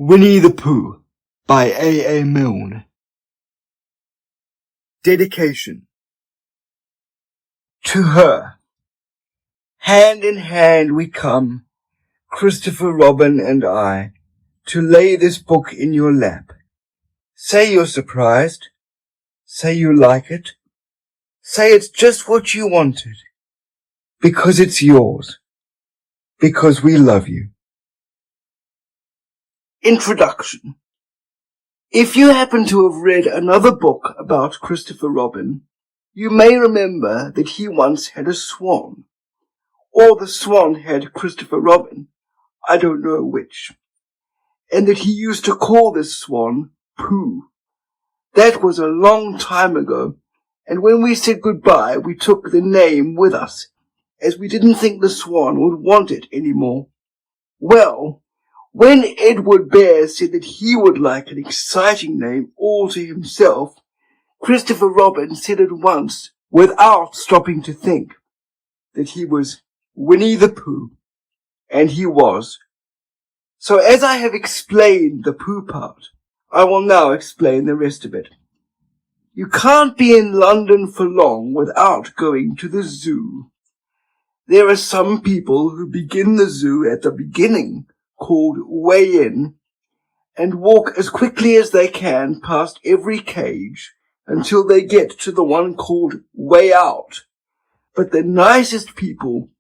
Winnie-the-Pooh by A. Milne. Dedication. To her. Hand in hand we come, Christopher Robin and I, to lay this book in your lap. Say you're surprised. Say you like it. Say it's just what you wanted. Because it's yours. Because we love you. Introduction. If you happen to have read another book about Christopher Robin, you may remember that he once had a swan. Or the swan had Christopher Robin, I don't know which. And that he used to call this swan Pooh. That was a long time ago, and when we said goodbye, we took the name with us, as we didn't think the swan would want it any more. Well, when Edward Bear said that he would like an exciting name all to himself, Christopher Robin said at once, without stopping to think, that he was Winnie-the-Pooh, and he was. So as I have explained the Pooh part, I will now explain the rest of it. You can't be in London for long without going to the zoo. There are some people who begin the zoo at the beginning, called Way In, and walk as quickly as they can past every cage until they get to the one called Way Out. But the nicest people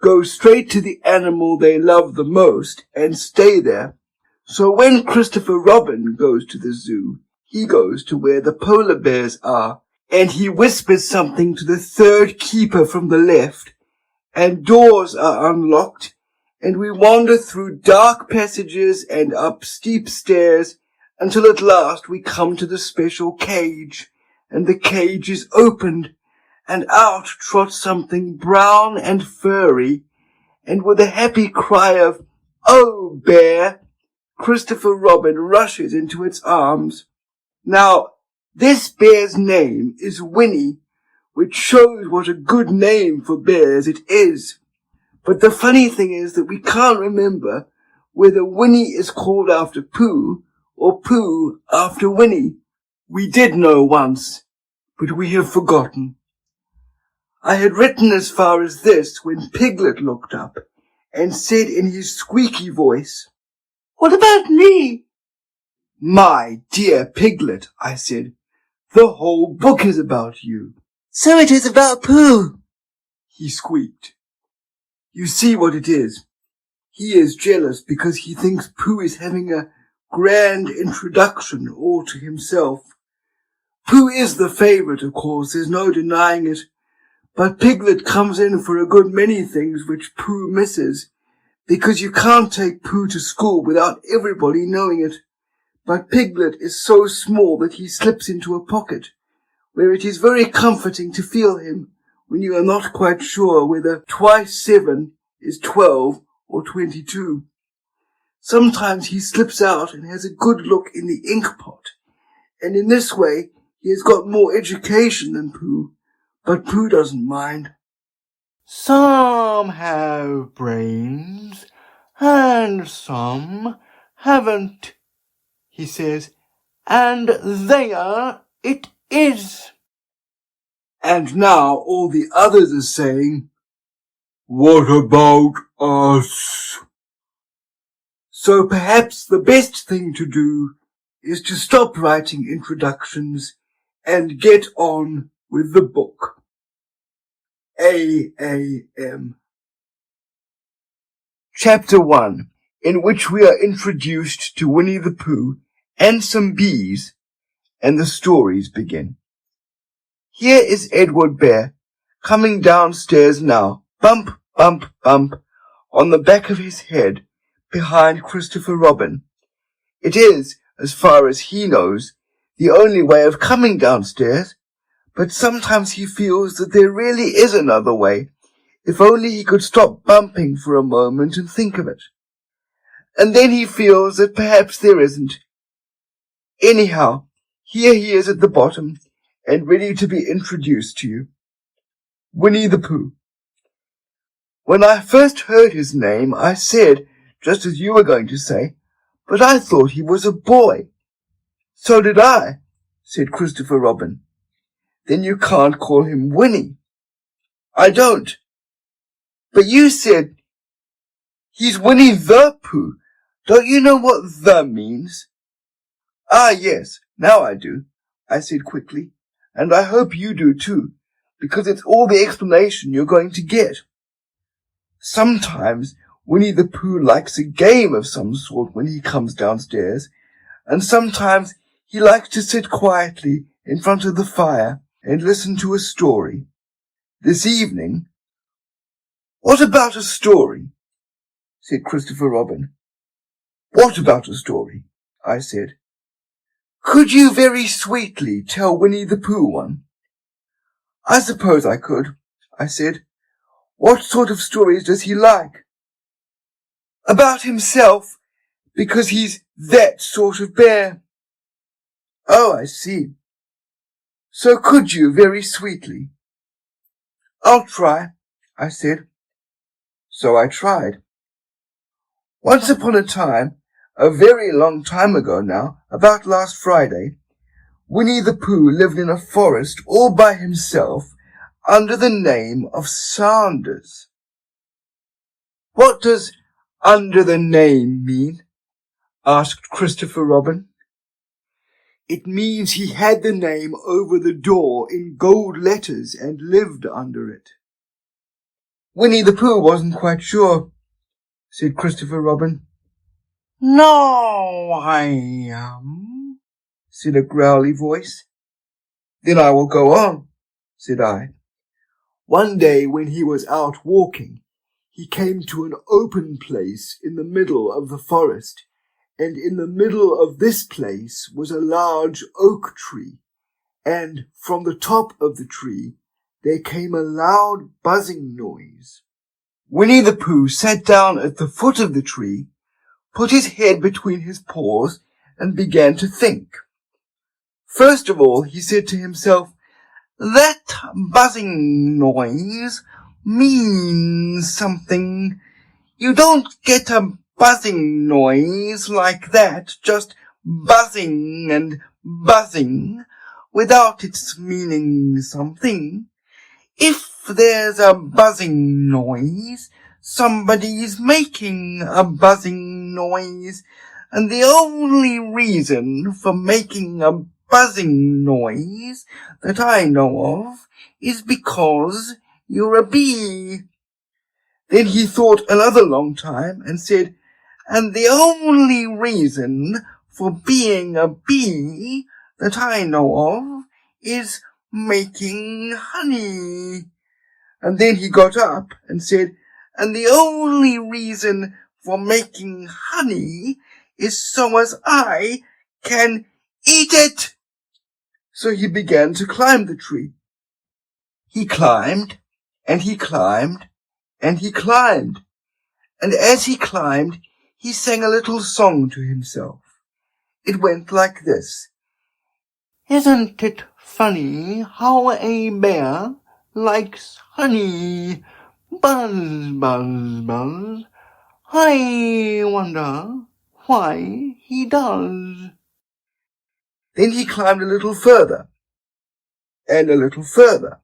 go straight to the animal they love the most and stay there. So when Christopher Robin goes to the zoo, he goes to where the polar bears are, and he whispers something to the third keeper from the left, and doors are unlocked, and we wander through dark passages and up steep stairs until at last we come to the special cage, and the cage is opened, and out trots something brown and furry, and with a happy cry of, "Oh, bear!" Christopher Robin rushes into its arms. Now, this bear's name is Winnie, which shows what a good name for bears it is. But the funny thing is that we can't remember whether Winnie is called after Pooh or Pooh after Winnie. We did know once, but we have forgotten. I had written as far as this when Piglet looked up and said in his squeaky voice, "What about me?" "My dear Piglet," I said, "the whole book is about you." "So it is about Pooh," he squeaked. You see what it is. He is jealous because he thinks Pooh is having a grand introduction all to himself. Pooh is the favourite, of course, there's no denying it. But Piglet comes in for a good many things which Pooh misses, because you can't take Pooh to school without everybody knowing it. But Piglet is so small that he slips into a pocket, where it is very comforting to feel him when you are not quite sure whether twice 7 is 12 or 22. Sometimes he slips out and has a good look in the ink pot, and in this way he has got more education than Pooh, but Pooh doesn't mind. "Some have brains, and some haven't," he says, "and there it is." And now all the others are saying, "What about us?" So perhaps the best thing to do is to stop writing introductions and get on with the book. A.A.M. Chapter 1, in which we are introduced to Winnie-the-Pooh and some bees, and the stories begin. Here is Edward Bear, coming downstairs now, bump, bump, bump, on the back of his head, behind Christopher Robin. It is, as far as he knows, the only way of coming downstairs, but sometimes he feels that there really is another way, if only he could stop bumping for a moment and think of it. And then he feels that perhaps there isn't. Anyhow, here he is at the bottom, and ready to be introduced to you. Winnie-the-Pooh. When I first heard his name, I said, just as you were going to say, But I thought he was a boy. So did I, said Christopher Robin. Then you can't call him Winnie. I don't. But you said he's Winnie-the-Pooh. Don't you know what the means? Ah, yes, now I do, I said quickly, and I hope you do too, because it's all the explanation you're going to get. Sometimes Winnie-the-Pooh likes a game of some sort when he comes downstairs, and sometimes he likes to sit quietly in front of the fire and listen to a story. This evening, what about a story? Said Christopher Robin. What about a story? I said. Could you very sweetly tell Winnie-the-Pooh one? I suppose I could, I said. What sort of stories does he like? About himself, because he's that sort of bear. Oh, I see. So could you very sweetly? I'll try, I said. So I tried. Once upon a time, a very long time ago now, about last Friday, Winnie-the-Pooh lived in a forest all by himself under the name of Sanders. What does under the name mean? Asked Christopher Robin. It means he had the name over the door in gold letters and lived under it. Winnie-the-Pooh wasn't quite sure, said Christopher Robin. No, I am, said a growly voice. Then I will go on, said I. One day when he was out walking, he came to an open place in the middle of the forest, and in the middle of this place was a large oak tree, and from the top of the tree there came a loud buzzing noise. Winnie-the-Pooh sat down at the foot of the tree, put his head between his paws, and began to think. First of all, he said to himself, that buzzing noise means something. You don't get a buzzing noise like that, just buzzing and buzzing, without its meaning something. If there's a buzzing noise, somebody's making a buzzing noise, and the only reason for making a buzzing noise that I know of is because you're a bee. Then he thought another long time and said, and the only reason for being a bee that I know of is making honey. And then he got up and said, and the only reason for making honey is so as I can eat it. So he began to climb the tree. He climbed, and he climbed, and he climbed. And as he climbed, he sang a little song to himself. It went like this. Isn't it funny how a bear likes honey? Buzz, buzz, buzz. I wonder why he does. Then he climbed a little further, and a little further,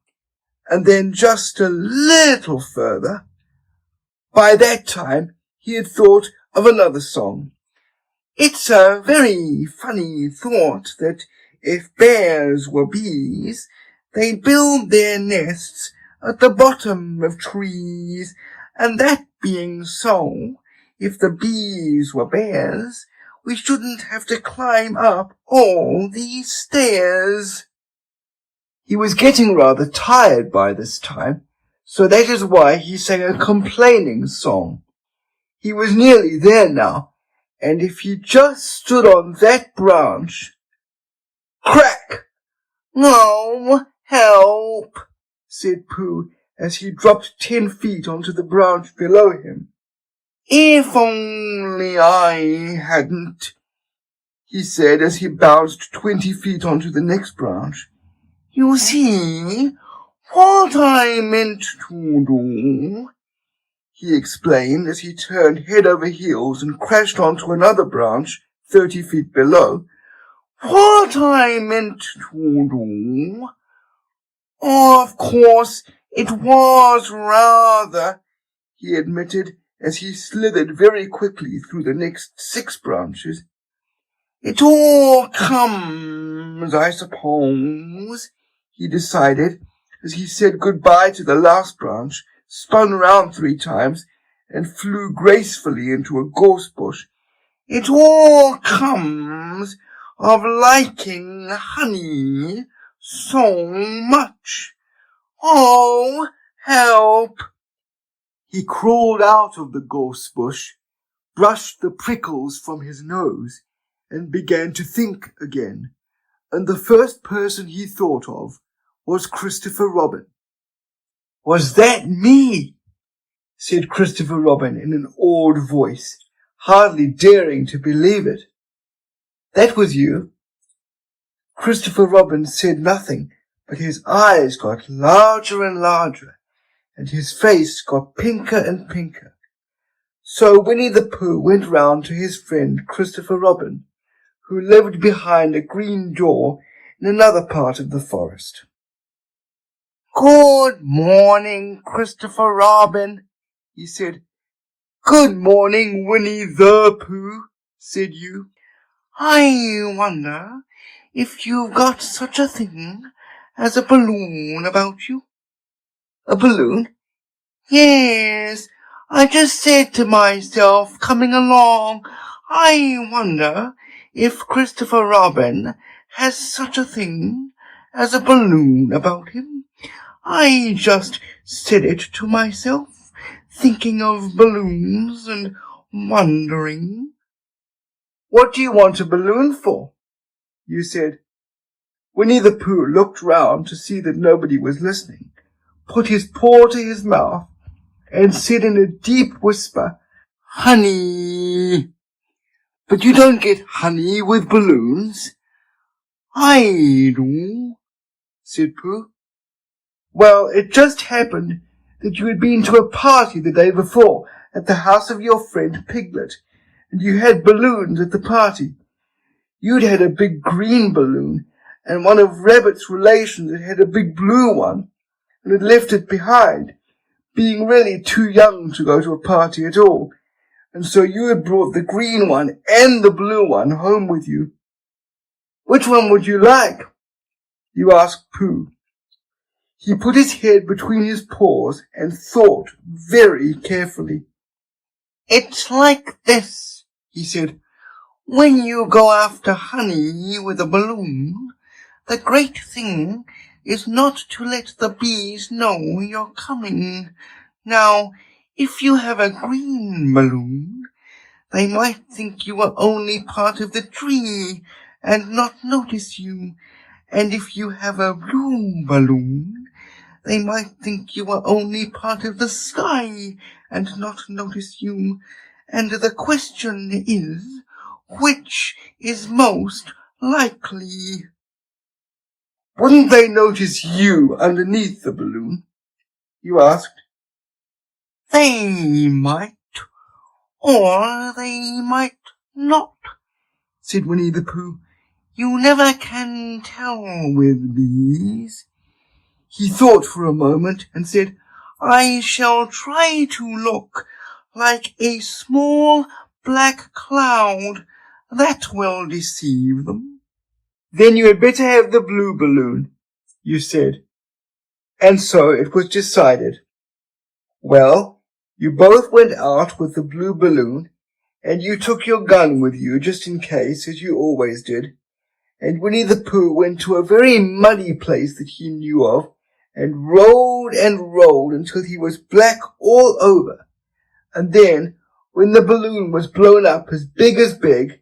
and then just a little further. By that time, he had thought of another song. It's a very funny thought that if bears were bees, they'd build their nests at the bottom of trees, and that being so, if the bees were bears, we shouldn't have to climb up all these stairs. He was getting rather tired by this time, so that is why he sang a complaining song. He was nearly there now, and if he just stood on that branch... Crack! No, help, said Pooh, as he dropped 10 feet onto the branch below him. If only I hadn't, he said as he bounced 20 feet onto the next branch. You see, what I meant to do. he explained as he turned head over heels and crashed onto another branch 30 feet below. "What I meant to do... Of course, it was rather," he admitted as he slithered very quickly through the next 6 branches. "It all comes, I suppose," he decided as he said goodbye to the last branch, spun round 3 times, and flew gracefully into a gorse bush. "It all comes of liking honey so much. Oh, help!" He crawled out of the gorse bush, brushed the prickles from his nose, and began to think again. And the first person he thought of was Christopher Robin. "Was that me?" said Christopher Robin in an awed voice, hardly daring to believe it. "That was you?" Christopher Robin said nothing, but his eyes got larger and larger, and his face got pinker and pinker. So Winnie-the-Pooh went round to his friend Christopher Robin, who lived behind a green door in another part of the forest. "Good morning, Christopher Robin," he said. "Good morning, Winnie-the-Pooh," said you. "I wonder if you've got such a thing as a balloon about you." "A balloon?" "Yes, I just said to myself coming along, I wonder if Christopher Robin has such a thing as a balloon about him. I just said it to myself, thinking of balloons and wondering." "What do you want a balloon for?" you said. Winnie-the-Pooh looked round to see that nobody was listening, put his paw to his mouth, and said in a deep whisper, "Honey." "But you don't get honey with balloons." "I do," said Pooh. "Well, it just happened that you had been to a party the day before at the house of your friend Piglet, and you had balloons at the party. You'd had a big green balloon, and one of Rabbit's relations had a big blue one, and had left it behind, being really too young to go to a party at all, and so you had brought the green one and the blue one home with you. Which one would you like?" you asked Pooh. He put his head between his paws and thought very carefully. "It's like this," he said. "When you go after honey with a balloon, the great thing is not to let the bees know you're coming. Now, if you have a green balloon, they might think you are only part of the tree and not notice you. And if you have a blue balloon, they might think you are only part of the sky and not notice you. And the question is, which is most likely?" "Wouldn't they notice you underneath the balloon?" you asked. "They might, or they might not," said Winnie-the-Pooh. "You never can tell with bees." He thought for a moment and said, "I shall try to look like a small black cloud. That will deceive them." "Then you had better have the blue balloon," you said. And so it was decided. Well, you both went out with the blue balloon, and you took your gun with you just in case, as you always did. And Winnie-the-Pooh went to a very muddy place that he knew of, and rolled until he was black all over. And then, when the balloon was blown up as big,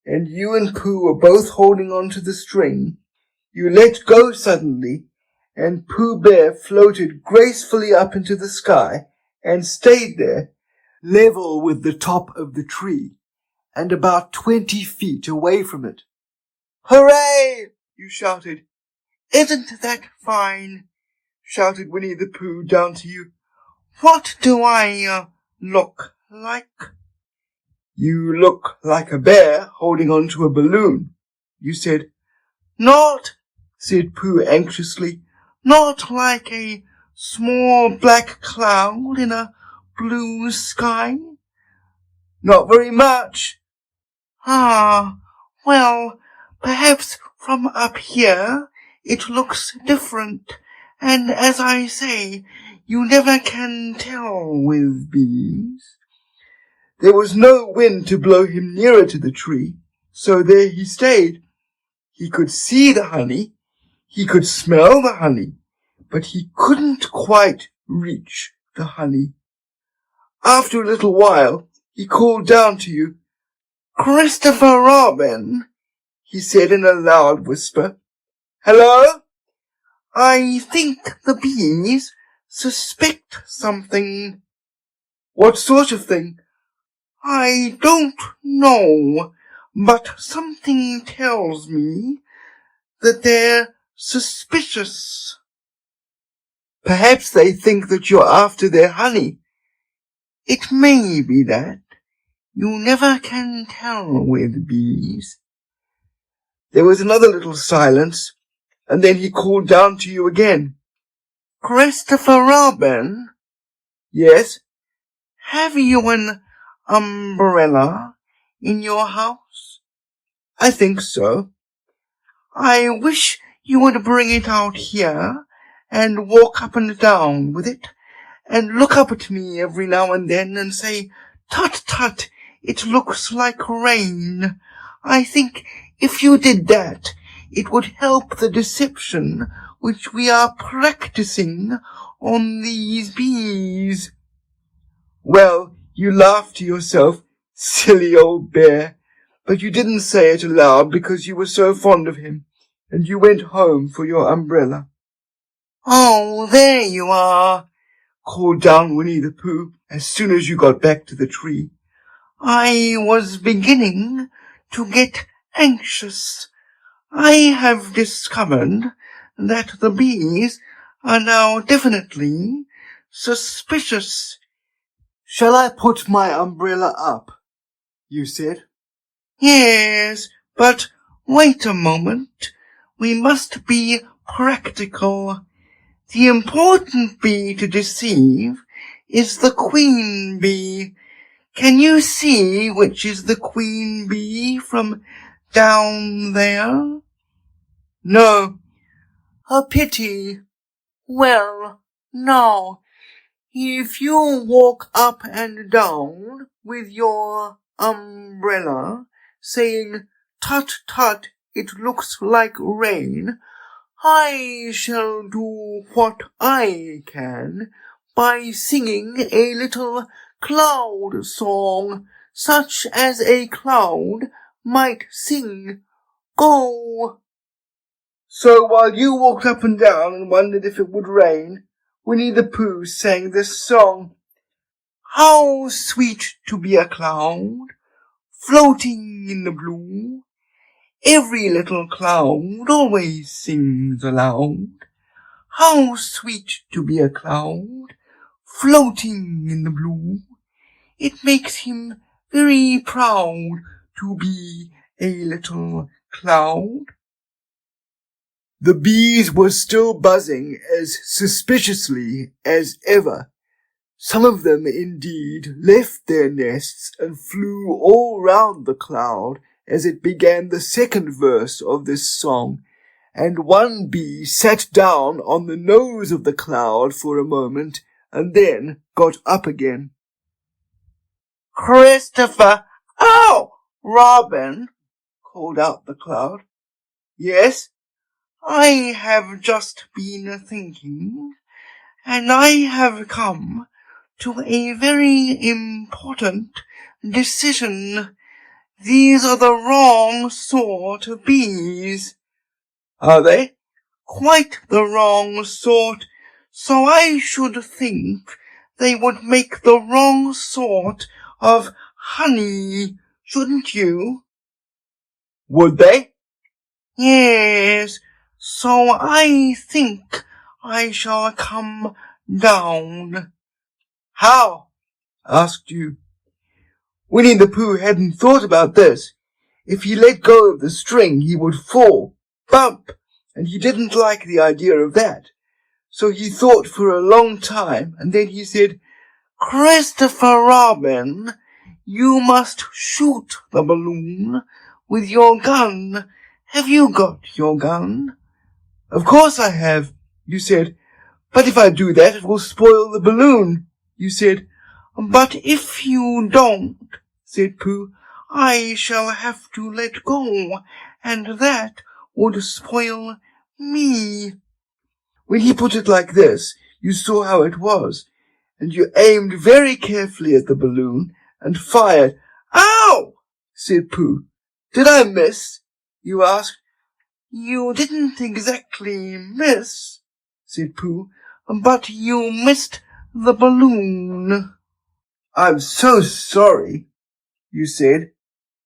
and you and Pooh were both holding on to the string, you let go suddenly, and Pooh Bear floated gracefully up into the sky and stayed there, level with the top of the tree, and about 20 feet away from it. "Hooray!" you shouted. "Isn't that fine?" shouted Winnie-the-Pooh down to you. "What do I look like? You look like a bear holding on to a balloon, you said. Not, said Pooh anxiously, not like a small black cloud in a blue sky. Not very much. Ah, well, perhaps from up here it looks different, and as I say, you never can tell with bees. There was no wind to blow him nearer to the tree, so there he stayed. He could see the honey, he could smell the honey, but he couldn't quite reach the honey. After a little while, he called down to you. Christopher Robin, he said in a loud whisper. Hello? I think the bees suspect something. What sort of thing? I don't know, but something tells me that they're suspicious. Perhaps they think that you're after their honey. It may be that. You never can tell with bees. There was another little silence, and then he called down to you again. Christopher Robin? Yes? Have you an umbrella in your house? I think so. I wish you would bring it out here and walk up and down with it, and look up at me every now and then and say, Tut, tut, it looks like rain. I think if you did that, it would help the deception which we are practicing on these bees. Well, you laughed to yourself, silly old bear, but you didn't say it aloud because you were so fond of him, and you went home for your umbrella. Oh, there you are, called down Winnie-the-Pooh as soon as you got back to the tree. I was beginning to get anxious. I have discovered that the bees are now definitely suspicious. Shall I put my umbrella up? You said. Yes, but wait a moment. We must be practical. The important bee to deceive is the queen bee. Can you see which is the queen bee from down there? No. A pity. Well, now, if you walk up and down with your umbrella, saying, Tut, tut, it looks like rain, I shall do what I can by singing a little cloud song, such as a cloud might sing. Go! So while you walked up and down and wondered if it would rain, Winnie-the-Pooh sang this song. How sweet to be a cloud, floating in the blue. Every little cloud always sings aloud. How sweet to be a cloud, floating in the blue. It makes him very proud to be a little cloud. The bees were still buzzing as suspiciously as ever. Some of them, indeed, left their nests and flew all round the cloud as it began the second verse of this song, and one bee sat down on the nose of the cloud for a moment and then got up again. Christopher! Oh, Robin! Called out the cloud. Yes? I have just been thinking, and I have come to a very important decision. These are the wrong sort of bees. Are they? Quite the wrong sort, so I should think they would make the wrong sort of honey, shouldn't you? Would they? Yes, so I think I shall come down. How? asked you. Winnie-the-Pooh hadn't thought about this. If he let go of the string, he would fall, bump, and he didn't like the idea of that. So he thought for a long time, and then he said, "Christopher Robin, you must shoot the balloon with your gun. Have you got your gun?" "Of course I have," you said. "But if I do that, it will spoil the balloon," you said. "But if you don't," said Pooh, "I shall have to let go, and that would spoil me." When he put it like this, you saw how it was, and you aimed very carefully at the balloon and fired. "Ow!" said Pooh. "Did I miss?" you asked. "You didn't exactly miss," said Pooh, "but you missed the balloon." "I'm so sorry," you said,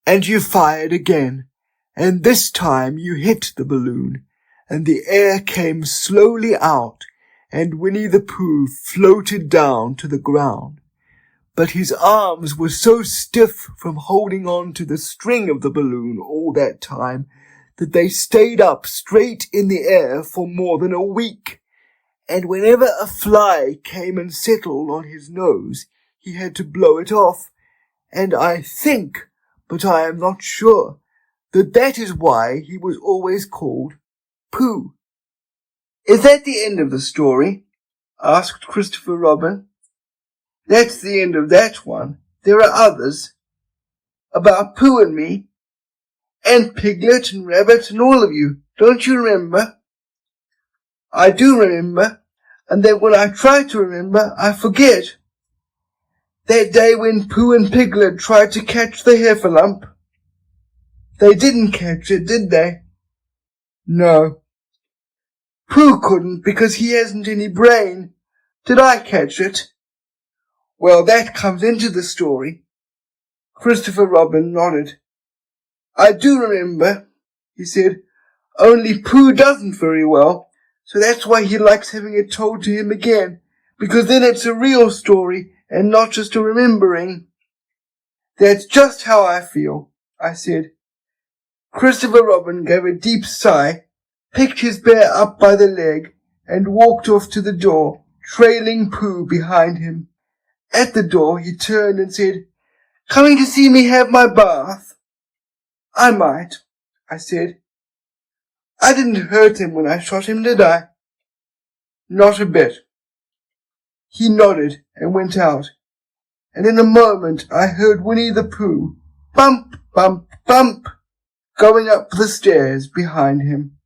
and you fired again, and this time you hit the balloon, and the air came slowly out, and Winnie-the-Pooh floated down to the ground. But his arms were so stiff from holding on to the string of the balloon all that time that they stayed up straight in the air for more than a week. And whenever a fly came and settled on his nose, he had to blow it off. And I think, but I am not sure, that is why he was always called Pooh. "Is that the end of the story?" asked Christopher Robin. "That's the end of that one. There are others. About Pooh and me, and Piglet and Rabbit and all of you. Don't you remember?" "I do remember, and then when I try to remember, I forget. That day when Pooh and Piglet tried to catch the heffalump. They didn't catch it, did they?" "No. Pooh couldn't because he hasn't any brain. Did I catch it?" "Well, that comes into the story." Christopher Robin nodded. "I do remember," he said, "only Pooh doesn't very well, so that's why he likes having it told to him again, because then it's a real story and not just a remembering." "That's just how I feel," I said. Christopher Robin gave a deep sigh, picked his bear up by the leg, and walked off to the door, trailing Pooh behind him. At the door he turned and said, "Coming to see me have my bath?" "I might," I said. "I didn't hurt him when I shot him, did I?" "Not a bit." He nodded and went out, and in a moment I heard Winnie-the-Pooh, bump, bump, bump, going up the stairs behind him.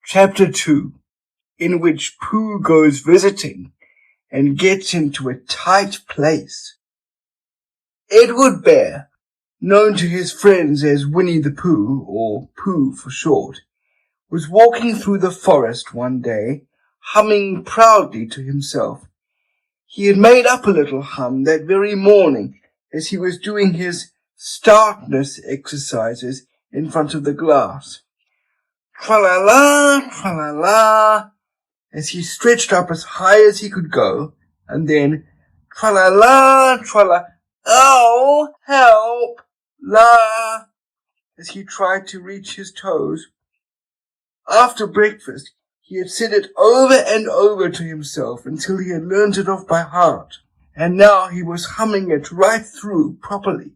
Chapter 2, in which Pooh goes visiting and gets into a tight place. Edward Bear, known to his friends as Winnie-the-Pooh, or Pooh for short, was walking through the forest one day, humming proudly to himself. He had made up a little hum that very morning as he was doing his startness exercises in front of the glass. Tra-la-la, tra-la-la, as he stretched up as high as he could go, and then tra-la-la, tra-la, oh, help, la, as he tried to reach his toes. After breakfast, he had said it over and over to himself until he had learnt it off by heart, and now he was humming it right through properly.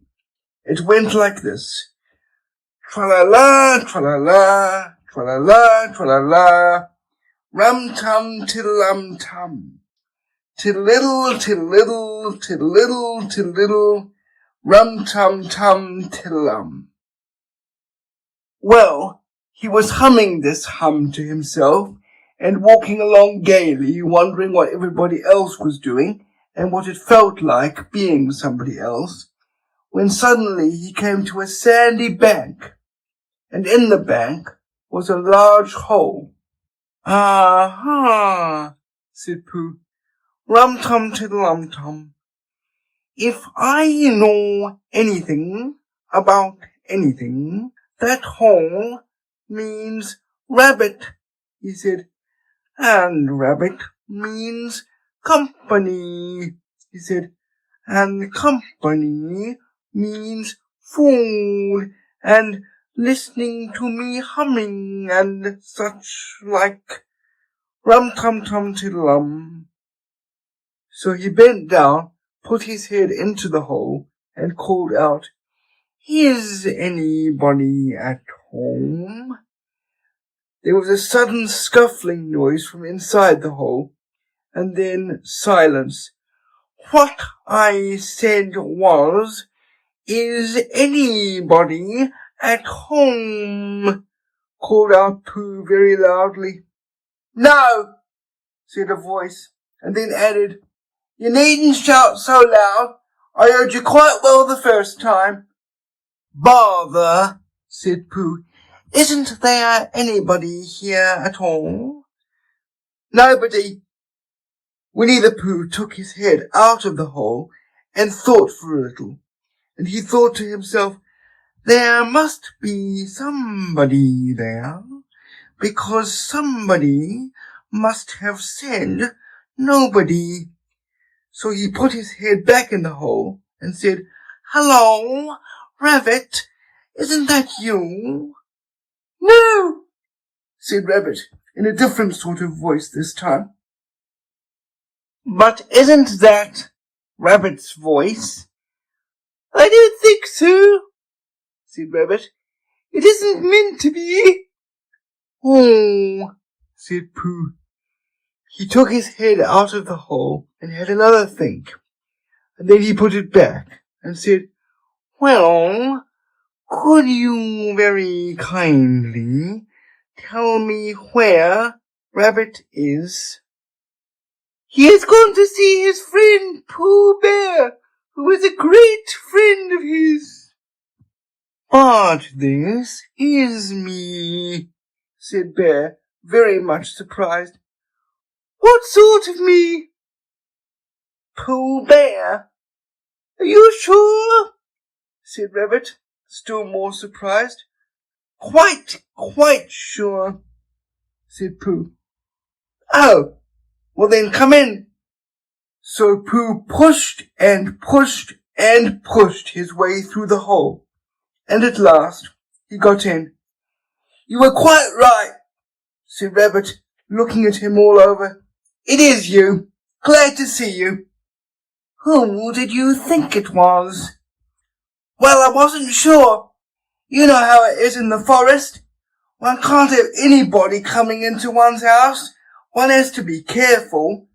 It went like this. Tra-la-la, tra-la-la, tra-la-la, tra-la-la, rum-tum, tiddle-um-tum, tiddle-iddle, tiddle-iddle, tiddle-iddle, tiddle-iddle, rum-tum-tum, tiddle-um. Well, he was humming this hum to himself and walking along gaily, wondering what everybody else was doing and what it felt like being somebody else, when suddenly he came to a sandy bank, and in the bank was a large hole. "Ah-ha," said Pooh, "rum-tum-tiddle-um-tum. If I know anything about anything, that hole means rabbit," he said, "and rabbit means company, he said, and company means food and listening to me humming and such like. Rum-tum-tum-tiddle-um. So he bent down, put his head into the hole, and called out, "Is anybody at home?" There was a sudden scuffling noise from inside the hole, and then silence. "What I said was, is anybody at home?" called out Pooh very loudly. "No," said a voice, and then added, "You needn't shout so loud. I heard you quite well the first time." "Bother," said Pooh. "Isn't there anybody here at all?" "Nobody." Winnie-the-Pooh took his head out of the hole and thought for a little, and he thought to himself, "There must be somebody there, because somebody must have said nobody." So he put his head back in the hole and said, "Hello, Rabbit, isn't that you?" "No," said Rabbit, in a different sort of voice this time. "But isn't that Rabbit's voice?" "I don't think so," said Rabbit. "It isn't meant to be." "Oh," said Pooh. He took his head out of the hole and had another think, and then he put it back and said, "Well, could you very kindly tell me where Rabbit is?" "He has gone to see his friend Pooh Bear, who is a great friend of his." "But this is me," said Bear, very much surprised. "What sort of me?" "Pooh Bear." "Are you sure?" said Rabbit, still more surprised. Quite sure," said Pooh. "Oh, well then come in." So Pooh pushed and pushed and pushed his way through the hole, and at last he got in. "You were quite right," said Rabbit, looking at him all over. "It is you. Glad to see you." "Who did you think it was?" "Well, I wasn't sure. You know how it is in the forest. One can't have anybody coming into one's house. One has to be careful.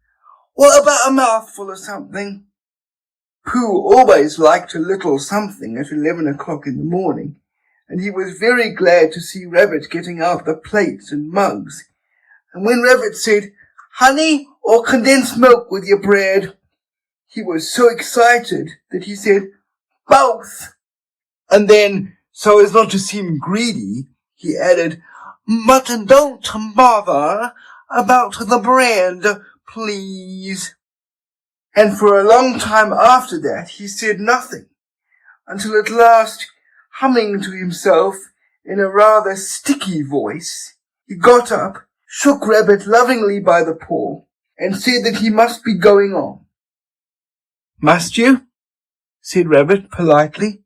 What about a mouthful of something?" Pooh always liked a little something at 11 o'clock in the morning, and he was very glad to see Rabbit getting out the plates and mugs. And when Rabbit said, "Honey or condensed milk with your bread?" he was so excited that he said, "Both." And then, so as not to seem greedy, he added, "But don't bother about the bread, please." And for a long time after that he said nothing, until at last, humming to himself in a rather sticky voice, he got up, shook Rabbit lovingly by the paw, and said that he must be going on. "Must you?" said Rabbit politely.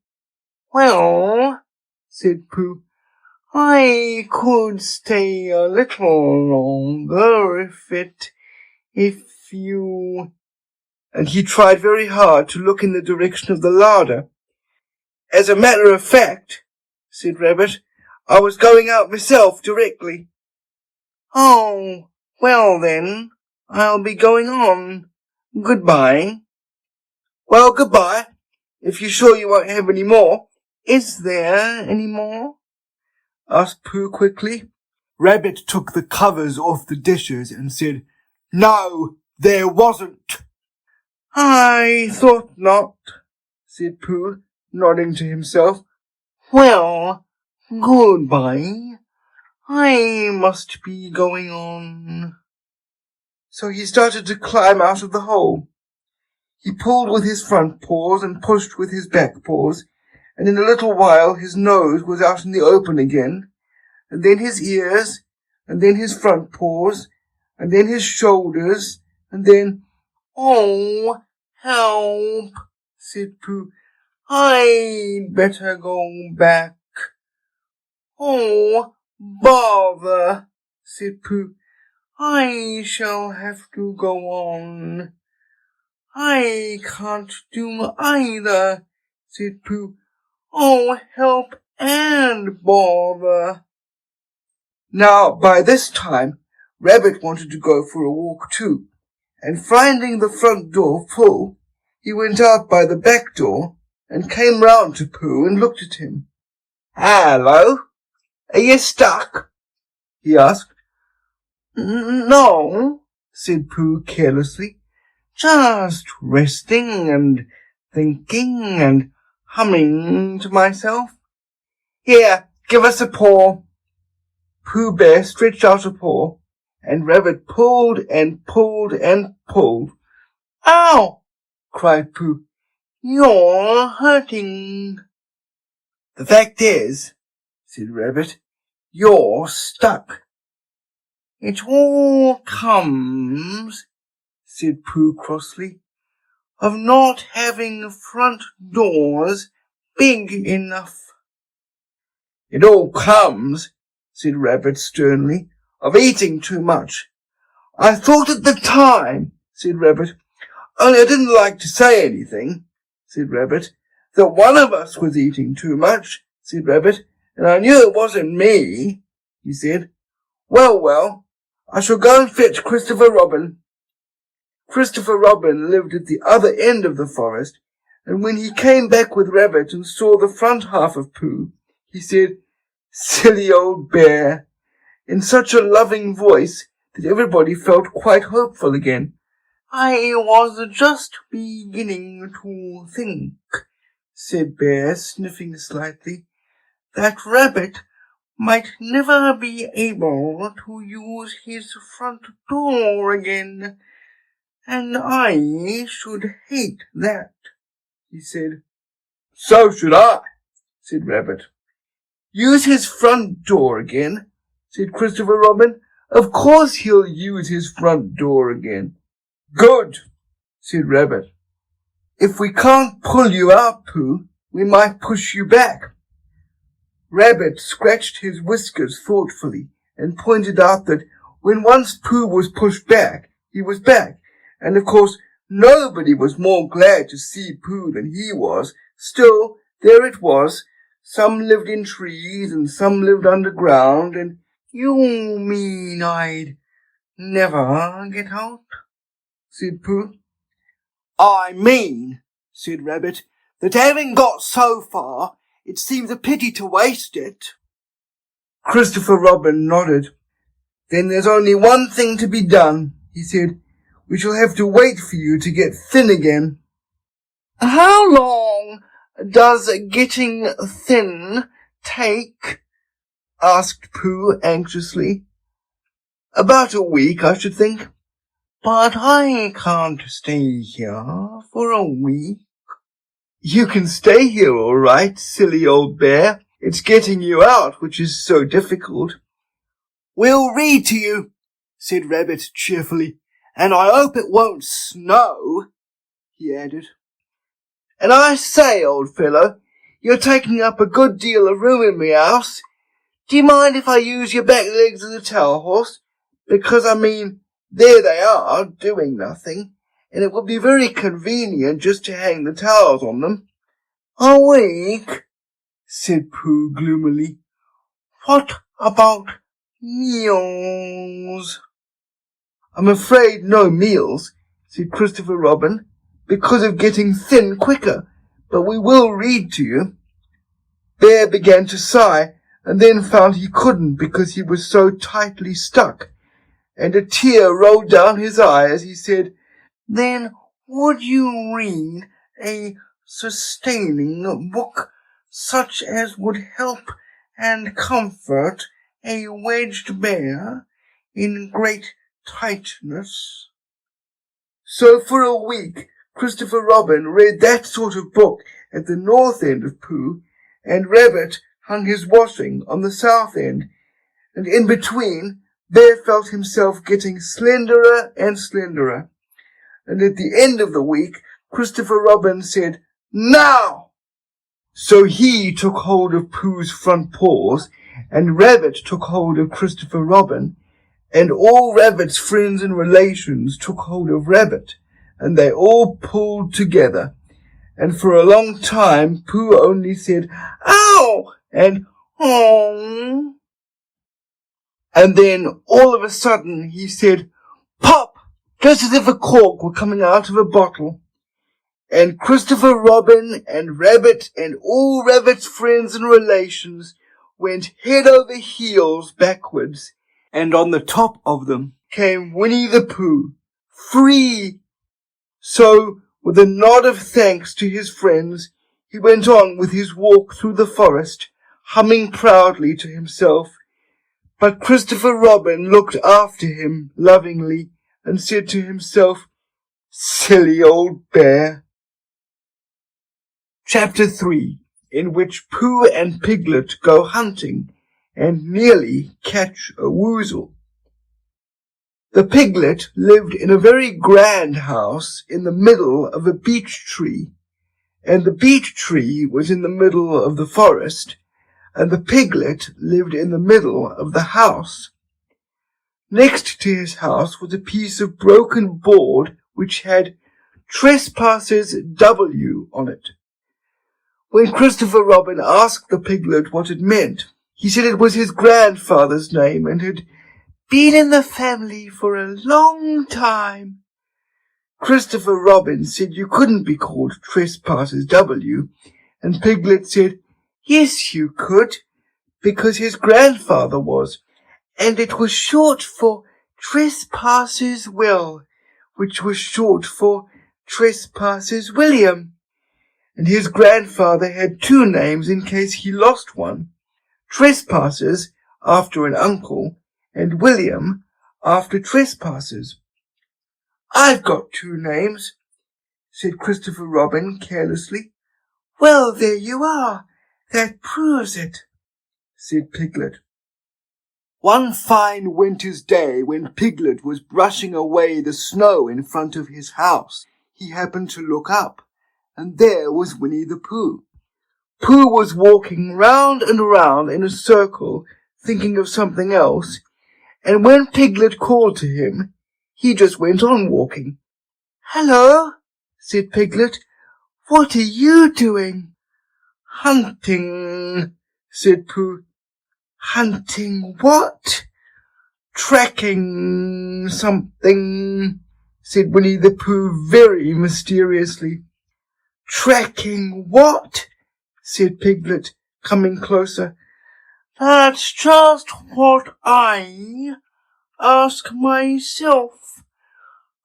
"Well," said Pooh, "I could stay a little longer if you—" And he tried very hard to look in the direction of the larder. "As a matter of fact," said Rabbit, "I was going out myself directly." "Oh, well then, I'll be going on. Goodbye." "Well, goodbye, if you're sure you won't have any more." "Is there any more?" asked Pooh quickly. Rabbit took the covers off the dishes and said, "No, there wasn't." "I thought not," said Pooh, nodding to himself. "Well, goodbye. I must be going on." So he started to climb out of the hole. He pulled with his front paws and pushed with his back paws, and in a little while his nose was out in the open again, and then his ears, and then his front paws, and then his shoulders, and then, "Oh, help," said Pooh. "I'd better go back." "Oh, bother," said Pooh. "I shall have to go on." "I can't do either," said Pooh. "Oh, help and bother." Now, by this time, Rabbit wanted to go for a walk too, and finding the front door full, he went out by the back door and came round to Pooh and looked at him. "Hello, are you stuck?" he asked. "No," said Pooh carelessly, "just resting and thinking and humming to myself." "Here, give us a paw." Pooh Bear stretched out a paw, and Rabbit pulled and pulled and pulled. "Ow!" cried Pooh. "You're hurting." "The fact is," said Rabbit, "you're stuck." "It all comes," said Pooh crossly, "of not having front doors big enough." "It all comes," said Rabbit sternly, "of eating too much." "I thought at the time," said Rabbit, "only I didn't like to say anything," said Rabbit. "That one of us was eating too much," said Rabbit, "and I knew it wasn't me," he said. Well, I shall go and fetch Christopher Robin." Christopher Robin lived at the other end of the forest, and when he came back with Rabbit and saw the front half of Pooh, he said, "Silly old bear," in such a loving voice that everybody felt quite hopeful again. "I was just beginning to think," said Bear, sniffing slightly, "that Rabbit might never be able to use his front door again, and I should hate that," he said. "So should I," said Rabbit. "Use his front door again?" said Christopher Robin. "Of course he'll use his front door again." "Good," said Rabbit. "If we can't pull you out, Pooh, we might push you back." Rabbit scratched his whiskers thoughtfully and pointed out that when once Pooh was pushed back, he was back, and of course nobody was more glad to see Pooh than he was. Still, there it was. Some lived in trees and some lived underground, and "You mean I'd never get out?" said Pooh. "I mean," said Rabbit, "that having got so far, it seems a pity to waste it." Christopher Robin nodded. "Then there's only one thing to be done," he said. "We shall have to wait for you to get thin again." "How long does getting thin take?" asked Pooh anxiously. "About a week, I should think." "But I can't stay here for a week." "You can stay here all right, silly old bear. It's getting you out which is so difficult." "We'll read to you," said Rabbit cheerfully, "and I hope it won't snow," he added. "And I say, old fellow, you're taking up a good deal of room in my house. Do you mind if I use your back legs as a towel horse? Because, there they are, doing nothing, and it would be very convenient just to hang the towels on them." "A week?" said Pooh gloomily. "What about meals?" "I'm afraid no meals," said Christopher Robin, "because of getting thin quicker, but we will read to you." Bear began to sigh, and then found he couldn't because he was so tightly stuck, and a tear rolled down his eye as he said, "Then would you read a sustaining book, such as would help and comfort a wedged bear in great tightness?" So for a week Christopher Robin read that sort of book at the north end of Pooh, and Rabbit hung his washing on the south end, and in between Bear felt himself getting slenderer and slenderer. and at the end of the week, Christopher Robin said, "Now!" So he took hold of Pooh's front paws, and Rabbit took hold of Christopher Robin, and all Rabbit's friends and relations took hold of Rabbit, and they all pulled together. And for a long time, Pooh only said, "Ow!" and "Oh." And then, all of a sudden, he said, "Pop!" just as if a cork were coming out of a bottle. And Christopher Robin and Rabbit and all Rabbit's friends and relations went head over heels backwards, and on the top of them came Winnie-the-Pooh, free. So, with a nod of thanks to his friends, he went on with his walk through the forest, humming proudly to himself. But Christopher Robin looked after him lovingly and said to himself, "Silly old bear." Chapter 3, in which Pooh and Piglet go hunting and nearly catch a woozle. The Piglet lived in a very grand house in the middle of a beech tree, and the beech tree was in the middle of the forest, and the Piglet lived in the middle of the house. Next to his house was a piece of broken board which had "Trespassers W" on it. When Christopher Robin asked the Piglet what it meant, he said it was his grandfather's name and had been in the family for a long time. Christopher Robin said you couldn't be called Trespassers W, and Piglet said, "Yes, you could, because his grandfather was, and it was short for Trespassers Will, which was short for Trespassers William. And his grandfather had two names in case he lost one, Trespassers after an uncle, and William after Trespassers." "I've got two names," said Christopher Robin carelessly. "Well, there you are. That proves it," said Piglet. One fine winter's day, when Piglet was brushing away the snow in front of his house, he happened to look up, and there was Winnie-the-Pooh. Pooh was walking round and round in a circle, thinking of something else, and when Piglet called to him, he just went on walking. "Hello," said Piglet. "What are you doing?" "Hunting," said Pooh. "Hunting what?" "Tracking something," said Winnie-the-Pooh very mysteriously. "Tracking what?" said Piglet, coming closer. "That's just what I ask myself.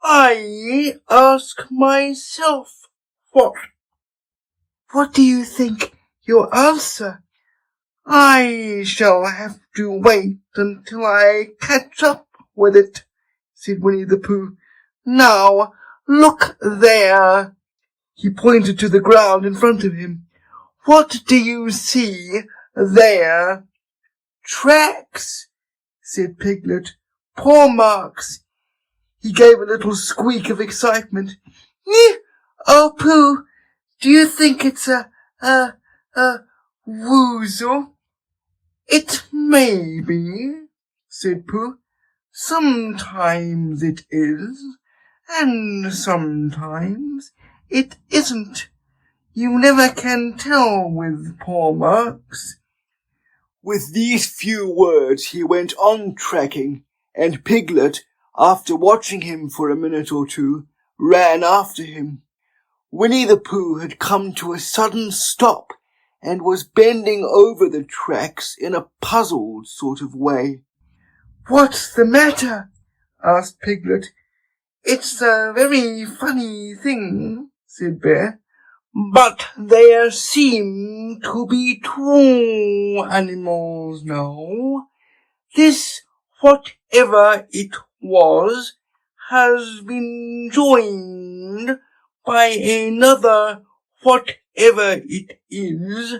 I ask myself what." "What do you think your answer?" "I shall have to wait until I catch up with it," said Winnie-the-Pooh. "Now, look there." He pointed to the ground in front of him. "What do you see there?" "Tracks," said Piglet. "Paw marks." He gave a little squeak of excitement. "Oh, Pooh, do you think it's a woozle?" "It may be," said Pooh. "Sometimes it is, and sometimes it isn't. You never can tell with paw marks." With these few words he went on tracking, and Piglet, after watching him for a minute or two, ran after him. Winnie-the-Pooh had come to a sudden stop and was bending over the tracks in a puzzled sort of way. "What's the matter?" asked Piglet. "It's a very funny thing," said Bear. "But there seem to be two animals now. This, whatever it was, has been joined by another whatever it is,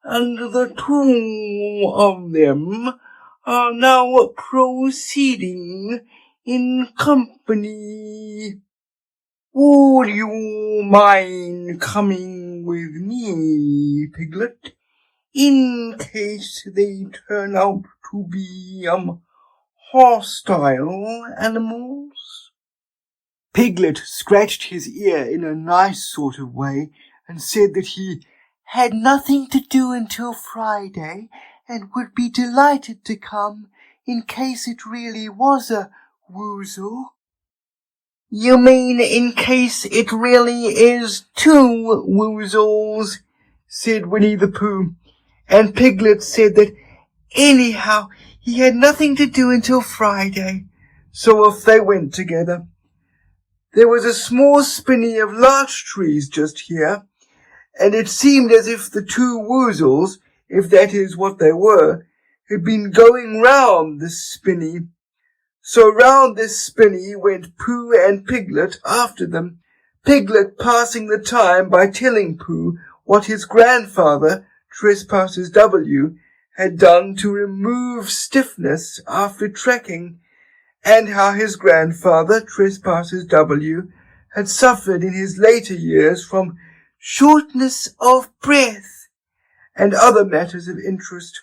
and the two of them are now proceeding in company." Would you mind coming with me, Piglet, in case they turn out to be, hostile animals? Piglet scratched his ear in a nice sort of way and said that he had nothing to do until Friday and would be delighted to come in case it really was a woozle. You mean in case it really is two woozles, said Winnie-the-Pooh, and Piglet said that anyhow he had nothing to do until Friday, so off they went together. There was a small spinney of larch trees just here, and it seemed as if the two woozles, if that is what they were, had been going round the spinney. So round this spinney went Pooh and Piglet after them, Piglet passing the time by telling Pooh what his grandfather, Trespassers W, had done to remove stiffness after trekking, and how his grandfather, Trespassers W, had suffered in his later years from shortness of breath, and other matters of interest,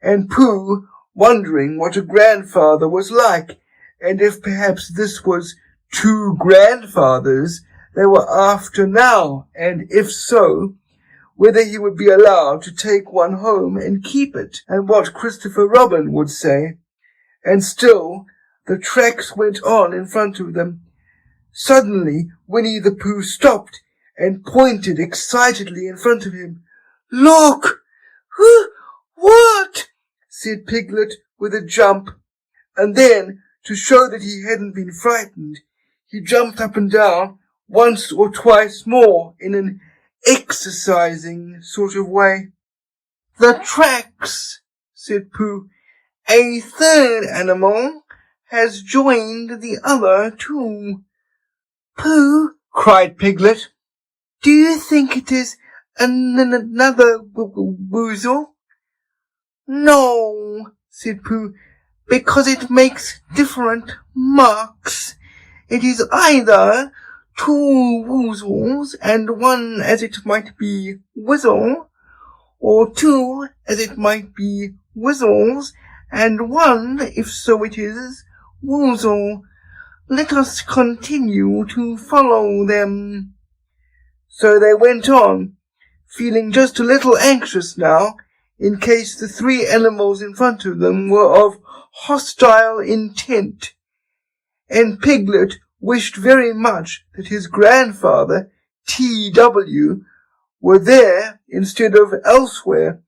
and Pooh wondering what a grandfather was like, and if perhaps this was two grandfathers they were after now, and if so, whether he would be allowed to take one home and keep it, and what Christopher Robin would say. And still the tracks went on in front of them. Suddenly Winnie-the-Pooh stopped and pointed excitedly in front of him. "Look! What?" said Piglet with a jump, and then, to show that he hadn't been frightened, he jumped up and down once or twice more in an exercising sort of way. "The tracks," said Pooh. "A third animal has joined the other two." "Pooh," cried Piglet, "do you think it is another woozle?" "No," said Pooh, "because it makes different marks. It is either two woozles and one as it might be WOOZLE, or two as it might be WOOZLES and one, if so it is, WOOZLE. Let us continue to follow them." So they went on, feeling just a little anxious now, in case the three animals in front of them were of hostile intent, and Piglet wished very much that his grandfather, T.W., were there instead of elsewhere,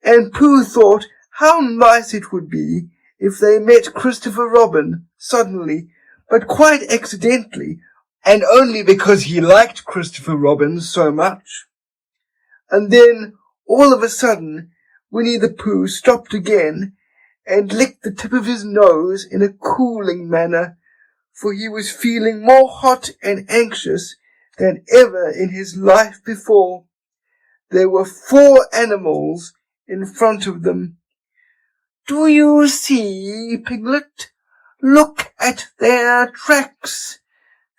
and Pooh thought how nice it would be if they met Christopher Robin suddenly, but quite accidentally, and only because he liked Christopher Robin so much. And then, all of a sudden, Winnie-the-Pooh stopped again and licked the tip of his nose in a cooling manner, for he was feeling more hot and anxious than ever in his life before. There were 4 animals in front of them. "Do you see, Piglet? Look at their tracks.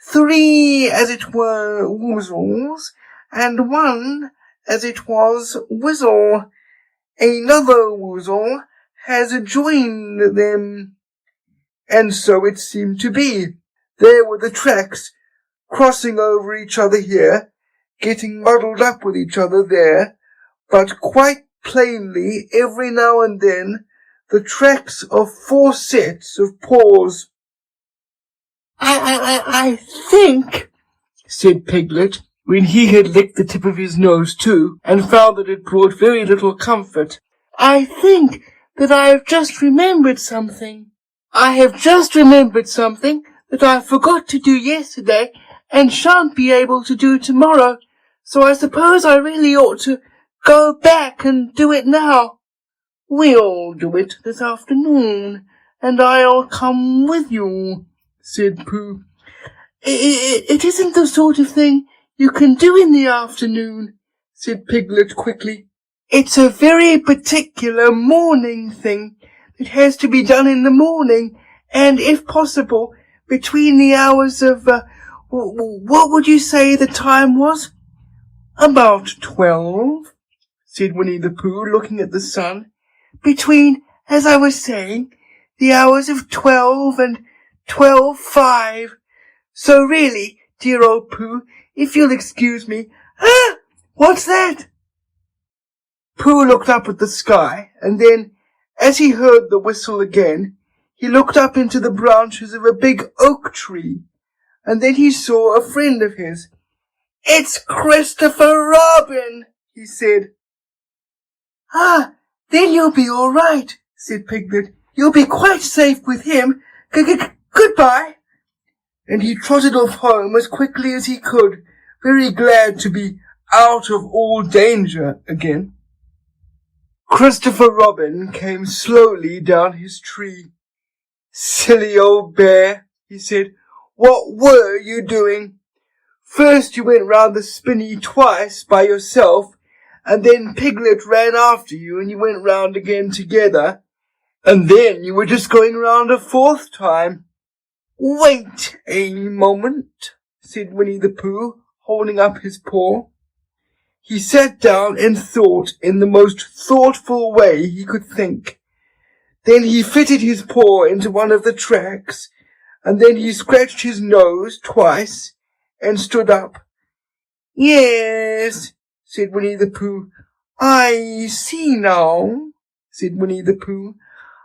3 as it were woozles, and 1 as it was WOOZLE. Another woozle has joined them." And so it seemed to be. There were the tracks, crossing over each other here, getting muddled up with each other there, but quite plainly, every now and then, the tracks of 4 sets of paws. I think, said Piglet, when he had licked the tip of his nose too, and found that it brought very little comfort, "I think that I have just remembered something. I have just remembered something that I forgot to do yesterday and shan't be able to do tomorrow, so I suppose I really ought to go back and do it now. We'll do it this afternoon, and I'll come with you," said Pooh. It isn't the sort of thing you can do in the afternoon," said Piglet quickly. "It's a very particular morning thing that has to be done in the morning, and if possible, between the hours of, What would you say the time was? About 12, said Winnie-the-Pooh, looking at the sun. Between, as I was saying, the hours of 12 and 12:05. So really, dear old Pooh, if you'll excuse me. Ah! What's that? Pooh looked up at the sky, and then, as he heard the whistle again, he looked up into the branches of a big oak tree, and then he saw a friend of his. It's Christopher Robin, he said. Ah, then you'll be all right, said Piglet. You'll be quite safe with him. Goodbye. And he trotted off home as quickly as he could, very glad to be out of all danger again. Christopher Robin came slowly down his tree. Silly old bear, he said. What were you doing? First you went round the spinney twice by yourself, and then Piglet ran after you, and you went round again together, and then you were just going round a fourth time. Wait a moment, said Winnie-the-Pooh, holding up his paw. He sat down and thought in the most thoughtful way he could think. Then he fitted his paw into one of the tracks, and then he scratched his nose twice, and stood up. Yes, said Winnie-the-Pooh. I see now, said Winnie-the-Pooh.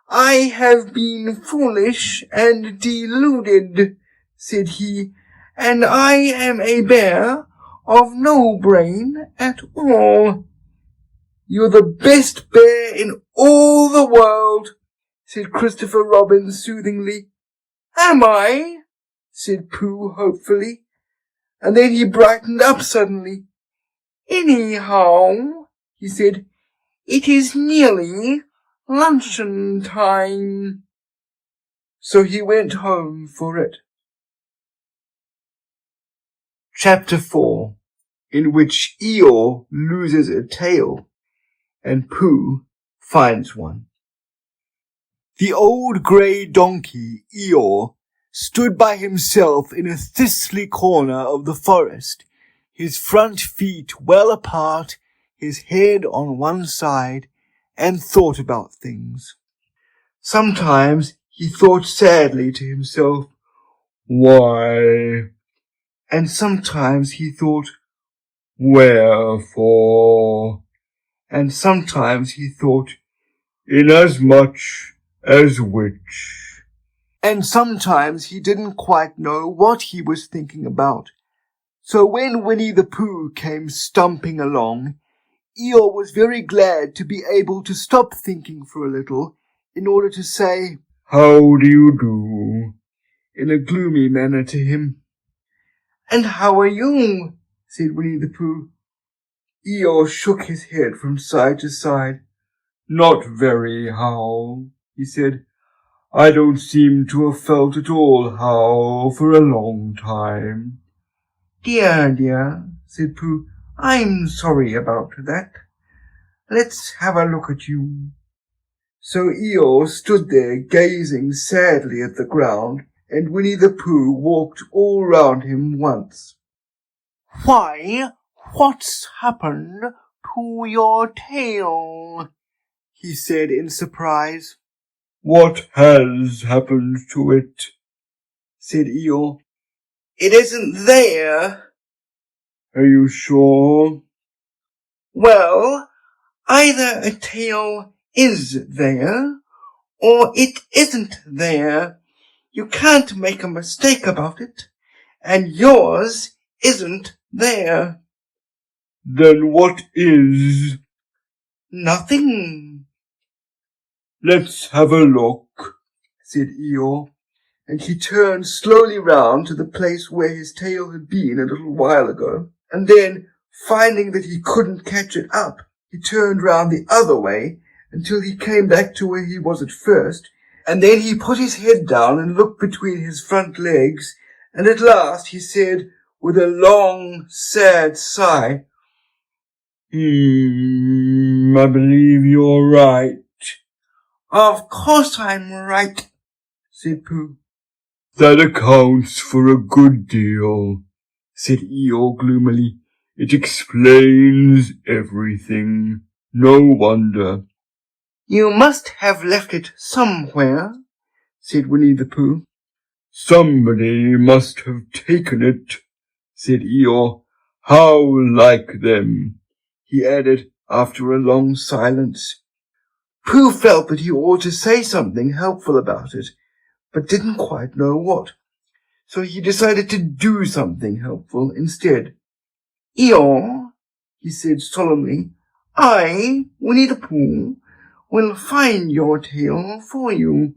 I have been foolish and deluded, said he, and I am a bear of no brain at all. You're the best bear in all the world, said Christopher Robin soothingly. Am I? Said Pooh hopefully, and then he brightened up suddenly. Anyhow, he said, it is nearly luncheon time. So he went home for it. Chapter 4, in which Eeyore loses a tail and Pooh finds one. The old grey donkey, Eeyore, stood by himself in a thistly corner of the forest, his front feet well apart, his head on one side, and thought about things. Sometimes he thought sadly to himself, why? And sometimes he thought, wherefore? And sometimes he thought, inasmuch as which? And sometimes he didn't quite know what he was thinking about. So when Winnie-the-Pooh came stumping along, Eeyore was very glad to be able to stop thinking for a little in order to say, how do you do? In a gloomy manner to him. And how are you? Said Winnie-the-Pooh. Eeyore shook his head from side to side. Not very how, he said. I don't seem to have felt at all how for a long time. Dear, said Pooh, I'm sorry about that. Let's have a look at you. So Eeyore stood there gazing sadly at the ground, and Winnie-the-Pooh walked all round him once. Why, what's happened to your tail? He said in surprise. What has happened to it? Said Eeyore. It isn't there. Are you sure? Well, either a tail is there, or it isn't there. You can't make a mistake about it, and yours isn't there. Then what is? Nothing. Let's have a look, said Eeyore, and he turned slowly round to the place where his tail had been a little while ago, and then, finding that he couldn't catch it up, he turned round the other way until he came back to where he was at first, and then he put his head down and looked between his front legs, and at last he said, with a long, sad sigh, I believe you're right. Of course I'm right, said Pooh. That accounts for a good deal, said Eeyore gloomily. It explains everything. No wonder. You must have left it somewhere, said Winnie-the-Pooh. Somebody must have taken it, said Eeyore. How like them, he added after a long silence. Pooh felt that he ought to say something helpful about it, but didn't quite know what. So he decided to do something helpful instead. Eeyore, he said solemnly, I, Winnie-the-Pooh, will find your tail for you.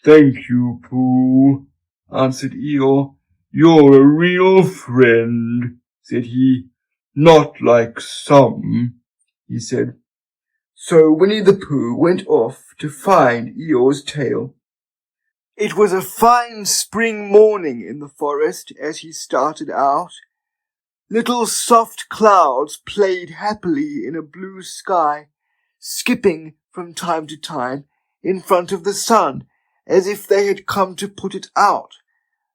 Thank you, Pooh, answered Eeyore. You're a real friend, said he. Not like some, he said. So Winnie-the-Pooh went off to find Eeyore's tail. It was a fine spring morning in the forest as he started out. Little soft clouds played happily in a blue sky, skipping from time to time in front of the sun, as if they had come to put it out,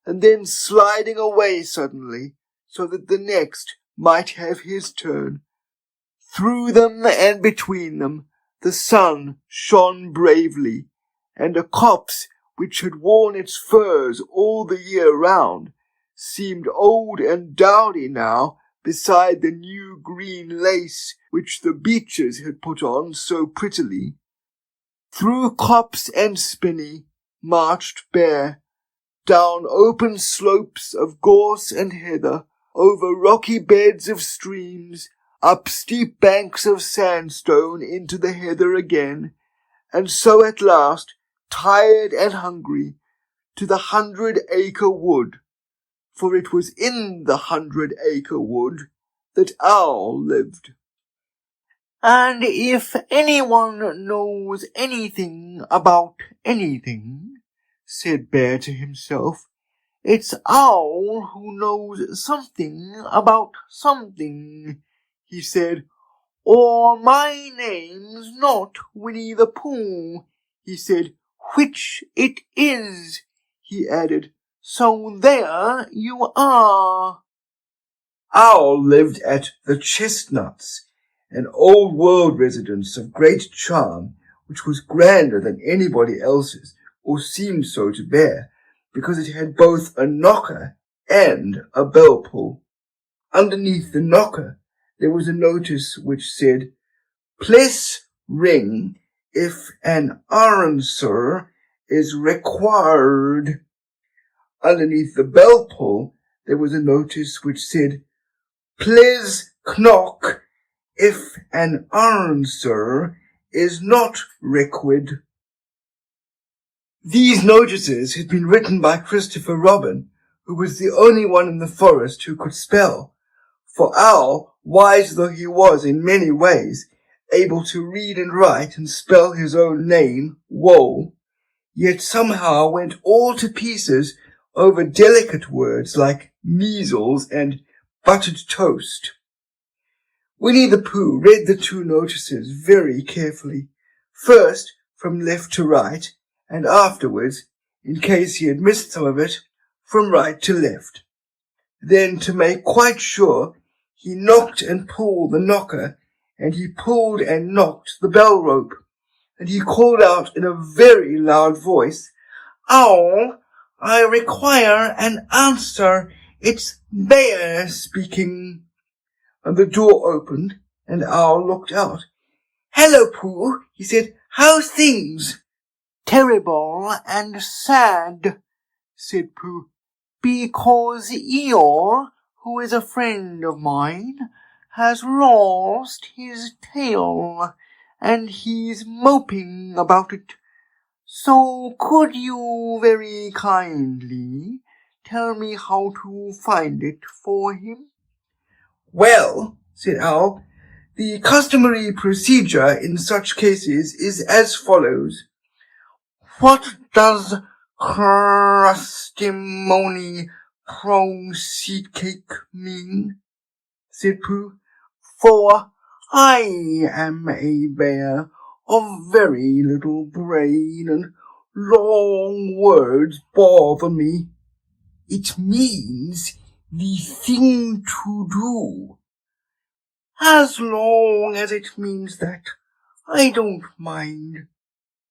and then sliding away suddenly, so that the next might have his turn. Through them and between them the sun shone bravely, and a copse which had worn its furs all the year round seemed old and dowdy now beside the new green lace which the beeches had put on so prettily. Through copse and spinney marched Bear, down open slopes of gorse and heather, over rocky beds of streams, up steep banks of sandstone into the heather again, and so at last, tired and hungry, to the 100-acre wood, for it was in the 100-acre wood that Owl lived. And if anyone knows anything about anything, said Bear to himself, it's Owl who knows something about something, he said. Or my name's not Winnie-the-Pooh, he said, which it is, he added. So there you are. Owl lived at the Chestnuts, an old-world residence of great charm, which was grander than anybody else's, or seemed so to Bear, because it had both a knocker and a bell-pull. Underneath the knocker there was a notice which said, "Please ring if an answer is required." Underneath the bell-pull there was a notice which said, "Please knock if an answer is not required." These notices had been written by Christopher Robin, who was the only one in the forest who could spell. For Owl, wise though he was in many ways, able to read and write and spell his own name, Woe, yet somehow went all to pieces over delicate words like measles and buttered toast. Winnie-the-Pooh read the two notices very carefully, first from left to right, and afterwards, in case he had missed some of it, from right to left. Then, to make quite sure, he knocked and pulled the knocker, and he pulled and knocked the bell rope, and he called out in a very loud voice, "Owl, I require an answer. It's Bear speaking." And the door opened, and Owl looked out. "Hello, Pooh," he said. "How's things?" "Terrible and sad," said Pooh, "because Eeyore, who is a friend of mine, has lost his tail, and he's moping about it. So could you very kindly tell me how to find it for him?" "Well," said Owl, "the customary procedure in such cases is as follows." "What does crustimony seed-cake mean?" said Pooh. "For I am a bear of very little brain, and long words bother me. It means the thing to do. As long as it means that, I don't mind,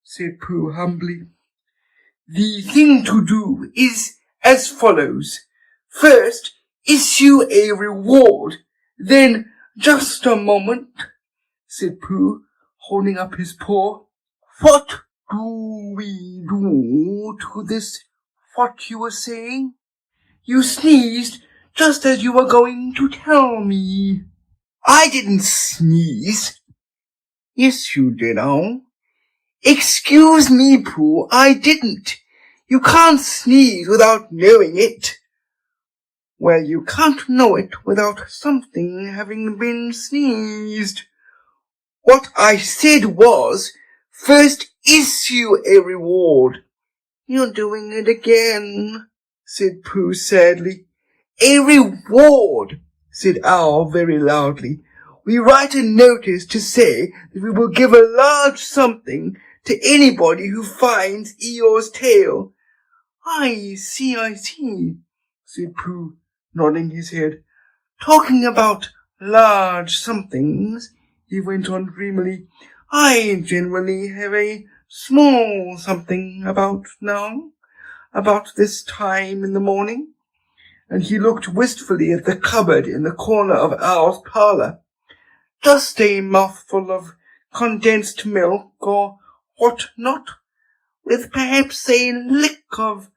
said Pooh humbly. The thing to do is as follows. First, issue a reward. Then, just a moment, said Pooh, holding up his paw. What do we do to this? What you were saying? You sneezed just as you were going to tell me. I didn't sneeze. Yes, you did, Owl. Excuse me, Pooh, I didn't. You can't sneeze without knowing it. Well, you can't know it without something having been sneezed. What I said was, first issue a reward. You're doing it again, said Pooh sadly. A reward, said Owl very loudly. We write a notice to say that we will give a large something to anybody who finds Eeyore's tail. I see, said Pooh, nodding his head. Talking about large somethings, he went on dreamily, I generally have a small something about this time in the morning. And he looked wistfully at the cupboard in the corner of Owl's parlour. Just a mouthful of condensed milk or what not, with perhaps a lick of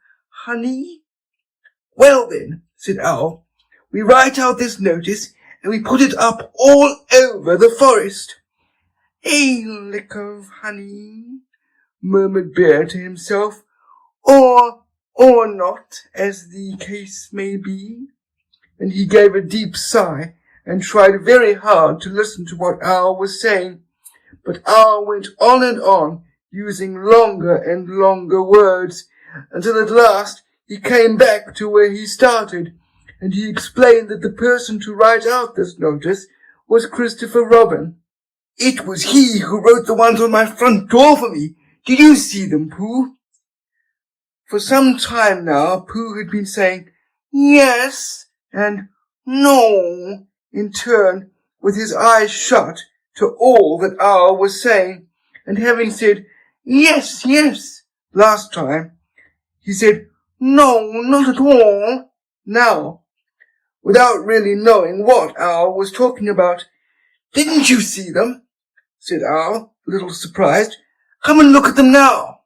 honey. Well then, said Owl, we write out this notice and we put it up all over the forest. A lick of honey, murmured Bear to himself, or not, as the case may be. And he gave a deep sigh and tried very hard to listen to what Owl was saying. But Owl went on and on, using longer and longer words, until at last he came back to where he started, and he explained that the person to write out this notice was Christopher Robin. It was he who wrote the ones on my front door for me. Did you see them, Pooh? For some time now, Pooh had been saying yes and no in turn, with his eyes shut, to all that Owl was saying, and having said yes last time, he said no, not at all now, without really knowing what Owl was talking about. Didn't you see them? Said Owl, a little surprised. Come and look at them now.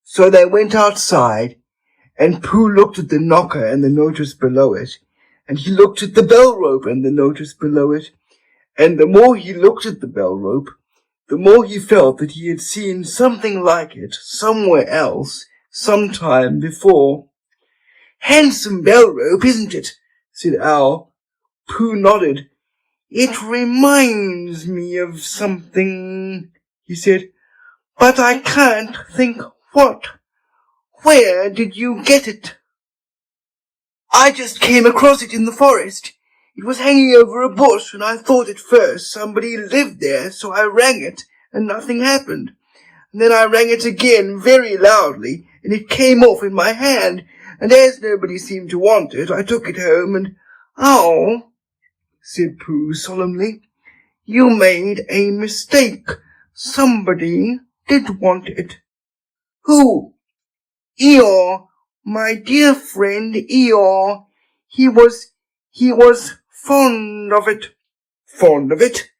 So they went outside, and Pooh looked at the knocker and the notice below it, and he looked at the bell rope and the notice below it, and the more he looked at the bell rope, the more he felt that he had seen something like it somewhere else sometime before. Handsome bell rope, isn't it? Said Owl. Pooh nodded. It reminds me of something, he said, but I can't think what. Where did you get it? I just came across it in the forest. It was hanging over a bush, and I thought at first somebody lived there, so I rang it, and nothing happened. And then I rang it again very loudly, and it came off in my hand, and as nobody seemed to want it, I took it home and— Owl, said Pooh solemnly, you made a mistake. Somebody did want it. Who? Eeyore, my dear friend Eeyore. He was fond of it. Fond of it?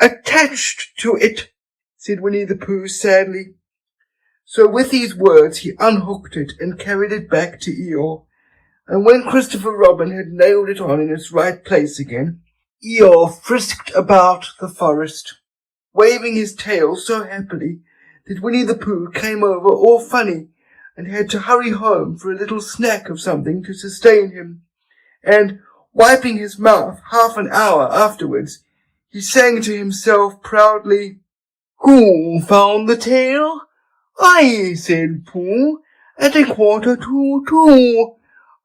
Attached to it, said Winnie-the-Pooh sadly. So with these words he unhooked it and carried it back to Eeyore, and when Christopher Robin had nailed it on in its right place again, Eeyore frisked about the forest, waving his tail so happily that Winnie-the-Pooh came over all funny and had to hurry home for a little snack of something to sustain him, and, wiping his mouth half an hour afterwards, he sang to himself proudly, Who found the tail? I, said Pooh, at 2:15.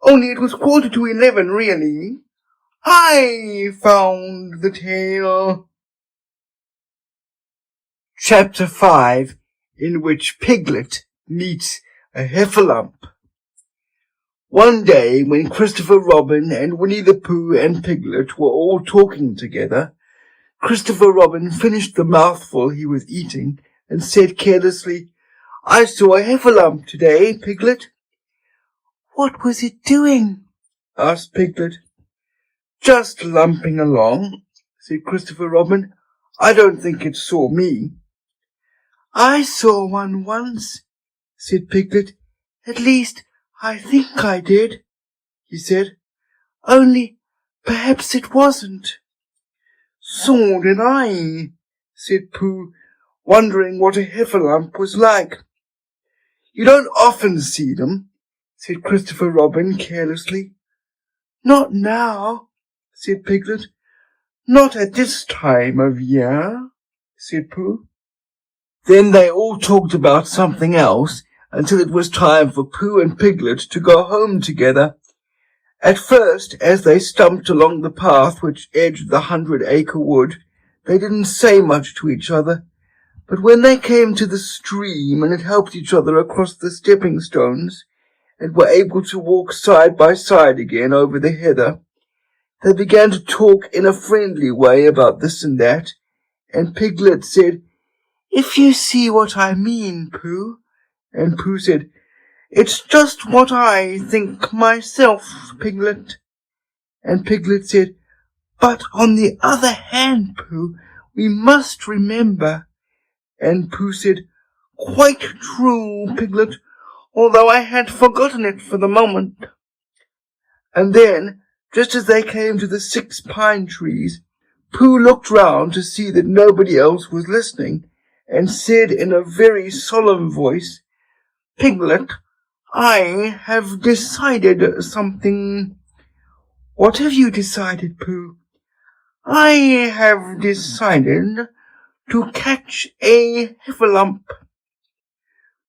Only it was 11:15, really. I found the tail. Chapter 5. in which Piglet meets a heffalump. One day, when Christopher Robin and Winnie-the-Pooh and Piglet were all talking together, Christopher Robin finished the mouthful he was eating and said carelessly, "I saw a heffalump today, Piglet." What was it doing? asked Piglet. "Just lumping along," said Christopher Robin. "I don't think it saw me." I saw one once, said Piglet. "At least, I think I did," he said. "Only, perhaps it wasn't." "So did I," said Pooh, wondering what a heffalump was like. "You don't often see them," said Christopher Robin carelessly. "Not now," said Piglet. "Not at this time of year," said Pooh. Then they all talked about something else until it was time for Pooh and Piglet to go home together. At first, as they stumped along the path which edged the 100-acre wood, they didn't say much to each other. But when they came to the stream and had helped each other across the stepping stones, and were able to walk side by side again over the heather, they began to talk in a friendly way about this and that, and Piglet said, "If you see what I mean, Pooh," and Pooh said, "It's just what I think myself, Piglet." And Piglet said, "But on the other hand, Pooh, we must remember." And Pooh said, "Quite true, Piglet, although I had forgotten it for the moment." And then, just as they came to the 6 pine trees, Pooh looked round to see that nobody else was listening, and said in a very solemn voice, "Piglet, I have decided something." "What have you decided, Pooh?" "I have decided to catch a heffalump."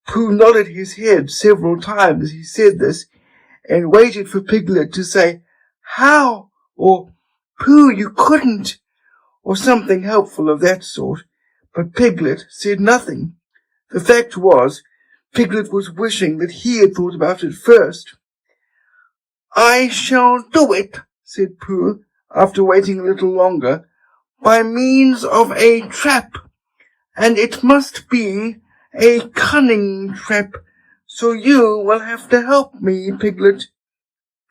Pooh nodded his head several times as he said this, and waited for Piglet to say, "How?" or "Pooh, you couldn't," or something helpful of that sort, but Piglet said nothing. The fact was, Piglet was wishing that he had thought about it first. "I shall do it," said Pooh, after waiting a little longer, "by means of a trap, and it must be a cunning trap, so you will have to help me, Piglet."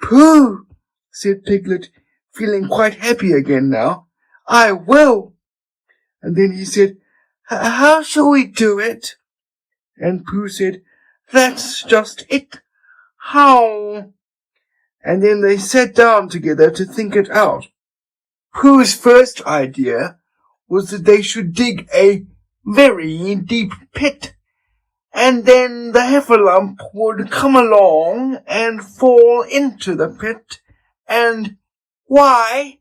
"Pooh," said Piglet, feeling quite happy again now, "I will." And then he said, "How shall we do it?" And Pooh said, "That's just it. How?" And then they sat down together to think it out. Pooh's first idea was that they should dig a very deep pit, and then the heffalump would come along and fall into the pit, and "Why?"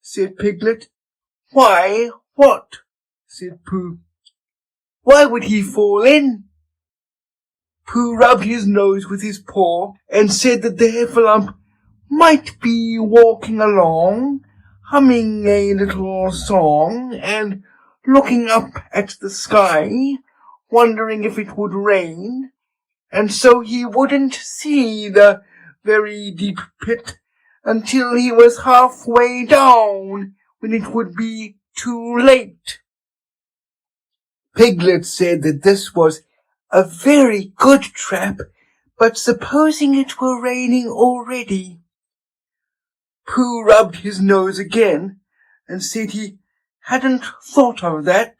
said Piglet. "Why what?" said Pooh. "Why would he fall in?" Pooh rubbed his nose with his paw and said that the heffalump might be walking along, humming a little song and looking up at the sky, wondering if it would rain, and so he wouldn't see the very deep pit until he was halfway down, when it would be too late. Piglet said that this was "A very good trap, but supposing it were raining already?" Pooh rubbed his nose again and said he hadn't thought of that,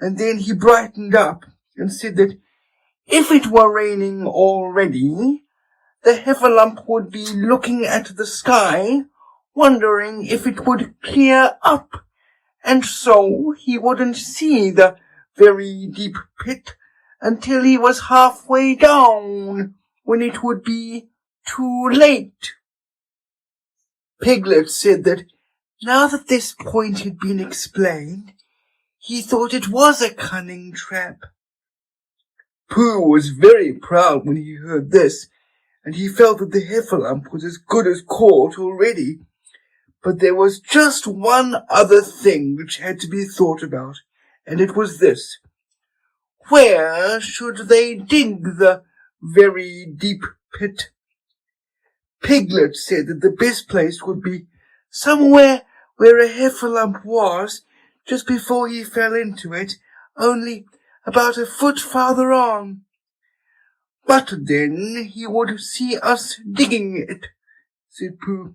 and then he brightened up and said that if it were raining already, the heffalump would be looking at the sky, wondering if it would clear up, and so he wouldn't see the very deep pit until he was halfway down, when it would be too late. Piglet said that now that this point had been explained, he thought it was a cunning trap. Pooh was very proud when he heard this, and he felt that the heffalump was as good as caught already. But there was just one other thing which had to be thought about, and it was this. Where should they dig the very deep pit? Piglet said that the best place would be somewhere where a heffalump was just before he fell into it, only about a foot farther on. But then he would see us digging it, said Pooh.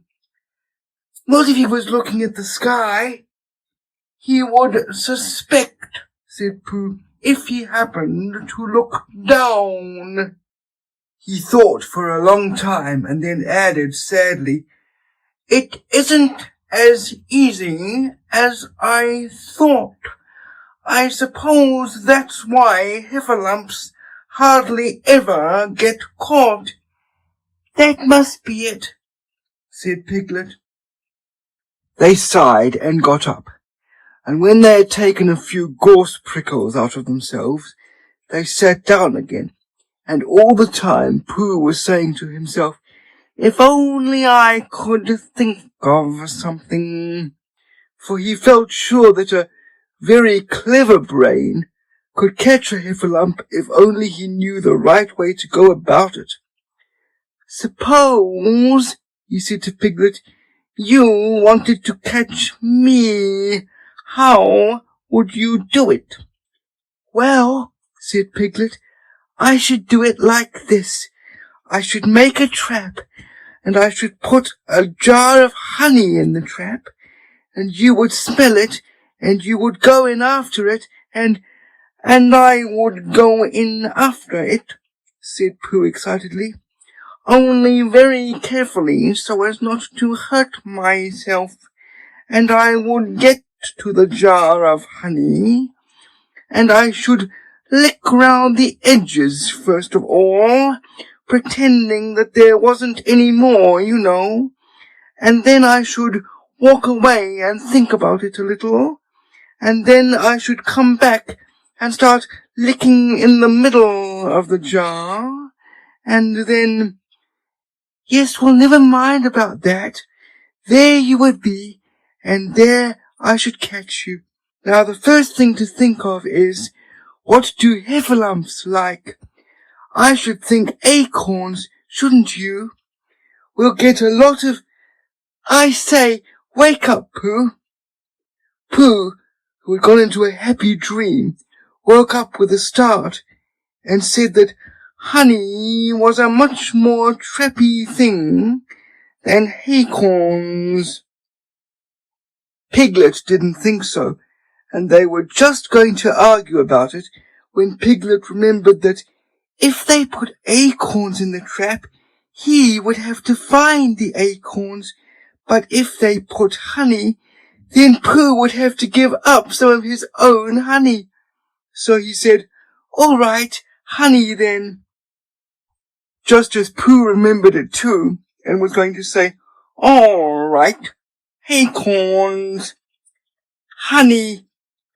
Not if he was looking at the sky. He would suspect, said Pooh, if he happened to look down. He thought for a long time and then added sadly, It isn't as easy as I thought. I suppose that's why heffalumps hardly ever get caught. That must be it, said Piglet. They sighed and got up, and when they had taken a few gorse prickles out of themselves, they sat down again, and all the time Pooh was saying to himself, If only I could think of something, for he felt sure that a very clever brain could catch a heffalump if only he knew the right way to go about it. Suppose, he said to Piglet, you wanted to catch me. How would you do it? Well, said Piglet, I should do it like this. I should make a trap, and I should put a jar of honey in the trap, and you would smell it, and you would go in after it, and I would go in after it, said Pooh excitedly, only very carefully so as not to hurt myself, and I would get to the jar of honey, and I should lick round the edges first of all, pretending that there wasn't any more, you know, and then I should walk away and think about it a little, and then I should come back and start licking in the middle of the jar, and then... Yes, well, never mind about that. There you would be, and there I should catch you. Now, the first thing to think of is, what do heffalumps like? I should think acorns, shouldn't you? We'll get a lot of... I say, wake up, Pooh. Pooh, who had gone into a happy dream, woke up with a start and said that honey was a much more trappy thing than acorns. Piglet didn't think so, and they were just going to argue about it when Piglet remembered that if they put acorns in the trap, he would have to find the acorns, but if they put honey, then Pooh would have to give up some of his own honey. So he said, All right, honey then. Just as Pooh remembered it too, and was going to say, All right, acorns. Honey,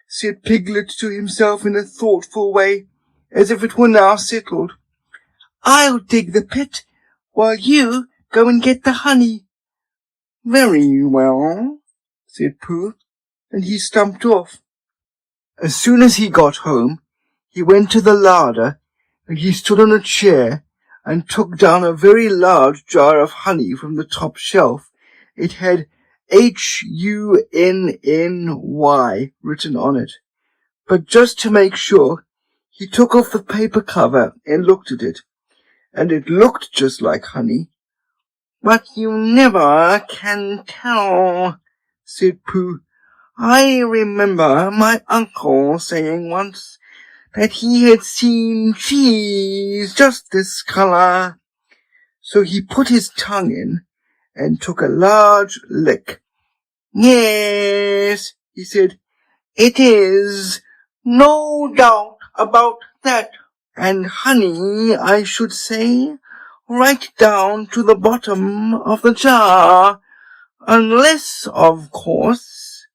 said Piglet to himself in a thoughtful way, as if it were now settled. I'll dig the pit, while you go and get the honey. Very well, said Pooh, and he stumped off. As soon as he got home, he went to the larder, and he stood on a chair, and took down a very large jar of honey from the top shelf. It had HUNNY written on it. But just to make sure, he took off the paper cover and looked at it, and it looked just like honey. But you never can tell, said Pooh. I remember my uncle saying once that he had seen cheese just this colour. So he put his tongue in and took a large lick. Yes, he said, it is, no doubt about that. And honey, I should say, right down to the bottom of the jar, unless, of course,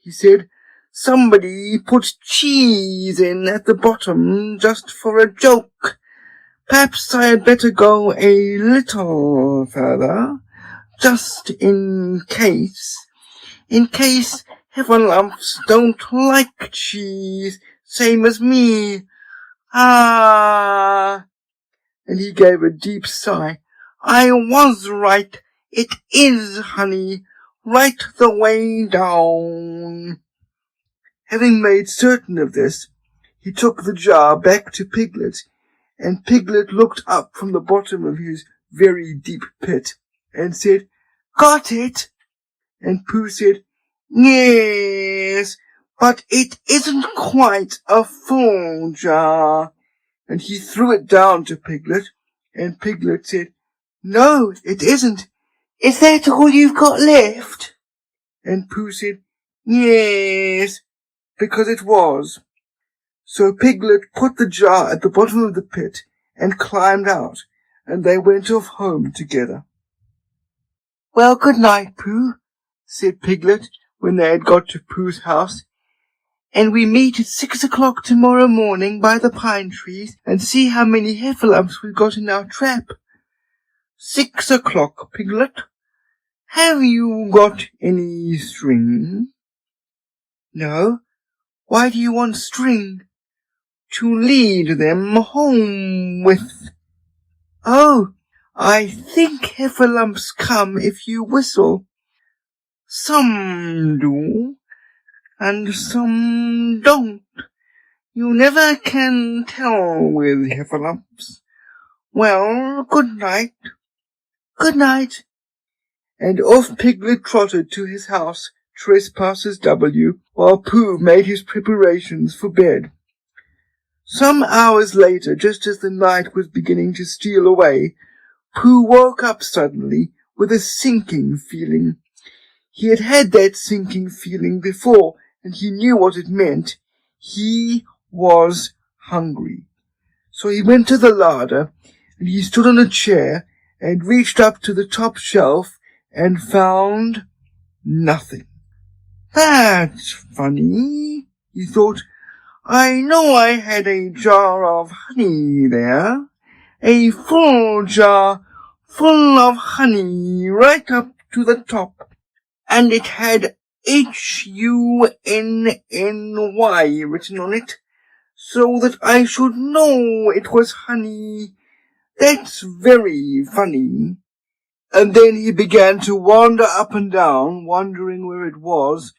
he said, somebody put cheese in at the bottom just for a joke. Perhaps I had better go a little further, just in case heffalumps don't like cheese, same as me. Ah! And he gave a deep sigh. I was right. It is honey, right the way down. Having made certain of this, he took the jar back to Piglet, and Piglet looked up from the bottom of his very deep pit and said, Got it? And Pooh said, Yes, but it isn't quite a full jar. And he threw it down to Piglet, and Piglet said, No, it isn't. Is that all you've got left? And Pooh said, Yes, because it was. So Piglet put the jar at the bottom of the pit and climbed out, and they went off home together. Well, good night, Pooh, said Piglet when they had got to Pooh's house, and we meet at 6 o'clock tomorrow morning by the pine trees and see how many heffalumps we've got in our trap. 6 o'clock, Piglet. Have you got any string? No. Why do you want string? To lead them home with. Oh, I think heffalumps come if you whistle. Some do, and some don't. You never can tell with heffalumps. Well, good night. Good night. And off Piglet trotted to his house, Trespassers W, while Pooh made his preparations for bed. Some hours later, just as the night was beginning to steal away, Pooh woke up suddenly with a sinking feeling. He had had that sinking feeling before, and he knew what it meant. He was hungry. So he went to the larder, and he stood on a chair, and reached up to the top shelf, and found nothing. That's funny, he thought. I know I had a jar of honey there, a full jar full of honey right up to the top, and it had HUNNY written on it, so that I should know it was honey. That's very funny. And then he began to wander up and down, wondering where it was,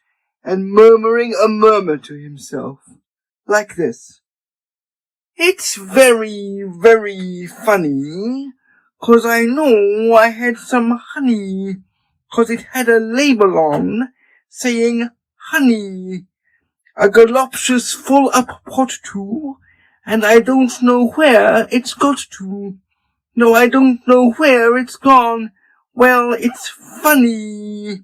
and murmuring a murmur to himself, like this. It's very, very funny, 'cause I know I had some honey, 'cause it had a label on, saying honey, a galoptious full-up pot too, and I don't know where it's got to. No, I don't know where it's gone. Well, it's funny.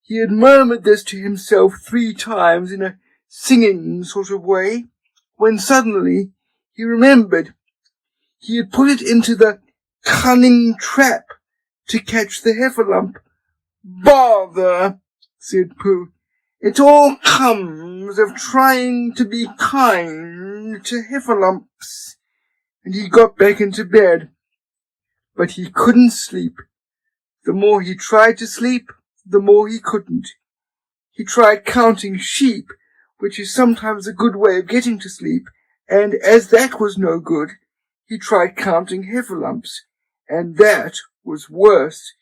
He had murmured this to himself 3 times in a singing sort of way, when suddenly he remembered he had put it into the cunning trap to catch the heffalump. Bother, said Pooh. It all comes of trying to be kind to heffalumps. And he got back into bed. But he couldn't sleep. The more he tried to sleep, the more he couldn't. He tried counting sheep, which is sometimes a good way of getting to sleep, and as that was no good, he tried counting heffalumps, and that was worse,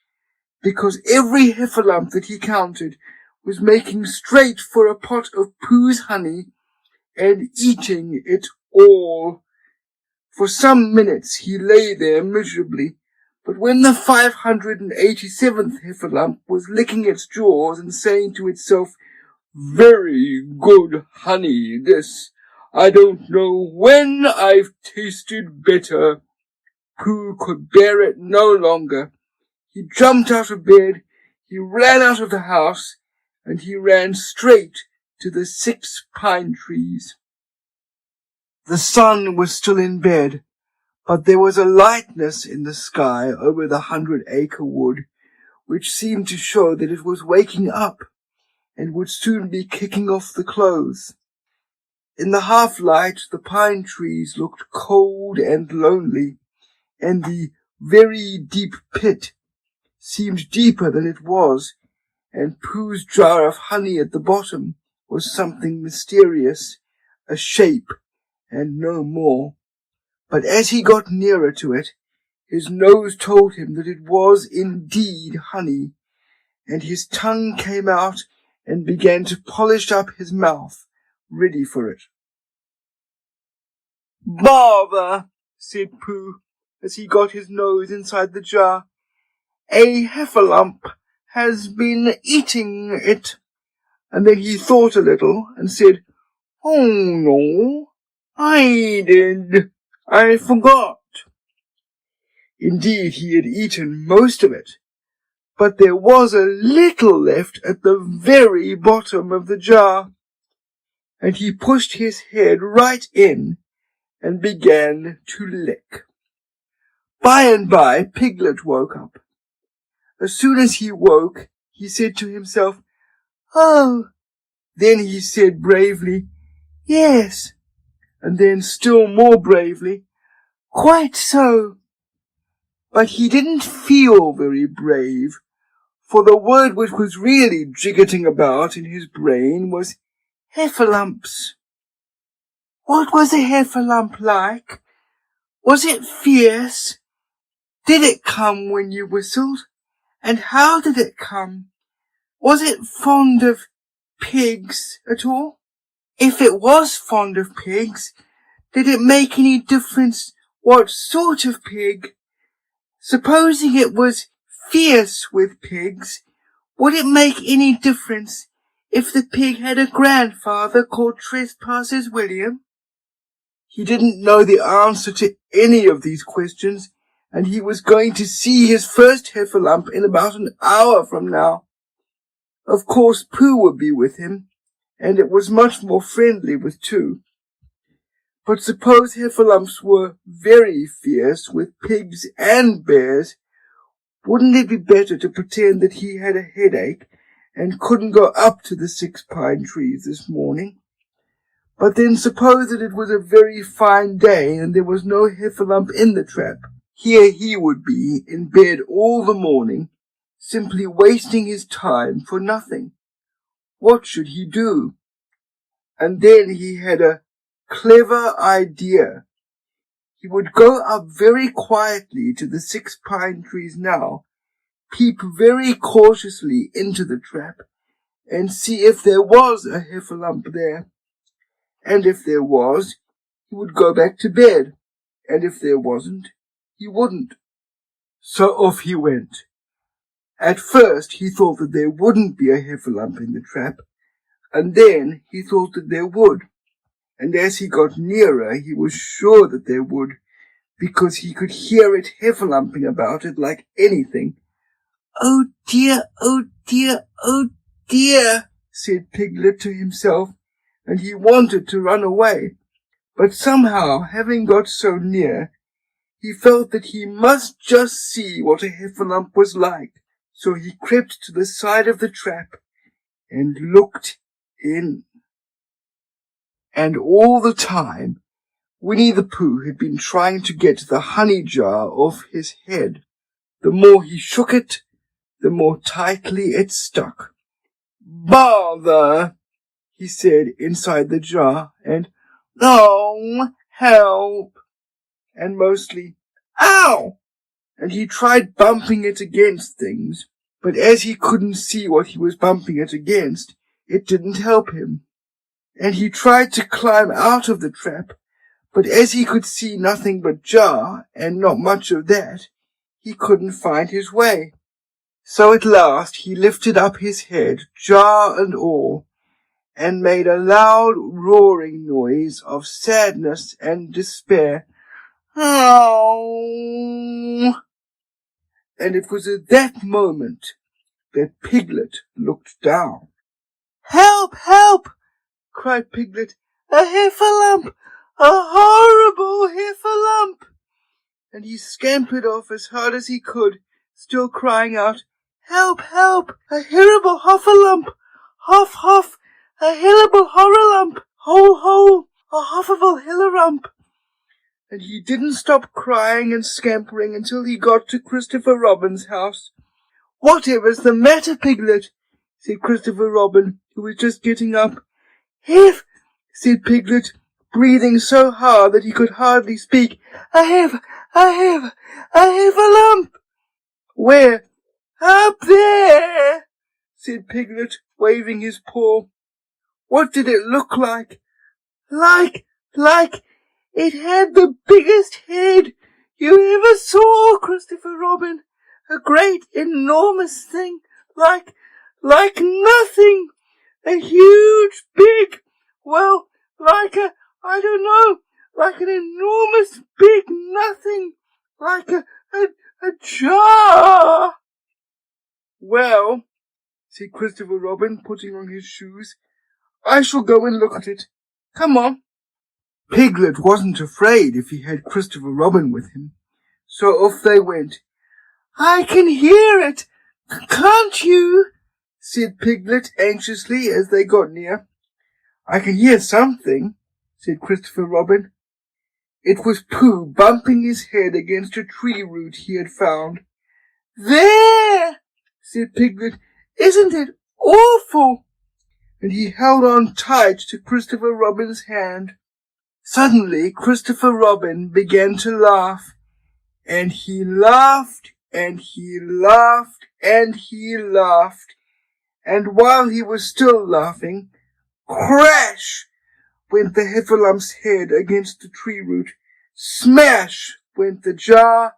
because every heffalump that he counted was making straight for a pot of Pooh's honey and eating it all. For some minutes he lay there miserably, but when the 587th heffalump was licking its jaws and saying to itself, Very good honey, this. I don't know when I've tasted better, Pooh could bear it no longer. He jumped out of bed, he ran out of the house, and he ran straight to the 6 pine trees. The sun was still in bed, but there was a lightness in the sky over the 100-acre wood, which seemed to show that it was waking up and would soon be kicking off the clothes. In the half-light, the pine trees looked cold and lonely, and the very deep pit seemed deeper than it was, and Pooh's jar of honey at the bottom was something mysterious, a shape, and no more. But as he got nearer to it, his nose told him that it was indeed honey, and his tongue came out and began to polish up his mouth, ready for it. "Bother," said Pooh, as he got his nose inside the jar. "A heffalump has been eating it." And then he thought a little and said, "Oh no, I did. I forgot." Indeed, he had eaten most of it, but there was a little left at the very bottom of the jar, and he pushed his head right in and began to lick. By and by, Piglet woke up. As soon as he woke, he said to himself, "Oh." Then he said bravely, "Yes," and then still more bravely, "Quite so." But he didn't feel very brave, for the word which was really jiggetting about in his brain was heffalumps. What was a heffalump like? Was it fierce? Did it come when you whistled? And how did it come? Was it fond of pigs at all? If it was fond of pigs, did it make any difference what sort of pig? Supposing it was fierce with pigs, would it make any difference if the pig had a grandfather called Trespassers William? He didn't know the answer to any of these questions, and he was going to see his first heffalump in about an hour from now. Of course, Pooh would be with him, and it was much more friendly with two. But suppose heffalumps were very fierce with pigs and bears, wouldn't it be better to pretend that he had a headache and couldn't go up to the 6 pine trees this morning? But then suppose that it was a very fine day and there was no heffalump in the trap. Here he would be in bed all the morning, simply wasting his time for nothing. What should he do? And then he had a clever idea. He would go up very quietly to the 6 pine trees now, peep very cautiously into the trap, and see if there was a heffalump there. And if there was, he would go back to bed, and if there wasn't, he wouldn't. So off he went. At first he thought that there wouldn't be a heffalump in the trap, and then he thought that there would. And as he got nearer, he was sure that there would, because he could hear it heffalumping about it like anything. "Oh dear, oh dear, oh dear," said Piglet to himself, and he wanted to run away. But somehow, having got so near, he felt that he must just see what a heffalump was like. So he crept to the side of the trap and looked in. And all the time, Winnie-the-Pooh had been trying to get the honey jar off his head. The more he shook it, the more tightly it stuck. "Bother," he said inside the jar, and "Oh, help," and mostly "Ow!" And he tried bumping it against things, but as he couldn't see what he was bumping it against, it didn't help him. And he tried to climb out of the trap, but as he could see nothing but jar, and not much of that, he couldn't find his way. So at last he lifted up his head, jar and all, and made a loud roaring noise of sadness and despair. "Oh!" And it was at that moment that Piglet looked down. "Help! Help!" cried Piglet. "A heffalump! A horrible heffalump!" And he scampered off as hard as he could, still crying out, "Help! Help! A horrible heffalump! Hoff! Hoff! A horrible horrorlump! Hole! Hole! A hoffable hillarump!" And he didn't stop crying and scampering until he got to Christopher Robin's house. "Whatever's the matter, Piglet?" said Christopher Robin, who was just getting up. "Heff," said Piglet, breathing so hard that he could hardly speak. I have a lump. Where? Up there, said Piglet, waving his paw. What did it look like? Like it had the biggest head you ever saw, Christopher Robin. A great, enormous thing, like nothing. A huge, big, well, like an enormous big nothing, like a jar. Well, said Christopher Robin, putting on his shoes, I shall go and look at it. Come on. Piglet wasn't afraid if he had Christopher Robin with him, so off they went. I can hear it, can't you? Said Piglet anxiously as they got near. I can hear something, said Christopher Robin. It was Pooh bumping his head against a tree root he had found. There, said Piglet, isn't it awful? And he held on tight to Christopher Robin's hand. Suddenly Christopher Robin began to laugh, and he laughed, and he laughed, and he laughed, and while he was still laughing, crash went the Heffalump's head against the tree root, smash went the jar,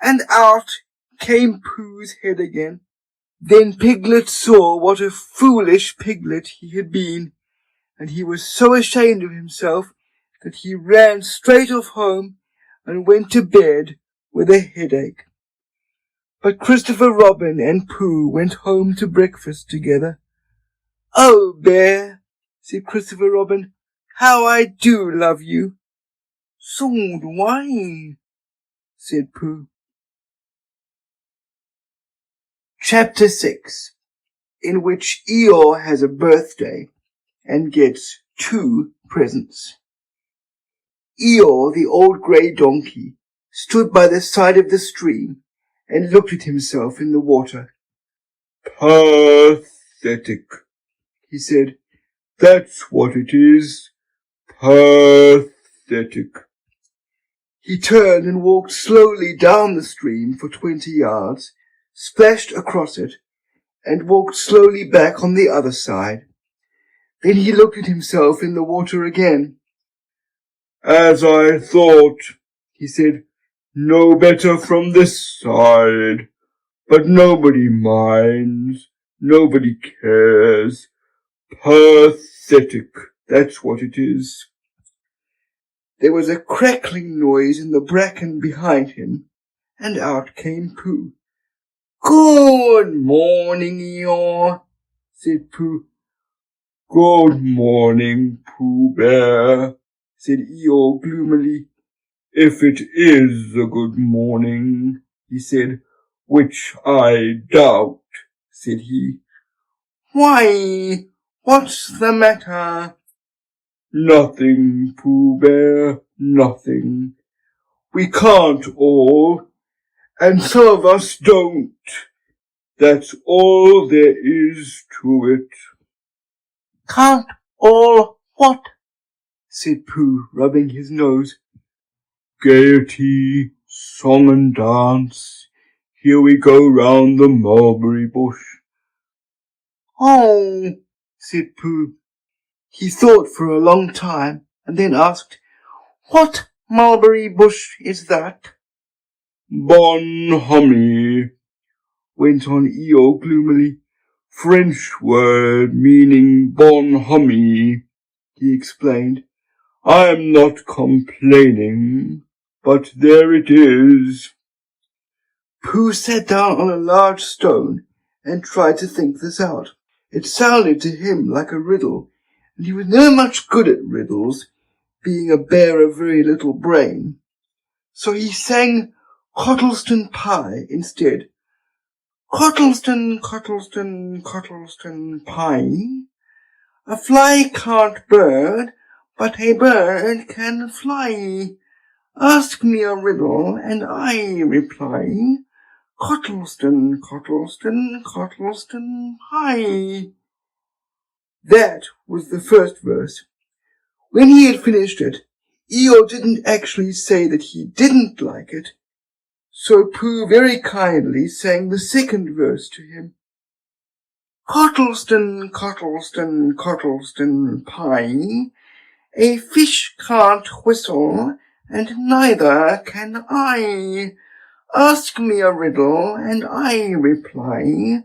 and out came Pooh's head again. Then Piglet saw what a foolish Piglet he had been, and he was so ashamed of himself that he ran straight off home and went to bed with a headache. But Christopher Robin and Pooh went home to breakfast together. Oh, Bear, said Christopher Robin, how I do love you. So do I, said Pooh. Chapter 6, in which Eeyore has a birthday and gets 2 presents. Eeyore, the old grey donkey, stood by the side of the stream and looked at himself in the water. Pathetic, he said. That's what it is. Pathetic. He turned and walked slowly down the stream for 20 yards, splashed across it, and walked slowly back on the other side. Then he looked at himself in the water again. As I thought, he said, no better from this side, but nobody minds, nobody cares. Pathetic, that's what it is. There was a crackling noise in the bracken behind him, and out came Pooh. Good morning, Eeyore, said Pooh. Good morning, Pooh Bear, said Eeyore gloomily. If it is a good morning, he said, which I doubt, said he. Why, what's the matter? Nothing, Pooh Bear, nothing. We can't all, and some of us don't. That's all there is to it. Can't all what? said Pooh, rubbing his nose. Gaiety, song and dance. Here we go round the mulberry bush. Oh, said Pooh. He thought for a long time and then asked, What mulberry bush is that? Bonhomie, went on Eeyore gloomily. French word meaning bonhomie, he explained. I am not complaining, but there it is. Pooh sat down on a large stone and tried to think this out. It sounded to him like a riddle, and he was never much good at riddles, being a bear of very little brain. So he sang Cottleston Pie instead. Cottleston, Cottleston, Cottleston Pie. A fly can't bird, but a bird can fly. Ask me a riddle, and I reply. Cottleston, Cottleston, Cottleston Pie. That was the first verse. When he had finished it, Eeyore didn't actually say that he didn't like it, so Pooh very kindly sang the second verse to him. Cottleston, Cottleston, Cottleston pie, a fish can't whistle, and neither can I. Ask me a riddle, and I reply,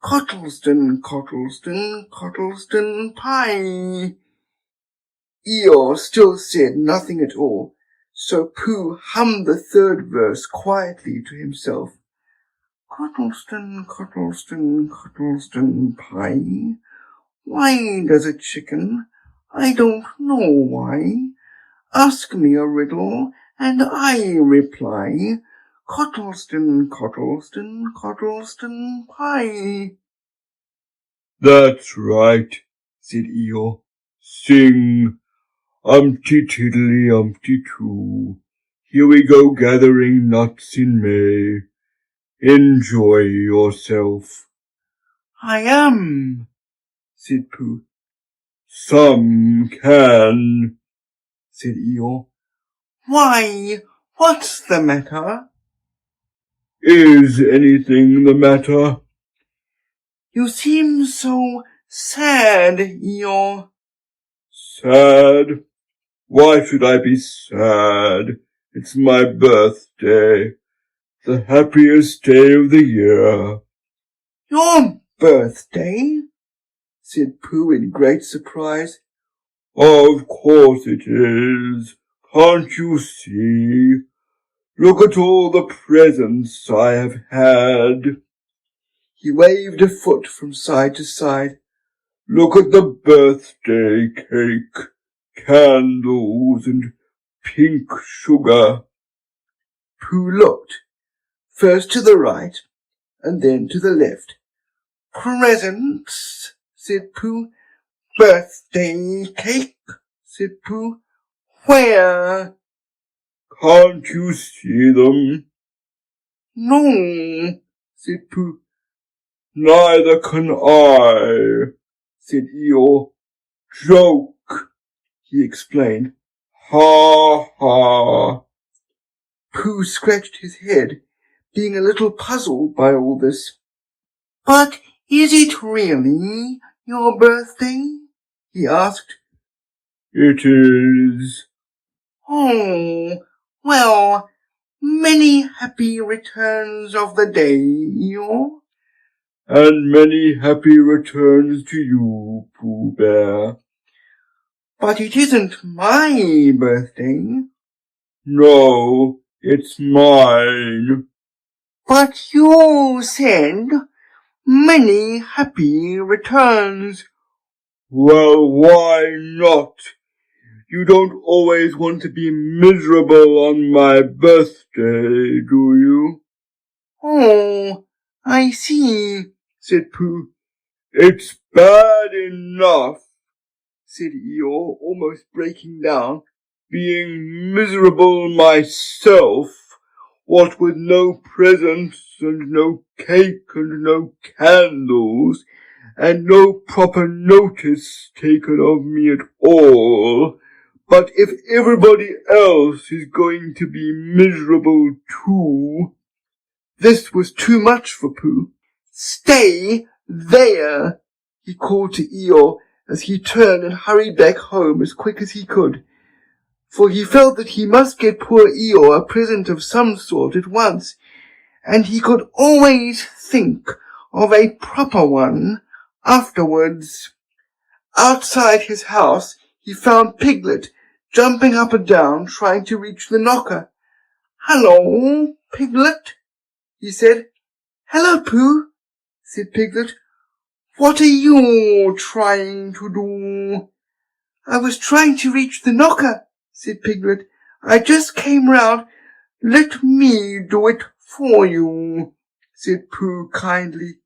Cottleston, Cottleston, Cottleston pie. Eeyore still said nothing at all, so Pooh hummed the third verse quietly to himself. Cottleston, Cottleston, Cottleston pie. Why does a chicken? I don't know why. Ask me a riddle, and I reply, Cottleston, Cottleston, Cottleston pie. That's right, said Eeyore. Sing, umpty tiddly umpty too. Here we go gathering nuts in May. Enjoy yourself. I am, said Pooh. Some can, said Eeyore. Why, what's the matter? Is anything the matter? You seem so sad, Eeyore. Sad? Why should I be sad? It's my birthday, the happiest day of the year. Your birthday? Said Pooh in great surprise. Of course it is. Can't you see? Look at all the presents I have had. He waved a foot from side to side. Look at the birthday cake, candles and pink sugar. Pooh looked, first to the right and then to the left. Presents, said Pooh. Birthday cake, said Pooh. Where? Can't you see them? No, said Pooh. Neither can I, said Eeyore. Joke, he explained. Ha ha. Pooh scratched his head, being a little puzzled by all this. But is it really your birthday? He asked. It is. Oh, well, many happy returns of the day, Eeyore. And many happy returns to you, Pooh Bear. But it isn't my birthday. No, it's mine. But you said many happy returns. Well, why not? You don't always want to be miserable on my birthday, do you? Oh, I see, said Pooh. It's bad enough, said Eeyore, almost breaking down, being miserable myself, what with no presents and no cake and no candles, and no proper notice taken of me at all. But if everybody else is going to be miserable too. This was too much for Pooh. Stay there, he called to Eeyore as he turned and hurried back home as quick as he could, for he felt that he must get poor Eeyore a present of some sort at once, and he could always think of a proper one afterwards. Outside his house, he found Piglet jumping up and down trying to reach the knocker. Hello, Piglet, he said. Hello, Pooh, said Piglet. What are you trying to do? I was trying to reach the knocker, said Piglet. I just came round. Let me do it for you, said Pooh kindly.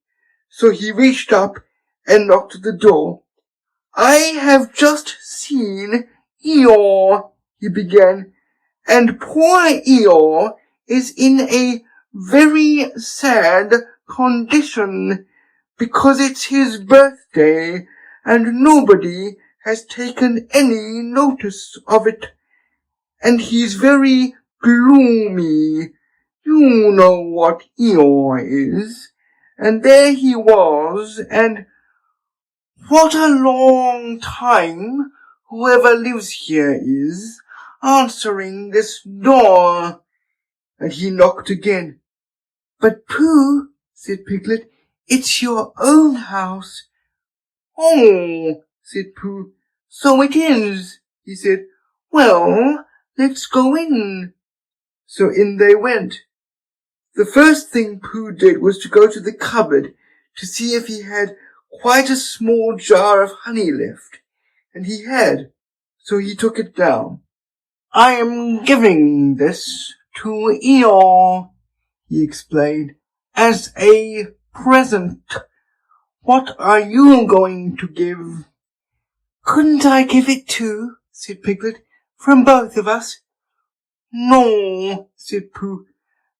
So he reached up and knocked at the door. I have just seen Eeyore, he began, and poor Eeyore is in a very sad condition because it's his birthday and nobody has taken any notice of it, and he's very gloomy. You know what EEYORE is. And there he was, and what a long time whoever lives here is, answering this door. And he knocked again. But Pooh, said Piglet, it's your own house. Oh, said Pooh, so it is, he said. Well, let's go in. So in they went. The first thing Pooh did was to go to the cupboard to see if he had quite a small jar of honey left, and he had, so he took it down. I am giving this to EEYORE, he explained, as a present. What are you going to give? Couldn't I give it too, said Piglet, from both of us? No, said Pooh.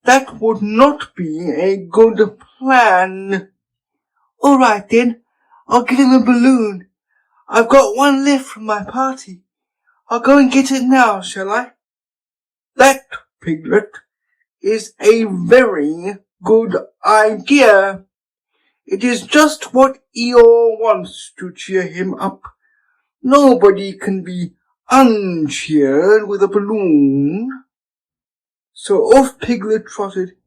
That would not be a good plan. All right then, I'll give him a balloon. I've got one left from my party. I'll go and get it now, shall I? That, Piglet, is a very good idea. It is just what EEYORE wants to cheer him up. Nobody can be uncheered with a balloon. So off Piglet trotted,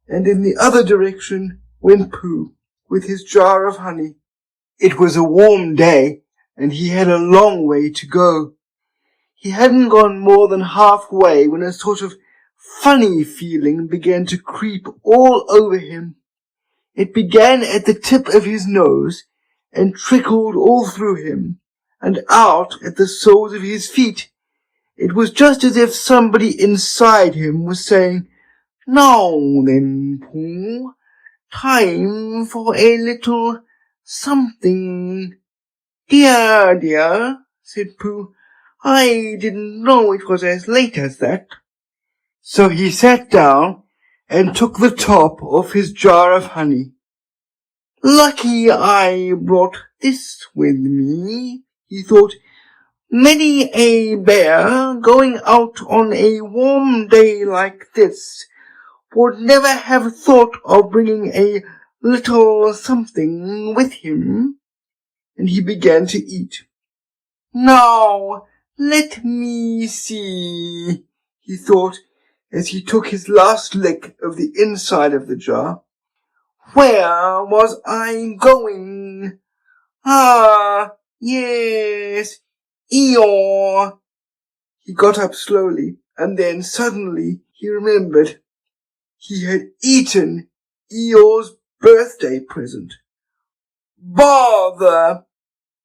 and in the other direction went Pooh, with his jar of honey. It was a warm day, and he had a long way to go. He hadn't gone more than halfway when a sort of funny feeling began to creep all over him. It began at the tip of his nose, and trickled all through him, and out at the soles of his feet. It was just as if somebody inside him was saying, Now then, Pooh, time for a little something. Dear, said Pooh, I didn't know it was as late as that. So he sat down and took the top off his jar of honey. Lucky I brought this with me, he thought. Many a bear going out on a warm day like this would never have thought of bringing a little something with him. And he began to eat. Now, let me see, he thought, as he took his last lick of the inside of the jar. Where was I going? Ah, yes, EEYORE. He got up slowly, and then suddenly he remembered. He had eaten EEYORE's birthday present. Bother,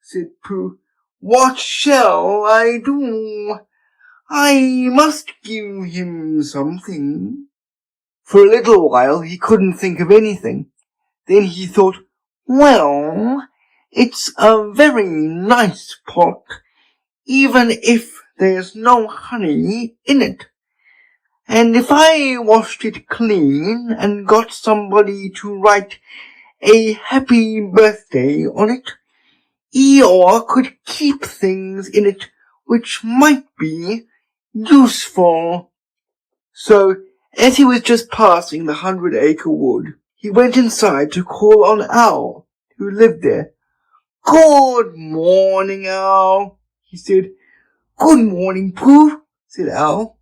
said Pooh. What shall I do? I must give him something. For a little while he couldn't think of anything. Then he thought, well, it's a very nice pot, even if there's no honey in it. And if I washed it clean and got somebody to write a happy birthday on it, EEYORE could keep things in it which might be useful. So, as he was just passing the 100-acre wood, he went inside to call on Owl, who lived there. Good morning, Owl, he said. Good morning, Pooh, said Owl.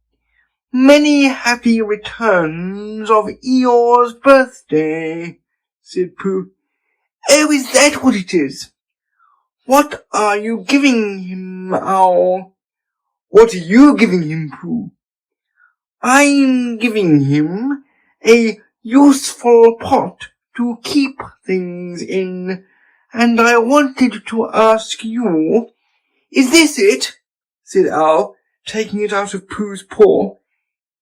Many happy returns of EEYORE's birthday, said Pooh. Oh, is that what it is? What are you giving him, Owl? What are you giving him, Pooh? I'm giving him a useful pot to keep things in, and I wanted to ask you, is this it? Said Owl, taking it out of Pooh's paw.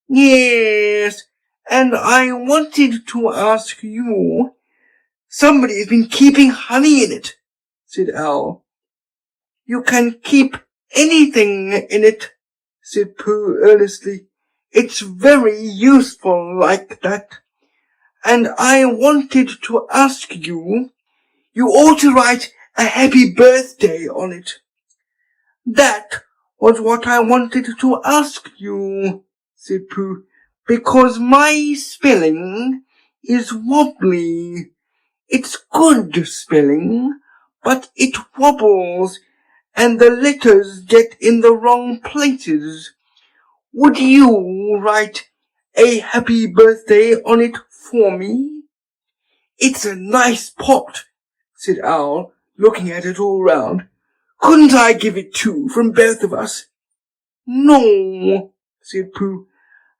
Yes, and I wanted to ask you, somebody has been keeping honey in it, said Owl. You can keep anything in it, said Pooh earnestly. It's very useful like that. And I wanted to ask you, you ought to write a happy birthday on it. That was what I wanted to ask you, said Pooh, because my spelling is wobbly. It's good spelling, but it wobbles, and the letters get in the wrong places. Would you write a happy birthday on it for me? It's a nice pot, said Owl, looking at it all round. Couldn't I give it two from both of us? No, said Pooh,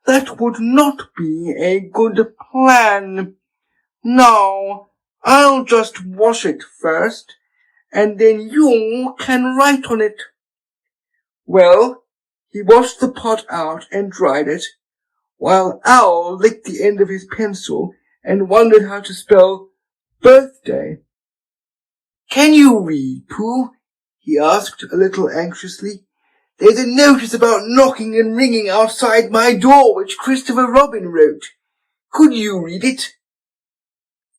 that would not be a good plan. Now, I'll just wash it first, and then you can write on it. Well, he washed the pot out and dried it, while Owl licked the end of his pencil and wondered how to spell birthday. Can you read, Pooh? He asked a little anxiously. There's a notice about knocking and ringing outside my door which Christopher Robin wrote. Could you read it?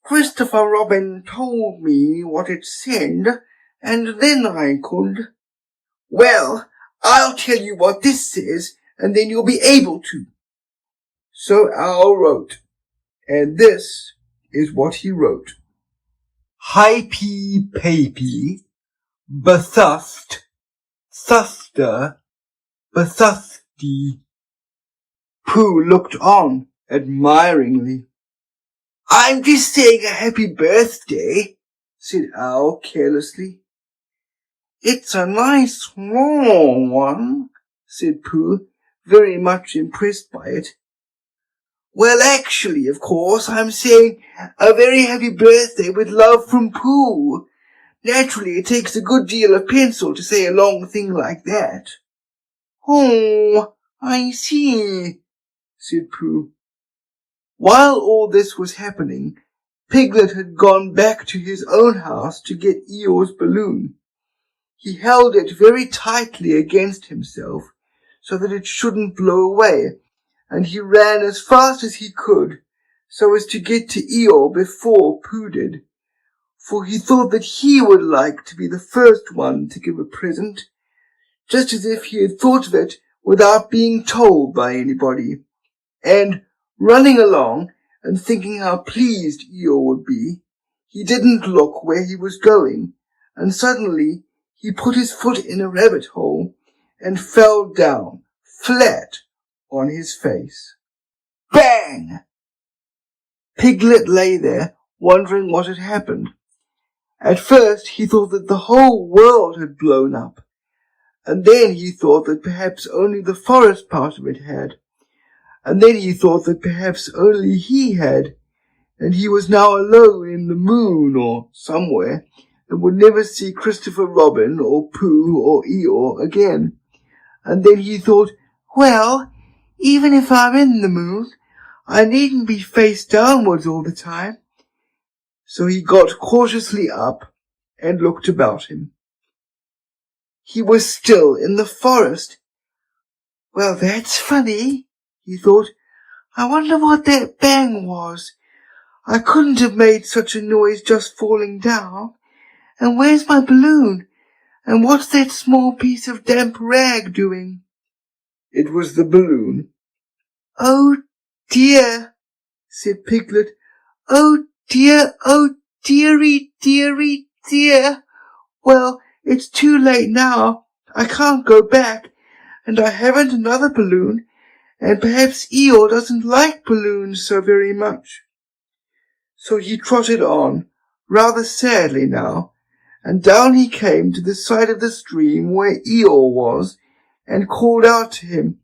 Christopher Robin told me what it said, and then I could. Well, I'll tell you what this says, and then you'll be able to. So Owl wrote, and this is what he wrote. Hypey papy, bethust, thuster, bethusty. Pooh looked on admiringly. I'm just saying a happy birthday, said Owl carelessly. It's a nice long one, said Pooh, very much impressed by it. Well, actually, of course, I'm saying a very happy birthday with love from Pooh. Naturally, it takes a good deal of pencil to say a long thing like that. Oh, I see, said Pooh. While all this was happening, Piglet had gone back to his own house to get Eeyore's balloon. He held it very tightly against himself so that it shouldn't blow away, and he ran as fast as he could so as to get to Eeyore before Pooh did, for he thought that he would like to be the first one to give a present, just as if he had thought of it without being told by anybody. And running along and thinking how pleased Eeyore would be, he didn't look where he was going, and suddenly he put his foot in a rabbit hole and fell down flat on his face. Bang! Piglet lay there, wondering what had happened. At first he thought that the whole world had blown up, and then he thought that perhaps only the forest part of it had, and then he thought that perhaps only he had, and he was now alone in the moon or somewhere, and would never see Christopher Robin or Pooh or Eeyore again. And then he thought, well, even if I'm in the moon, I needn't be face downwards all the time. So he got cautiously up and looked about him. He was still in the forest. Well, that's funny, he thought. I wonder what that bang was. I couldn't have made such a noise just falling down. And where's my balloon? And what's that small piece of damp rag doing? It was the balloon. Oh dear, said Piglet. Oh dearie, dearie, dear. Well, it's too late now. I can't go back, and I haven't another balloon, and perhaps Eeyore doesn't like balloons so very much. So he trotted on, rather sadly now, and down he came to the side of the stream where Eeyore was, and called out to him.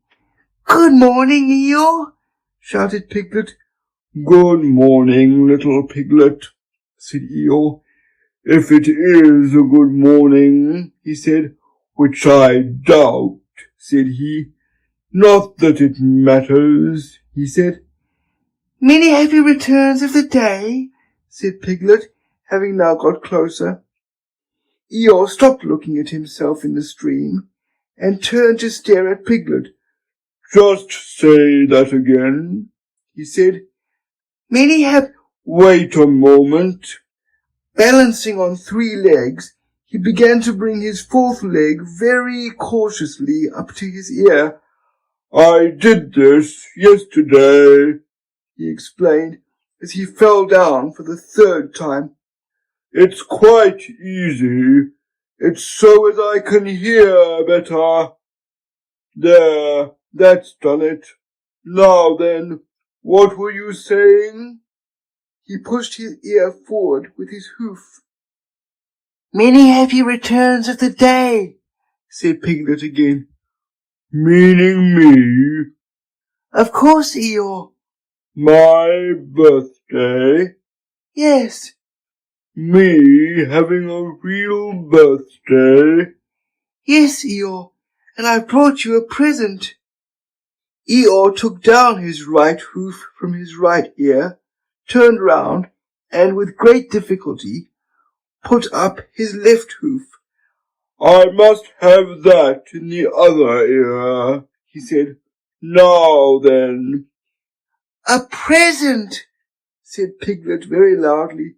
Good morning, Eeyore, shouted Piglet. Good morning, little Piglet, said Eeyore. If it is a good morning, he said, which I doubt, said he. Not that it matters, he said. Many happy returns of the day, said Piglet, having now got closer. Eeyore stopped looking at himself in the stream, and turned to stare at Piglet. Just say that again, he said. Many happy... Wait a moment. Balancing on 3 legs, He began to bring his fourth leg very cautiously up to his ear. I did this yesterday, he explained, as he fell down for the third time. It's quite easy. It's so as I can hear better. There, that's done it. Now then, what were you saying? He pushed his ear forward with his hoof. Many happy returns of the day, said Piglet again. Meaning me? Of course, Eeyore. My birthday? Yes. Me having a real birthday? Yes, Eeyore, and I brought you a present. Eeyore took down his right hoof from his right ear, turned round, and with great difficulty put up his left hoof. I must have that in the other ear, he said. Now then. A present, said Piglet very loudly.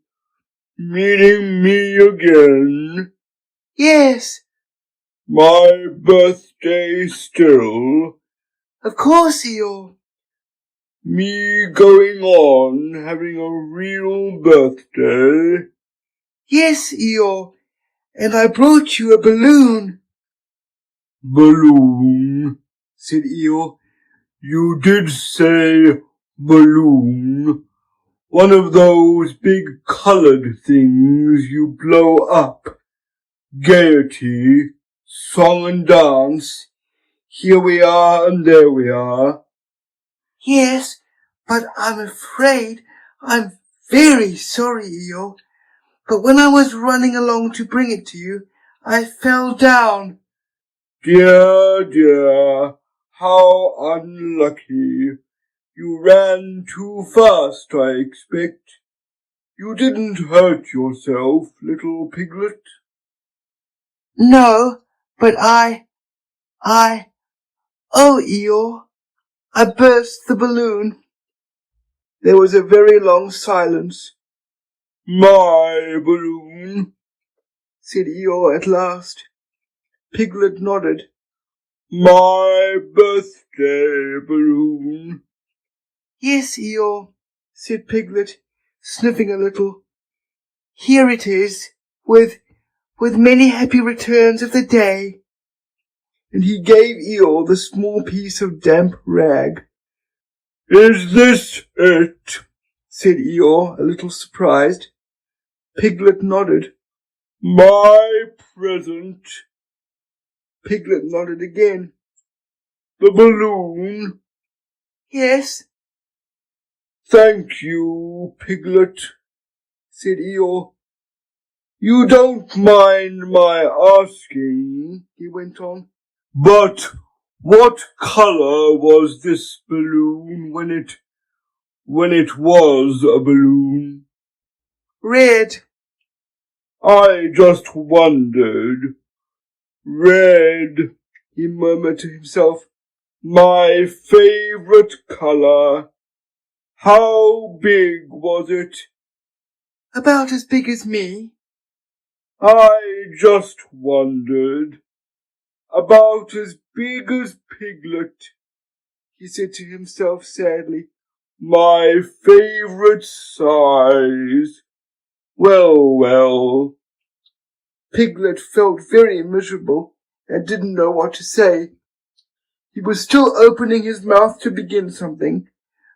Meaning me again? Yes. My birthday still? Of course, Eeyore. Me going on having a real birthday? Yes, Eeyore, and I brought you a balloon. Balloon, said Eeyore. You did say balloon. One of those big coloured things you blow up. Gaiety, song and dance. Here we are and there we are. Yes, but I'm afraid I'm very sorry, Eeyore. But when I was running along to bring it to you, I fell down. Dear, dear, how unlucky. You ran too fast, I expect. You didn't hurt yourself, little Piglet? No, but oh, Eeyore, I burst the balloon. There was a very long silence. My balloon, said Eeyore at last. Piglet nodded. My birthday balloon. Yes, Eeyore, said Piglet, sniffing a little. Here it is, with many happy returns of the day. And he gave Eeyore the small piece of damp rag. Is this it? said Eeyore, a little surprised. Piglet nodded. My present. Piglet nodded again. The balloon. Yes. Thank you, Piglet, said Eeyore. You don't mind my asking, he went on, but what colour was this balloon when it was a balloon? Red. I just wondered. Red, he murmured to himself. My favourite colour. How big was it? About as big as me. I just wondered. About as big as Piglet, he said to himself sadly. My favourite size. Well, well. Piglet felt very miserable and didn't know what to say. He was still opening his mouth to begin something,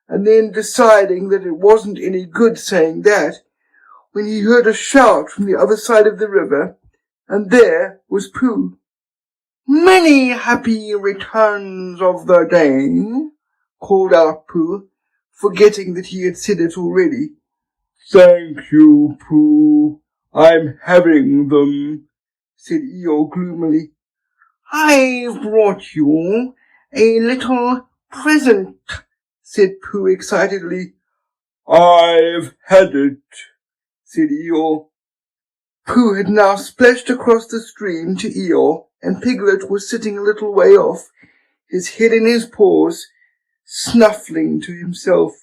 and then deciding that it wasn't any good saying that, when he heard a shout from the other side of the river, and there was Pooh. Many happy returns of the day, called out Pooh, forgetting that he had said it already. Thank you, Pooh. I'm having them, said Eeyore gloomily. I've brought you a little present, said Pooh excitedly. I've had it, said Eeyore. Pooh had now splashed across the stream to Eeyore, and Piglet was sitting a little way off, his head in his paws, snuffling to himself.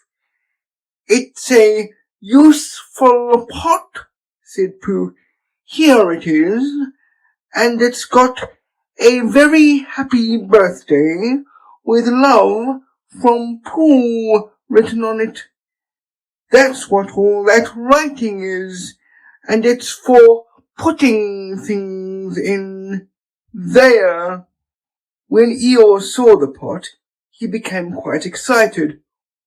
It's a useful pot, said Pooh. Here it is, and it's got a very happy birthday with love from Pooh written on it. That's what all that writing is, and it's for putting things in there. When Eeyore saw the pot, he became quite excited.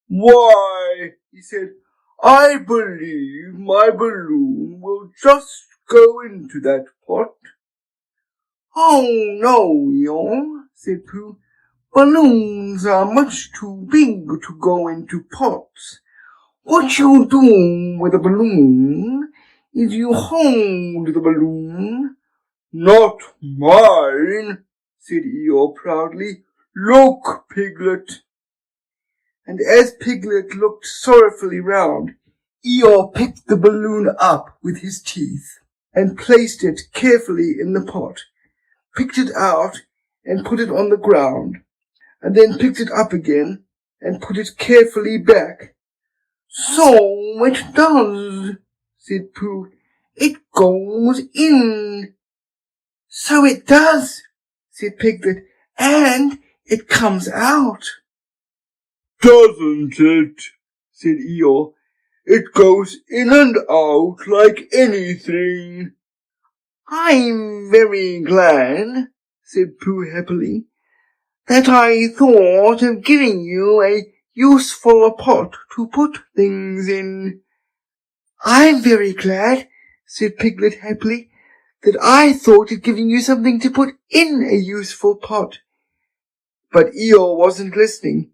Why, he said, I believe my balloon will just go into that pot. Oh, no, Eeyore, said Pooh. Balloons are much too big to go into pots. What you do with a balloon is you hold the balloon. Not mine, said Eeyore proudly. Look, Piglet. And as Piglet looked sorrowfully round, Eeyore picked the balloon up with his teeth and placed it carefully in the pot, picked it out and put it on the ground, and then picked it up again and put it carefully back. So it does, said Pooh. It goes in. So it does, said Piglet, and it comes out. Doesn't it? Said Eeyore. It goes in and out like anything. I'm very glad, said Pooh happily, that I thought of giving you a useful pot to put things in. I'm very glad, said Piglet happily, that I thought of giving you something to put in a useful pot. But Eeyore wasn't listening.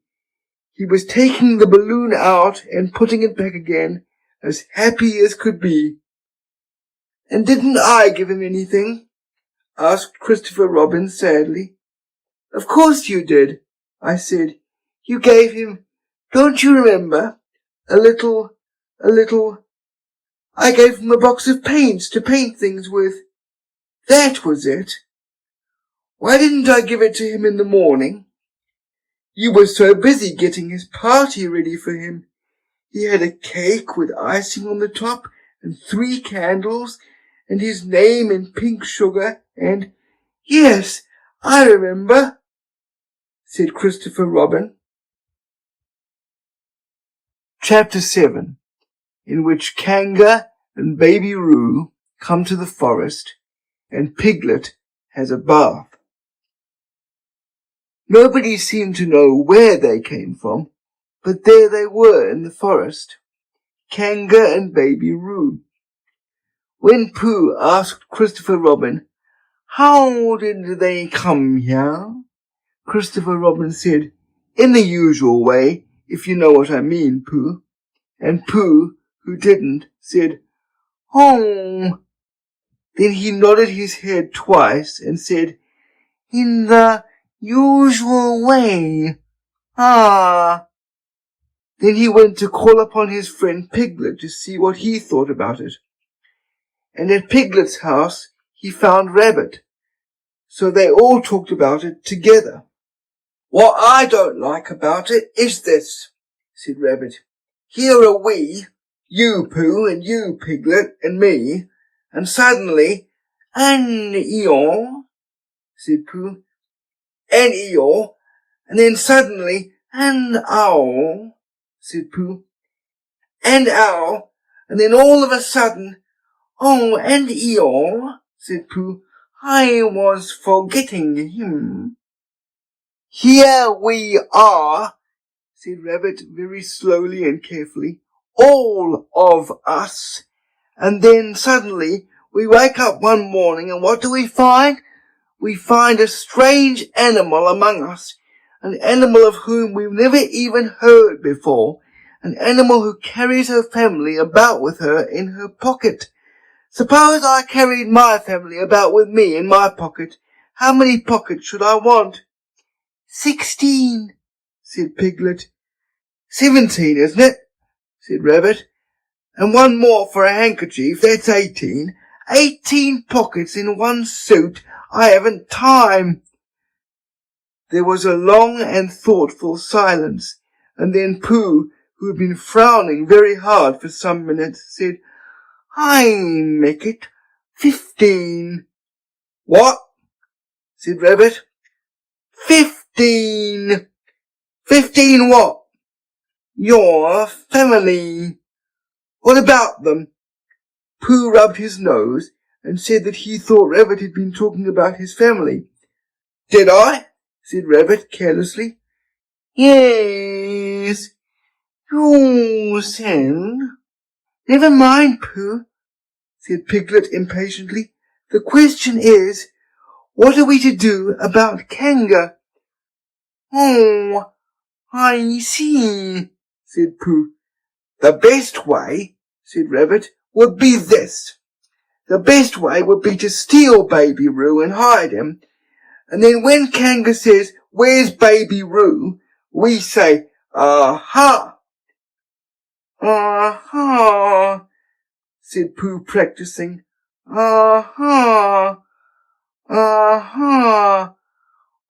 He was taking the balloon out and putting it back again, as happy as could be. And didn't I give him anything? Asked Christopher Robin sadly. Of course you did, I said. You gave him, don't you remember, a little, I gave him a box of paints to paint things with. That was it. Why didn't I give it to him in the morning? You were so busy getting his party ready for him. He had a cake with icing on the top and 3 candles and his name in pink sugar and, yes, I remember, said Christopher Robin. Chapter 7, in which Kanga and Baby Roo come to the forest and Piglet has a bath. Nobody seemed to know where they came from, but there they were in the forest, Kanga and Baby Roo. When Pooh asked Christopher Robin, how did they come here? Christopher Robin said, in the usual way, if you know what I mean, Pooh. And Pooh, who didn't, said, oh. Then he nodded his head twice and said, in the usual way. Ah. Then he went to call upon his friend Piglet to see what he thought about it. And at Piglet's house he found Rabbit. So they all talked about it together. What I don't like about it is this, said Rabbit. Here are we, you Pooh and you Piglet and me, and suddenly, and Eeyore, said Pooh, and Eeyore, and then suddenly, and Owl, said Pooh, and Owl, and then all of a sudden, oh, and Eeyore, said Pooh, I was forgetting him. Here we are, said Rabbit very slowly and carefully, all of us. And then suddenly we wake up one morning and what do we find? We find a strange animal among us, an animal of whom we've never even heard before, an animal who carries her family about with her in her pocket. Suppose I carried my family about with me in my pocket. How many pockets should I want? 16, said Piglet. 17, isn't it? Said Rabbit. And one more for a handkerchief, that's 18. 18 pockets in one suit. I haven't time. There was a long and thoughtful silence, and then Pooh, who had been frowning very hard for some minutes, said, I make it 15. What? Said Rabbit. 15. 15 what? Your family. What about them? Pooh rubbed his nose and said that he thought Rabbit had been talking about his family. Did I? Said Rabbit carelessly. Yes, you said. Never mind, Pooh, said Piglet impatiently. The question is, what are we to do about KANGA? Oh, I see, said Pooh. The best way, said Rabbit, would be this. The best way would be to steal Baby Roo and hide him, and then when KANGA says, where's Baby Roo, we say, aha. Aha, said Pooh, practicing. Aha, aha.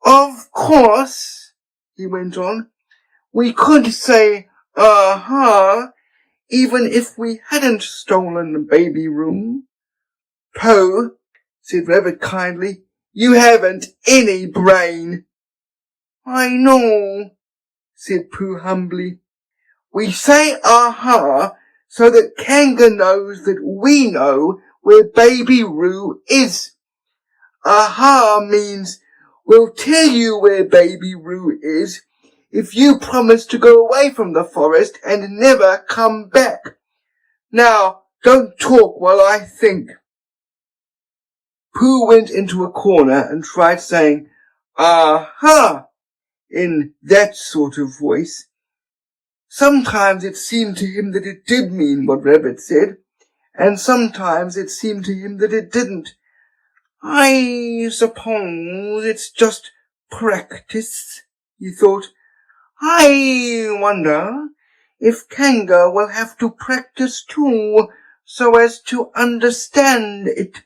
Of course, he went on, we could say, aha, even if we hadn't stolen Baby Roo. Pooh, said Rabbit kindly, you haven't any brain. I know, said Pooh humbly. We say aha so that KANGA knows that we know where Baby Roo is. Aha means we'll tell you where Baby Roo is if you promise to go away from the forest and never come back. Now, don't talk while I think. Pooh went into a corner and tried saying, aha, in that sort of voice. Sometimes it seemed to him that it did mean what Rabbit said, and sometimes it seemed to him that it didn't. I suppose it's just practice, he thought. I wonder if KANGA will have to practice too, so as to understand it.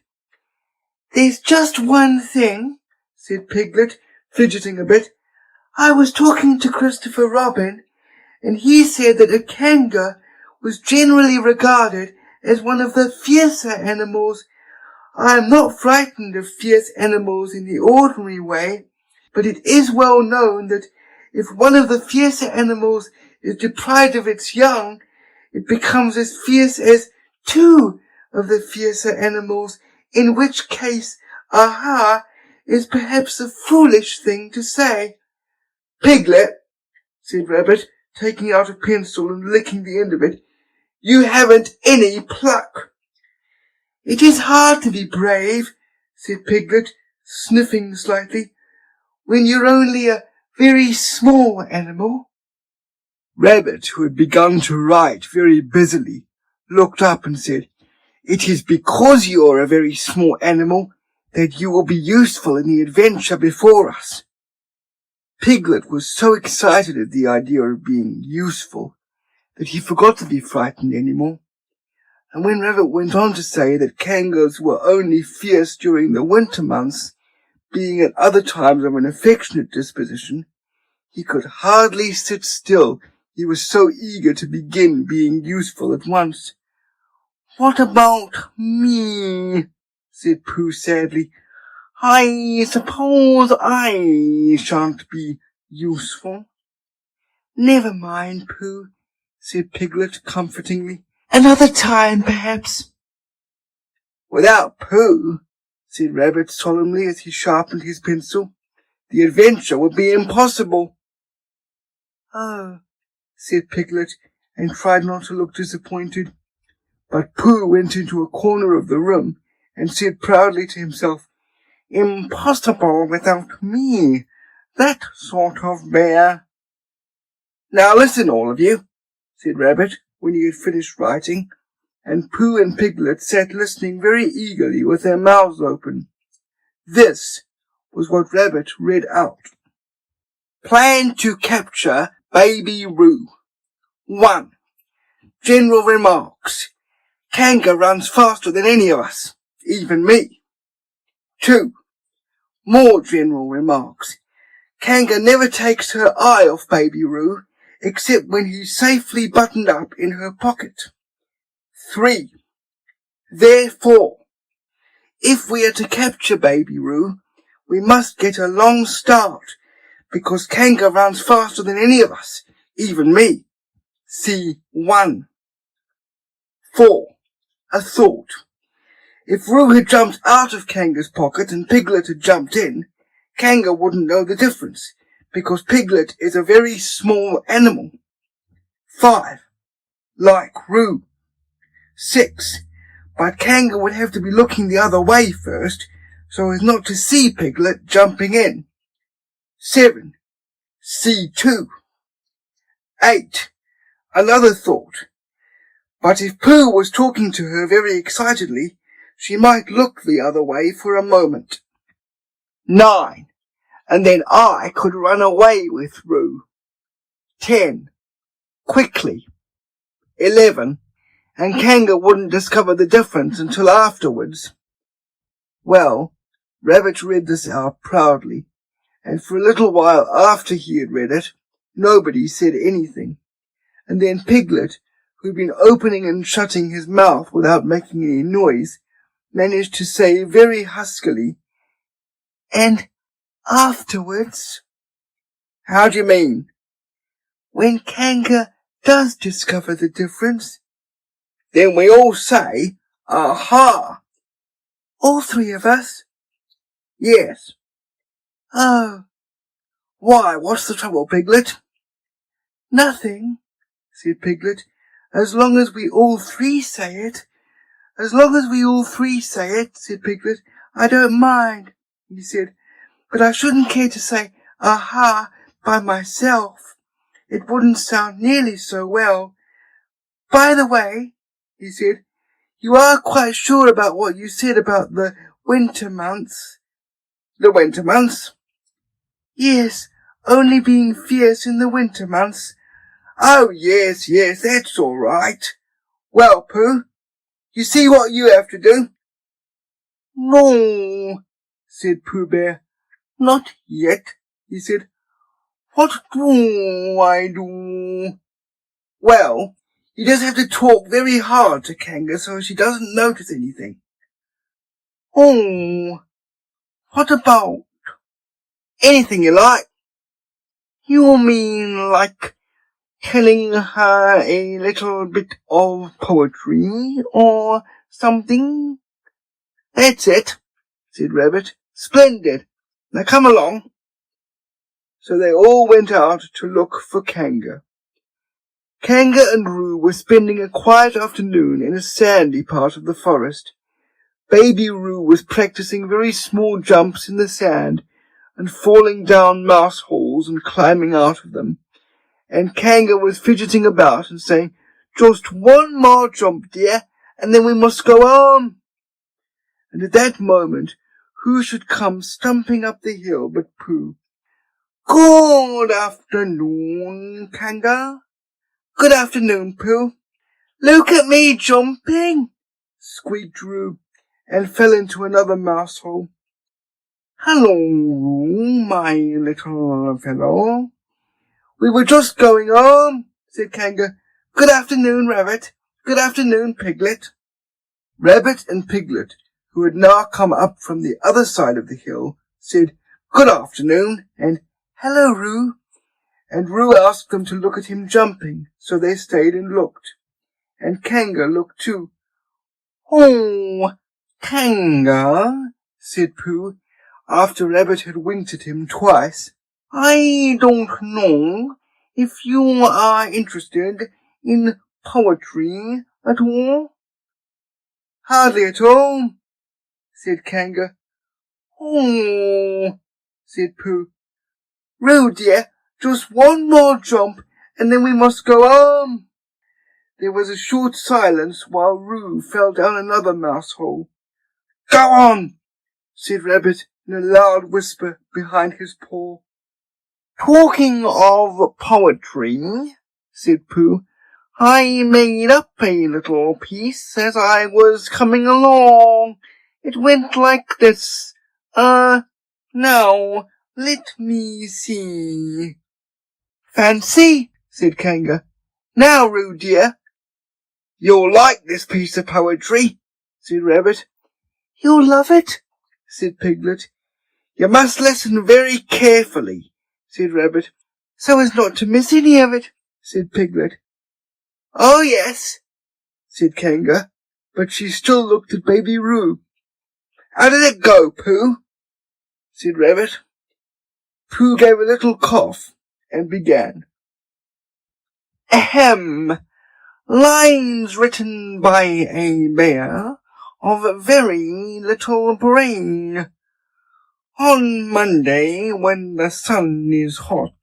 There's just one thing, said Piglet, fidgeting a bit. I was talking to Christopher Robin, and he said that a KANGA was generally regarded as one of the fiercer animals. I am not frightened of fierce animals in the ordinary way, but it is well known that if one of the fiercer animals is deprived of its young, it becomes as fierce as two of the fiercer animals, in which case, aha, is perhaps a foolish thing to say. Piglet, said Rabbit, taking out a pencil and licking the end of it, you haven't any pluck. It is hard to be brave, said Piglet, sniffing slightly, when you're only a very small animal. Rabbit, who had begun to write very busily, looked up and said, It is because you are a very small animal that you will be useful in the adventure before us. Piglet was so excited at the idea of being useful that he forgot to be frightened any more. And when Rabbit went on to say that KANGAs were only fierce during the winter months, being at other times of an affectionate disposition, he could hardly sit still. He was so eager to begin being useful at once. What about me? Said Pooh sadly. I suppose I shan't be useful. Never mind, Pooh, said Piglet comfortingly. Another time, perhaps. Without Pooh, said Rabbit solemnly as he sharpened his pencil, the adventure would be impossible. Oh, said Piglet, and tried not to look disappointed. But Pooh went into a corner of the room and said proudly to himself, Impossible without me, that sort of bear. Now listen, all of you, said Rabbit, when he had finished writing, and Pooh and Piglet sat listening very eagerly with their mouths open. This was what Rabbit read out. Plan to capture Baby Roo. 1. General remarks. KANGA runs faster than any of us, even me. 2. More general remarks. KANGA never takes her eye off Baby Roo, except when he's safely buttoned up in her pocket. 3. Therefore, If we are to capture Baby Roo, we must get a long start, because KANGA runs faster than any of us, even me. See 1. 4. A thought. If Roo had jumped out of KANGA's pocket and Piglet had jumped in, KANGA wouldn't know the difference, because Piglet is a very small animal. 5. Like Roo. 6. But KANGA would have to be looking the other way first, so as not to see Piglet jumping in. 7. See 2. 8. Another thought. But if Pooh was talking to her very excitedly, she might look the other way for a moment. 9. And then I could run away with Roo. 10. Quickly. 11. And KANGA wouldn't discover the difference until afterwards. Well, Rabbit read this out proudly, and for a little while after he had read it, nobody said anything. And then Piglet, who'd been opening and shutting his mouth without making any noise, managed to say very huskily, "And afterwards?" "How do you mean?" "When KANGA does discover the difference, then we all say, 'Aha!'" "All 3 of us?" "Yes." "Oh. Why, what's the trouble, Piglet?" "Nothing," said Piglet. "As long as we all 3 say it." "As long as we all 3 say it," said Piglet, "I don't mind," he said. "But I shouldn't care to say 'aha' by myself. It wouldn't sound nearly so well. By the way," he said, "you are quite sure about what you said about the winter months?" "The winter months?" "Yes, only being fierce in the winter months." "Oh, yes, that's all right. Well, Pooh, you see what you have to do?" "No," said Pooh Bear. "Not yet," he said. "What do I do?" "Well, you just have to talk very hard to KANGA so she doesn't notice anything." "Oh, what about?" "Anything you like." "You mean like telling her a little bit of poetry or something?" "That's it," said Rabbit. "Splendid. Now come along." So they all went out to look for KANGA. KANGA and Roo were spending a quiet afternoon in a sandy part of the forest. Baby Roo was practicing very small jumps in the sand and falling down mouse holes and climbing out of them. And KANGA was fidgeting about and saying, "Just one more jump, dear, and then we must go on." And at that moment, who should come stumping up the hill but Pooh. "Good afternoon, KANGA." "Good afternoon, Pooh." "Look at me jumping," squeaked Roo, and fell into another mouse hole. "Hello, Roo, my little fellow." "We were just going on," said KANGA. "Good afternoon, Rabbit. Good afternoon, Piglet." Rabbit and Piglet, who had now come up from the other side of the hill, said, "Good afternoon," and "Hello, Roo." And Roo asked them to look at him jumping, so they stayed and looked. And KANGA looked too. "Oh, KANGA," said Pooh, after Rabbit had winked at him twice. "I don't know if you are interested in poetry at all." "Hardly at all," said KANGA. "Oh," said Pooh. "Roo, dear, just one more jump, and then we must go on." There was a short silence while Roo fell down another mouse hole. "Go on," said Rabbit in a loud whisper behind his paw. "Talking of poetry," said Pooh, "I made up a little piece as I was coming along. It went like this. Now, let me see." "Fancy," said KANGA. "Now, Roo, dear." "You'll like this piece of poetry," said Rabbit. You'll love it, said Piglet. You must listen very carefully, said Rabbit, so as not to miss any of it, said Piglet. Oh, yes, said Kanga, but she still looked at Baby Roo. How did it go, Pooh? Said Rabbit. Pooh gave a little cough and began. Ahem! Lines written by a bear of very little brain. On Monday, when the sun is hot,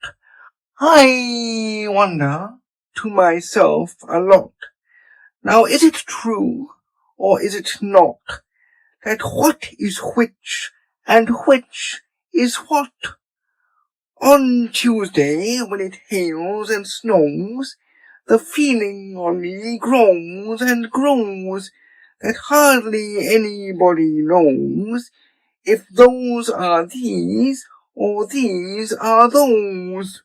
I wonder to myself a lot. Now, is it true, or is it not, that what is which, and which is what? On Tuesday, when it hails and snows, the feeling on me grows and grows, that hardly anybody knows if those are these, or these are those.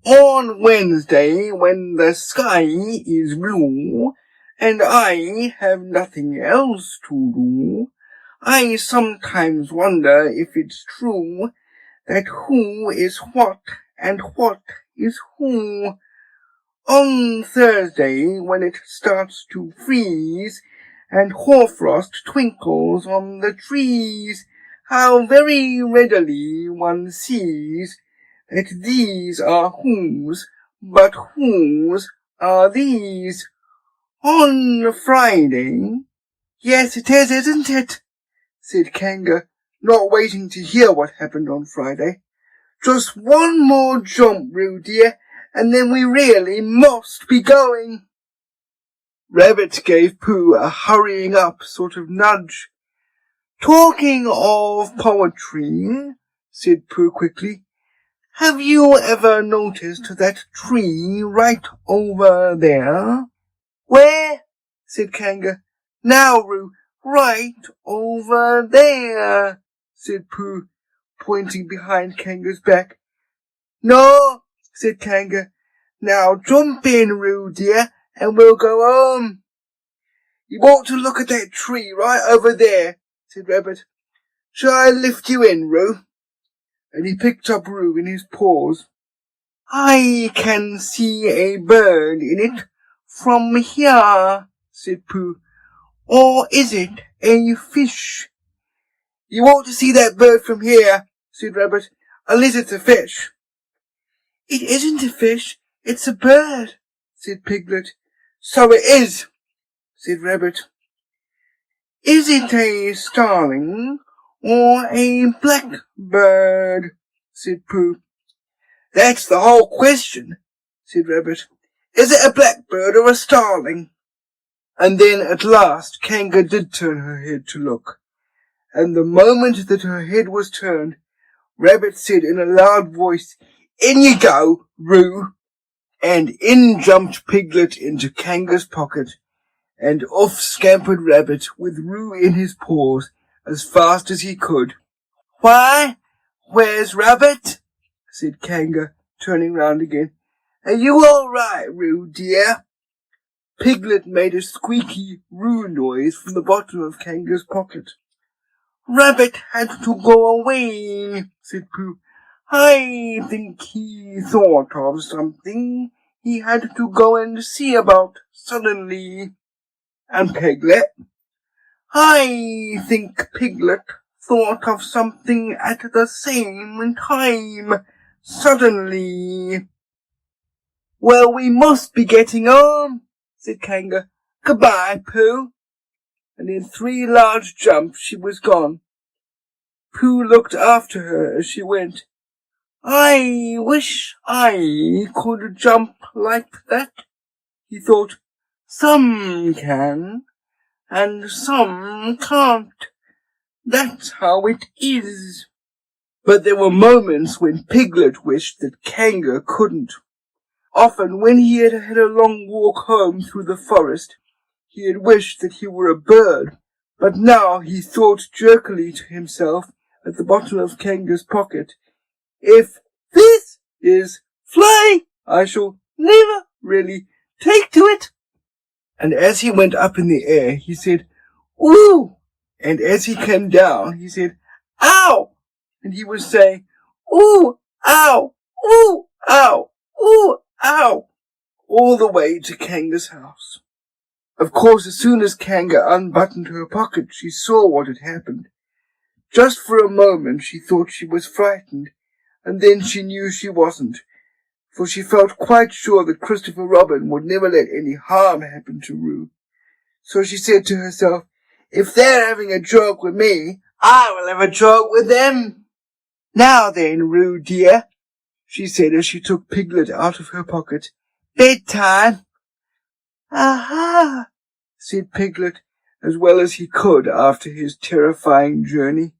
On Wednesday, when the sky is blue, and I have nothing else to do, I sometimes wonder if it's true that who is what and what is who. On Thursday, when it starts to freeze, and hoarfrost twinkles on the trees, how very readily one sees that these are whose, but whose are these. On Friday, yes, it is, isn't it? Said Kanga, not waiting to hear what happened on Friday. Just one more jump, Roo dear, and then we really must be going. Rabbit gave Pooh a hurrying up sort of nudge. Talking of poetry, said Pooh quickly, have you ever noticed that tree right over there? Where? Said Kanga. Now, Roo, right over there, said Pooh, pointing behind Kanga's back. No, said Kanga. Now jump in, Roo dear, and we'll go home. You ought to look at that tree right over there, said Rabbit. Shall I lift you in, Roo? And he picked up Roo in his paws. I can see a bird in it from here, said Pooh. Or is it a fish? You ought to see that bird from here, said Rabbit, unless it's a fish. It isn't a fish, it's a bird, said Piglet. So it is, said Rabbit. Is it a starling or a blackbird? Said Pooh. That's the whole question, said Rabbit. Is it a blackbird or a starling? And then at last Kanga did turn her head to look, and the moment that her head was turned, Rabbit said in a loud voice, In you go, Roo! And in jumped Piglet into Kanga's pocket, and off scampered Rabbit with Roo in his paws as fast as he could. Why, where's Rabbit? Said Kanga, turning round again. Are you all right, Roo dear? Piglet made a squeaky Roo noise from the bottom of Kanga's pocket. Rabbit had to go away, said Pooh. I think he thought of something he had to go and see about suddenly. And Piglet? I think Piglet thought of something at the same time, suddenly. Well, we must be getting home, said Kanga. Goodbye, Pooh. And in 3 large jumps she was gone. Pooh looked after her as she went. I wish I could jump like that, he thought. Some can, and some can't. That's how it is. But there were moments when Piglet wished that Kanga couldn't. Often when he had had a long walk home through the forest, he had wished that he were a bird, but now he thought jerkily to himself at the bottom of Kanga's pocket, if this is flying, I shall never really take to it. And as he went up in the air, he said, Ooh, And as he came down, he said, "Ow!" And he was saying, "Ooh, ow, ooh, ow, ooh, ow," all the way to Kanga's house. Of course, as soon as Kanga unbuttoned her pocket, she saw what had happened. Just for a moment she thought she was frightened, and then she knew she wasn't, for she felt quite sure that Christopher Robin would never let any harm happen to Roo. So she said to herself, "If they're having a joke with me, I will have a joke with them." "Now then, Roo dear," she said as she took Piglet out of her pocket, "bedtime." "Aha," said Piglet, as well as he could after his terrifying journey.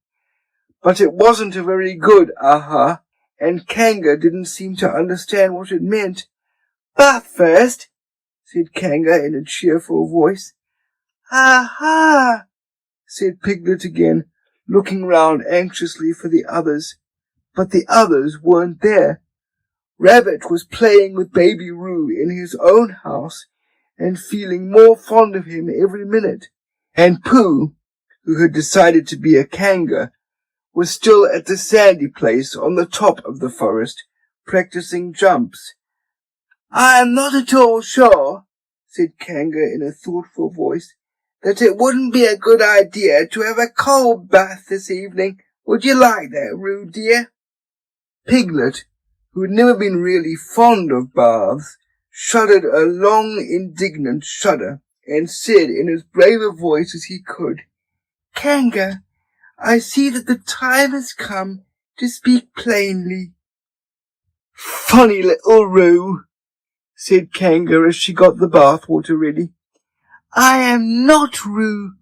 But it wasn't a very good aha, and Kanga didn't seem to understand what it meant. "Bath first," said Kanga in a cheerful voice. "Aha," said Piglet again, looking round anxiously for the others. But the others weren't there. Rabbit was playing with baby Roo in his own house and feeling more fond of him every minute. And Pooh, who had decided to be a Kanga, was still at the sandy place on the top of the forest, practicing jumps. "I am not at all sure," said Kanga in a thoughtful voice, "that it wouldn't be a good idea to have a cold bath this evening. Would you like that, Roo dear?" Piglet, who had never been really fond of baths, shuddered a long, indignant shudder, and said in as brave a voice as he could, "Kanga, I see that the time has come to speak plainly." "Funny little Roo," said Kanga as she got the bath water ready. "I am not Roo,"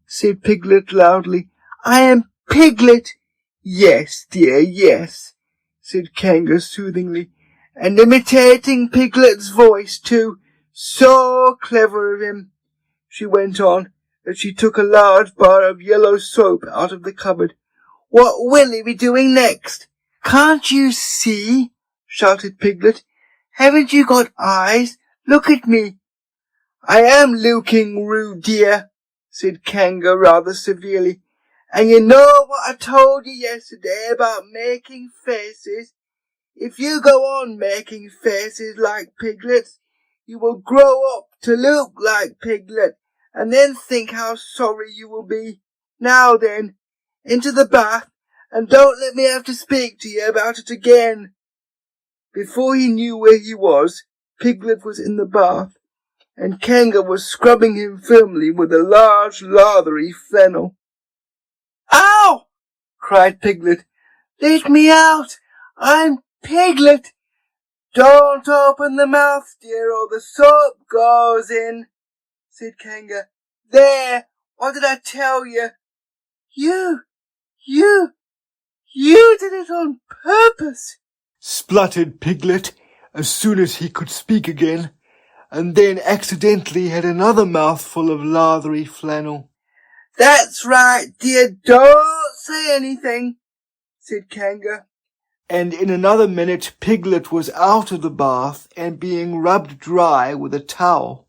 said Piglet loudly. "I am Piglet." "Yes, dear, yes," said Kanga soothingly, and imitating Piglet's voice too. "So clever of him," she went on, as she took a large bar of yellow soap out of the cupboard. "What will he be doing next?" "Can't you see?" shouted Piglet. "Haven't you got eyes? Look at me." "I am looking, Roo dear," said Kanga rather severely. "And you know what I told you yesterday about making faces? If you go on making faces like Piglet's, you will grow up to look like Piglet, and then think how sorry you will be. Now then, into the bath, and don't let me have to speak to you about it again." Before he knew where he was, Piglet was in the bath, and Kanga was scrubbing him firmly with a large lathery flannel. "Ow!" cried Piglet. "Let me out! I'm Piglet." "Don't open the mouth, dear, or the soap goes in," said Kanga. "There, what did I tell you?" You did it on purpose," spluttered Piglet as soon as he could speak again, and then accidentally had another mouthful of lathery flannel. "That's right, dear, don't say anything," said Kanga. And in another minute Piglet was out of the bath and being rubbed dry with a towel.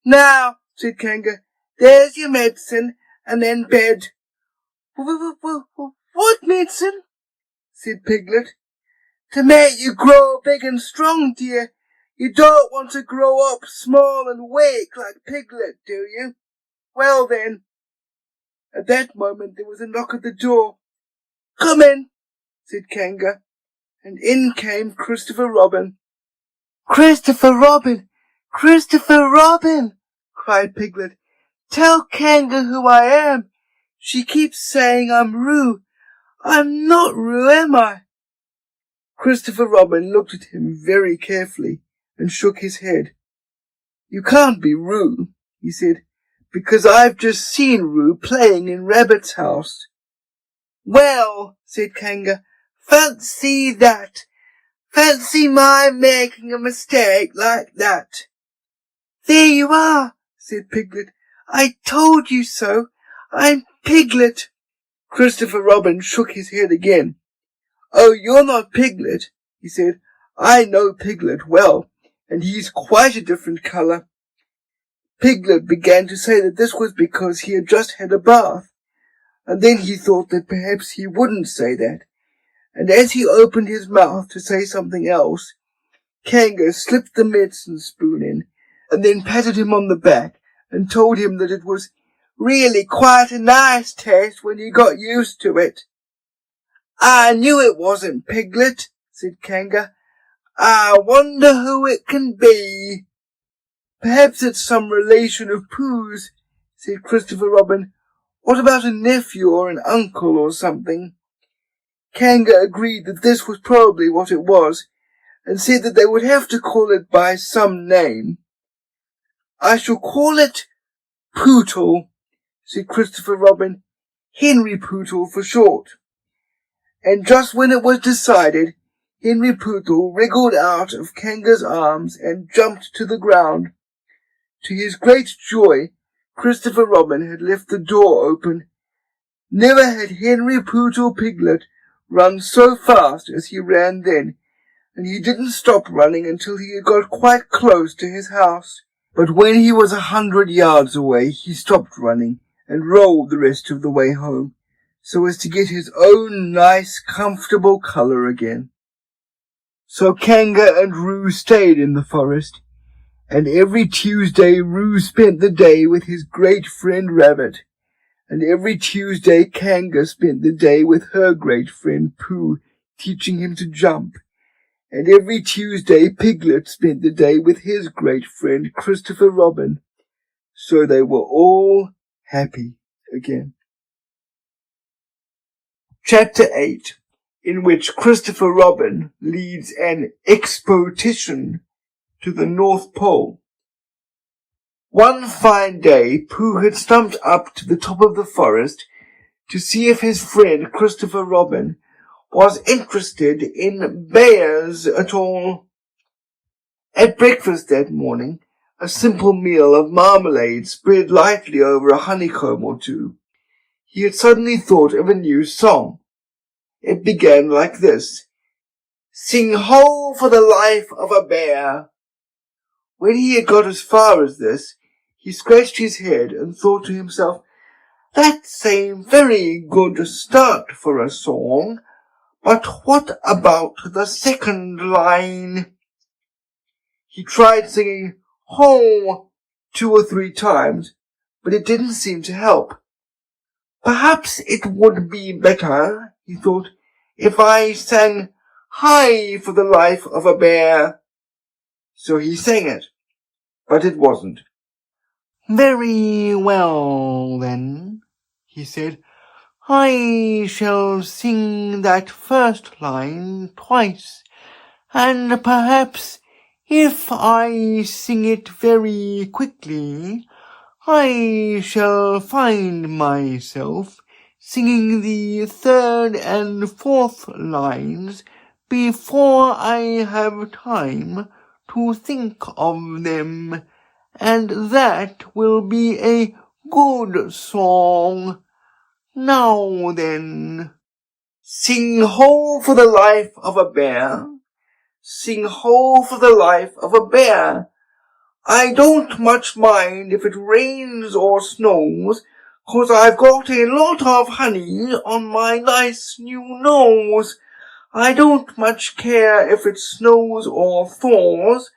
"Now," said Kanga, "there's your medicine, and then bed." "What medicine?" said Piglet. "To make you grow big and strong, dear. You don't want to grow up small and weak like Piglet, do you? Well then." At that moment there was a knock at the door. "Come in," said Kanga, and in came Christopher Robin. "Christopher Robin! Christopher Robin!" cried Piglet. "Tell Kanga who I am. She keeps saying I'm Roo. I'm not Roo, am I?" Christopher Robin looked at him very carefully and shook his head. "You can't be Roo," he said, "because I've just seen Roo playing in Rabbit's house." "Well," said Kanga, "fancy that. Fancy my making a mistake like that." "There you are," said Piglet. "I told you so. I'm Piglet." Christopher Robin shook his head again. "Oh, you're not Piglet," he said. "I know Piglet well, and he's quite a different colour." Piglet began to say that this was because he had just had a bath, and then he thought that perhaps he wouldn't say that, and as he opened his mouth to say something else, KANGA slipped the medicine spoon in, and then patted him on the back and told him that it was really quite a nice taste when you got used to it. I knew it wasn't Piglet, said KANGA. I wonder who it can be. Perhaps it's some relation of Pooh's, said Christopher Robin. What about a nephew or an uncle or something? KANGA agreed that this was probably what it was, and said that they would have to call it by some name. I shall call it Pootle, said Christopher Robin. Henry Pootle for short. And just when it was decided, Henry Pootle wriggled out of KANGA's arms and jumped to the ground. To his great joy, Christopher Robin had left the door open. Never had Henry Pootle Piglet run so fast as he ran then, and he didn't stop running until he had got quite close to his house. But when he was 100 yards away, he stopped running and rolled the rest of the way home, so as to get his own nice, comfortable colour again. So KANGA and Roo stayed in the forest, and every Tuesday Roo spent the day with his great friend Rabbit, and every Tuesday KANGA spent the day with her great friend Pooh, teaching him to jump, and every Tuesday Piglet spent the day with his great friend Christopher Robin. So they were all happy again. Chapter 8, in which Christopher Robin leads an expedition to the North Pole. One fine day, Pooh had stumped up to the top of the forest to see if his friend Christopher Robin was interested in bears at all. At breakfast that morning, a simple meal of marmalade spread lightly over a honeycomb or two, he had suddenly thought of a new song. It began like this: Sing ho for the life of a bear. When he had got as far as this, he scratched his head and thought to himself, that's a very good start for a song, but what about the second line? He tried singing ho 2 or 3 times, but it didn't seem to help. Perhaps it would be better, he thought, if I sang hi for the life of a bear. So he sang it, but it wasn't. Very well, then, he said, I shall sing that first line twice, and perhaps if I sing it very quickly, I shall find myself singing the 3rd and 4th lines before I have time to think of them, and that will be a good song. Now then, sing ho for the life of a bear, sing ho for the life of a bear. I don't much mind if it rains or snows, 'cause I've got a lot of honey on my nice new nose. I don't much care if it snows or thaws,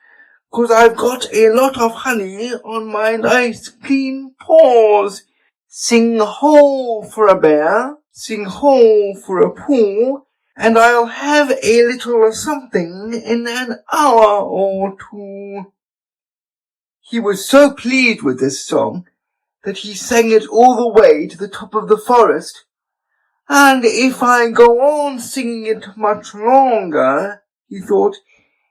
'cause I've got a lot of honey on my nice clean paws. Sing ho for a bear, sing ho for a Pooh, and I'll have a little something in an hour or two. He was so pleased with this song that he sang it all the way to the top of the forest. And if I go on singing it much longer, he thought,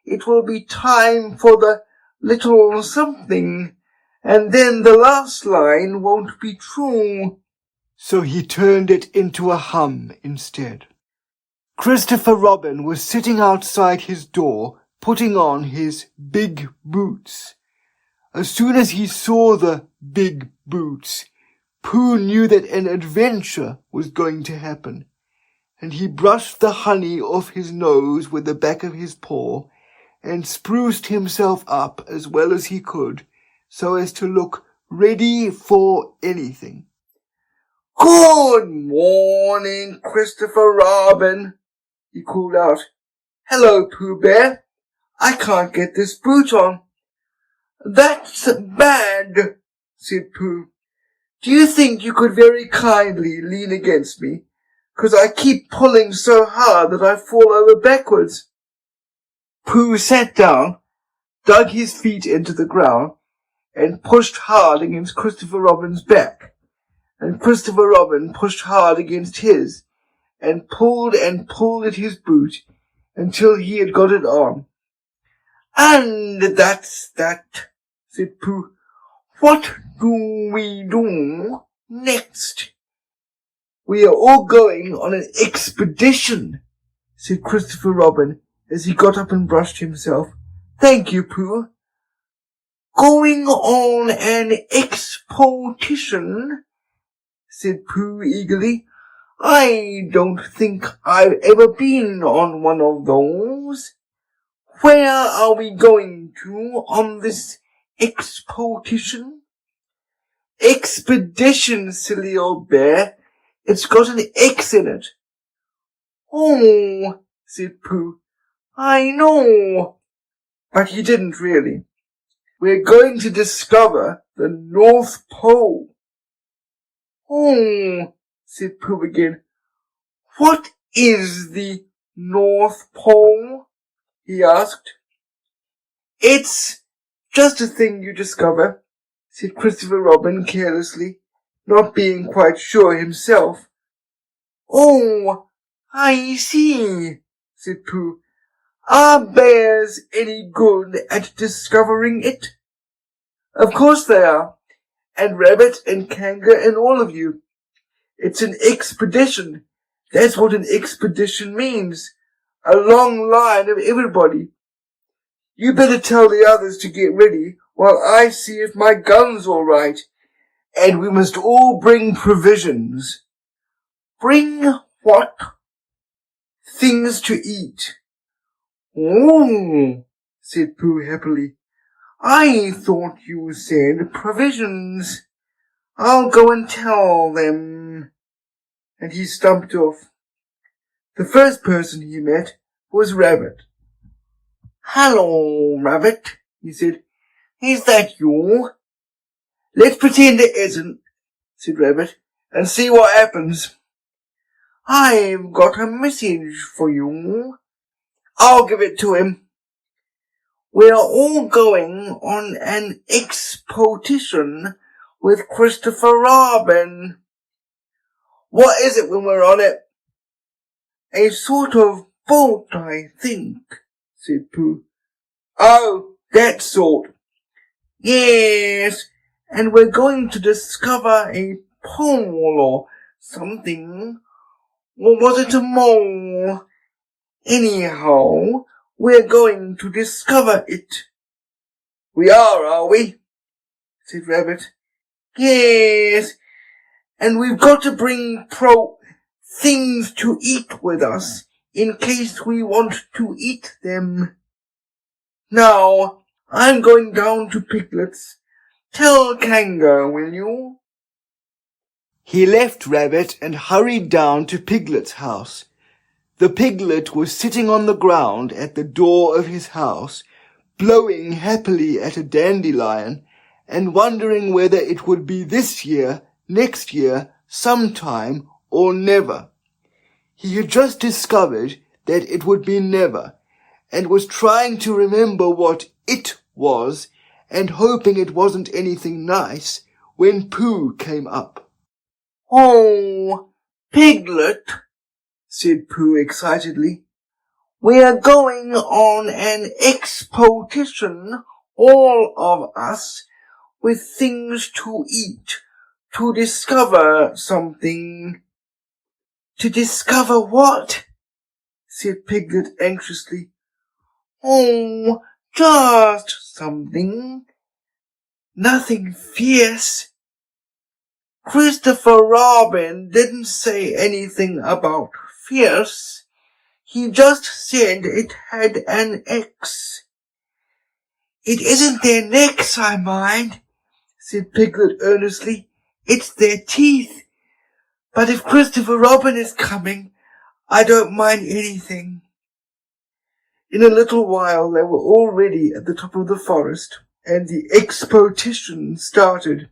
it will be time for the little something, and then the last line won't be true. So he turned it into a hum instead. Christopher Robin was sitting outside his door, putting on his big boots. As soon as he saw the big boots, Pooh knew that an adventure was going to happen, and he brushed the honey off his nose with the back of his paw, and spruced himself up as well as he could, so as to look ready for anything. Good morning, Christopher Robin, he called out. Hello, Pooh Bear. I can't get this boot on. That's bad, said Pooh. Do you think you could very kindly lean against me? 'Cause I keep pulling so hard that I fall over backwards. Pooh sat down, dug his feet into the ground, and pushed hard against Christopher Robin's back. And Christopher Robin pushed hard against his, and pulled at his boot until he had got it on. And that's that, said Pooh. What do we do next? We are all going on an expedition, said Christopher Robin as he got up and brushed himself. Thank you, Pooh. Going on an expedition, said Pooh eagerly. I don't think I've ever been on one of those. Where are we going to on this expedition? Expedition, silly old bear. It's got an X in it. Oh, said Pooh. I know. But he didn't really. We're going to discover the North Pole. Oh, said Pooh again. What is the North Pole? He asked. It's just a thing you discover, said Christopher Robin carelessly, not being quite sure himself. Oh, I see, said Pooh. Are bears any good at discovering it? Of course they are, and Rabbit and Kanga and all of you. It's an expedition. That's what an expedition means. A long line of everybody. You better tell the others to get ready while I see if my gun's all right. And we must all bring provisions. Bring what? Things to eat. Oh, said Pooh happily. I thought you said provisions. I'll go and tell them. And he stumped off. The first person he met was Rabbit. Hello, Rabbit, he said. Is that you? Let's pretend it isn't, said Rabbit, and see what happens. I've got a message for you. I'll give it to him. We're all going on an expedition with Christopher Robin. What is it when we're on it? A sort of boat, I think, said Pooh. Oh, that sort. Yes, and we're going to discover a pole or something. Or was it a mole? Anyhow, we're going to discover it. We are we? Said Rabbit. Yes, and we've got to bring things to eat with us in case we want to eat them. Now, I'm going down to Piglet's. Tell Kanga, will you? He left Rabbit and hurried down to Piglet's house. The piglet was sitting on the ground at the door of his house, blowing happily at a dandelion and wondering whether it would be this year, next year, sometime, or never. He had just discovered that it would be never, and was trying to remember what it was, and hoping it wasn't anything nice, when Pooh came up. Oh, Piglet, said Pooh excitedly. We are going on an expedition, all of us, with things to eat, to discover something. To discover what? Said Piglet anxiously. Oh, just something. Nothing fierce. Christopher Robin didn't say anything about fierce. He just said it had an X. It isn't their necks I mind, said Piglet earnestly. It's their teeth. But if Christopher Robin is coming, I don't mind anything. In a little while they were already at the top of the forest, and the expotition started.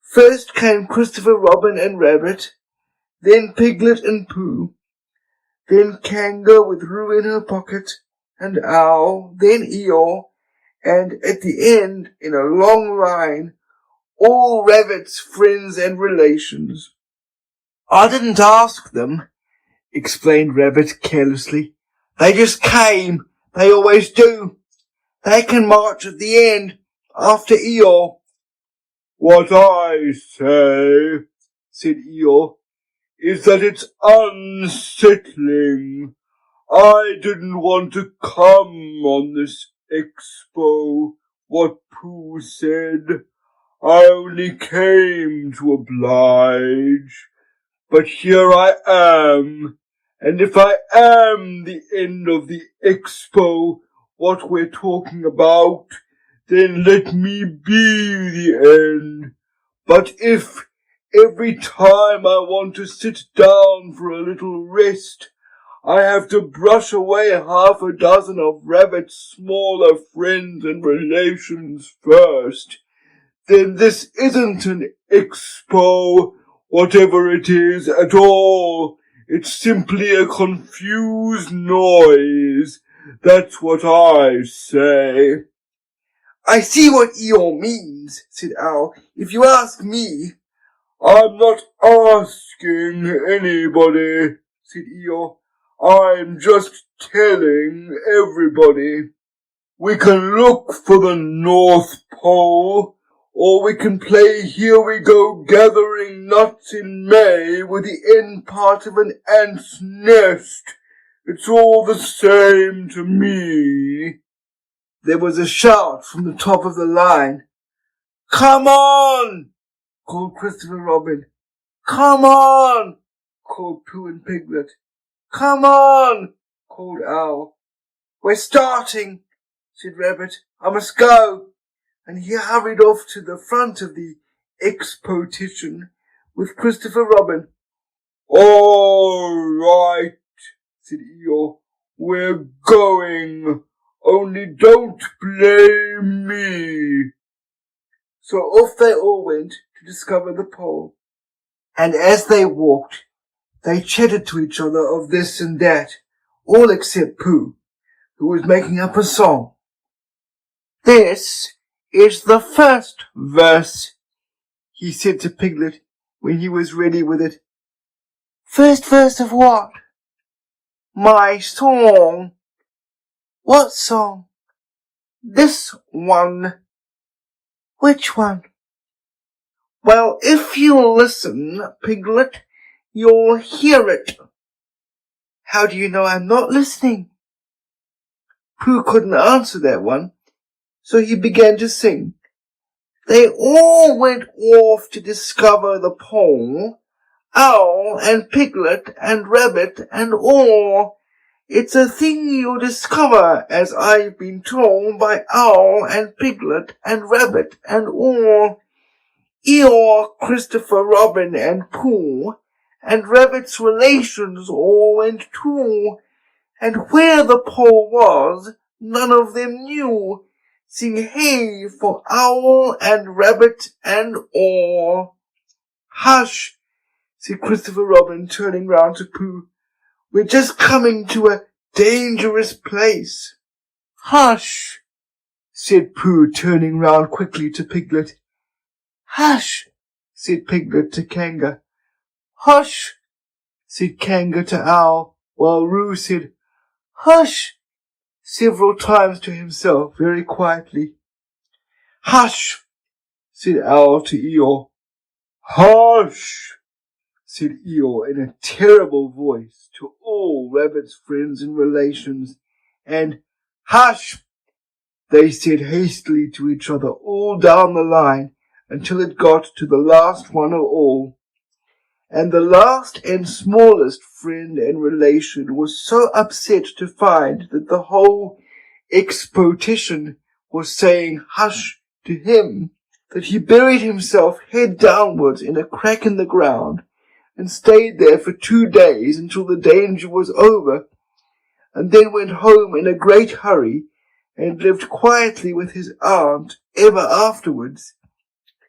First came Christopher Robin and Rabbit, then Piglet and Pooh, then Kanga with Roo in her pocket, and Owl, then Eeyore, and at the end, in a long line, all Rabbit's friends and relations. I didn't ask them, explained Rabbit carelessly. They just came. They always do. They can march at the end, after Eeyore. What I say, said Eeyore, is that it's unsettling. I didn't want to come on this expo, what Pooh said. I only came to oblige. But here I am, and if I am the end of the expo, what we're talking about, then let me be the end. But if every time I want to sit down for a little rest, I have to brush away half a dozen of Rabbit's smaller friends and relations first, then this isn't an expo, whatever it is, at all. It's simply a confused noise. That's what I say. I see what Eeyore means, said Owl. If you ask me. I'm not asking anybody, said Eeyore. I'm just telling everybody. We can look for the North Pole, or we can play Here We Go Gathering Nuts in May with the end part of an ant's nest. It's all the same to me. There was a shout from the top of the line. Come on, called Christopher Robin. Come on, called Pooh and Piglet. Come on, called Owl. We're starting, said Rabbit. I must go. And he hurried off to the front of the expotition with Christopher Robin. All right, said Eeyore. We're going. Only don't blame me. So off they all went to discover the pole. And as they walked, they chatted to each other of this and that, all except Pooh, who was making up a song. This is the first verse, he said to Piglet when he was ready with it. First verse of what? My song. What song? This one. Which one? Well, if you listen, Piglet, you'll hear it. How do you know I'm not listening? Pooh couldn't answer that one, so he began to sing. They all went off to discover the pole, Owl and Piglet and Rabbit and all. It's a thing you'll discover, as I've been told by Owl and Piglet and Rabbit and all. Eeyore, Christopher Robin and Pooh, and Rabbit's relations all went too, and where the pole was, none of them knew. Sing hey for Owl and Rabbit and all. Hush, said Christopher Robin, turning round to Pooh. We're just coming to a dangerous place. Hush, said Pooh, turning round quickly to Piglet. Hush, said Piglet to Kanga. Hush, said Kanga to Owl, while Roo said, Hush, several times to himself, very quietly. Hush, said Owl to Eeyore. Hush, said Eeyore in a terrible voice to all Rabbit's friends and relations, and hush, they said hastily to each other all down the line until it got to the last one of all. And the last and smallest friend and relation was so upset to find that the whole expotition was saying hush to him that he buried himself head downwards in a crack in the ground and stayed there for 2 days until the danger was over, and then went home in a great hurry and lived quietly with his aunt ever afterwards.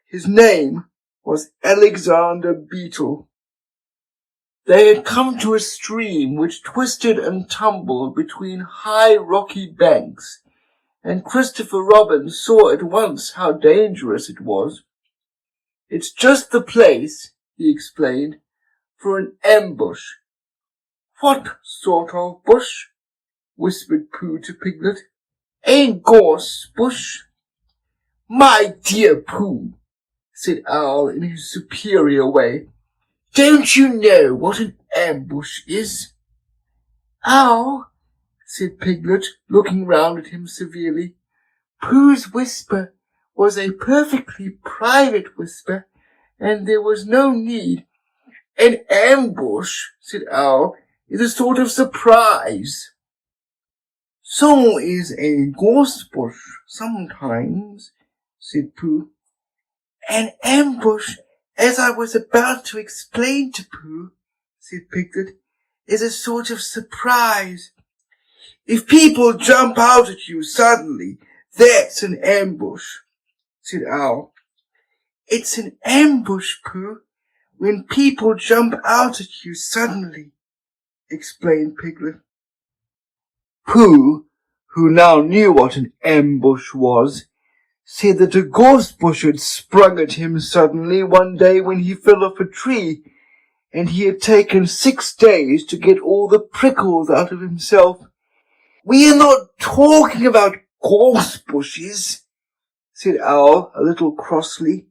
His name was Alexander Beetle. They had come to a stream which twisted and tumbled between high rocky banks, and Christopher Robin saw at once how dangerous it was. "It's just the place," he explained, "for an ambush." "What sort of bush?" whispered Pooh to Piglet. "A gorse bush." "My dear Pooh," said Owl in his superior way, "don't you know what an ambush is?" "Owl," said Piglet, looking round at him severely. Pooh's whisper was a perfectly private whisper, and there was no need. "An ambush," said Owl, "is a sort of surprise." "So is a gorse bush sometimes," said Pooh. "An ambush, as I was about to explain to Pooh," said Piglet, "is a sort of surprise. If people jump out at you suddenly, that's an ambush," said Owl. "It's an ambush, Pooh, when people jump out at you suddenly," explained Piglet. Pooh, who now knew what an ambush was, said that a gorse bush had sprung at him suddenly one day when he fell off a tree, and he had taken 6 days to get all the prickles out of himself. "We are not talking about gorse bushes," said Owl a little crossly.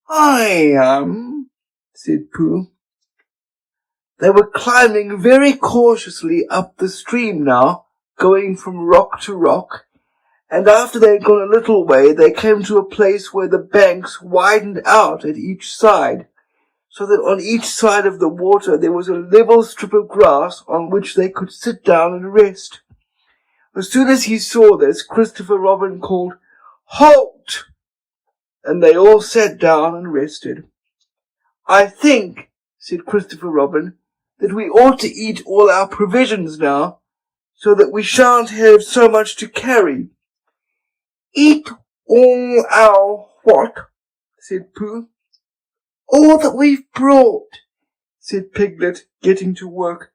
"I am," said Pooh. They were climbing very cautiously up the stream now, going from rock to rock, and after they had gone a little way they came to a place where the banks widened out at each side, so that on each side of the water there was a level strip of grass on which they could sit down and rest. As soon as he saw this, Christopher Robin called, "Halt!" and they all sat down and rested. "I think," said Christopher Robin, "that we ought to eat all our provisions now, so that we shan't have so much to carry." "Eat all our what?" said Pooh. "All that we've brought," said Piglet, getting to work.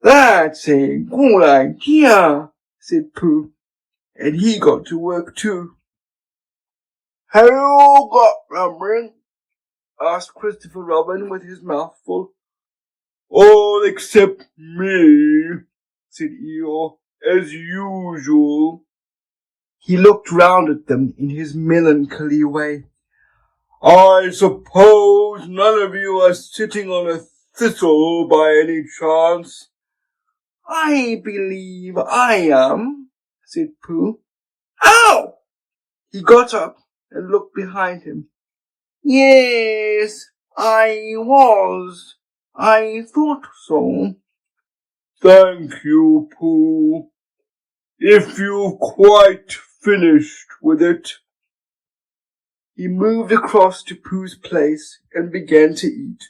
"That's a good idea," said Pooh, and he got to work too. "Have you all got something?" asked Christopher Robin with his mouth full. "All except me," said Eeyore, "as usual." He looked round at them in his melancholy way. "I suppose none of you are sitting on a thistle by any chance?" "I believe I am," said Pooh. "Ow!" He got up and looked behind him. "Yes, I was. I thought so." "Thank you, Pooh. If you've quite finished with it." He moved across to Pooh's place and began to eat.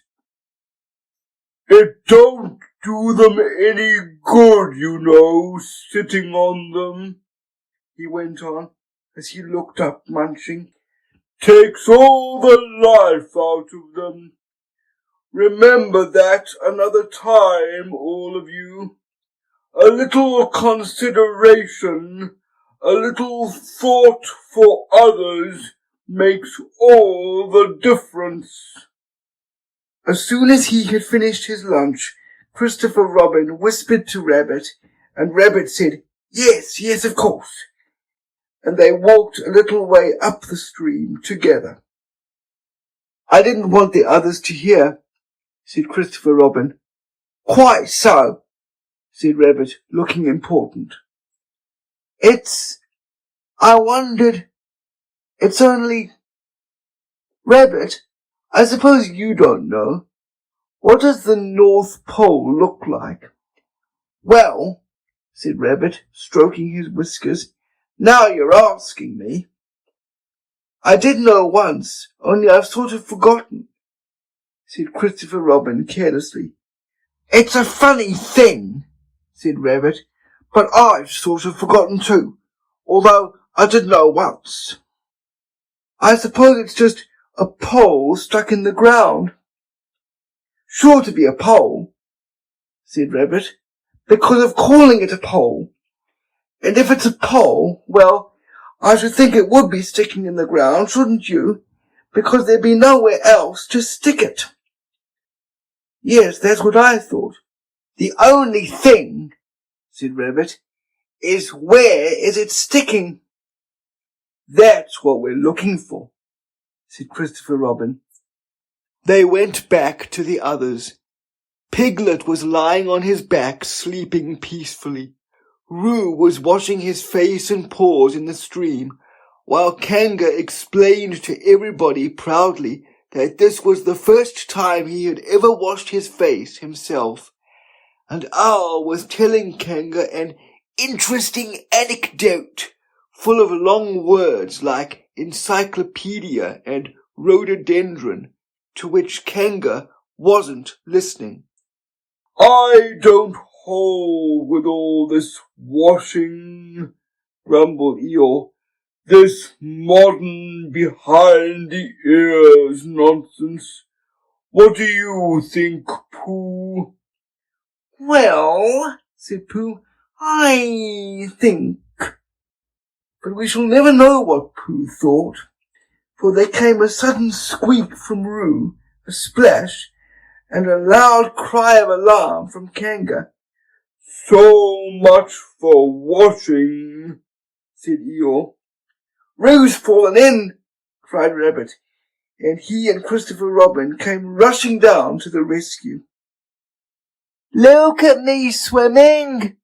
"It don't do them any good, you know, sitting on them," he went on, as he looked up munching. "Takes all the life out of them. Remember that another time, all of you. A little consideration, a little thought for others makes all the difference." As soon as he had finished his lunch, Christopher Robin whispered to Rabbit, and Rabbit said, "Yes, yes, of course." And they walked a little way up the stream together. "I didn't want the others to hear," said Christopher Robin. "Quite so," said Rabbit, looking important. I wondered, it's only... Rabbit, I suppose you don't know. What does the North Pole look like?" "Well," said Rabbit, stroking his whiskers, "now you're asking me. I did know once, only I've sort of forgotten." said Christopher Robin carelessly. It's a funny thing, said Rabbit, but I've sort of forgotten too, although I did know once. I suppose it's just a pole stuck in the ground. Sure to be a pole, said Rabbit, because of calling it a pole. And if it's a pole, well, I should think it would be sticking in the ground, shouldn't you? Because there'd be nowhere else to stick it. Yes, that's what I thought. The only thing, said Rabbit, is where is it sticking? That's what we're looking for, said Christopher Robin. They went back to the others. Piglet was lying on his back, sleeping peacefully. Roo was washing his face and paws in the stream, while Kanga explained to everybody proudly that this was the first time he had ever washed his face himself. And Owl was telling Kanga an interesting anecdote, full of long words like encyclopedia and rhododendron, to which Kanga wasn't listening. I don't hold with all this washing, grumbled Eeyore. This modern behind the ears nonsense. What do you think, Pooh? Well, said Pooh, I think. But we shall never know what Pooh thought, for there came a sudden squeak from Roo, a splash, and a loud cry of alarm from Kanga. So much for washing, said Eeyore. Roo's fallen in, cried Rabbit, and he and Christopher Robin came rushing down to the rescue. Look at me swimming,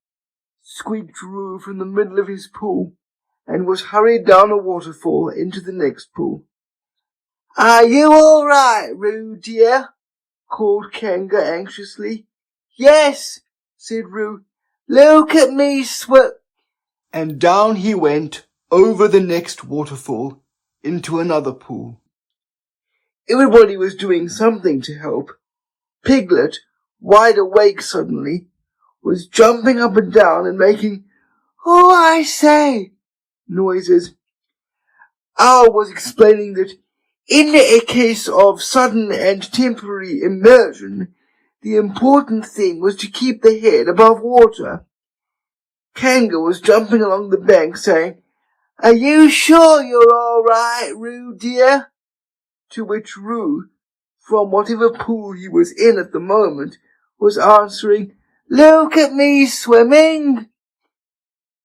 squeaked Roo from the middle of his pool, and was hurried down a waterfall into the next pool. Are you all right, Roo dear? Called Kanga anxiously. Yes, said Roo. Look at me And down he went over the next waterfall into another pool. Everybody was doing something to help. Piglet, wide awake suddenly, was jumping up and down and making, "Oh, I say," noises. Owl was explaining that in a case of sudden and temporary immersion, the important thing was to keep the head above water. Kanga was jumping along the bank saying, "Are you sure you're all right, Roo dear?" To which Roo, from whatever pool he was in at the moment, was answering, "Look at me swimming."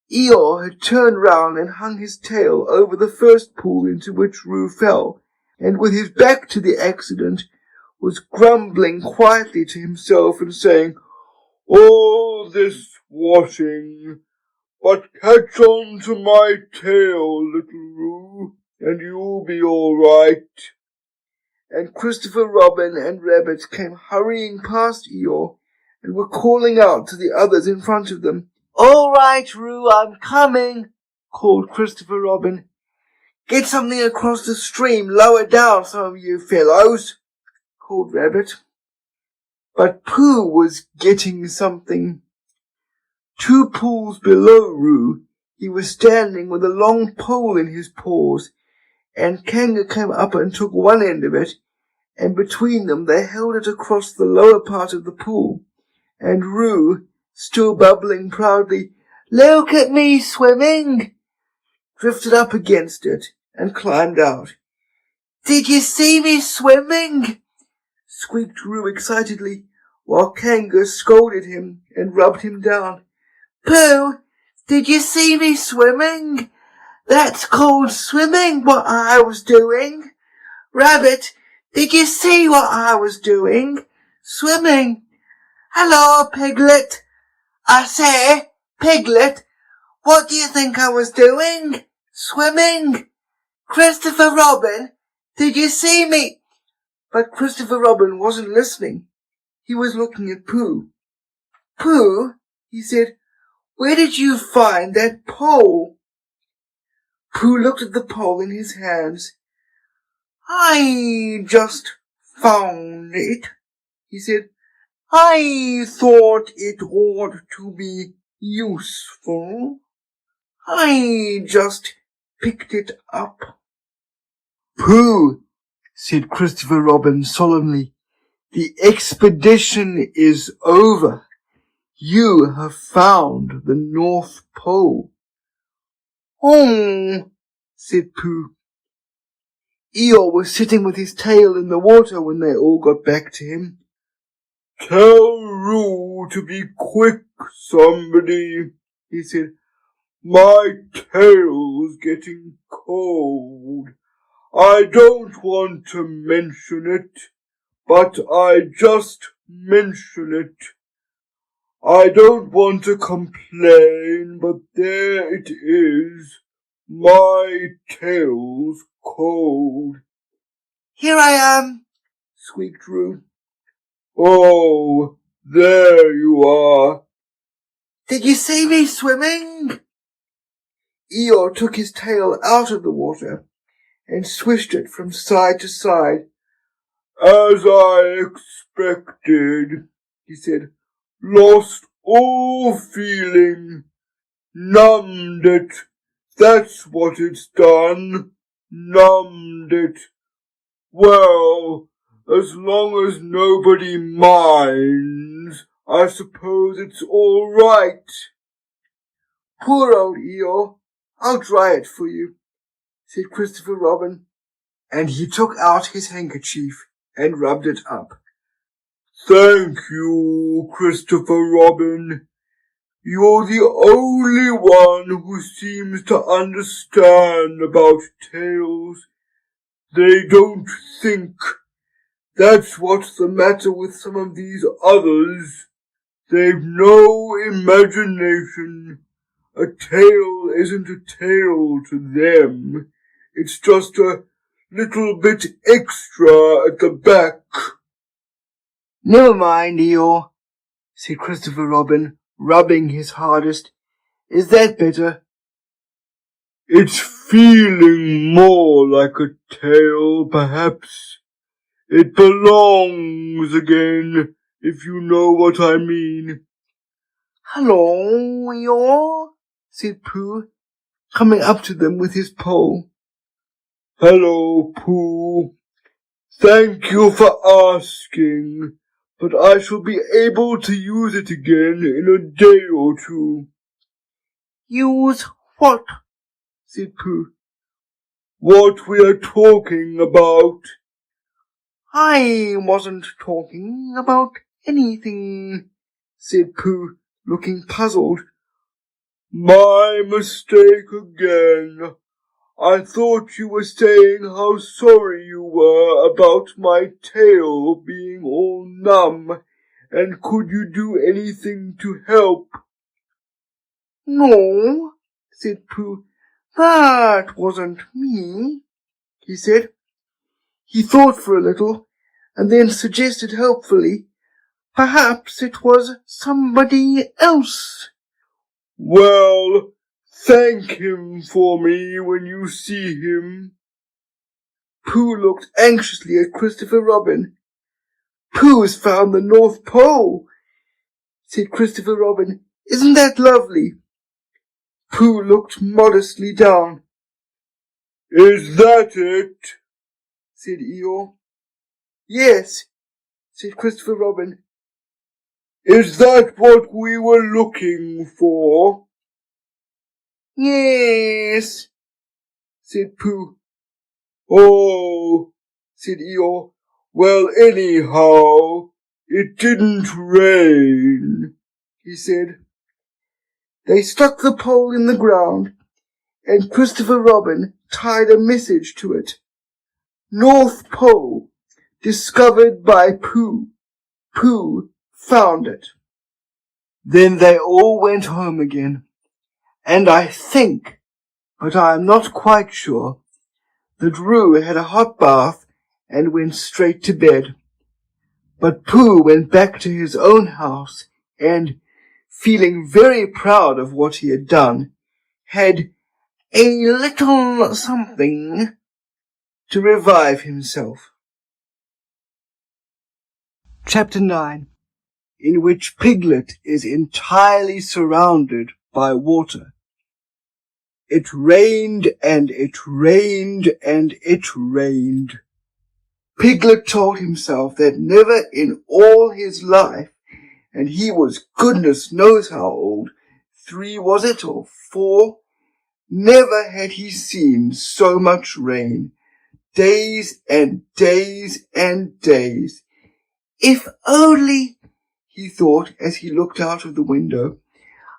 Eeyore had turned round and hung his tail over the first pool into which Roo fell, and with his back to the accident, was grumbling quietly to himself and saying, "All this washing, but catch on to my tail, little Roo, and you'll be all right." And Christopher Robin and Rabbit came hurrying past Eeyore and were calling out to the others in front of them. "All right, Roo, I'm coming," called Christopher Robin. "Get something across the stream lower down, some of you fellows," called Rabbit. But Pooh was getting something. 2 pools below Roo, he was standing with a long pole in his paws, and Kanga came up and took one end of it, and between them they held it across the lower part of the pool, and Roo, still bubbling proudly, "Look at me swimming," drifted up against it and climbed out. "Did you see me swimming?" squeaked Roo excitedly, while Kanga scolded him and rubbed him down. "Pooh, did you see me swimming? That's called swimming, what I was doing. Rabbit, did you see what I was doing? Swimming. Hello, Piglet. I say, Piglet, what do you think I was doing? Swimming. Christopher Robin, did you see me?" But Christopher Robin wasn't listening. He was looking at Pooh. "Pooh," he said, "where did you find that pole?" Pooh looked at the pole in his hands. "I just found it, he said. I thought it ought to be useful. I just picked it up. Pooh, said Christopher Robin solemnly, the expedition is over. You have found the North Pole. Oh, said Pooh. Eeyore was sitting with his tail in the water when they all got back to him. Tell Roo to be quick, somebody, he said. My tail's getting cold. I don't want to mention it, but I just mention it. I don't want to complain, but there it is. My tail's cold. Here I am, squeaked Roo. Oh, there you are. Did you see me swimming? Eeyore took his tail out of the water and swished it from side to side. As I expected, he said. Lost all feeling. Numbed it. That's what it's done. Numbed it. Well, as long as nobody minds, I suppose it's all right. Poor old Eeyore. I'll dry it for you, said Christopher Robin, and he took out his handkerchief and rubbed it up. Thank you, Christopher Robin. You're the only one who seems to understand about tails. They don't think. That's what's the matter with some of these others. They've no imagination. A tail isn't a tail to them. It's just a little bit extra at the back. Never mind, Eeyore, said Christopher Robin, rubbing his hardest. Is that better? It's feeling more like a tail, perhaps. It belongs again, if you know what I mean. Hello, Eeyore, said Pooh, coming up to them with his pole. Hello, Pooh. Thank you for asking, but I shall be able to use it again in a day or two. Use what? said Pooh. What we are talking about. I wasn't talking about anything, said Pooh, looking puzzled. My mistake again. I thought you were saying how sorry you were about my tail being all numb, and could you do anything to help? No, said Pooh. that wasn't me, he said. He thought for a little, and then suggested helpfully, perhaps it was somebody else. Well, thank him for me when you see him. Pooh looked anxiously at Christopher Robin. Pooh has found the North Pole, said Christopher Robin. Isn't that lovely? Pooh looked modestly down. Is that it? said Eeyore. Yes, said Christopher Robin. Is that what we were looking for? Yes, said Pooh. Oh, said Eeyore. Well, anyhow, it didn't rain, he said. They stuck the pole in the ground, and Christopher Robin tied a message to it. North Pole, discovered by Pooh. Pooh found it. Then they all went home again, and I think, but I am not quite sure, that Roo had a hot bath and went straight to bed. But Pooh went back to his own house and, feeling very proud of what he had done, had a little something to revive himself. Chapter 9, in which Piglet is entirely surrounded by water. It rained and it rained and it rained. Piglet told himself that never in all his life, and he was goodness knows how old, 3 was it or 4, never had he seen so much rain. Days and days and days. If only, he thought as he looked out of the window,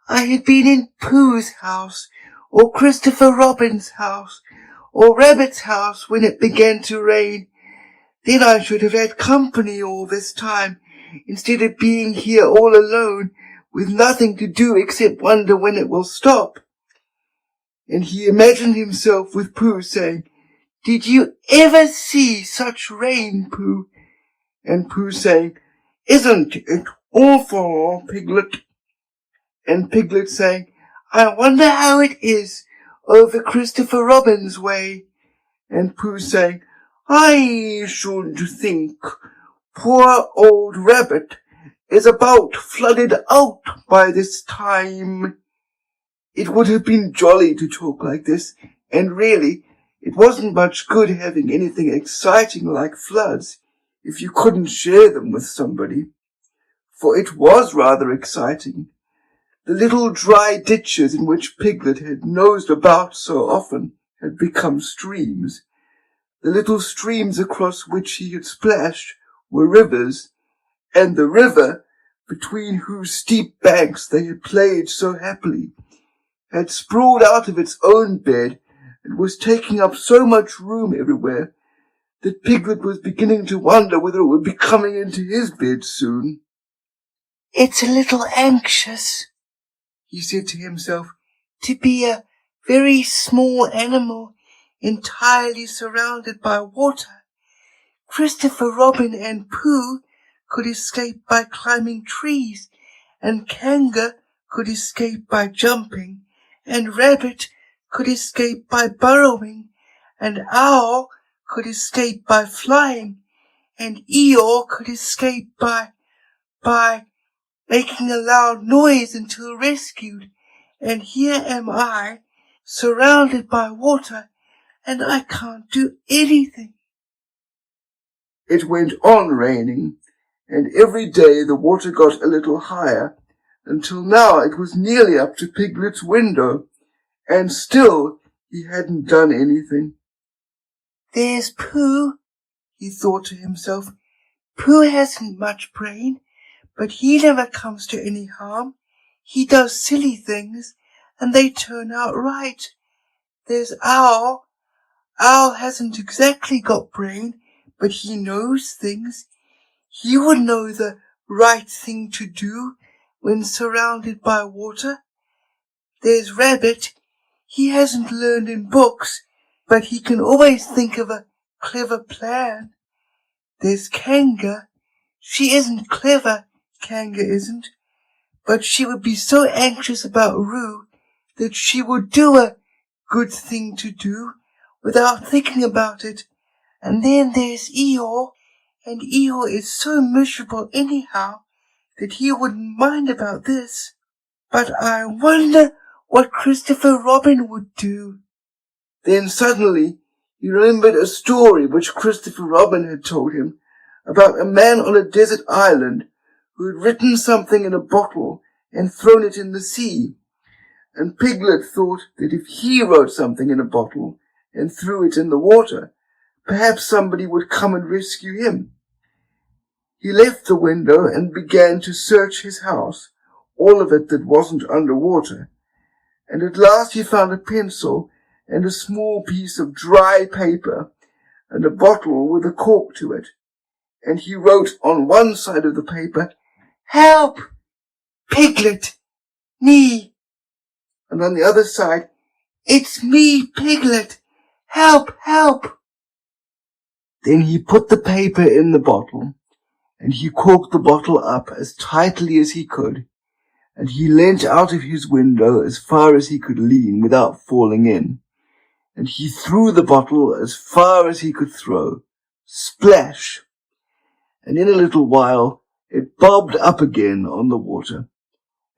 I had been in Pooh's house, or Christopher Robin's house, or Rabbit's house when it began to rain. Then I should have had company all this time, instead of being here all alone, with nothing to do except wonder when it will stop. And he imagined himself with Pooh saying, Did you ever see such rain, Pooh? And Pooh saying, Isn't it awful, Piglet? And Piglet saying, I wonder how it is over Christopher Robin's way. And Pooh saying, I should think poor old Rabbit is about flooded out by this time. It would have been jolly to talk like this, and really, it wasn't much good having anything exciting like floods if you couldn't share them with somebody. For it was rather exciting. The little dry ditches in which Piglet had nosed about so often had become streams. The little streams across which he had splashed were rivers, and the river, between whose steep banks they had played so happily, had sprawled out of its own bed and was taking up so much room everywhere that Piglet was beginning to wonder whether it would be coming into his bed soon. It's a little anxious, he said to himself, to be a very small animal entirely surrounded by water. Christopher Robin and Pooh could escape by climbing trees, and KANGA could escape by jumping, and Rabbit could escape by burrowing, and Owl could escape by flying, and EEYORE could escape by making a loud noise until rescued, and here am I, surrounded by water, and I can't do anything. It went on raining, and every day the water got a little higher, until now it was nearly up to Piglet's window, and still he hadn't done anything. There's Pooh, he thought to himself. Pooh hasn't much brain, but he never comes to any harm. He does silly things, and they turn out right. There's Owl. Owl hasn't exactly got brain, but he knows things. He would know the right thing to do when surrounded by water. There's Rabbit. He hasn't learned in books, but he can always think of a clever plan. There's KANGA. She isn't clever, KANGA isn't, but she would be so anxious about Roo that she would do a good thing to do without thinking about it. And then there's EEYORE, and EEYORE is so miserable anyhow that he wouldn't mind about this. But I wonder what Christopher Robin would do. Then suddenly he remembered a story which Christopher Robin had told him about a man on a desert island who had written something in a bottle and thrown it in the sea. And Piglet thought that if he wrote something in a bottle and threw it in the water, perhaps somebody would come and rescue him. He left the window and began to search his house, all of it that wasn't under water, and at last he found a pencil and a small piece of dry paper and a bottle with a cork to it, and he wrote on one side of the paper, Help! Piglet! Me! And on the other side, It's me, Piglet! Help! Help! Then he put the paper in the bottle, and he corked the bottle up as tightly as he could, and he leant out of his window as far as he could lean without falling in, and he threw the bottle as far as he could throw. Splash! and in a little while it bobbed up again on the water,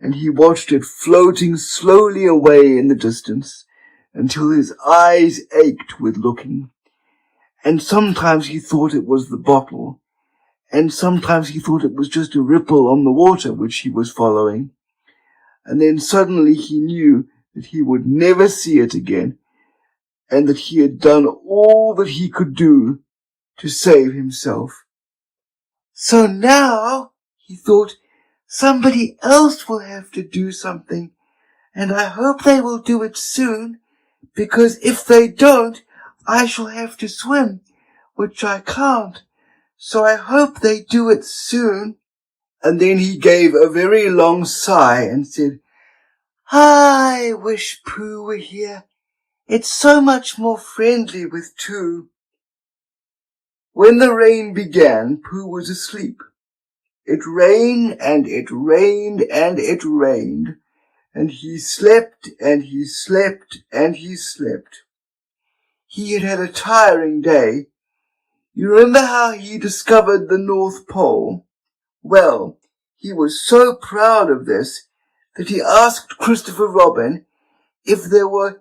and he watched it floating slowly away in the distance until his eyes ached with looking. And sometimes he thought it was the bottle, and sometimes he thought it was just a ripple on the water which he was following. And then suddenly he knew that he would never see it again, and that he had done all that he could do to save himself. So now, he thought, somebody else will have to do something, and I hope they will do it soon, because if they don't, I shall have to swim, which I can't. So I hope they do it soon. And then he gave a very long sigh and said, I wish Pooh were here. It's so much more friendly with two. When the rain began, Pooh was asleep. It rained and it rained and it rained, and he slept and he slept and he slept. He had had a tiring day. You remember how he discovered the North Pole? Well, he was so proud of this that he asked Christopher Robin if there were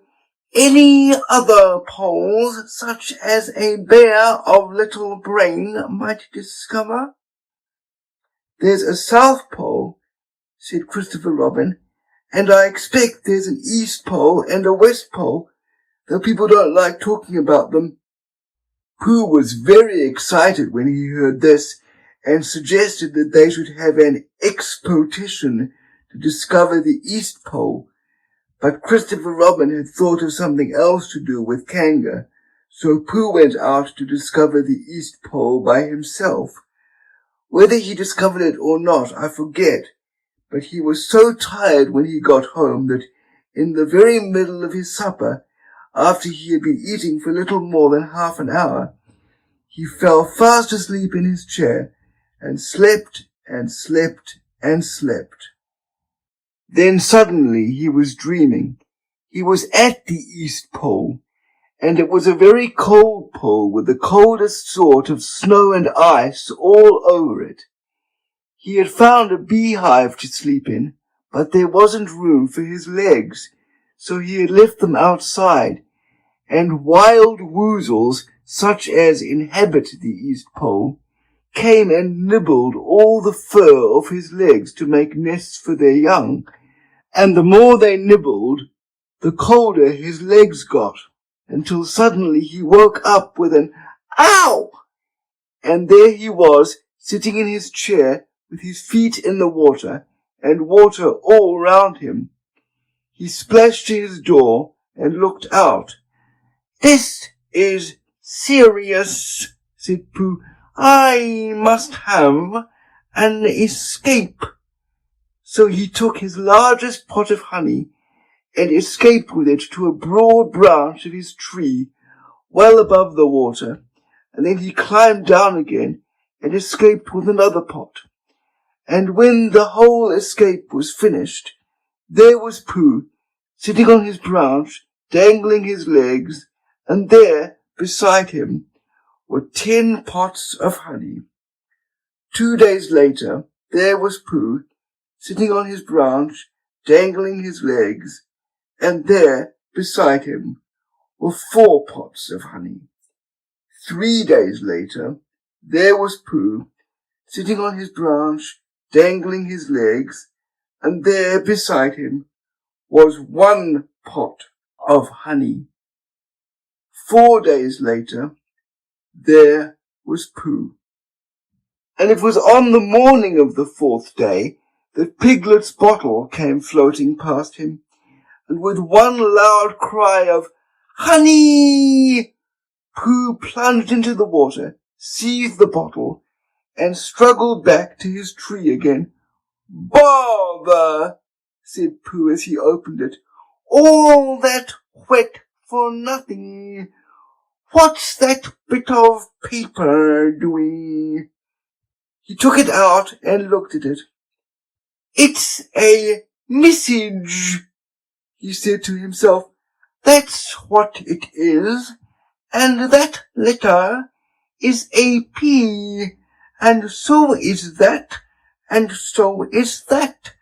any other poles such as a bear of little brain might discover. There's a South Pole, said Christopher Robin, and I expect there's an East Pole and a West Pole, though people don't like talking about them. Pooh was very excited when he heard this, and suggested that they should have an expedition to discover the East Pole. But Christopher Robin had thought of something else to do with KANGA, so Pooh went out to discover the East Pole by himself. Whether he discovered it or not, I forget, but he was so tired when he got home that in the very middle of his supper, after he had been eating for little more than half an hour, he fell fast asleep in his chair and slept and slept and slept. Then suddenly he was dreaming. He was at the East Pole, and it was a very cold pole with the coldest sort of snow and ice all over it. He had found a beehive to sleep in, but there wasn't room for his legs, so he had left them outside, and wild woozles, such as inhabit the East Pole, came and nibbled all the fur off his legs to make nests for their young, and the more they nibbled, the colder his legs got, until suddenly he woke up with an "Ow!" And there he was, sitting in his chair, with his feet in the water, and water all round him. He splashed to his door, and looked out. "This is serious," said Pooh. "I must have an escape." So he took his largest pot of honey and escaped with it to a broad branch of his tree well above the water, and then he climbed down again and escaped with another pot. And when the whole escape was finished, there was Pooh, sitting on his branch, dangling his legs, and there, beside him, were 10 pots of honey. 2 days later, there was Pooh, sitting on his branch, dangling his legs, and there, beside him, were 4 pots of honey. 3 days later, there was Pooh, sitting on his branch, dangling his legs, and there, beside him, was 1 pot of honey. 4 days later, there was Pooh. And it was on the morning of the 4th day that Piglet's bottle came floating past him, and with one loud cry of "Honey!" Pooh plunged into the water, seized the bottle, and struggled back to his tree again. "Bother!" said Pooh as he opened it. "All that wet for nothing. What's that bit of paper doing?" He took it out and looked at it. "It's a message," he said to himself. "That's what it is. And that letter is a P, and so is that, and so is that.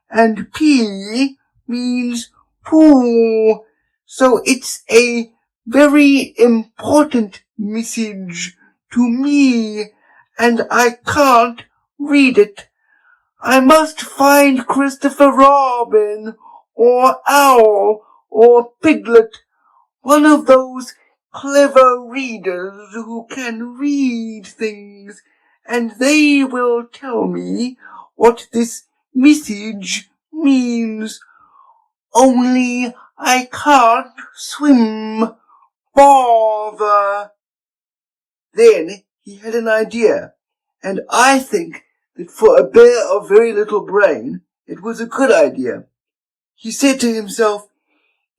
And P means Pooh. So it's a very important message to me, and I can't read it. I must find Christopher Robin, or Owl, or Piglet, one of those clever readers who can read things, and they will tell me what this message means. Only I can't swim. Bother. Then he had an idea, and I think that for a bear of very little brain, it was a good idea. He said to himself,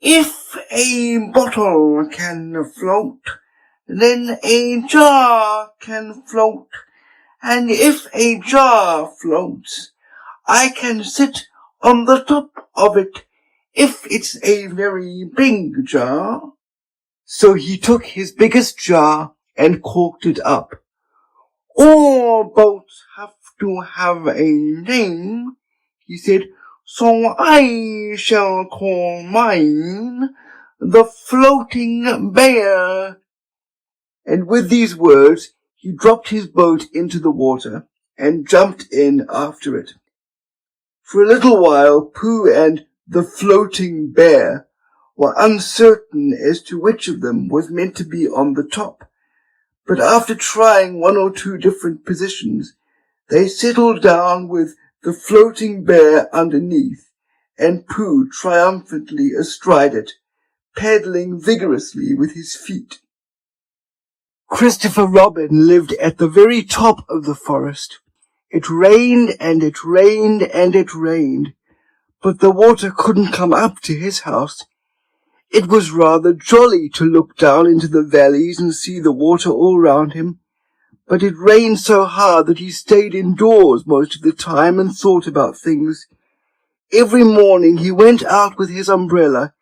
if a bottle can float, then a jar can float, and if a jar floats, I can sit on the top of it, if it's a very big jar. So he took his biggest jar and corked it up. All boats have to have a name, he said, so I shall call mine the Floating Bear. And with these words, he dropped his boat into the water and jumped in after it. For a little while, Pooh and the Floating Bear were uncertain as to which of them was meant to be on the top, but after trying one or two different positions, they settled down with the Floating Bear underneath, and Pooh triumphantly astride it, paddling vigorously with his feet. Christopher Robin lived at the very top of the forest. It rained and it rained and it rained, but the water couldn't come up to his house. It was rather jolly to look down into the valleys and see the water all round him, but it rained so hard that he stayed indoors most of the time and thought about things. Every morning he went out with his umbrella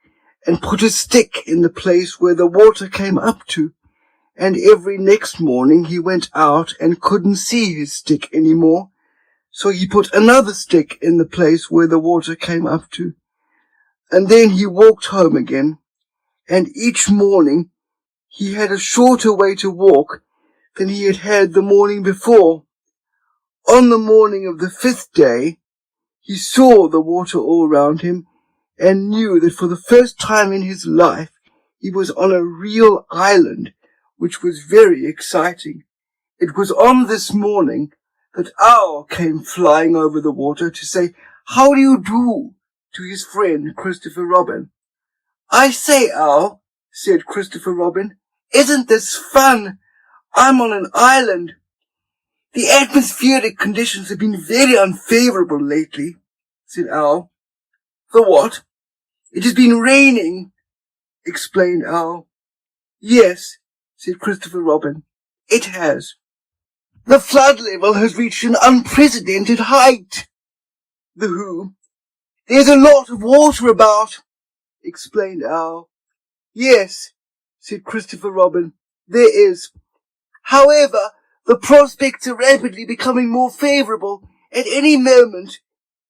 and put a stick in the place where the water came up to, and every next morning he went out and couldn't see his stick any more, so he put another stick in the place where the water came up to, and then he walked home again, and each morning he had a shorter way to walk than he had had the morning before. On the morning of the 5th day, he saw the water all round him, and knew that for the first time in his life he was on a real island, which was very exciting. It was on this morning that Owl came flying over the water to say, "How do you do?" to his friend Christopher Robin. "I say, Owl," said Christopher Robin, "isn't this fun? I'm on an island. The atmospheric conditions have been very unfavourable lately," said Owl. "The what?" "It has been raining," explained Owl. "Yes," said Christopher Robin, "it has. The flood level has reached an unprecedented height." "The who?" "There's a lot of water about," explained Owl. "Yes," said Christopher Robin, "there is. However, the prospects are rapidly becoming more favourable. At any moment—"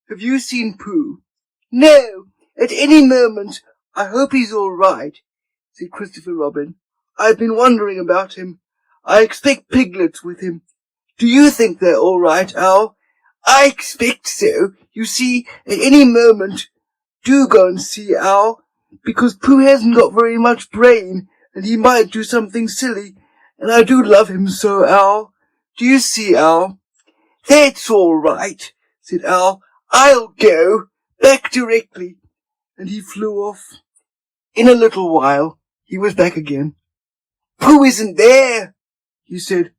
"Have you seen Pooh?" "No, at any moment. I hope he's all right," said Christopher Robin. "I've been wondering about him. I expect Piglet's with him. Do you think they're all right, Owl?" "I expect so. You see, at any moment. Do go and see, Owl, because Pooh hasn't got very much brain, and he might do something silly, and I do love him so, Owl. Do you see, Owl?" "That's all right," said Owl. "I'll go. Back directly." And he flew off. In a little while, he was back again. "Pooh isn't there," he said.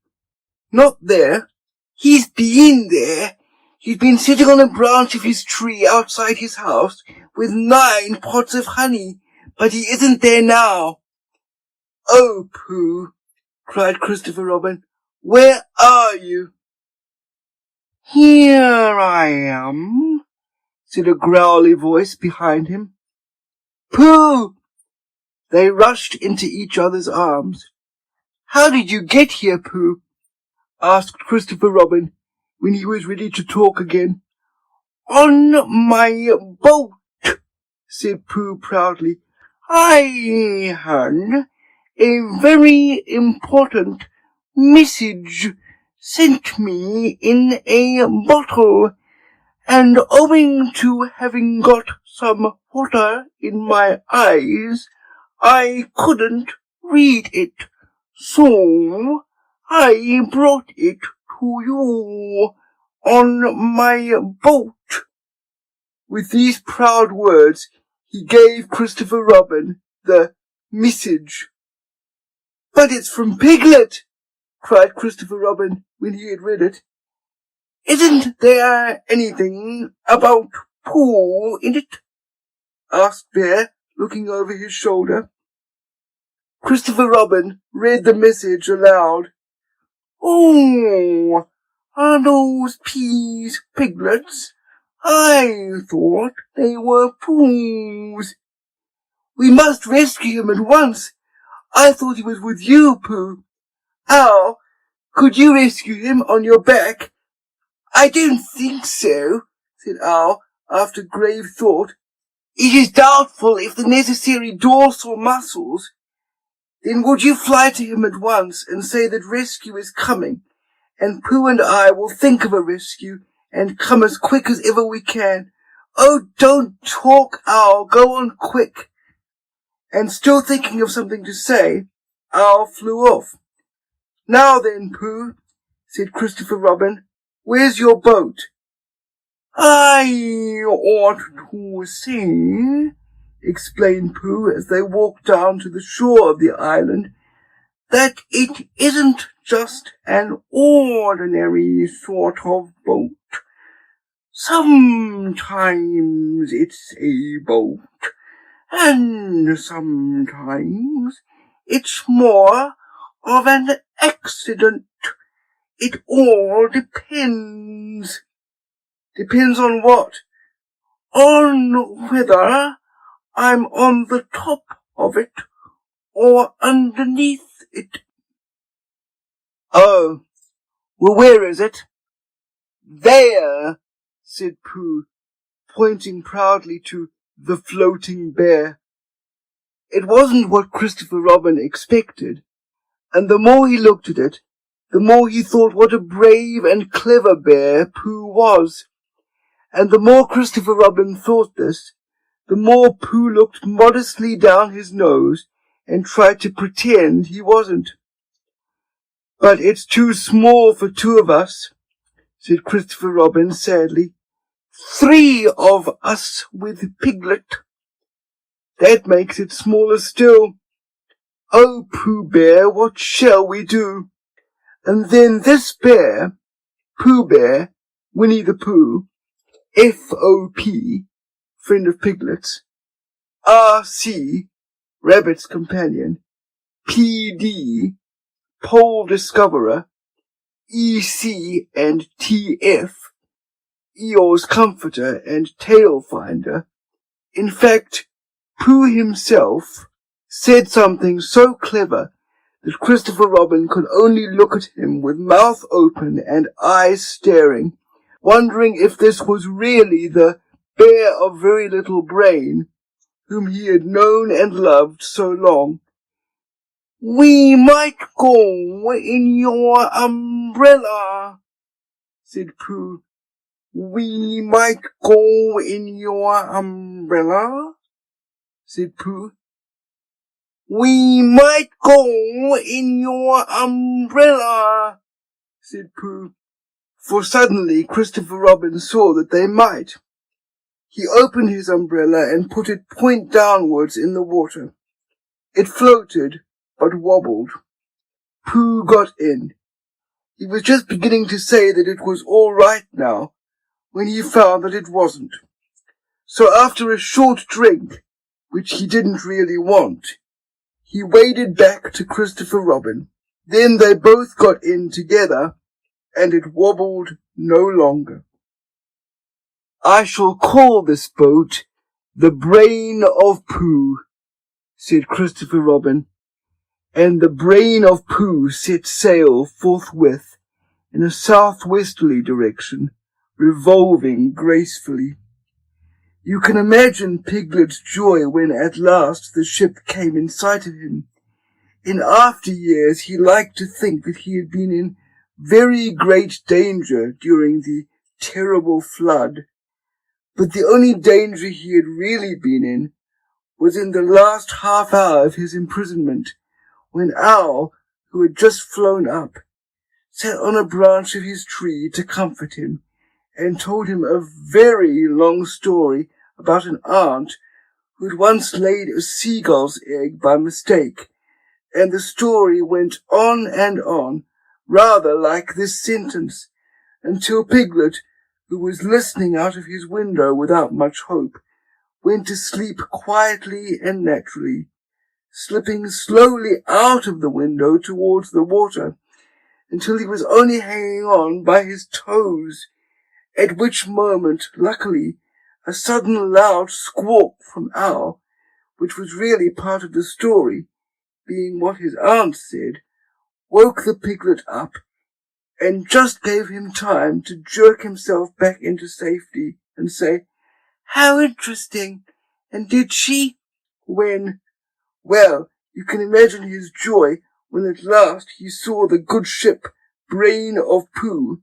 "Not there?" "He's been there. He's been sitting on a branch of his tree outside his house with 9 pots of honey, but he isn't there now." "Oh, Pooh," cried Christopher Robin, "where are you?" "Here I am," said a growly voice behind him. "Pooh!" They rushed into each other's arms. "How did you get here, Pooh?" asked Christopher Robin when he was ready to talk again. On my boat, said Pooh proudly. I had a very important message sent me in a bottle, and owing to having got some water in my eyes, I couldn't read it, so I brought it to you on my boat. With these proud words, he gave Christopher Robin the message. But it's from Piglet, cried Christopher Robin when he had read it. Isn't there anything about Pooh in it? Asked Bear, looking over his shoulder. Christopher Robin read the message aloud. Oh, are those peas piglets? I thought they were Pooh's. We must rescue him at once. I thought he was with you, Pooh. Owl, could you rescue him on your back? I don't think so, said Owl, after grave thought. It is doubtful if the necessary dorsal muscles. Then would you fly to him at once and say that rescue is coming, and Pooh and I will think of a rescue and come as quick as ever we can. Oh, don't talk, Owl, go on quick. And still thinking of something to say, Owl flew off. Now then, Pooh, said Christopher Robin, where's your boat? I ought to say, explained Pooh as they walked down to the shore of the island, that it isn't just an ordinary sort of boat. Sometimes it's a boat, and sometimes it's more of an accident. It all depends. Depends on what? On whether I'm on the top of it or underneath it. Oh, well, where is it? There, said Pooh, pointing proudly to the floating bear. It wasn't what Christopher Robin expected, and the more he looked at it, the more he thought what a brave and clever bear Pooh was. And the more Christopher Robin thought this, the more Pooh looked modestly down his nose and tried to pretend he wasn't. But it's too small for two of us, said Christopher Robin sadly. 3 of us with Piglet. That makes it smaller still. Oh, Pooh Bear, what shall we do? And then this bear, Pooh Bear, Winnie-the-Pooh, F.O.P., friend of Piglets, R.C., Rabbit's companion, P.D., Pole Discoverer, E.C. and T.F., Eeyore's Comforter and Tail Finder. In fact, Pooh himself said something so clever that Christopher Robin could only look at him with mouth open and eyes staring, wondering if this was really the bear of very little brain, whom he had known and loved so long. We might go in your umbrella, said Pooh. We might go in your umbrella, said Pooh. We might go in your umbrella, said Pooh. For suddenly Christopher Robin saw that they might. He opened his umbrella and put it point downwards in the water. It floated, but wobbled. Pooh got in. He was just beginning to say that it was all right now, when he found that it wasn't. So after a short drink, which he didn't really want, he waded back to Christopher Robin. Then they both got in together, and it wobbled no longer. I shall call this boat the Brain of Pooh, said Christopher Robin, and the Brain of Pooh set sail forthwith, in a southwesterly direction, revolving gracefully. You can imagine Piglet's joy when at last the ship came in sight of him. In after years he liked to think that he had been in very great danger during the terrible flood, but the only danger he had really been in was in the last half hour of his imprisonment, when Owl, who had just flown up, sat on a branch of his tree to comfort him, and told him a very long story about an aunt who had once laid a seagull's egg by mistake, and the story went on, rather like this sentence, until Piglet, who was listening out of his window without much hope, went to sleep quietly and naturally, slipping slowly out of the window towards the water, until he was only hanging on by his toes, at which moment, luckily, a sudden loud squawk from Owl, which was really part of the story, being what his aunt said, woke the piglet up, and just gave him time to jerk himself back into safety and say, "How interesting! And did she?" When, well, you can imagine his joy when at last he saw the good ship Brain of Pooh,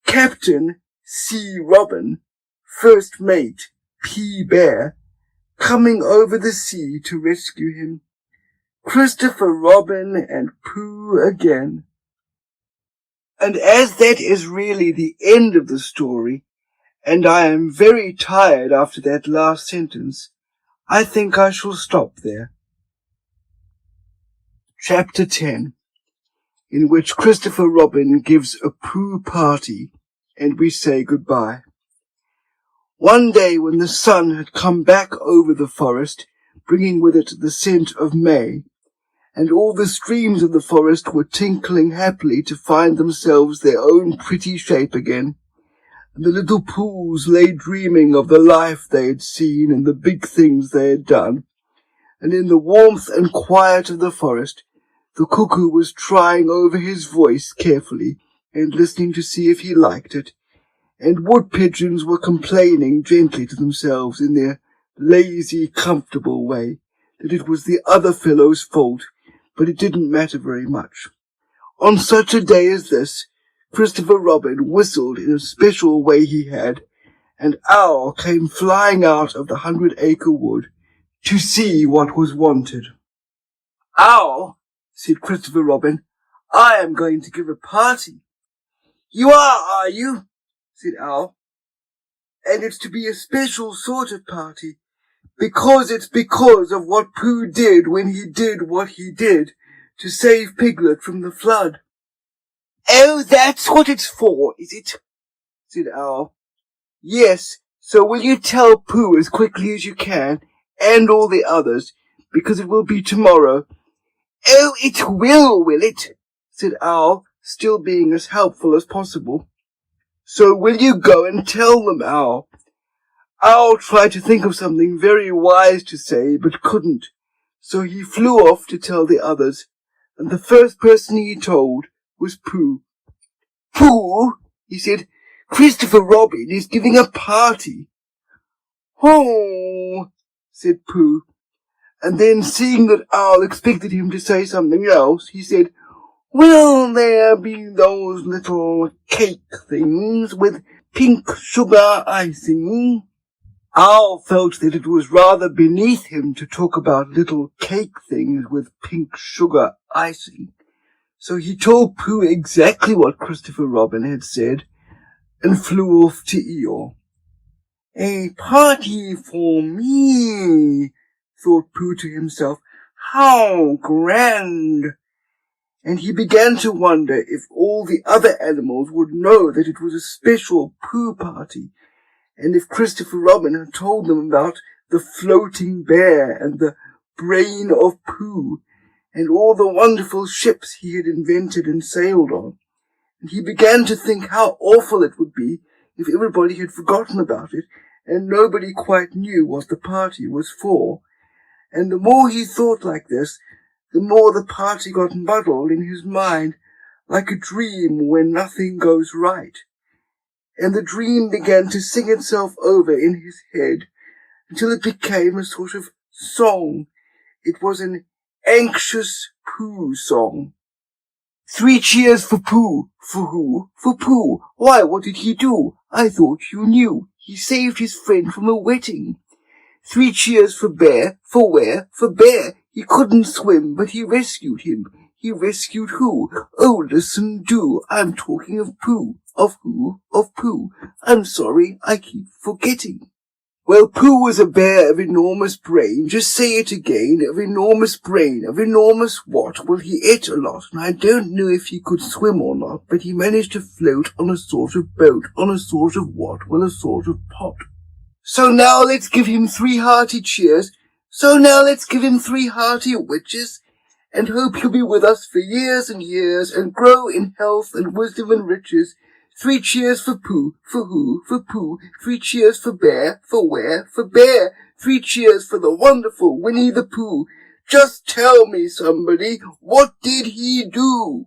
Captain C. Robin, First Mate P. Bear, coming over the sea to rescue him. Christopher Robin and Pooh again. And as that is really the end of the story, and I am very tired after that last sentence, I think I shall stop there. Chapter 10, in which Christopher Robin gives a Pooh party, and we say goodbye. One day when the sun had come back over the forest, bringing with it the scent of May, and all the streams of the forest were tinkling happily to find themselves their own pretty shape again, and the little pools lay dreaming of the life they had seen and the big things they had done, and in the warmth and quiet of the forest, the cuckoo was trying over his voice carefully and listening to see if he liked it, and wood pigeons were complaining gently to themselves in their lazy, comfortable way that it was the other fellow's fault, but it didn't matter very much. On such a day as this, Christopher Robin whistled in a special way he had, and Owl came flying out of the 100-acre wood to see what was wanted. "Owl," said Christopher Robin, "I am going to give a party." "You are you?" said Owl. "And it's to be a special sort of party, because it's because of what Pooh did when he did what he did to save Piglet from the flood." "Oh, that's what it's for, is it?" said Owl. "Yes, so will you tell Pooh as quickly as you can, and all the others, because it will be tomorrow." "Oh, it will it?" said Owl, still being as helpful as possible. "So will you go and tell them, Owl?" Owl tried to think of something very wise to say, but couldn't, so he flew off to tell the others, and the first person he told was Pooh. "Pooh," he said, "Christopher Robin is giving a party." "Oh," said Pooh, and then seeing that Owl expected him to say something else, he said, "Will there be those little cake things with pink sugar icing?" Owl felt that it was rather beneath him to talk about little cake things with pink sugar icing, so he told Pooh exactly what Christopher Robin had said, and flew off to Eeyore. "A party for me," thought Pooh to himself. "How grand!" And he began to wonder if all the other animals would know that it was a special Pooh party, and if Christopher Robin had told them about the floating bear and the brain of Pooh, and all the wonderful ships he had invented and sailed on. And he began to think how awful it would be if everybody had forgotten about it, and nobody quite knew what the party was for. And the more he thought like this, the more the party got muddled in his mind, like a dream when nothing goes right. And the dream began to sing itself over in his head until it became a sort of song. It was an anxious Pooh song. 3 cheers for Pooh. For who? For Pooh. Why, what did he do? I thought you knew. He saved his friend from a wetting. 3 cheers for Bear. For where? For Bear. He couldn't swim, but he rescued him. He rescued who? Oh, listen, do. I'm talking of Pooh. Of who? Of Pooh. I'm sorry, I keep forgetting. Well, Pooh was a bear of enormous brain. Just say it again. Of enormous brain. Of enormous what? Well, he ate a lot, and I don't know if he could swim or not, but he managed to float on a sort of boat. On a sort of what? Well, a sort of pot. So now let's give him 3 hearty cheers. So now let's give him 3 hearty witches, and hope he'll be with us for years and years, and grow in health and wisdom and riches. 3 cheers for Pooh. For who? For Pooh. 3 cheers for Bear. For where? For Bear. 3 cheers for the wonderful Winnie-the-Pooh. Just tell me, somebody, what did he do?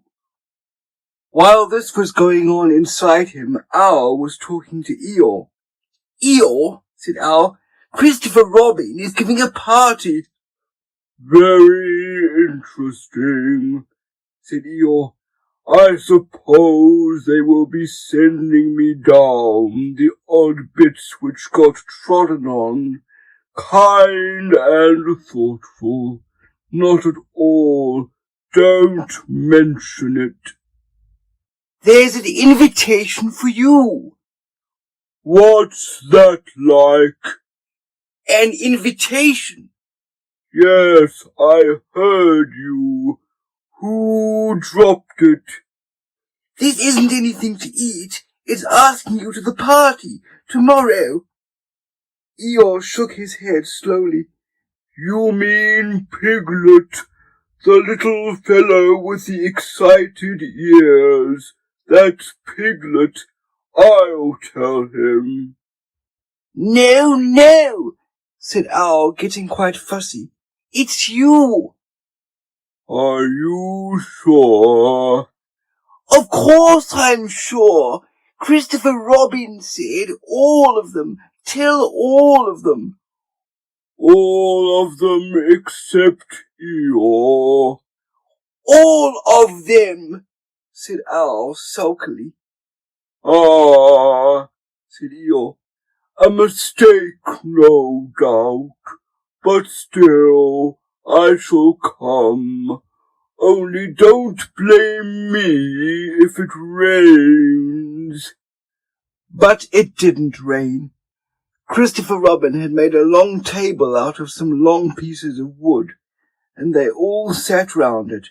While this was going on inside him, Owl was talking to Eeyore. Eeyore, said Owl, Christopher Robin is giving a party. Very interesting, said Eeyore. I suppose they will be sending me down the odd bits which got trodden on, kind and thoughtful. Not at all. Don't mention it. There's an invitation for you. What's that like? An invitation. Yes, I heard you. Who dropped it? This isn't anything to eat. It's asking you to the party tomorrow. Eeyore shook his head slowly. You mean Piglet, the little fellow with the excited ears. That's Piglet. I'll tell him. No, no, said Owl, getting quite fussy. It's you. Are you sure? Of course I'm sure. Christopher Robin said all of them. Tell all of them. All of them except Eeyore. All of them, said Owl sulkily. Ah, said Eeyore. A mistake, no doubt. But still, I shall come. Only don't blame me if it rains. But it didn't rain. Christopher Robin had made a long table out of some long pieces of wood, and they all sat round it.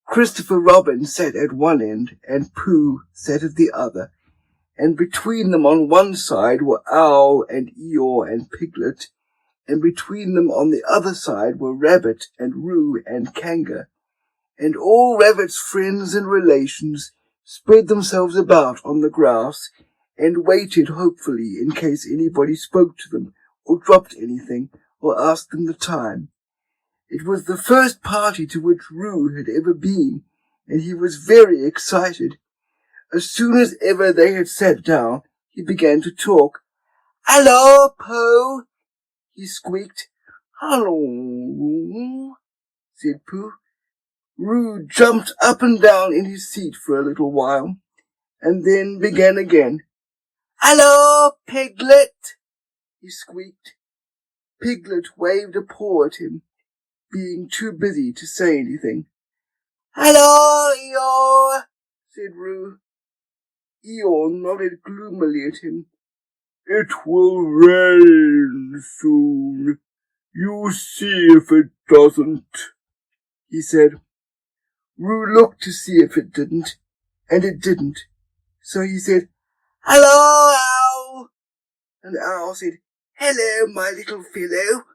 Christopher Robin sat at one end, and Pooh sat at the other, and between them on one side were Owl and Eeyore and Piglet, and between them on the other side were Rabbit and Roo and Kanga, and all Rabbit's friends and relations spread themselves about on the grass and waited hopefully in case anybody spoke to them or dropped anything or asked them the time. It was the first party to which Roo had ever been, and he was very excited. As soon as ever they had sat down, he began to talk. "Hello, Pooh," he squeaked. "Hello, Roo," said Pooh. Roo jumped up and down in his seat for a little while, and then began again. "Hello, Piglet," he squeaked. Piglet waved a paw at him, being too busy to say anything. "Hello, Eeyore," said Roo. Eeyore nodded gloomily at him. It will rain soon. You see if it doesn't, he said. Roo looked to see if it didn't, and it didn't. So he said, "Hello, Owl." And Owl said, "Hello, my little fellow,"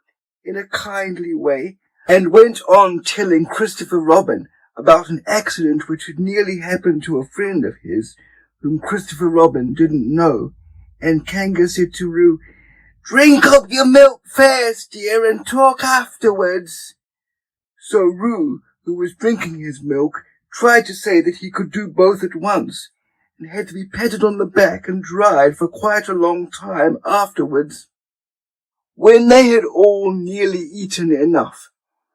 in a kindly way, and went on telling Christopher Robin about an accident which had nearly happened to a friend of his, whom Christopher Robin didn't know. And Kanga said to Roo, "Drink up your milk first, dear, and talk afterwards." So Roo, who was drinking his milk, tried to say that he could do both at once, and had to be patted on the back and dried for quite a long time afterwards. When they had all nearly eaten enough,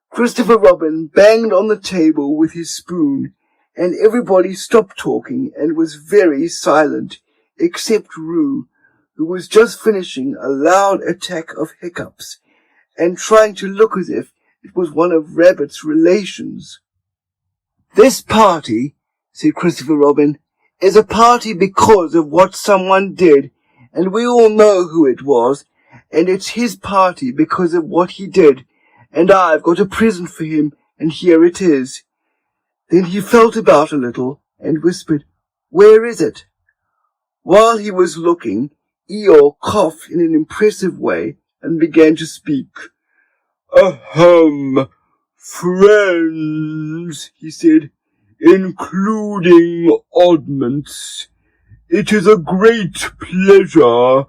Christopher Robin banged on the table with his spoon, and everybody stopped talking and was very silent, except Roo, who was just finishing a loud attack of hiccups, and trying to look as if it was one of Rabbit's relations. "This party," said Christopher Robin, "is a party because of what someone did, and we all know who it was, and it's his party because of what he did, and I've got a present for him, and here it is." Then he felt about a little and whispered, "Where is it?" While he was looking, Eeyore coughed in an impressive way and began to speak. "Ahem, friends," he said, "including oddments. It is a great pleasure,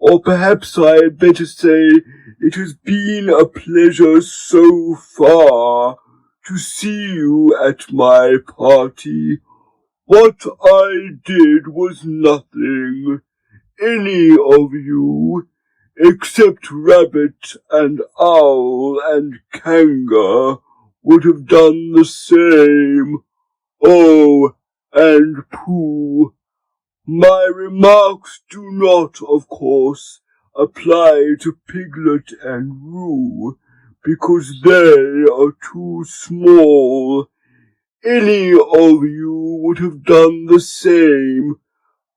or perhaps I had better say it has been a pleasure so far, to see you at my party. What I did was nothing. Any of you, except Rabbit and Owl and Kanga, would have done the same. Oh, and Pooh. My remarks do not, of course, apply to Piglet and Roo, because they are too small. Any of you would have done the same,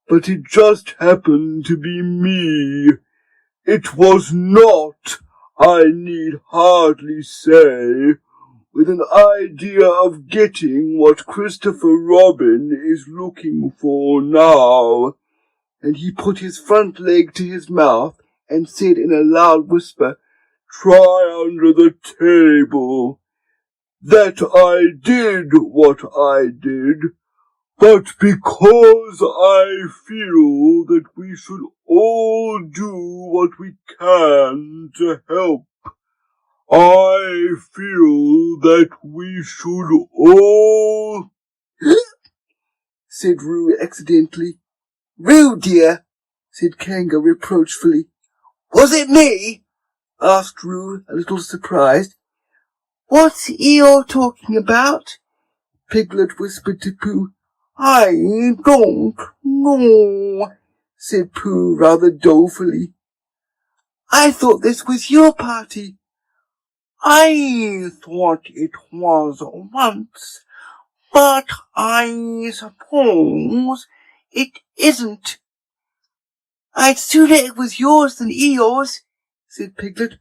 but it just happened to be me. It was not, I need hardly say, with an idea of getting what Christopher Robin is looking for now." And he put his front leg to his mouth and said in a loud whisper, "Try under the table. That I did what I did, but because I feel that we should all do what we can to help, I feel that we should all—" said Roo accidentally. "Roo, dear," said Kanga reproachfully. "Was it me?" asked Roo, a little surprised. "What's Eeyore talking about?" Piglet whispered to Pooh. "I don't know," said Pooh rather dolefully. "I thought this was your party." "I thought it was once, but I suppose it isn't." "I'd sooner it was yours than Eeyore's," said Piglet.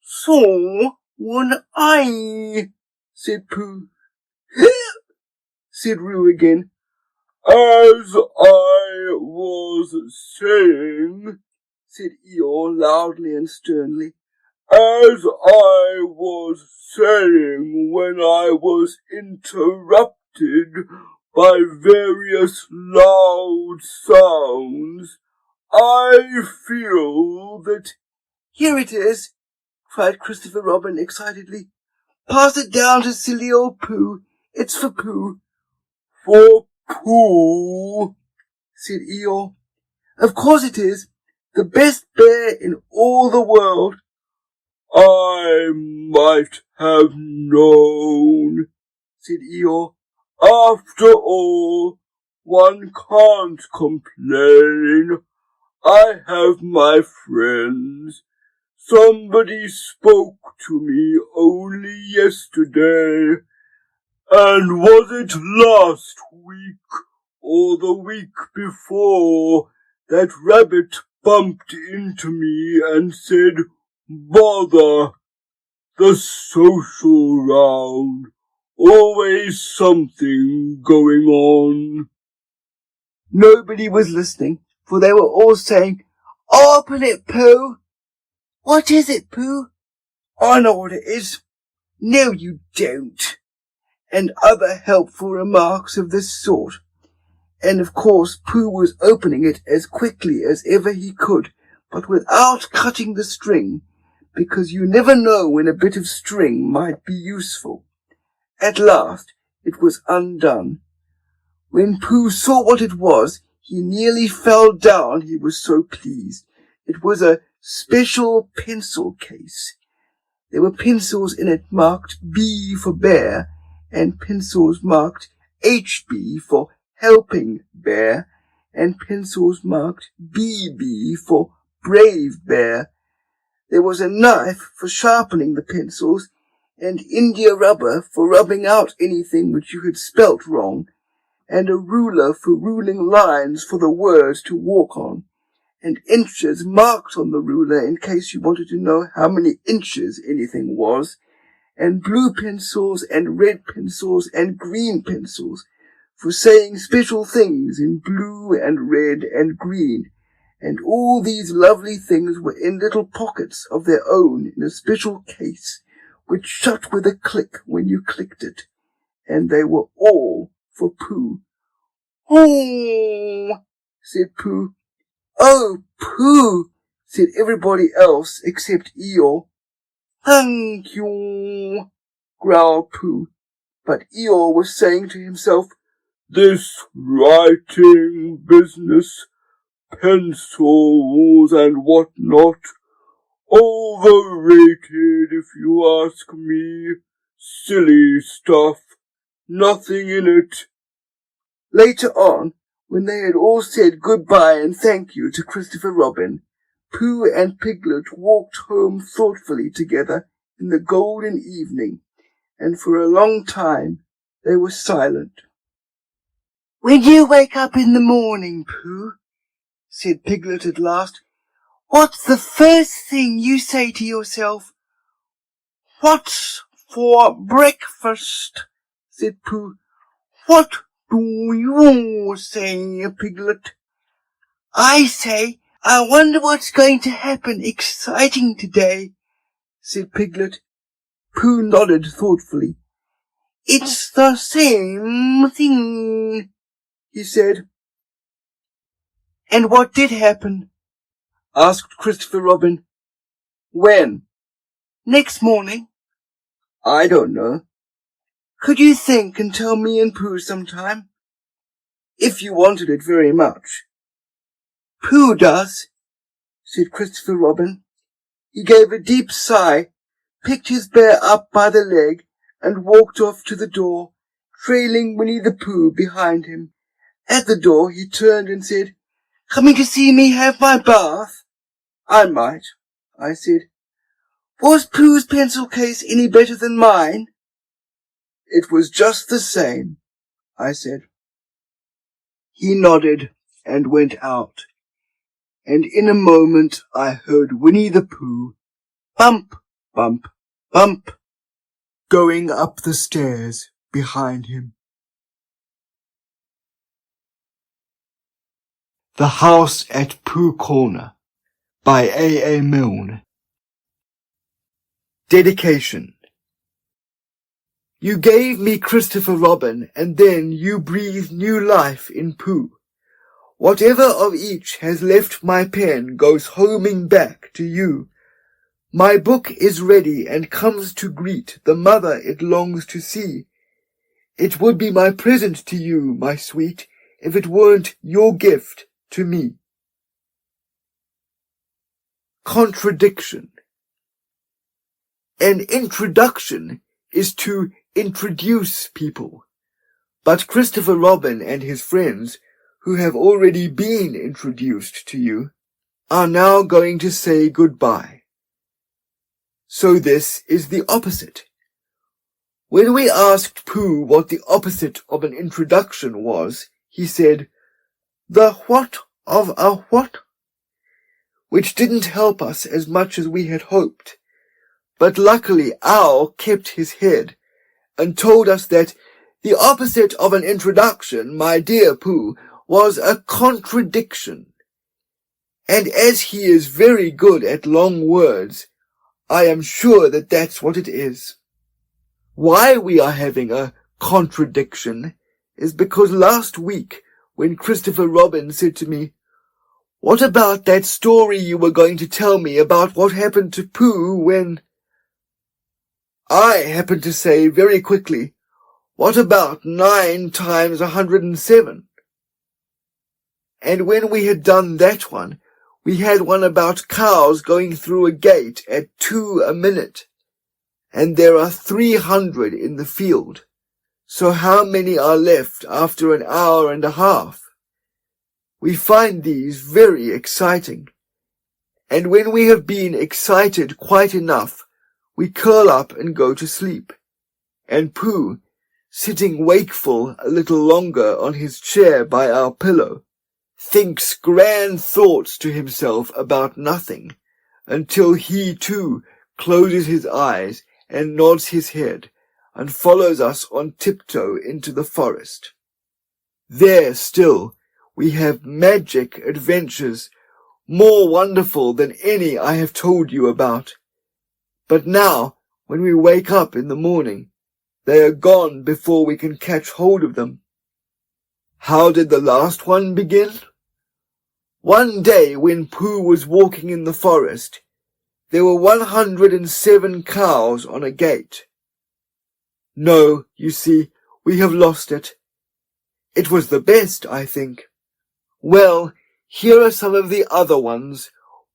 "So would I," said Pooh. said Roo again. "As I was saying," said Eeyore loudly and sternly. "As I was saying when I was interrupted by various loud sounds, I feel that—" "Here it is," cried Christopher Robin excitedly. "Pass it down to silly old Pooh. It's for Pooh." "For Pooh," said Eeyore. "Of course it is. The best bear in all the world." "I might have known," said Eeyore. "After all, one can't complain. I have my friends. Somebody spoke to me only yesterday, and was it last week or the week before that Rabbit bumped into me and said, 'Bother, the social round, always something going on.'" Nobody was listening, for they were all saying, "Open it, Pooh." "What is it, Pooh?" "I know what it is." "No, you don't." And other helpful remarks of this sort. And of course Pooh was opening it as quickly as ever he could, but without cutting the string, because you never know when a bit of string might be useful. At last it was undone. When Pooh saw what it was, he nearly fell down, he was so pleased. It was a special pencil case. There were pencils in it marked B for bear, and pencils marked HB for helping bear, and pencils marked BB for brave bear. There was a knife for sharpening the pencils, and India rubber for rubbing out anything which you had spelt wrong, and a ruler for ruling lines for the words to walk on, and inches marked on the ruler in case you wanted to know how many inches anything was, and blue pencils and red pencils and green pencils for saying special things in blue and red and green, and all these lovely things were in little pockets of their own in a special case, which shut with a click when you clicked it, and they were all for Pooh. "Oh," said Pooh. "Oh, Pooh," said everybody else except Eeyore. "Thank you," growled Pooh, but Eeyore was saying to himself, "This writing business, pencils and what not, overrated if you ask me. Silly stuff, nothing in it." Later on, when they had all said goodbye and thank you to Christopher Robin, Pooh and Piglet walked home thoughtfully together in the golden evening, and for a long time they were silent. "When you wake up in the morning, Pooh," said Piglet at last, "what's the first thing you say to yourself?" "What's for breakfast?" said Pooh. "What do you say, Piglet?" "I say, I wonder what's going to happen exciting today," said Piglet. Pooh nodded thoughtfully. "It's the same thing," he said. "And what did happen?" asked Christopher Robin. "When?" "Next morning." "I don't know. Could you think and tell me and Pooh sometime? If you wanted it very much." "Pooh does," said Christopher Robin. He gave a deep sigh, picked his bear up by the leg, and walked off to the door, trailing Winnie-the-Pooh behind him. At the door he turned and said, "Coming to see me have my bath?" "I might," I said. "Was Pooh's pencil case any better than mine?" "It was just the same," I said. He nodded and went out, and in a moment I heard Winnie-the-Pooh bump, bump, bump, going up the stairs behind him. The House at Pooh Corner by A. Milne. Dedication. You gave me Christopher Robin, and then you breathed new life in Pooh. Whatever of each has left my pen goes homing back to you. My book is ready and comes to greet the mother it longs to see. It would be my present to you, my sweet, if it weren't your gift to me. Contradiction. An introduction is to introduce people, but Christopher Robin and his friends, who have already been introduced to you, are now going to say goodbye. So this is the opposite. When we asked Pooh what the opposite of an introduction was, he said, "The what of a what?" which didn't help us as much as we had hoped. But luckily Owl kept his head and told us that the opposite of an introduction, my dear Pooh, was a contradiction. And as he is very good at long words, I am sure that that's what it is. Why we are having a contradiction is because last week, when Christopher Robin said to me, "What about that story you were going to tell me about what happened to Pooh when—" I happened to say very quickly, What about 9 times 107? And when we had done that one, we had one about cows going through a gate at 2 a minute. And there are 300 in the field. So how many are left after an hour and a half? We find these very exciting. And when we have been excited quite enough, we curl up and go to sleep. And Pooh, sitting wakeful a little longer on his chair by our pillow, thinks grand thoughts to himself about nothing, until he too closes his eyes and nods his head, and follows us on tiptoe into the forest. There still we have magic adventures, more wonderful than any I have told you about. But now, when we wake up in the morning, they are gone before we can catch hold of them. How did the last one begin? One day when Pooh was walking in the forest, there were 107 cows on a gate. No, you see, we have lost it. It was the best, I think. Well, here are some of the other ones,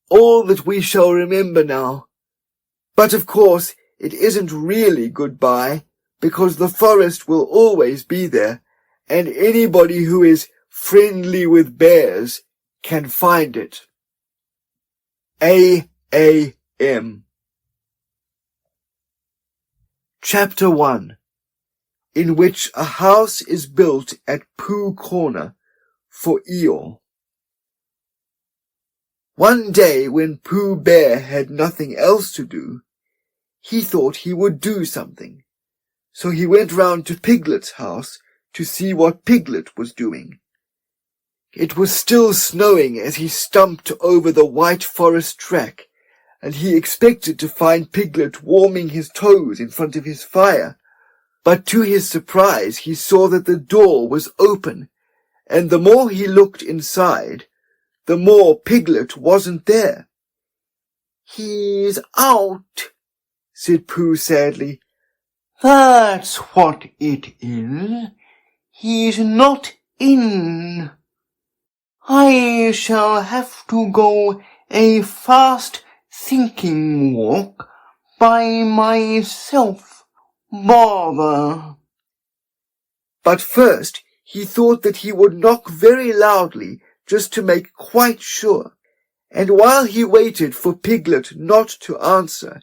all that we shall remember now. But of course, it isn't really goodbye, because the forest will always be there, and anybody who is friendly with bears can find it. A.A.M. Chapter 1, in which a house is built at Pooh Corner for Eeyore. One day when Pooh Bear had nothing else to do, he thought he would do something. So he went round to Piglet's house to see what Piglet was doing. It was still snowing as he stumped over the white forest track, and he expected to find Piglet warming his toes in front of his fire. But to his surprise he saw that the door was open, and the more he looked inside, the more Piglet wasn't there. "He's out," said Pooh sadly. That's what it is. He's not in. I shall have to go a fast-thinking walk by myself. Bother. But first he thought that he would knock very loudly just to make quite sure, and while he waited for Piglet not to answer,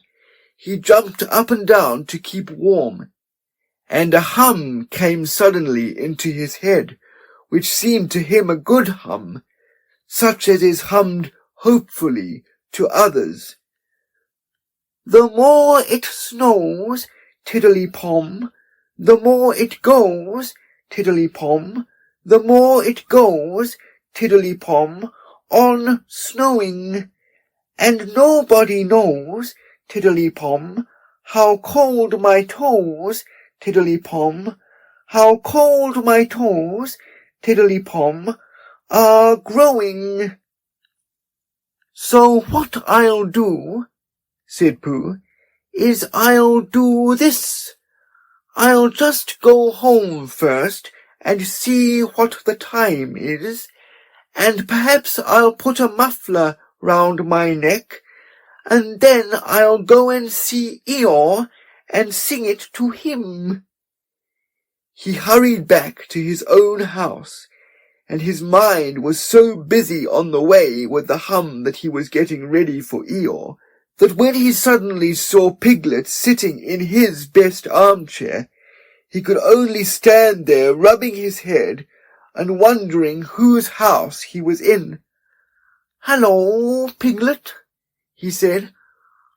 he jumped up and down to keep warm, and a hum came suddenly into his head, which seemed to him a good hum, such as is hummed hopefully to others. "The more it snows, tiddly-pom, the more it goes, tiddly-pom, the more it goes, tiddly-pom, on snowing, and nobody knows, tiddly-pom, how cold my toes, tiddly-pom, how cold my toes, tiddly-pom, are growing." "So what I'll do," said Pooh, "is I'll do this. I'll just go home first and see what the time is, and perhaps I'll put a muffler round my neck, and then I'll go and see Eeyore and sing it to him." He hurried back to his own house, and his mind was so busy on the way with the hum that he was getting ready for Eeyore, that when he suddenly saw Piglet sitting in his best armchair, he could only stand there rubbing his head and wondering whose house he was in. "Hello, Piglet," he said.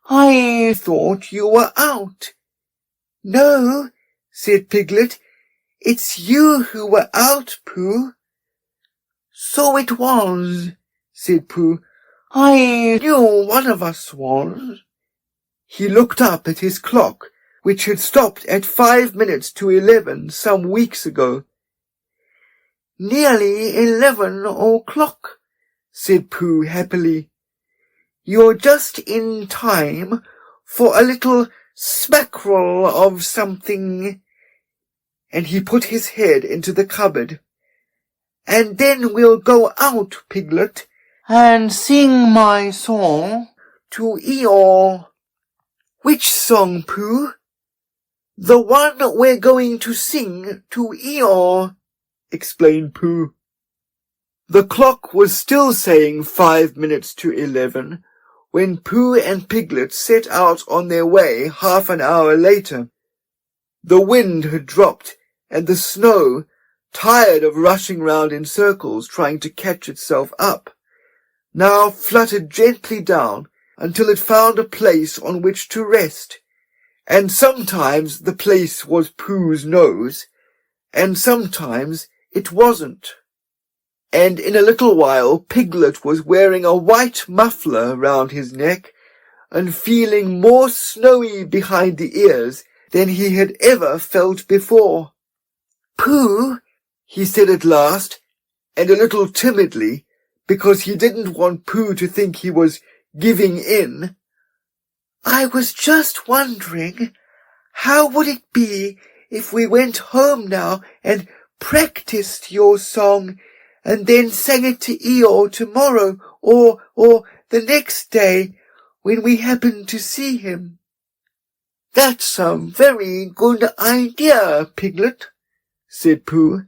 "I thought you were out." "No," said Piglet, "it's you who were out, Pooh." "So it was," said Pooh. "I knew one of us was." He looked up at his clock, which had stopped at 5 minutes to 11 some weeks ago. "Nearly 11 o'clock," said Pooh happily. "You're just in time for a little smackerel of something." and he put his head into the cupboard. "And then we'll go out, Piglet, and sing my song to EEYORE." "Which song, Pooh?" "The one we're going to sing to EEYORE," explained Pooh. The clock was still saying 5 minutes to 11 when Pooh and Piglet set out on their way half an hour later. The wind had dropped, and the snow, tired of rushing round in circles trying to catch itself up, now fluttered gently down until it found a place on which to rest, and sometimes the place was Pooh's nose, and sometimes it wasn't. And in a little while Piglet was wearing a white muffler round his neck and feeling more snowy behind the ears than he had ever felt before. "Pooh," he said at last, and a little timidly, because he didn't want Pooh to think he was giving in, "I was just wondering, how would it be if we went home now and practiced your song and then sang it to EEYORE tomorrow or the next day when we happen to see him?" "That's a very good idea, Piglet," said Pooh.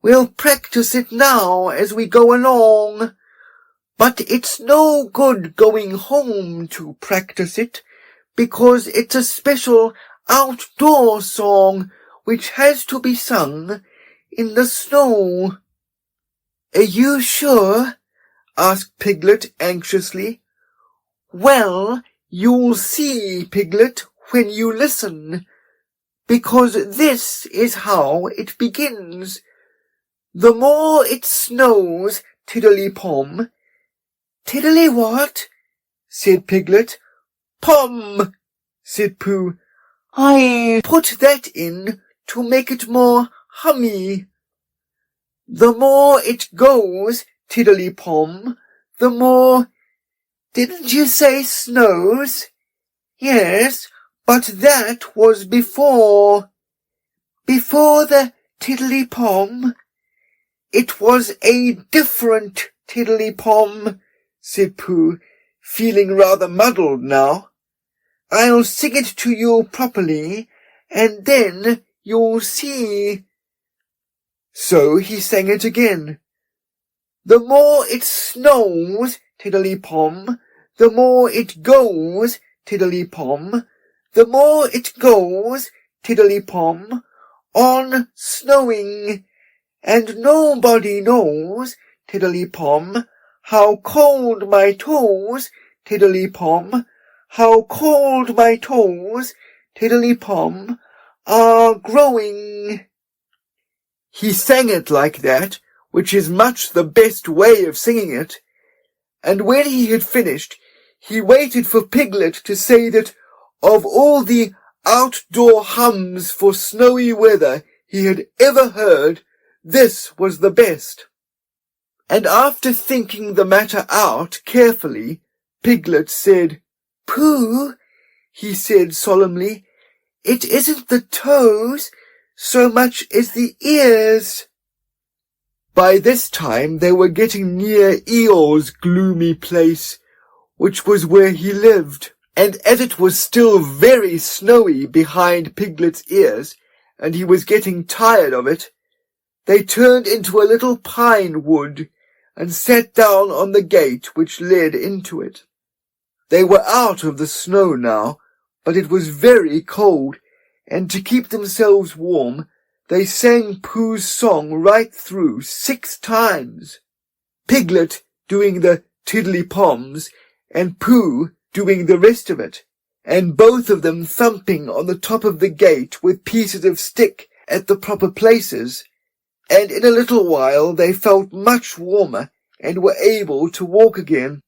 "We'll practice it now as we go along. But it's no good going home to practice it, because it's a special outdoor song which has to be sung in the snow." "Are you sure?" asked Piglet anxiously. "Well, you'll see, Piglet, when you listen, because this is how it begins. The more it snows, Tiddly-pom." "Tiddly what?" said Piglet. "Pom," said Pooh. "I put that in to make it more hummy. The more it goes, Tiddly-pom, the more—" "Didn't you say snows?" "Yes, but that was before." "Before the Tiddly-pom?" "It was a different Tiddly-pom," said Pooh, feeling rather muddled now. "I'll sing it to you properly, and then you'll see." So he sang it again. "The more it snows, Tiddly-pom, the more it goes, Tiddly-pom, the more it goes, Tiddly-pom, on snowing, and nobody knows, Tiddly-pom, how cold my toes, Tiddly-pom, how cold my toes, Tiddly-pom, are growing." He sang it like that, which is much the best way of singing it, and when he had finished, he waited for Piglet to say that of all the outdoor hums for snowy weather he had ever heard, this was the best. And after thinking the matter out carefully, Piglet said, "Pooh," he said solemnly, "it isn't the toes so much as the ears." By this time they were getting near Eeyore's gloomy place, which was where he lived, and as it was still very snowy behind Piglet's ears, and he was getting tired of it, they turned into a little pine wood and sat down on the gate which led into it. They were out of the snow now, but it was very cold, and to keep themselves warm, they sang Pooh's song right through 6 times, Piglet doing the tiddly-poms, and Pooh doing the rest of it, and both of them thumping on the top of the gate with pieces of stick at the proper places, and in a little while they felt much warmer and were able to walk again.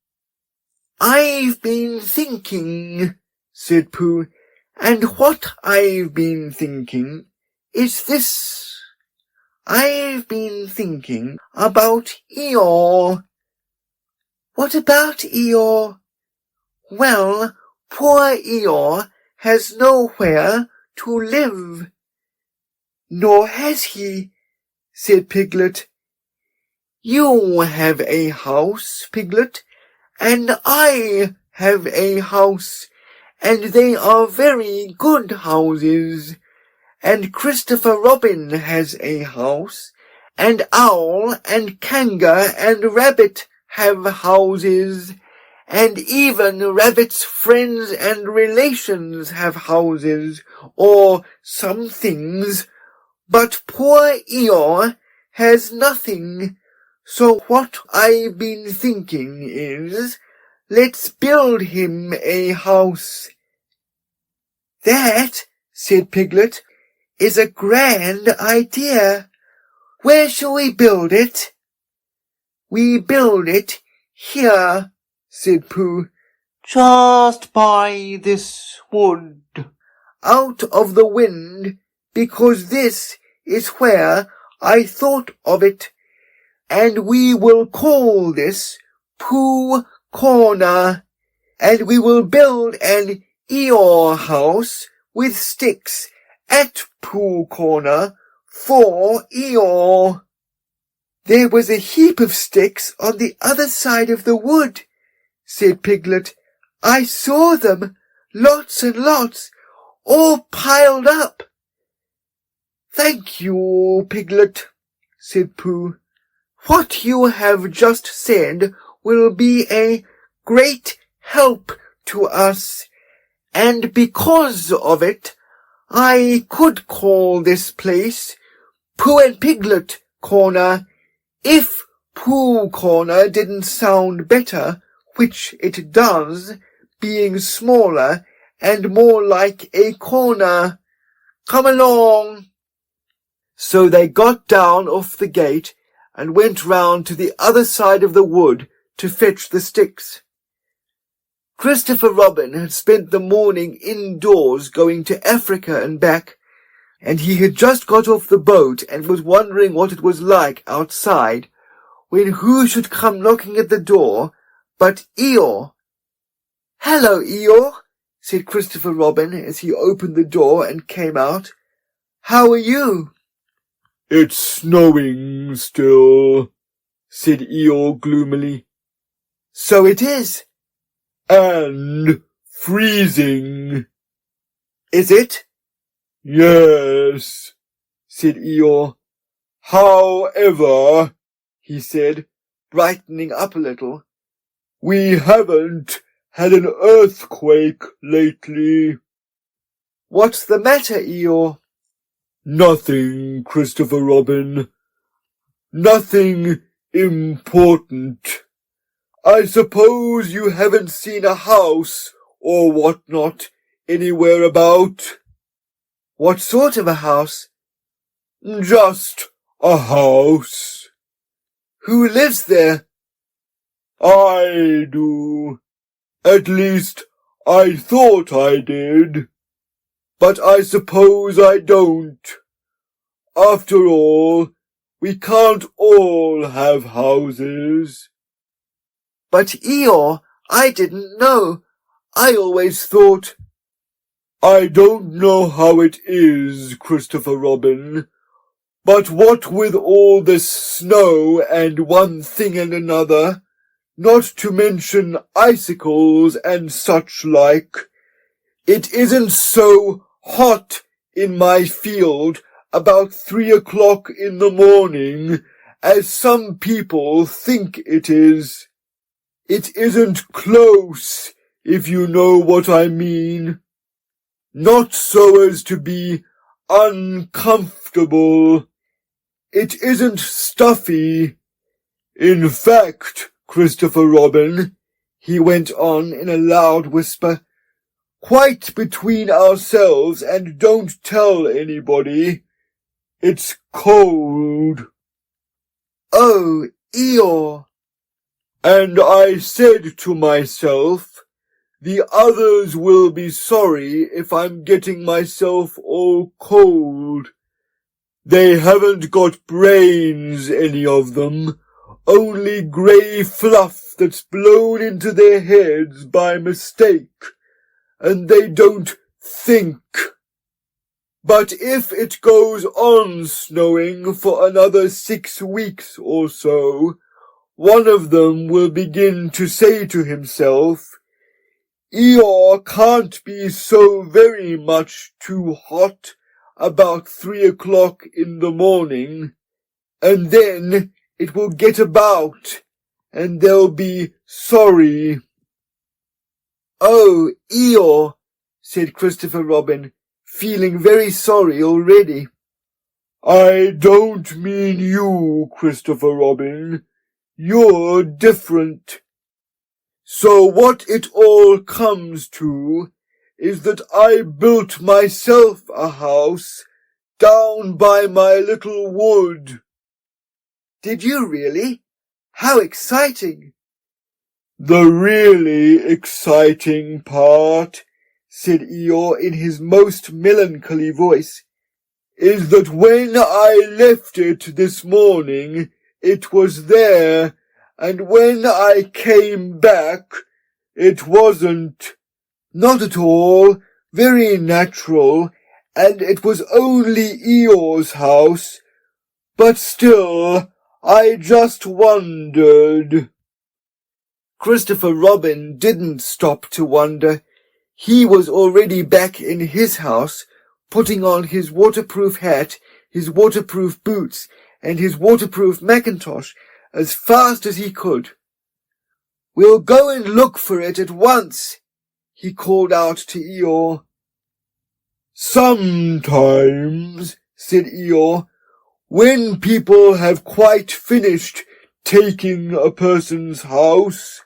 "I've been thinking," said Pooh, "and what I've been thinking is this. I've been thinking about EEYORE." "What about EEYORE?" "Well, poor EEYORE has nowhere to live." Nor has he, said Piglet. You have a house, Piglet, and I have a house, and they are very good houses. And Christopher Robin has a house, and Owl and Kanga and Rabbit have houses, and even Rabbit's friends and relations have houses, or some things, but poor Eeyore has nothing. So what I've been thinking is, let's build him a house. That, said Piglet, is a grand idea. Where shall we build it? We build it here, said Pooh. Just by this wood. Out of the wind, because this is where I thought of it. And we will call this Pooh Corner, and we will build an EEYORE house with sticks at Pooh Corner for Eeyore. There was a heap of sticks on the other side of the wood, said Piglet. I saw them, lots and lots, all piled up. Thank you, Piglet, said Pooh. What you have just said will be a great help to us, and because of it, I could call this place Pooh and Piglet Corner, if Pooh Corner didn't sound better, which it does, being smaller and more like a corner. Come along. So they got down off the gate and went round to the other side of the wood to fetch the sticks. Christopher Robin had spent the morning indoors going to Africa and back, and he had just got off the boat and was wondering what it was like outside, when who should come knocking at the door but Eeyore. Hello, Eeyore, said Christopher Robin as he opened the door and came out. How are you? It's snowing still, said Eeyore gloomily. So it is. And freezing. Is it? Yes, said Eeyore. However, he said, brightening up a little, we haven't had an earthquake lately. What's the matter, Eeyore? Nothing, Christopher Robin. Nothing important. I suppose you haven't seen a house or whatnot anywhere about. What sort of a house? Just a house. Who lives there? I do. At least, I thought I did. But I suppose I don't. After all, we can't all have houses. But Eeyore, I didn't know. I always thought... I don't know how it is, Christopher Robin, but what with all this snow and one thing and another, not to mention icicles and such like, it isn't so hot in my field about 3 o'clock in the morning as some people think it is. It isn't close, if you know what I mean. Not so as to be uncomfortable. It isn't stuffy. In fact, Christopher Robin, he went on in a loud whisper, quite between ourselves and don't tell anybody, it's cold. Oh, Eeyore. And I said to myself, the others will be sorry if I'm getting myself all cold. They haven't got brains, any of them, only grey fluff that's blown into their heads by mistake, and they don't think. But if it goes on snowing for another 6 weeks or so, one of them will begin to say to himself, Eeyore can't be so very much too hot about 3 o'clock in the morning, and then it will get about, and they'll be sorry. Oh, Eeyore, said Christopher Robin, feeling very sorry already. I don't mean you, Christopher Robin. You're different. So what it all comes to is that I built myself a house down by my little wood. Did you really? How exciting! The really exciting part, said Eeyore in his most melancholy voice, is that when I left it this morning, it was there, and when I came back, it wasn't. Not at all, very natural, and it was only Eeyore's house, but still, I just wondered. Christopher Robin didn't stop to wonder. He was already back in his house, putting on his waterproof hat, his waterproof boots, and his waterproof mackintosh as fast as he could. We'll go and look for it at once, he called out to Eeyore. Sometimes, said Eeyore, when people have quite finished taking a person's house,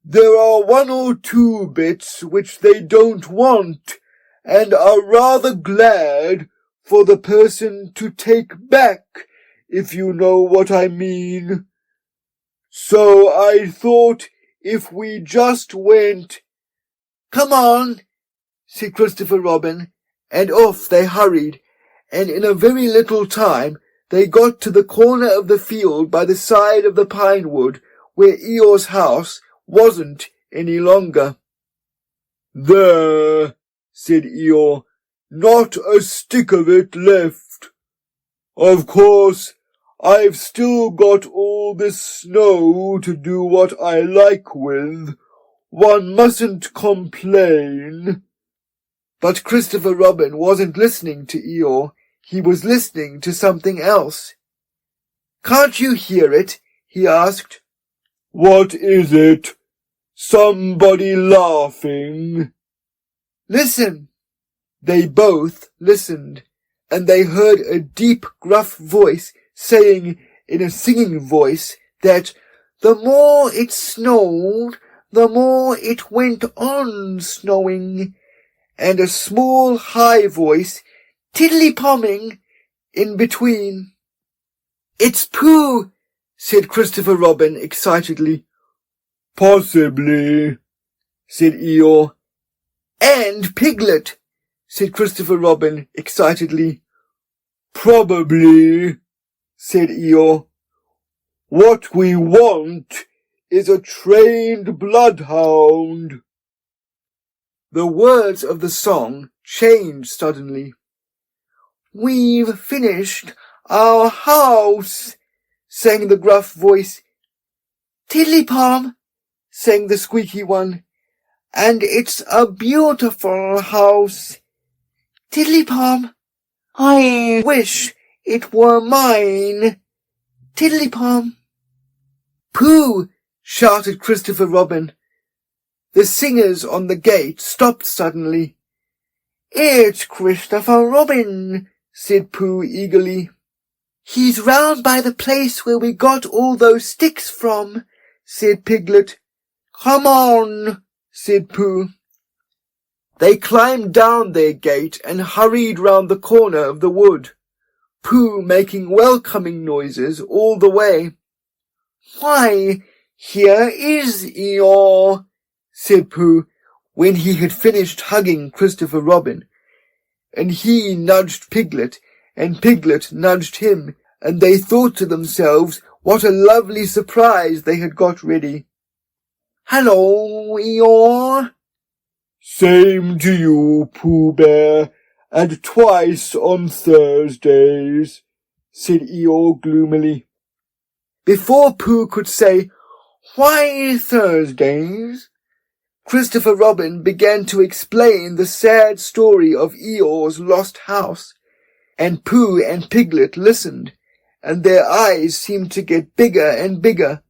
there are 1 or 2 bits which they don't want, and are rather glad for the person to take back, if you know what I mean. So I thought if we just went— Come on, said Christopher Robin, and off they hurried, and in a very little time they got to the corner of the field by the side of the pine wood, where Eeyore's house wasn't any longer. There, said Eeyore, not a stick of it left. Of course, I've still got all this snow to do what I like with. One mustn't complain. But Christopher Robin wasn't listening to Eeyore. He was listening to something else. Can't you hear it? He asked. What is it? Somebody laughing? Listen. They both listened, and they heard a deep, gruff voice saying in a singing voice that the more it snowed, the more it went on snowing, and a small, high voice tiddly-pomming in between. It's Pooh, said Christopher Robin excitedly. Possibly, said Eeyore. And Piglet, said Christopher Robin excitedly. Probably, said Eeyore. What we want is a trained bloodhound. The words of the song changed suddenly. We've finished our house, sang the gruff voice. Tiddly-pom, sang the squeaky one. And it's a beautiful house. Tiddly-pom, I wish it were mine. Tiddly-pom. Pooh, shouted Christopher Robin. The singers on the gate stopped suddenly. It's Christopher Robin, said Pooh eagerly. He's round by the place where we got all those sticks from, said Piglet. Come on, said Pooh. They climbed down their gate and hurried round the corner of the wood, Pooh making welcoming noises all the way. Why, here is Eeyore, said Pooh, when he had finished hugging Christopher Robin, and he nudged Piglet, and Piglet nudged him, and they thought to themselves what a lovely surprise they had got ready. Hello, Eeyore. Same to you, Pooh Bear, and twice on Thursdays," said Eeyore gloomily. Before Pooh could say, "Why Thursdays?" Christopher Robin began to explain the sad story of Eeyore's lost house, and Pooh and Piglet listened, and their eyes seemed to get bigger and bigger.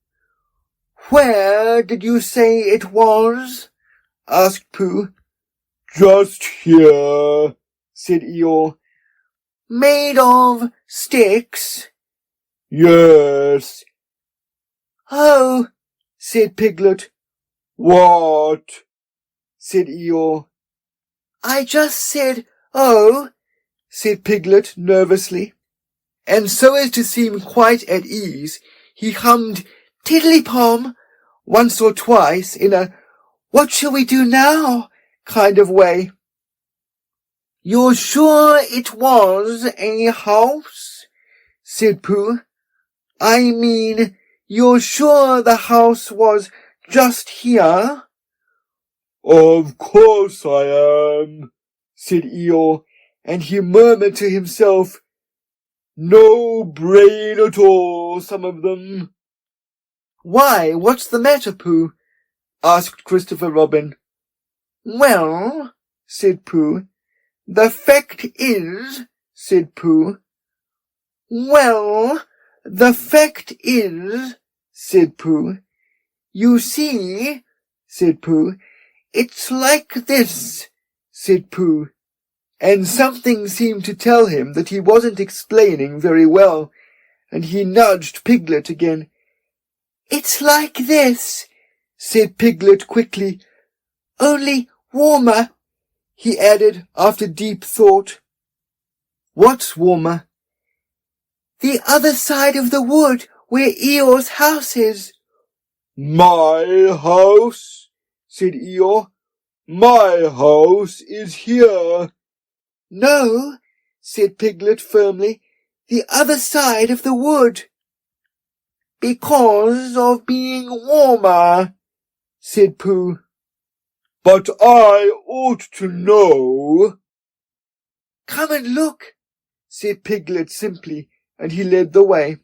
"Where did you say it was?" asked Pooh. "Just here," said Eeyore. "Made of sticks?" "Yes." "Oh," said Piglet. "What?" said Eeyore. "I just said, oh," said Piglet nervously. And so as to seem quite at ease, he hummed tiddly-pom once or twice in a "what shall we do now" kind of way. "You're sure it was a house?" said Pooh. "I mean, you're sure the house was just here?" "Of course I am," said Eeyore, and he murmured to himself, "No brain at all, some of them." "Why, what's the matter, Pooh?" asked Christopher Robin. "Well," said Pooh. "The fact is," said Pooh. "Well, the fact is," said Pooh. "You see," said Pooh. "It's like this," said Pooh, and something seemed to tell him that he wasn't explaining very well, and he nudged Piglet again. "It's like this," said Piglet quickly. "Only warmer," he added after deep thought. "What's warmer?" "The other side of the wood where Eeyore's house is." "My house?" said Eeyore. "My house is here." "No," said Piglet firmly, "the other side of the wood." "Because of being warmer," said Pooh. "But I ought to know." "Come and look," said Piglet simply, and he led the way.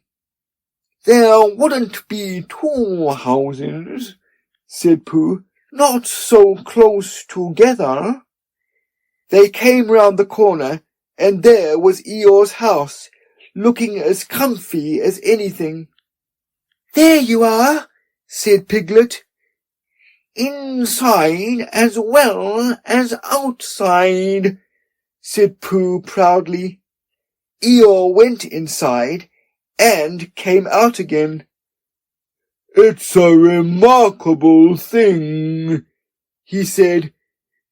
"There wouldn't be two houses," said Pooh, "not so close together." They came round the corner, and there was Eeyore's house, looking as comfy as anything. "There you are," said Piglet. "Inside as well as outside," said Pooh proudly. Eeyore went inside and came out again. "It's a remarkable thing," he said.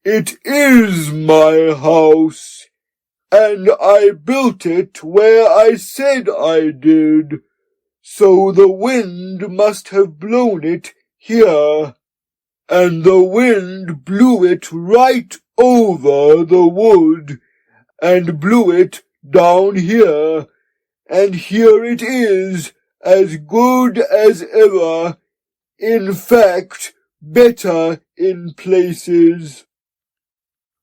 "It is my house, and I built it where I said I did, so the wind must have blown it here, and the wind blew it right over the wood, and blew it down here, and here it is, as good as ever, in fact, better in places."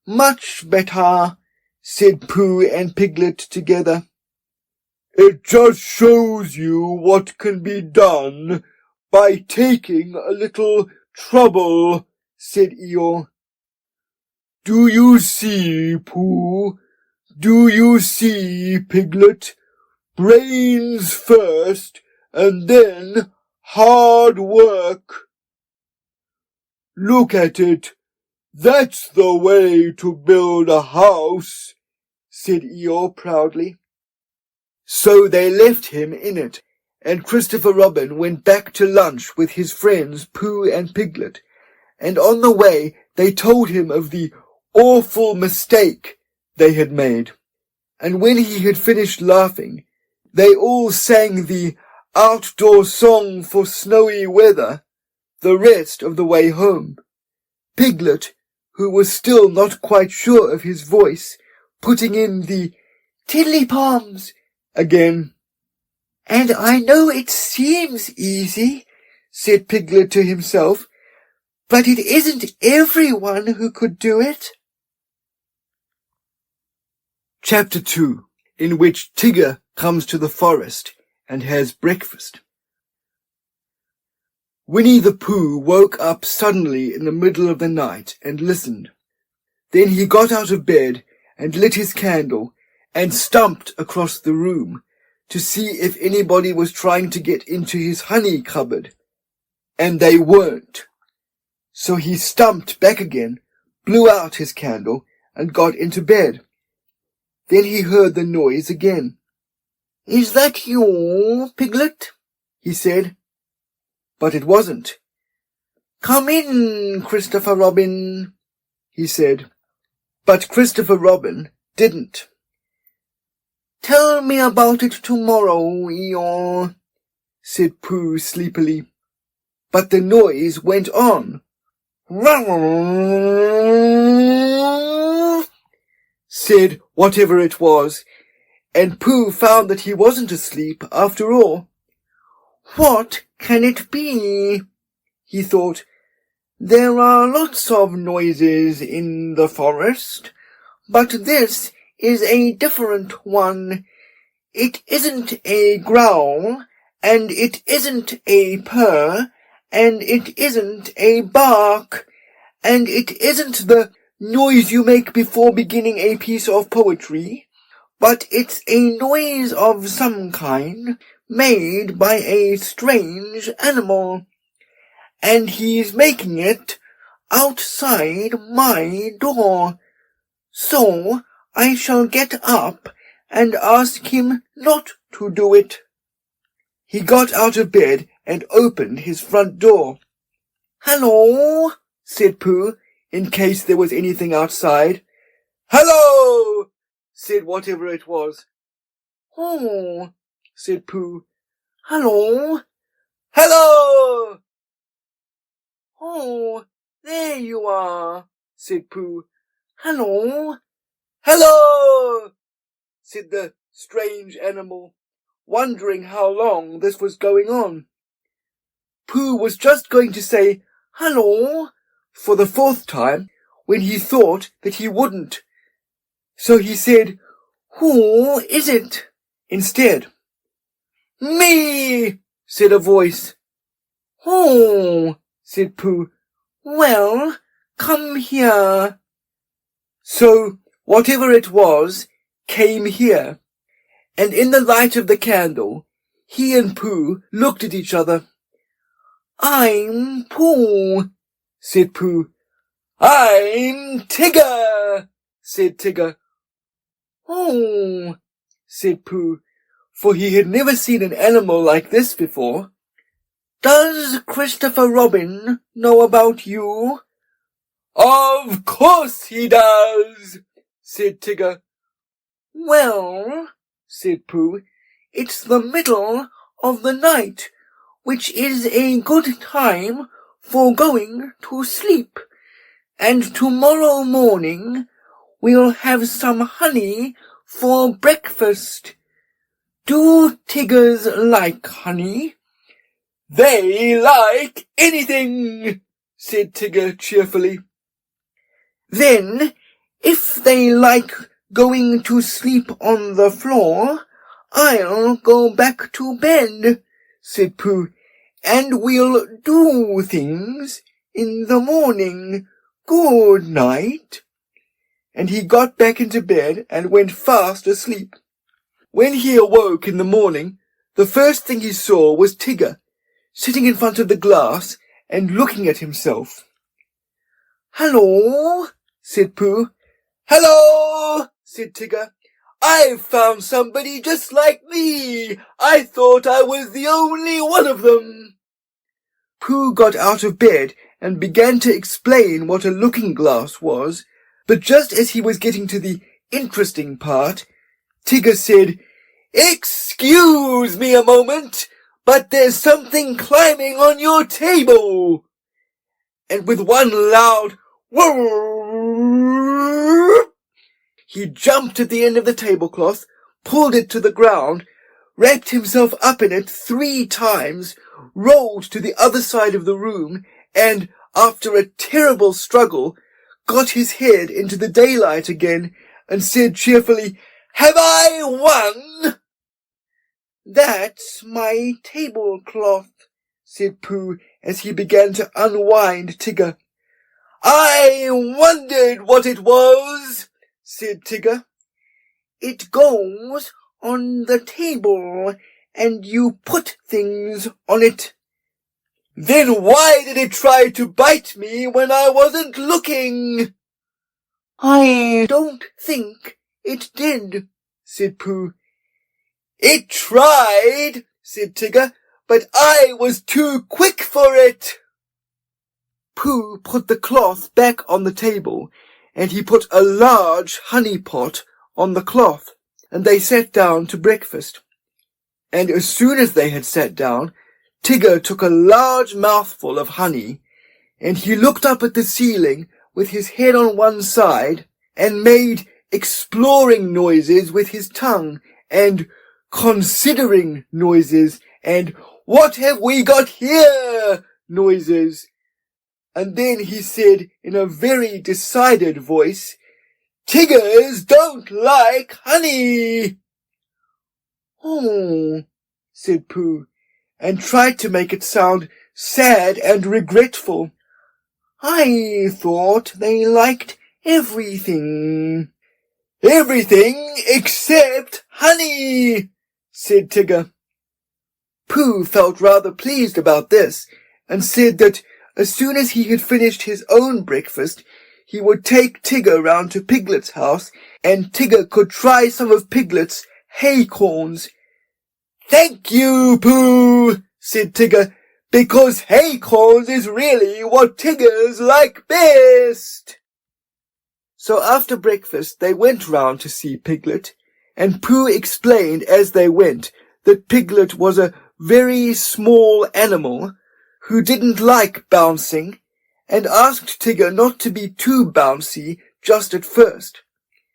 "Much better," said Pooh and Piglet together. "It just shows you what can be done by taking a little trouble," said Eeyore. "Do you see, Pooh? Do you see, Piglet? Brains first, and then hard work. Look at it. That's the way to build a house," said Eeyore proudly. So they left him in it, and Christopher Robin went back to lunch with his friends Pooh and Piglet, and on the way they told him of the awful mistake they had made. And when he had finished laughing, they all sang the outdoor song for snowy weather the rest of the way home. Piglet, who was still not quite sure of his voice, putting in the tiddly-poms again. "And I know it seems easy," said Piglet to himself, "but it isn't everyone who could do it." Chapter 2, in which Tigger comes to the forest and has breakfast. Winnie-the-Pooh woke up suddenly in the middle of the night and listened. Then he got out of bed and lit his candle and stumped across the room to see if anybody was trying to get into his honey cupboard. And they weren't. So he stumped back again, blew out his candle, and got into bed. Then he heard the noise again. "Is that you, Piglet?" he said. But it wasn't. "Come in, Christopher Robin," he said. But Christopher Robin didn't. "Tell me about it tomorrow, EEYORE," said Pooh sleepily. But the noise went on. Said whatever it was, and Pooh found that he wasn't asleep after all. "What can it be?" he thought. "There are lots of noises in the forest, but this is a different one. It isn't a growl, and it isn't a purr, and it isn't a bark, and it isn't the noise you make before beginning a piece of poetry, but it's a noise of some kind, made by a strange animal, and he's making it outside my door. So I shall get up and ask him not to do it." He got out of bed and opened his front door. "Hello," said Pooh, in case there was anything outside. "Hello," said whatever it was. "Oh," said Pooh. "Hello." "Hello." "Oh, there you are," said Pooh. "Hello." "Hello," said the strange animal, wondering how long this was going on. Pooh was just going to say, "Hello," for the 4th time, when he thought that he wouldn't. So he said, "Who is it?" instead. "Me," said a voice. "Oh," said Pooh. "Well, come here." So whatever it was came here, and in the light of the candle, he and Pooh looked at each other. "I'm Pooh," said Pooh. "I'm Tigger," said Tigger. "Oh," said Pooh, for he had never seen an animal like this before. "Does Christopher Robin know about you?" "Of course he does," said Tigger. "Well," said Pooh, "it's the middle of the night, which is a good time for going to sleep, and tomorrow morning we'll have some honey for breakfast. Do Tiggers like honey?" "They like anything," said Tigger cheerfully. "Then, if they like going to sleep on the floor, I'll go back to bed," said Pooh, "and we'll do things in the morning. Good night." And he got back into bed and went fast asleep. When he awoke in the morning, the first thing he saw was Tigger, sitting in front of the glass and looking at himself. "Hello," said Pooh. "Hello," said Tigger. "I've found somebody just like me. I thought I was the only one of them." Pooh got out of bed and began to explain what a looking-glass was, but just as he was getting to the interesting part, Tigger said, "Excuse me a moment, but there's something climbing on your table." And with one loud whoop, he jumped at the end of the tablecloth, pulled it to the ground, wrapped himself up in it 3 times, rolled to the other side of the room, and, after a terrible struggle, got his head into the daylight again, and said cheerfully, Have I won? That's my tablecloth, said Pooh as he began to unwind Tigger. I wondered what it was, said Tigger. It goes on the table and you put things on it. Then why did it try to bite me when I wasn't looking? I don't think it did, said Pooh. It tried, said Tigger, but I was too quick for it. Pooh put the cloth back on the table, and he put a large honey pot on the cloth, and they sat down to breakfast. And as soon as they had sat down, Tigger took a large mouthful of honey, and he looked up at the ceiling with his head on one side, and made exploring noises with his tongue, and considering noises, and what have we got here noises. And then he said in a very decided voice, Tiggers don't like honey. Oh, said Pooh, and tried to make it sound sad and regretful. I thought they liked everything. Everything except honey, said Tigger. Pooh felt rather pleased about this, and said that as soon as he had finished his own breakfast, he would take Tigger round to Piglet's house, and Tigger could try some of Piglet's haycorns. Thank you, Pooh, said Tigger, because haycorns is really what Tiggers like best. So after breakfast they went round to see Piglet, and Pooh explained as they went that Piglet was a very small animal who didn't like bouncing, and asked Tigger not to be too bouncy just at first.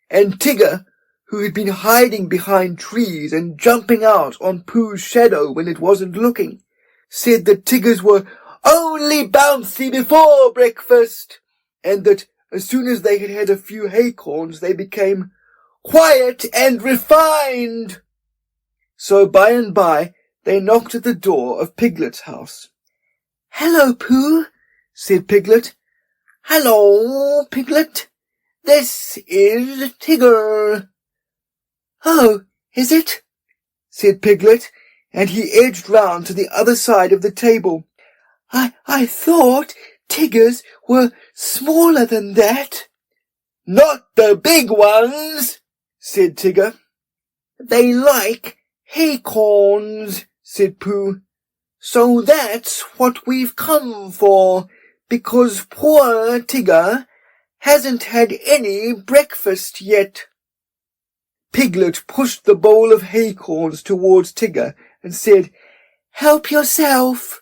And Tigger, who had been hiding behind trees and jumping out on Pooh's shadow when it wasn't looking, said that Tiggers were only bouncy before breakfast, and that as soon as they had had a few haycorns they became quiet and refined. So by and by they knocked at the door of Piglet's house. Hello, Pooh, said Piglet. Hello, Piglet. This is Tigger. Oh, is it? Said Piglet, and he edged round to the other side of the table. I thought Tiggers were smaller than that. Not the big ones, said Tigger. They like haycorns, said Pooh. So that's what we've come for, because poor Tigger hasn't had any breakfast yet. Piglet pushed the bowl of haycorns towards Tigger and said, Help yourself.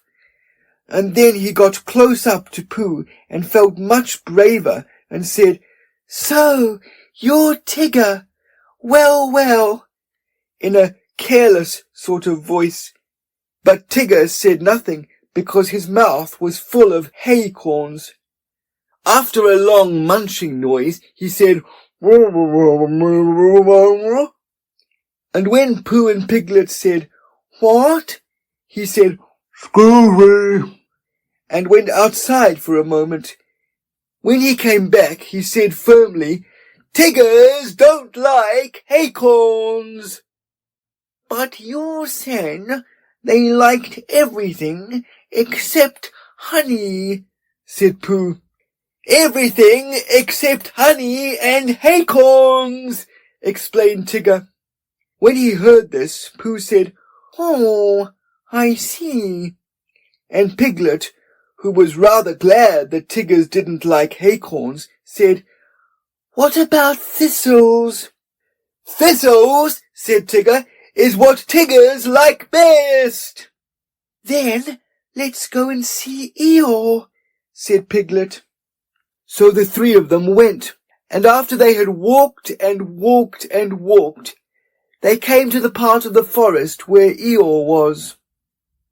And then he got close up to Pooh and felt much braver and said, So, you're Tigger. Well, well, in a careless sort of voice. But Tigger said nothing because his mouth was full of haycorns. After a long munching noise, he said, and when Pooh and Piglet said, What? He said, Excuse me, and went outside for a moment. When he came back, he said firmly, Tiggers don't like haycorns. But you said they liked everything except honey, said Pooh. Everything except honey and haycorns, explained Tigger. When he heard this, Pooh said, Oh, I see. And Piglet, who was rather glad that Tiggers didn't like haycorns, said, What about thistles? Thistles, said Tigger, is what Tiggers like best. Then let's go and see Eeyore, said Piglet. So the three of them went, and after they had walked and walked and walked, they came to the part of the forest where Eeyore was.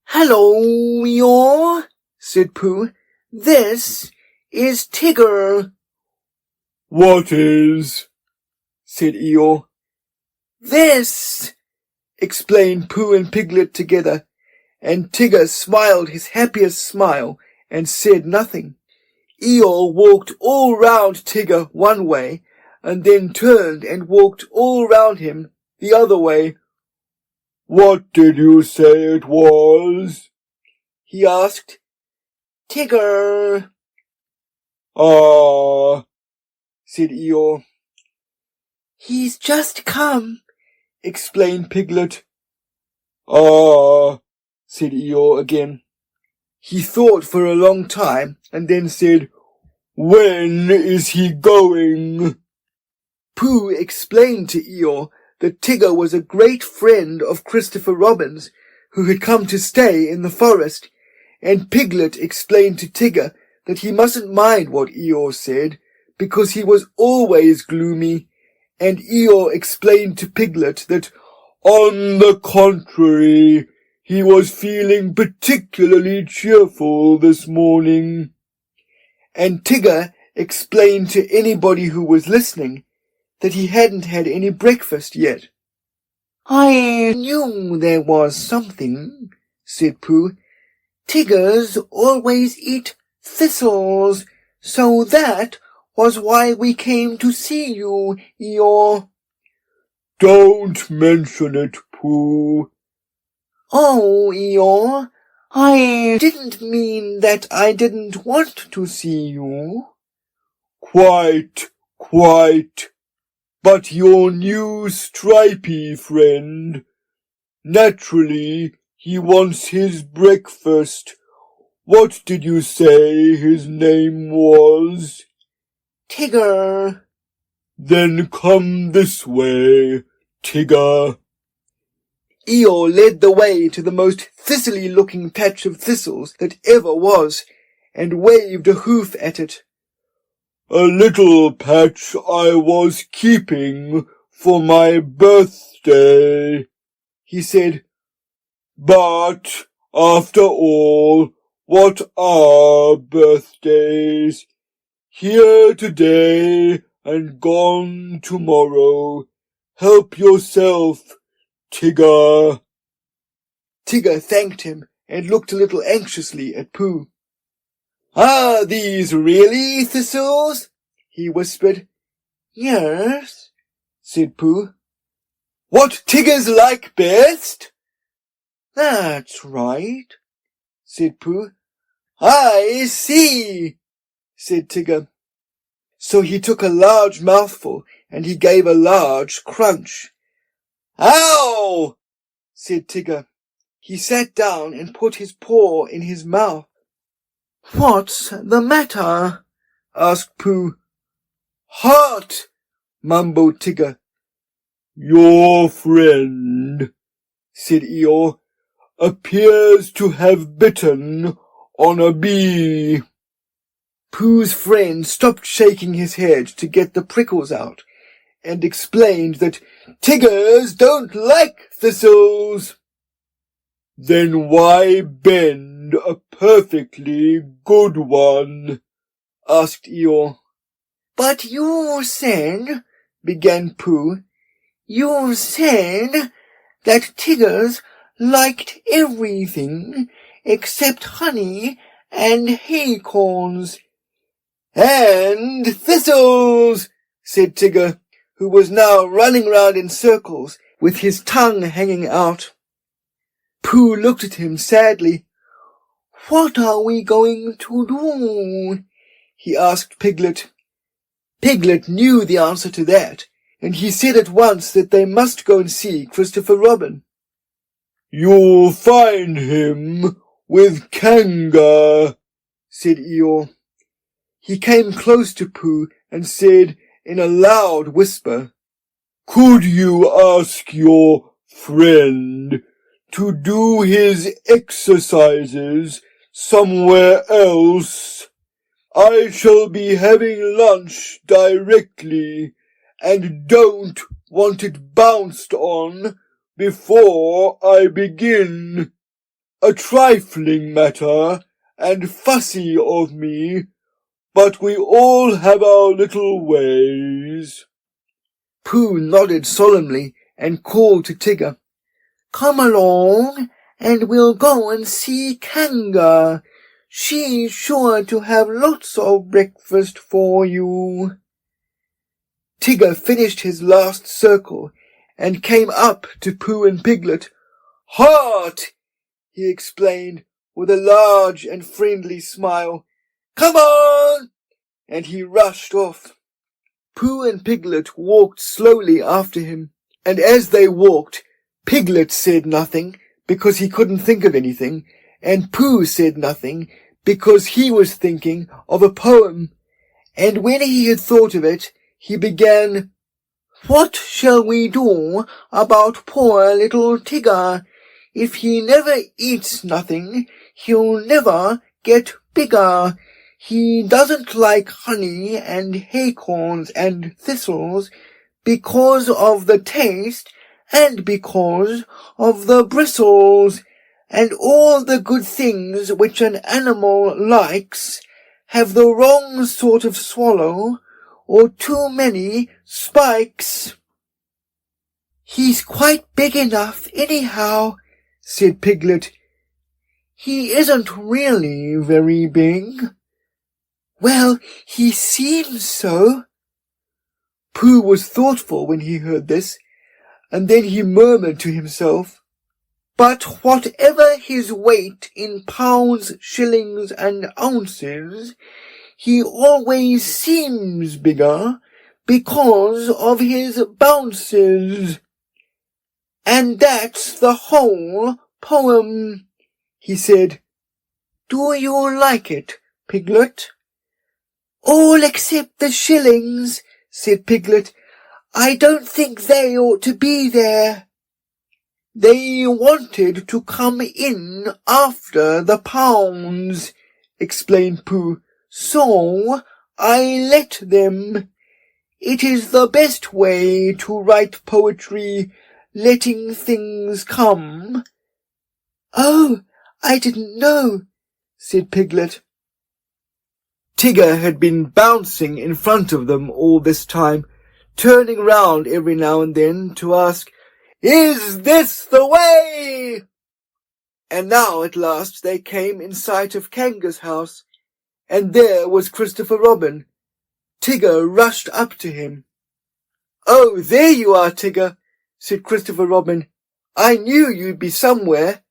Hello, Eeyore, said Pooh. This is Tigger. What is? Said Eeyore. "This," explained Pooh and Piglet together, and Tigger smiled his happiest smile and said nothing. Eeyore walked all round Tigger one way, and then turned and walked all round him the other way. "What did you say it was?" he asked. "Tigger," "Ah," said Eeyore. "He's just come," explained Piglet. "Ah," said Eeyore again. He thought for a long time, and then said, "When is he going?" Pooh explained to Eeyore that Tigger was a great friend of Christopher Robin's, who had come to stay in the forest, and Piglet explained to Tigger that he mustn't mind what Eeyore said, because he was always gloomy, and Eeyore explained to Piglet that, on the contrary, he was feeling particularly cheerful this morning. And Tigger explained to anybody who was listening that he hadn't had any breakfast yet. "I knew there was something," said Pooh. "Tiggers always eat thistles, so that was why we came to see you, Eeyore." "Don't mention it, Pooh." "Oh, Eeyore, I didn't mean that I didn't want to see you." Quite. But your new stripy friend, naturally, he wants his breakfast. What did you say his name was?" "Tigger." "Then come this way, Tigger." Eeyore led the way to the most thistly-looking patch of thistles that ever was, and waved a hoof at it. "A little patch I was keeping for my birthday," he said. "But, after all, what are birthdays? Here today and gone tomorrow. Help yourself, Tigger." Tigger thanked him and looked a little anxiously at Pooh. "Are these really thistles?" he whispered. "Yes," said Pooh. "What Tiggers like best?" "That's right," said Pooh. "I see," said Tigger. So he took a large mouthful, and he gave a large crunch. "Ow!" said Tigger. He sat down and put his paw in his mouth. "What's the matter?" asked Pooh. "Hot," mumbled Tigger. "Your friend," said Eeyore, "appears to have bitten on a bee." Pooh's friend stopped shaking his head to get the prickles out, and explained that Tiggers don't like thistles. "Then why bend a perfectly good one?" asked Eeyore. "But you said," began Pooh, "you said that Tiggers liked everything except honey and acorns." "And thistles," said Tigger, who was now running round in circles with his tongue hanging out. Pooh looked at him sadly. "What are we going to do?" he asked Piglet. Piglet knew the answer to that, and he said at once that they must go and see Christopher Robin. "You'll find him with KANGA," said Eeyore. He came close to Pooh and said in a loud whisper, "Could you ask your friend to do his exercises somewhere else? I shall be having lunch directly, and don't want it bounced on before I begin. A trifling matter, and fussy of me, but we all have our little ways." Pooh nodded solemnly and called to Tigger, "Come along, and we'll go and see KANGA. She's sure to have lots of breakfast for you." Tigger finished his last circle and came up to Pooh and Piglet. "Halt!" he explained with a large and friendly smile. "Come on!" And he rushed off. Pooh and Piglet walked slowly after him, and as they walked, Piglet said nothing because he couldn't think of anything, and Pooh said nothing because he was thinking of a poem. And when he had thought of it, he began, "What shall we do about poor little Tigger? If he never eats nothing, he'll never get bigger. He doesn't like honey and acorns and thistles because of the taste and because of the bristles, and all the good things which an animal likes have the wrong sort of swallow or too many spikes." "He's quite big enough anyhow," said Piglet. "He isn't really very big." "Well, he seems so." Pooh was thoughtful when he heard this, and then he murmured to himself, "But whatever his weight in pounds, shillings, and ounces, he always seems bigger because of his bounces. And that's the whole poem," he said. "Do you like it, Piglet?" "All except the shillings," said Piglet. "I don't think they ought to be there." "They wanted to come in after the pounds," explained Pooh, "so I let them. It is the best way to write poetry, letting things come." "Oh, I didn't know," said Piglet. Tigger had been bouncing in front of them all this time, turning round every now and then to ask, "Is this the way?" And now at last they came in sight of KANGA's house, and there was Christopher Robin. Tigger rushed up to him. "Oh, there you are, Tigger," said Christopher Robin. "I knew you'd be somewhere."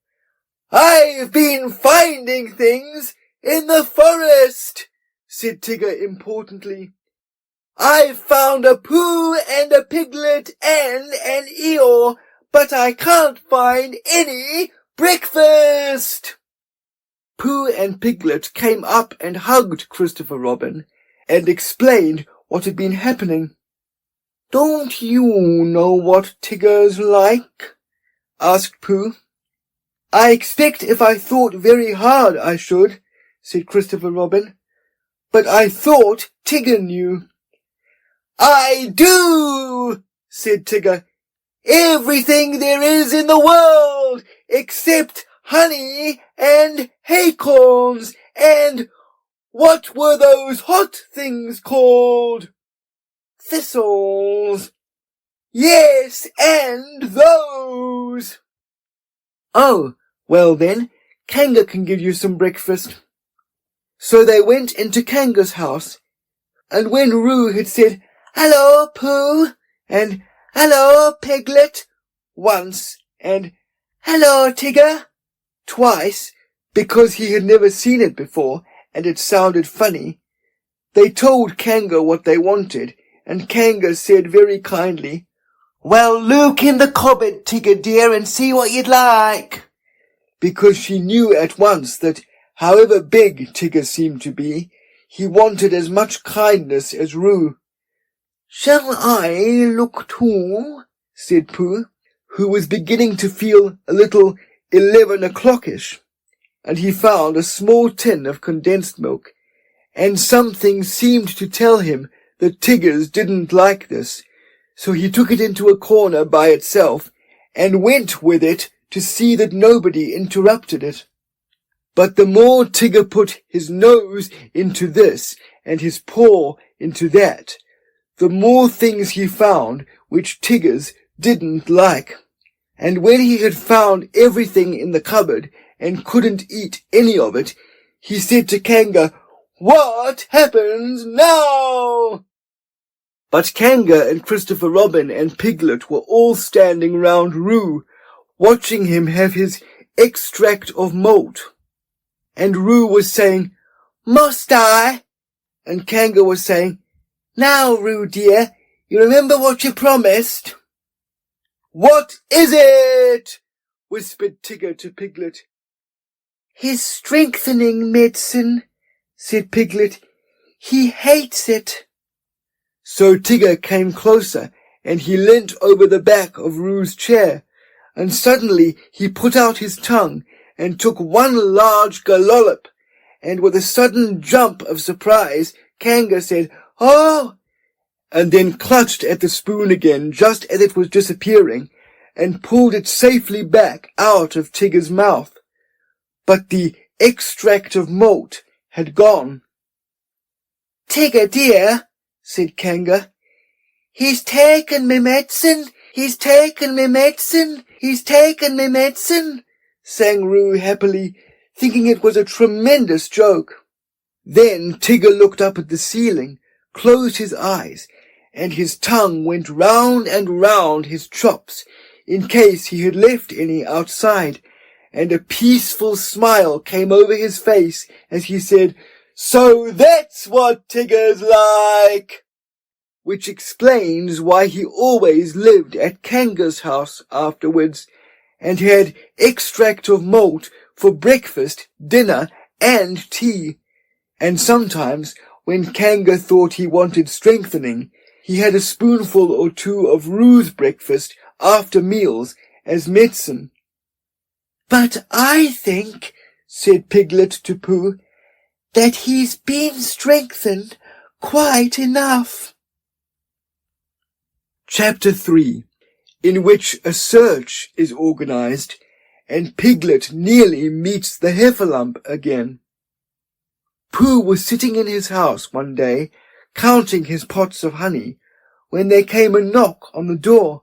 "I've been finding things in the forest," said Tigger importantly. "I've found a Pooh and a Piglet and an Eeyore, but I can't find any breakfast." Pooh and Piglet came up and hugged Christopher Robin and explained what had been happening. "Don't you know what Tigger's like?" asked Pooh. "I expect if I thought very hard I should," said Christopher Robin. "But I thought Tigger knew." "I do," said Tigger. "Everything there is in the world, except honey and acorns and what were those hot things called?" "Thistles." "Yes, and those." "Oh, well then, KANGA can give you some breakfast." So they went into KANGA's house, and when Roo had said, "Hello, Pooh," and "Hello, Piglet," once, and "Hello, Tigger," twice, because he had never seen it before, and it sounded funny, they told KANGA what they wanted, and KANGA said very kindly, "Well, look in the cupboard, Tigger dear, and see what you'd like," because she knew at once that, however big Tigger seemed to be, he wanted as much kindness as Roo. "Shall I look too?" said Pooh, who was beginning to feel a little 11 o'clockish, and he found a small tin of condensed milk, and something seemed to tell him that Tiggers didn't like this, so he took it into a corner by itself, and went with it to see that nobody interrupted it. But the more Tigger put his nose into this and his paw into that, the more things he found which Tiggers didn't like. And when he had found everything in the cupboard and couldn't eat any of it, he said to Kanga, "What happens now?" But Kanga and Christopher Robin and Piglet were all standing round Roo, watching him have his extract of malt. And Roo was saying, "Must I?" And Kanga was saying, "Now, Roo dear, you remember what you promised?" "What is it?" whispered Tigger to Piglet. "His strengthening medicine," said Piglet. "He hates it." So Tigger came closer, and he leant over the back of Roo's chair, and suddenly he put out his tongue and took one large gallop, and with a sudden jump of surprise, Kanga said, "Oh!" and then clutched at the spoon again just as it was disappearing, and pulled it safely back out of Tigger's mouth. But the extract of malt had gone. "Tigger dear," said Kanga, "he's taken me medicine, he's taken me medicine, he's taken me medicine," sang Roo happily, thinking it was a tremendous joke. Then Tigger looked up at the ceiling, closed his eyes, and his tongue went round and round his chops, in case he had left any outside, and a peaceful smile came over his face as he said, "So that's what Tigger's like!" Which explains why he always lived at Kanga's house afterwards, and had extract of malt for breakfast, dinner, and tea. And sometimes, when Kanga thought he wanted strengthening, he had a spoonful or two of Roo's breakfast after meals as medicine. "But I think," said Piglet to Pooh, "that he's been strengthened quite enough." Chapter 3, in which a search is organized, and Piglet nearly meets the Heffalump again. Pooh was sitting in his house one day, counting his pots of honey, when there came a knock on the door.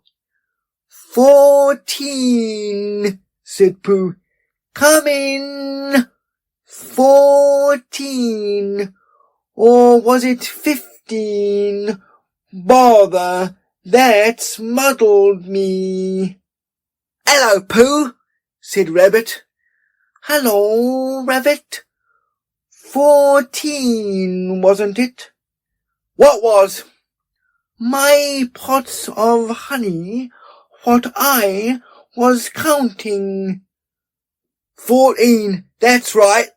14, said Pooh. "Come in." 14. Or was it 15? Bother, that's muddled me. "Hello, Pooh," said Rabbit. "Hello, Rabbit." 14, wasn't it? "What was?" "My pots of honey, what I was counting." 14, that's right.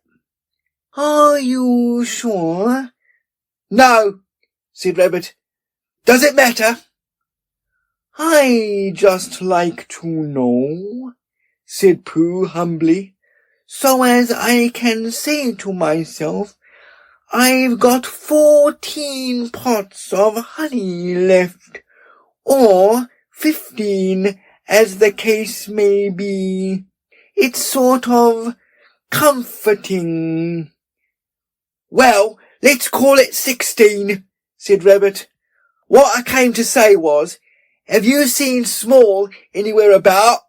"Are you sure?" "No," said Rabbit. "Does it matter?" "I just like to know," said Pooh humbly, "so as I can say to myself, I've got 14 pots of honey left, or 15, as the case may be. It's sort of comforting." "Well, let's call it 16, said Rabbit. "What I came to say was, have you seen Small anywhere about?"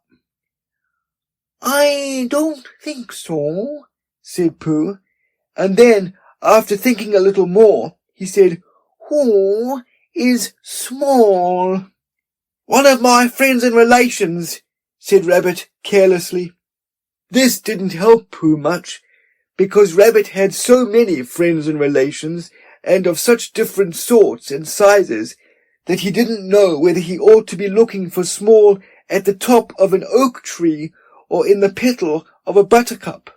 "I don't think so," said Pooh, and then, after thinking a little more, he said, "Who is Small?" "One of my friends and relations," said Rabbit carelessly. This didn't help Pooh much, because Rabbit had so many friends and relations, and of such different sorts and sizes, that he didn't know whether he ought to be looking for Small at the top of an oak tree or in the petal of a buttercup.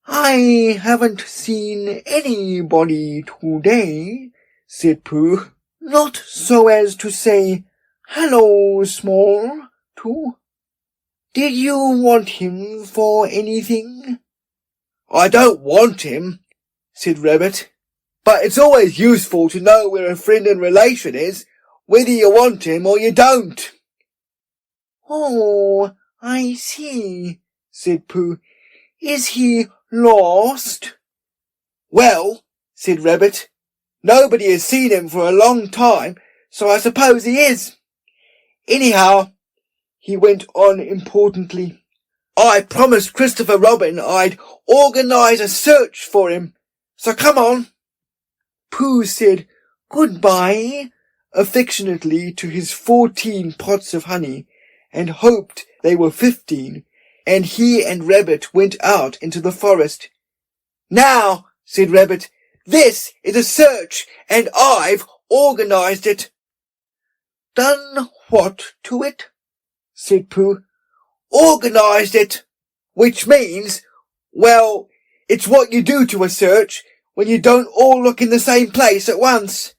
"I haven't seen anybody today," said Pooh. "Not so as to say, 'Hello, Small,' to. Did you want him for anything?" "I don't want him," said Rabbit, "but it's always useful to know where a friend and relation is, whether you want him or you don't." "Oh, I see," said Pooh. "Is he lost?" "Well," said Rabbit, "nobody has seen him for a long time, so I suppose he is. Anyhow, he went on importantly, I promised Christopher Robin I'd organise a search for him, so come on. Pooh said goodbye affectionately to his 14 pots of honey and hoped they were 15, and he and Rabbit went out into the forest. Now, said Rabbit, this is a search and I've organised it. Done what to it? Said Pooh. Organised it, which means, well, it's what you do to a search when you don't all look in the same place at once.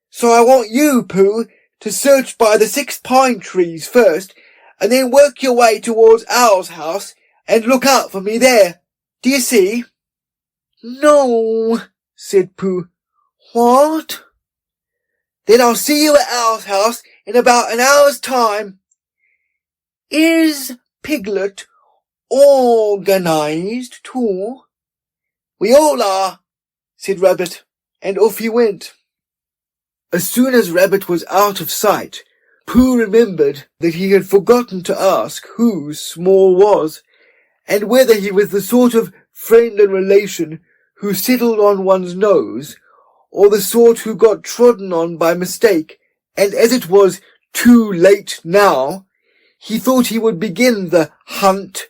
So I want you, Pooh, to search by the 6 pine trees first, and then work your way towards Owl's house and look out for me there. Do you see? No, said Pooh. What? Then I'll see you at Owl's house in about an hour's time. Is Piglet organised too? We all are, said Rabbit, and off he went. As soon as Rabbit was out of sight, Pooh remembered that he had forgotten to ask who Small was, and whether he was the sort of friend and relation who settled on one's nose, or the sort who got trodden on by mistake, and as it was too late now, he thought he would begin the hunt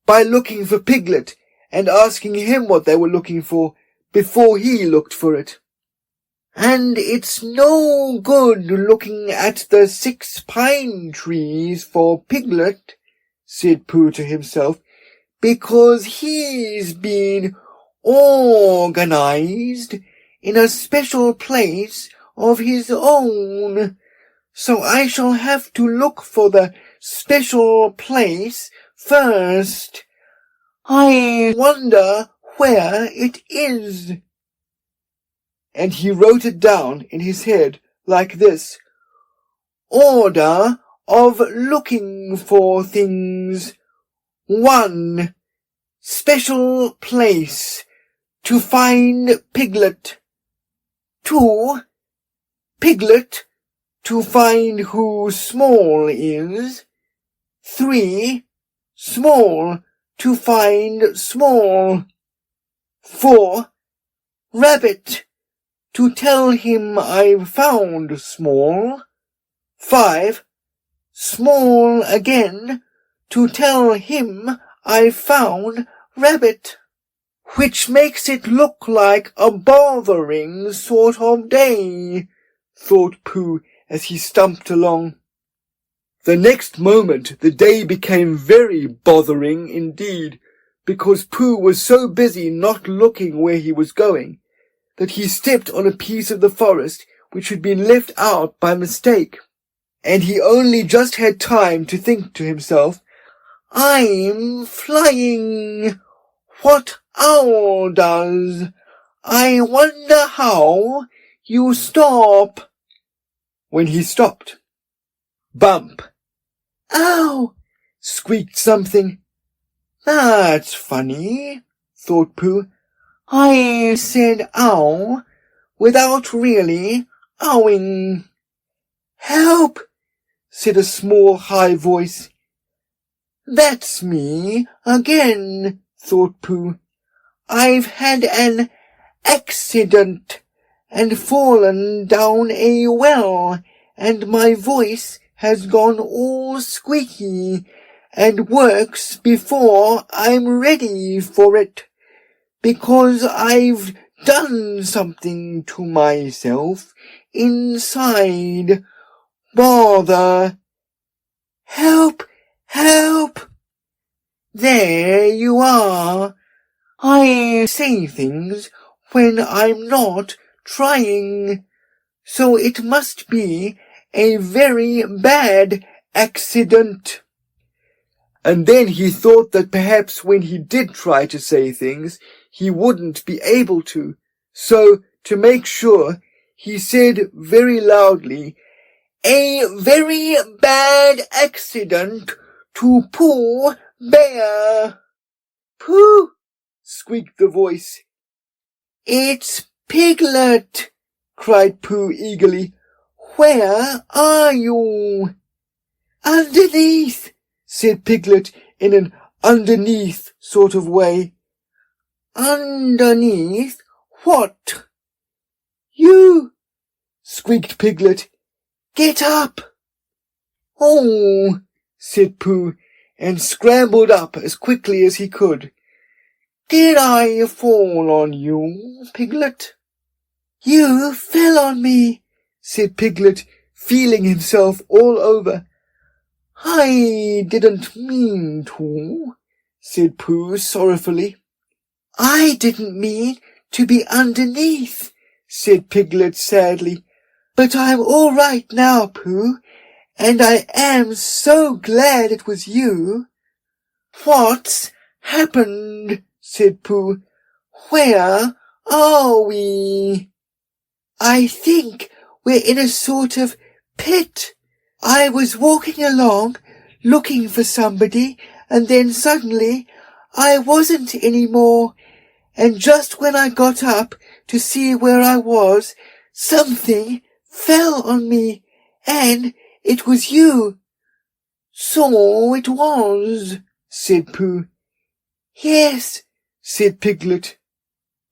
by looking for Piglet and asking him what they were looking for before he looked for it. And it's no good looking at the 6 pine trees for Piglet, said Pooh to himself, because he's been organised in a special place of his own. So I shall have to look for the special place first. I wonder where it is. And he wrote it down in his head like this: Order of looking for things. 1. Special place to find Piglet. 2. Piglet to find who Small is. 3. Small to find Small. 4. Rabbit to tell him I've found Small. 5. Small again to tell him I've found Rabbit. Which makes it look like a bothering sort of day, thought Pooh as he stumped along. The next moment the day became very bothering indeed, because Pooh was so busy not looking where he was going that he stepped on a piece of the forest which had been left out by mistake, and he only just had time to think to himself, I'm flying. What Owl does. I wonder how you stop. When he stopped. Bump. Ow! Squeaked something. That's funny, thought Pooh. I said ow without really owing. Help! Said a small high voice. That's me again, thought Pooh. I've had an accident and fallen down a well, and my voice has gone all squeaky and works before I'm ready for it, because I've done something to myself inside. Bother. Help! Help! There you are. I say things when I'm not trying, so it must be a very bad accident. And then he thought that perhaps when he did try to say things, he wouldn't be able to. So, to make sure, he said very loudly, A very bad accident to Pooh Bear. Pooh! Squeaked the voice. It's Piglet! Cried Pooh eagerly. Where are you? Underneath, said Piglet in an underneath sort of way. Underneath what? You, squeaked Piglet. Get up. Oh, said Pooh, and scrambled up as quickly as he could. Did I fall on you, Piglet? You fell on me, said Piglet, feeling himself all over. I didn't mean to, said Pooh sorrowfully. I didn't mean to be underneath, said Piglet sadly. But I'm all right now, Pooh, and I am so glad it was you. What's happened? Said Pooh. Where are we? I think we're in a sort of pit. I was walking along, looking for somebody, and then suddenly I wasn't any more, and just when I got up to see where I was, something fell on me, and it was you. So it was, said Pooh. Yes, said Piglet.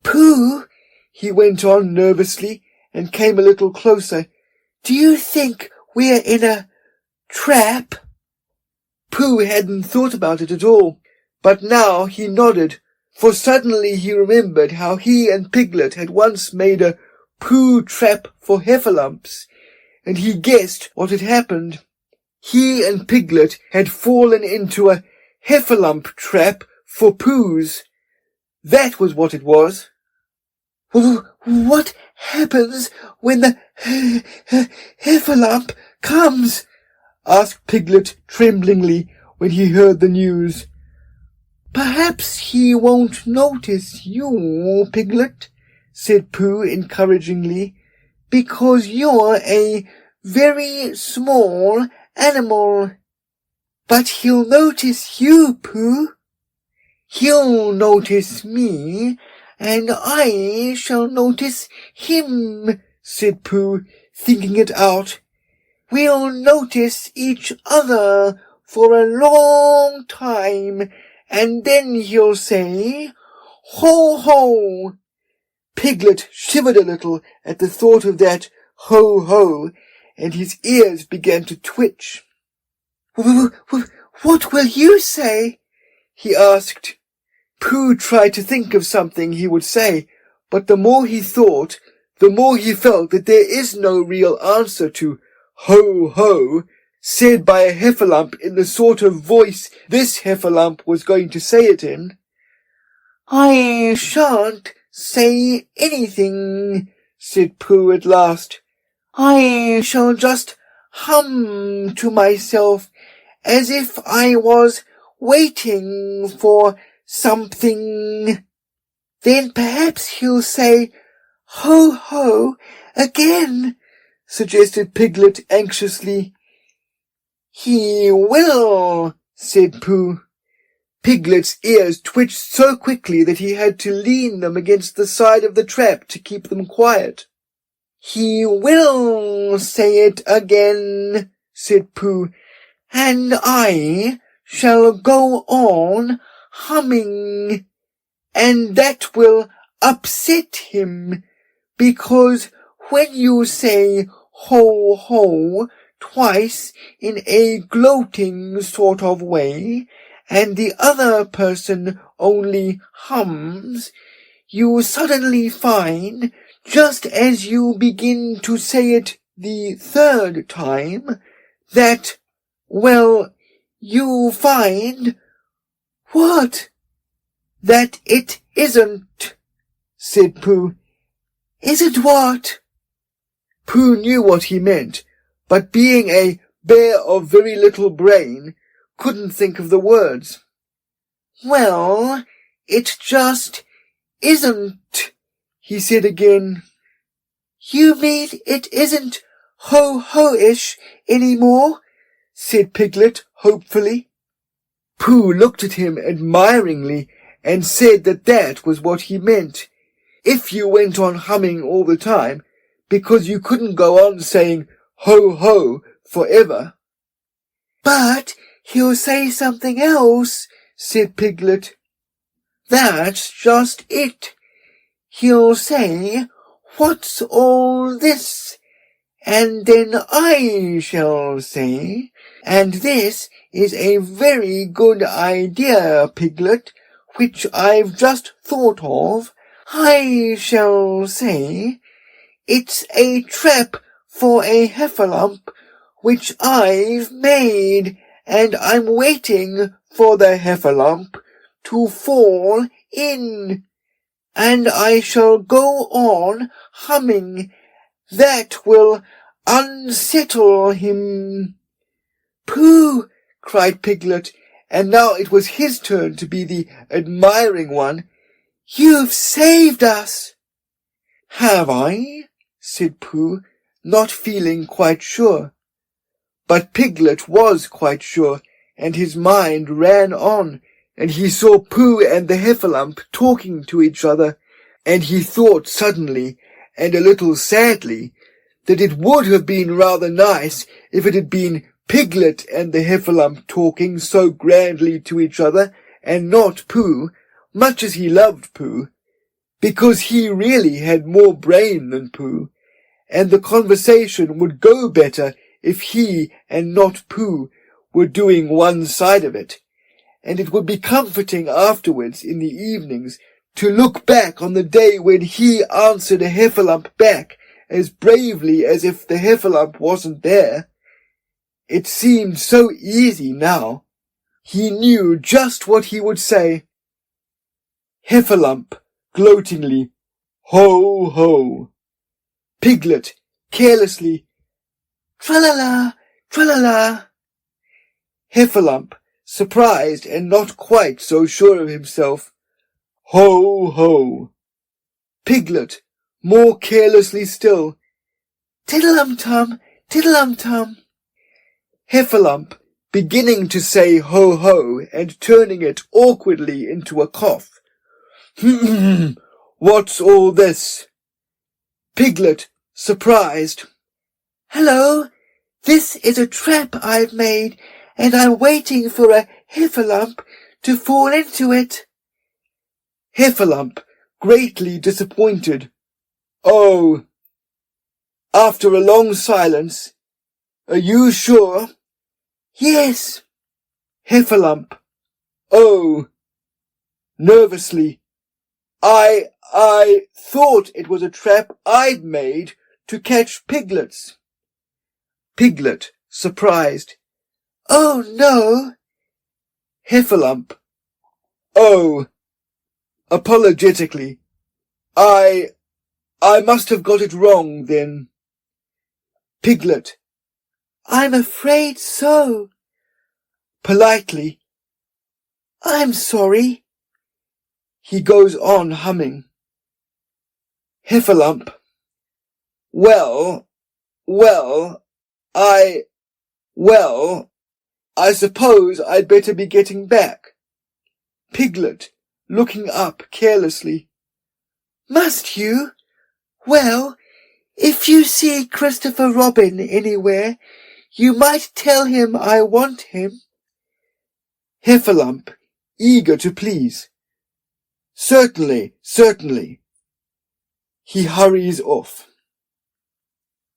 Pooh, he went on nervously and came a little closer. Do you think we're in a trap? Pooh hadn't thought about it at all, but now he nodded, for suddenly he remembered how he and Piglet had once made a Pooh trap for heffalumps, and he guessed what had happened. He and Piglet had fallen into a heffalump trap for Poohs. That was what it was. What happens when the heffalump comes? Asked Piglet tremblingly when he heard the news. Perhaps he won't notice you, Piglet, said Pooh encouragingly, because you're a very small animal. But he'll notice you, Pooh. He'll notice me, and I shall notice him, said Pooh, thinking it out. We'll notice each other for a long time, and then he'll say, Ho, ho! Piglet shivered a little at the thought of that ho, ho, and his ears began to twitch. What will you say? He asked. Pooh tried to think of something he would say, but the more he thought, the more he felt that there is no real answer to ho, ho, said by a heffalump in the sort of voice this heffalump was going to say it in. I shan't say anything, said Pooh at last. I shall just hum to myself as if I was waiting for something. Then perhaps he'll say, ho, ho, again, suggested Piglet anxiously. He will, said Pooh. Piglet's ears twitched so quickly that he had to lean them against the side of the trap to keep them quiet. He will say it again, said Pooh, and I shall go on humming, and that will upset him, because when you say ho, ho twice in a gloating sort of way, and the other person only hums, you suddenly find, just as you begin to say it the third time, that, well, you find, what? That it isn't, said Pooh. Isn't what? Pooh knew what he meant, but being a bear of very little brain, couldn't think of the words. Well, it just isn't, he said again. You mean it isn't ho-ho-ish any more? Said Piglet hopefully. Pooh looked at him admiringly and said that that was what he meant. If you went on humming all the time, because you couldn't go on saying ho-ho forever. But he'll say something else, said Piglet. That's just it. He'll say, what's all this? And then I shall say, and this is a very good idea, Piglet, which I've just thought of. I shall say, it's a trap for a heffalump which I've made, and I'm waiting for the heffalump to fall in, and I shall go on humming. That will unsettle him. Pooh! Cried Piglet, and now it was his turn to be the admiring one. You've saved us. Have I? Said Pooh, not feeling quite sure. But Piglet was quite sure, and his mind ran on, and he saw Pooh and the heffalump talking to each other, and he thought suddenly, and a little sadly, that it would have been rather nice if it had been Piglet and the heffalump talking so grandly to each other, and not Pooh, much as he loved Pooh, because he really had more brain than Pooh, and the conversation would go better if he and not Pooh were doing one side of it, and it would be comforting afterwards in the evenings to look back on the day when he answered a heffalump back as bravely as if the heffalump wasn't there. It seemed so easy now. He knew just what he would say. Heffalump, gloatingly, ho, ho. Piglet, carelessly, tra-la-la, tra-la-la. Heffalump, surprised and not quite so sure of himself, ho, ho. Piglet, more carelessly still, tiddle-um-tum, tiddle-um-tum. Heffalump, beginning to say ho-ho and turning it awkwardly into a cough. What's all this? Piglet, surprised. Hello, this is a trap I've made, and I'm waiting for a heffalump to fall into it. Heffalump, greatly disappointed. Oh. After a long silence, are you sure? Yes. Heffalump. Oh. Nervously. I thought it was a trap I'd made to catch piglets. Piglet, surprised. Oh, no. Heffalump. Oh. Apologetically. I must have got it wrong, then. Piglet. I'm afraid so. Politely. I'm sorry. He goes on humming. Heffalump. Well, I suppose I'd better be getting back. Piglet, looking up carelessly. Must you? Well, if you see Christopher Robin anywhere, you might tell him I want him. Heffalump, eager to please. Certainly, certainly. He hurries off.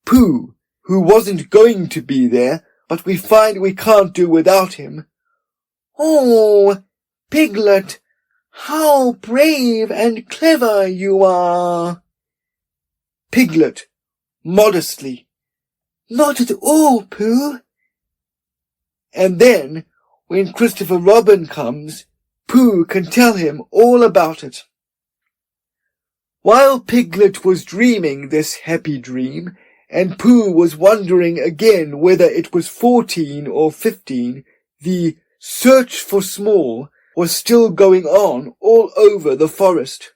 Pooh, who wasn't going to be there, but we find we can't do without him. Oh, Piglet, how brave and clever you are. Piglet, modestly. Not at all, Pooh. And then, when Christopher Robin comes, Pooh can tell him all about it. While Piglet was dreaming this happy dream, and Pooh was wondering again whether it was 14 or 15, the search for Small was still going on all over the forest.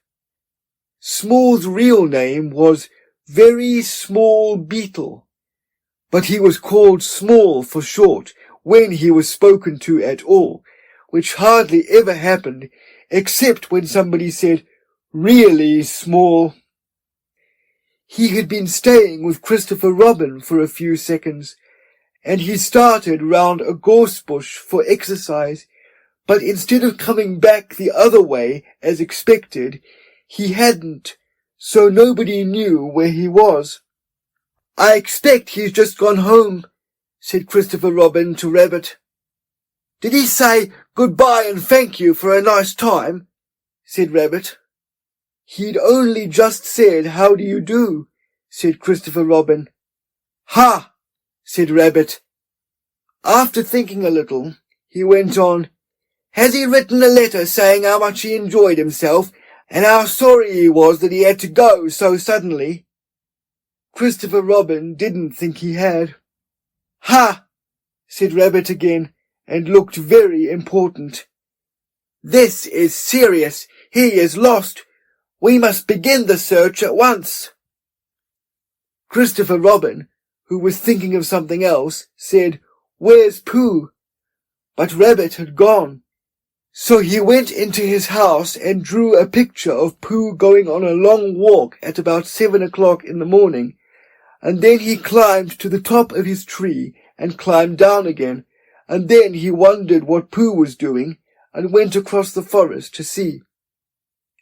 Small's real name was Very Small Beetle, but he was called Small for short when he was spoken to at all, which hardly ever happened except when somebody said, really small. He had been staying with Christopher Robin for a few seconds, and he started round a gorse bush for exercise, but instead of coming back the other way as expected, he hadn't, so nobody knew where he was. "I expect he's just gone home," said Christopher Robin to Rabbit. "Did he say goodbye and thank you for a nice time?" said Rabbit. "He'd only just said, 'How do you do?'" said Christopher Robin. "Ha!" said Rabbit. After thinking a little, he went on, "Has he written a letter saying how much he enjoyed himself, and how sorry he was that he had to go so suddenly?" Christopher Robin didn't think he had. "Ha!" said Rabbit again, and looked very important. "This is serious. He is lost. We must begin the search at once." Christopher Robin, who was thinking of something else, said, "Where's Pooh?" But Rabbit had gone. So he went into his house and drew a picture of Pooh going on a long walk at about 7 o'clock in the morning, and then he climbed to the top of his tree and climbed down again, and then he wondered what Pooh was doing and went across the forest to see.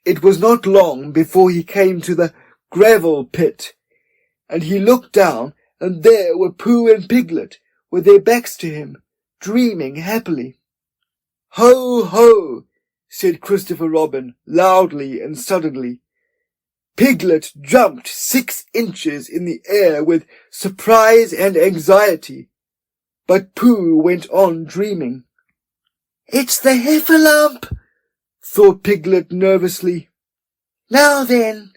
It was not long before he came to the gravel pit, and he looked down, and there were Pooh and Piglet with their backs to him, dreaming happily. "Ho, ho!" said Christopher Robin, loudly and suddenly. Piglet jumped 6 inches in the air with surprise and anxiety, but Pooh went on dreaming. "It's the HEFFALUMP," thought Piglet nervously. "Now then."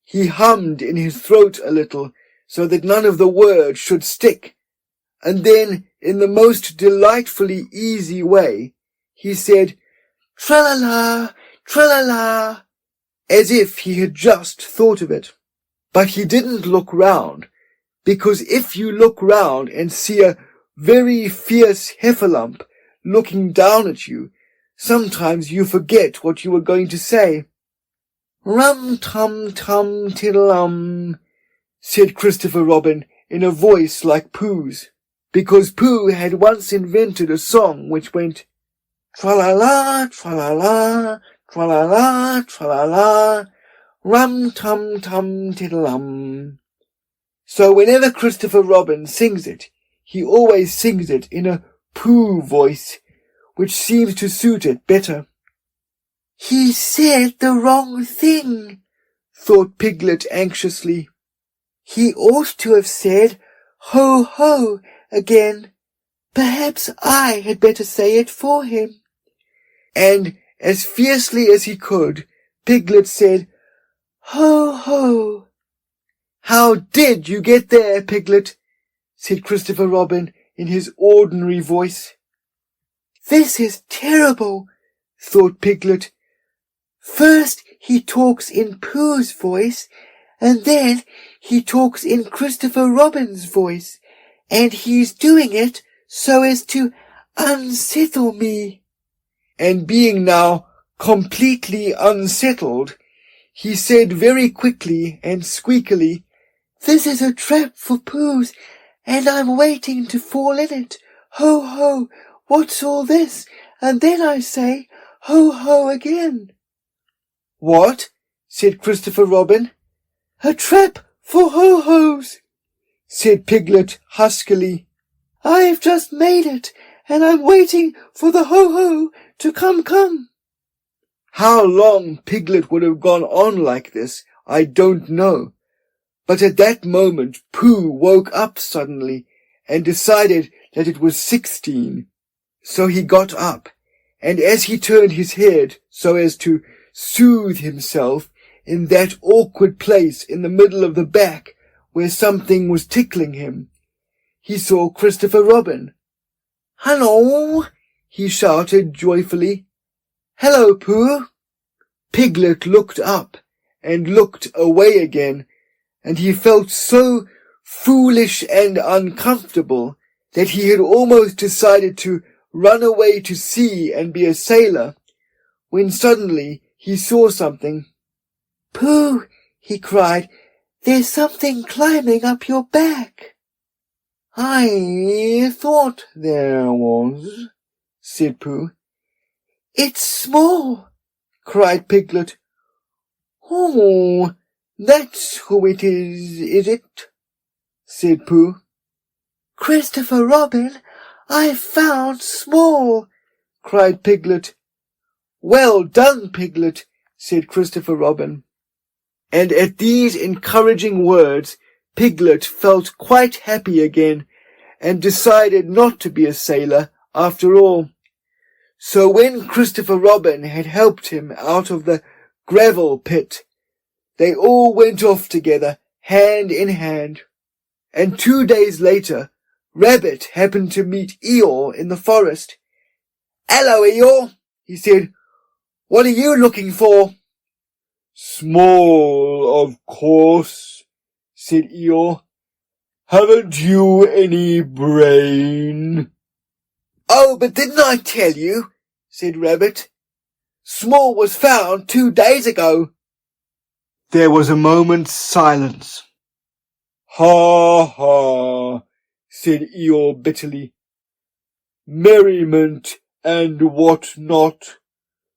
He hummed in his throat a little, so that none of the words should stick, and then, in the most delightfully easy way, he said, "Tra-la-la, tra-la-la," as if he had just thought of it. But he didn't look round, because if you look round and see a very fierce heffalump looking down at you, sometimes you forget what you were going to say. "Rum-tum-tum-tiddle-um," said Christopher Robin in a voice like Pooh's, because Pooh had once invented a song which went, "Tra-la-la, tra-la-la, tra-la-la, tra-la-la, rum-tum-tum-tiddle-um." So whenever Christopher Robin sings it, he always sings it in a Pooh voice, which seems to suit it better. "He said the wrong thing," thought Piglet anxiously. "He ought to have said, 'Ho, ho,' again. Perhaps I had better say it for him." And, as fiercely as he could, Piglet said, "Ho, ho." "How did you get there, Piglet?" said Christopher Robin in his ordinary voice. "This is terrible," thought Piglet. "First he talks in Pooh's voice, and then he talks in Christopher Robin's voice, and he's doing it so as to unsettle me." And being now completely unsettled, he said very quickly and squeakily, "This is a trap for Pooh's, and I'm waiting to fall in it. Ho, ho, what's all this? And then I say, ho, ho again." "What?" said Christopher Robin. "A trap for ho-hos," said Piglet huskily. "I've just made it, and I'm waiting for the ho-ho to come." How long Piglet would have gone on like this, I don't know. But at that moment Pooh woke up suddenly and decided that it was 16. So he got up, and as he turned his head so as to soothe himself in that awkward place in the middle of the back where something was tickling him, he saw Christopher Robin. "Hello!" he shouted joyfully. "Hello, Pooh!" Piglet looked up and looked away again, and he felt so foolish and uncomfortable that he had almost decided to run away to sea and be a sailor, when suddenly he saw something. "Pooh!" he cried, "there's something climbing up your back." I thought there was, said Pooh. It's small, cried Piglet. Oh, that's who it is it? Said Pooh. Christopher Robin, I found Small, cried Piglet. Well done, Piglet, said Christopher Robin. And at these encouraging words, Piglet felt quite happy again, and decided not to be a sailor after all. So when Christopher Robin had helped him out of the gravel pit, they all went off together, hand in hand. And 2 days later, Rabbit happened to meet Eeyore in the forest. "Hello, Eeyore," he said. "What are you looking for?" "Small, of course," said Eeyore. "Haven't you any brain?" "Oh, but didn't I tell you?" said Rabbit. "Small was found 2 days ago." There was a moment's silence. "Ha ha," said Eeyore bitterly. "Merriment and what not.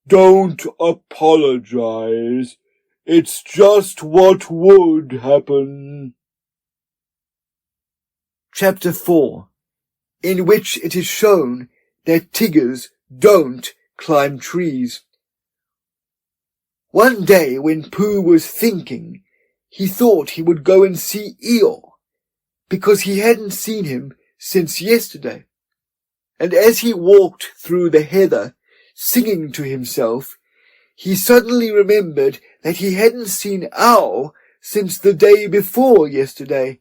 Don't apologize. It's just what would happen." Chapter 4, in which it is shown that Tiggers don't climb trees. One day when Pooh was thinking, he thought he would go and see Eeyore, because he hadn't seen him since yesterday. And as he walked through the heather, singing to himself, he suddenly remembered that he hadn't seen Owl since the day before yesterday.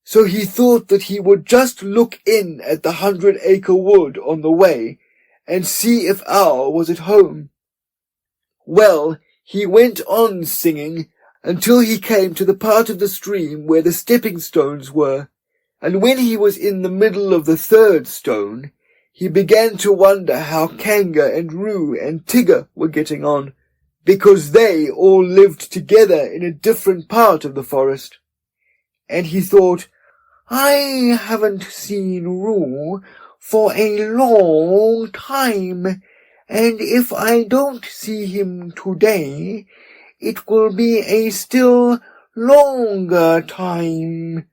So he thought that he would just look in at the 100-acre wood on the way and see if Owl was at home. Well, he went on singing until he came to the part of the stream where the stepping stones were, and when he was in the middle of the 3rd stone, he began to wonder how Kanga and Roo and Tigger were getting on, because they all lived together in a different part of the forest. And he thought, I haven't seen Roo for a long time, and if I don't see him today, it will be a still longer time.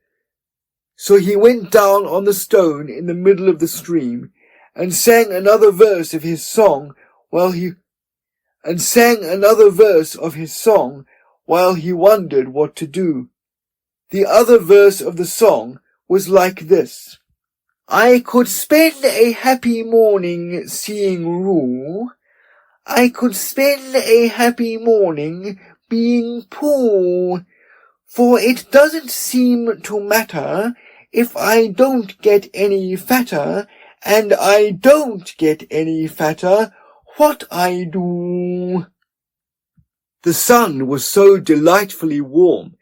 So he went down on the stone in the middle of the stream, and sang another verse of his song while he wondered what to do. The other verse of the song was like this. I could spend a happy morning seeing Roo. I could spend a happy morning being Pooh. For it doesn't seem to matter if I don't get any fatter, and I don't get any fatter what I do. The sun was so delightfully warm,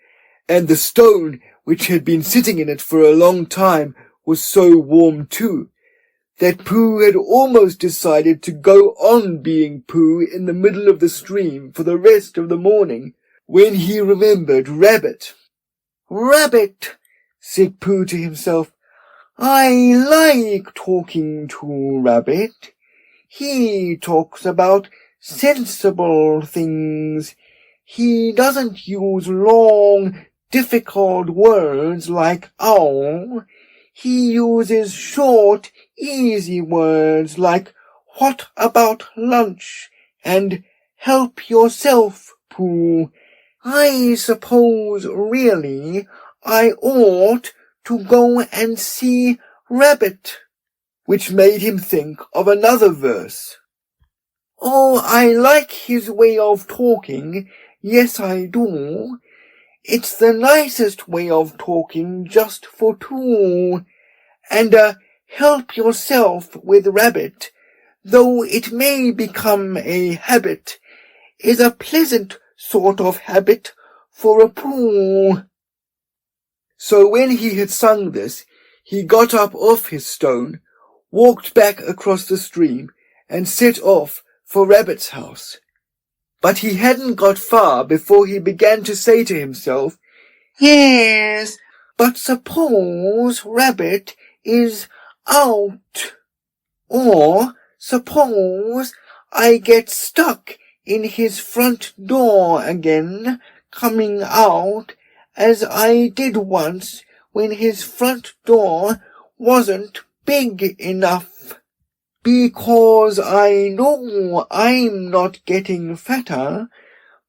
and the stone which had been sitting in it for a long time was so warm too, that Pooh had almost decided to go on being Pooh in the middle of the stream for the rest of the morning, when he remembered Rabbit. Rabbit, said Pooh to himself, I like talking to Rabbit. He talks about sensible things. He doesn't use long, difficult words like owl. He uses short, easy words like what about lunch and help yourself, Pooh. I suppose really I ought to go and see Rabbit, which made him think of another verse. Oh, I like his way of talking, yes I do. It's the nicest way of talking just for two. And help yourself with Rabbit, though it may become a habit, is a pleasant sort of habit for a Pooh. So when he had sung this, he got up off his stone, walked back across the stream, and set off for Rabbit's house. But he hadn't got far before he began to say to himself, Yes, But suppose Rabbit is out, or suppose I get stuck in his front door again, coming out, as I did once when his front door wasn't big enough. Because I know I'm not getting fatter,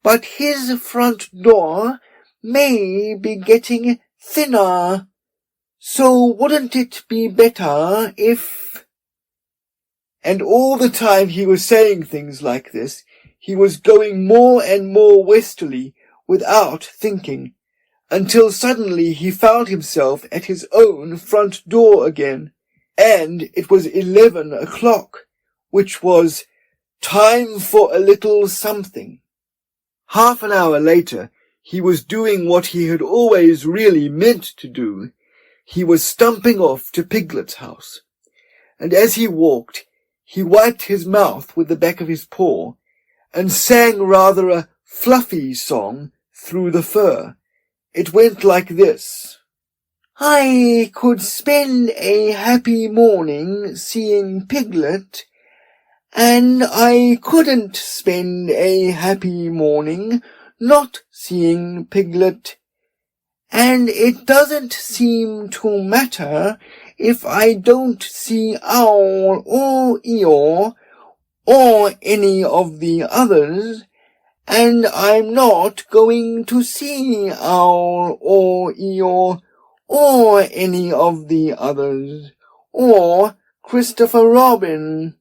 but his front door may be getting thinner. So wouldn't it be better if... And all the time he was saying things like this, he was going more and more westerly without thinking, until suddenly he found himself at his own front door again, and it was 11 o'clock, which was time for a little something. Half an hour later, he was doing what he had always really meant to do. He was stumping off to Piglet's house, and as he walked, he wiped his mouth with the back of his paw, and sang rather a fluffy song through the fur. It went like this. I could spend a happy morning seeing Piglet, and I couldn't spend a happy morning not seeing Piglet. And it doesn't seem to matter if I don't see Owl or Eeyore or any of the others, and I'm not going to see Owl or Eeyore or any of the others, or Christopher Robin.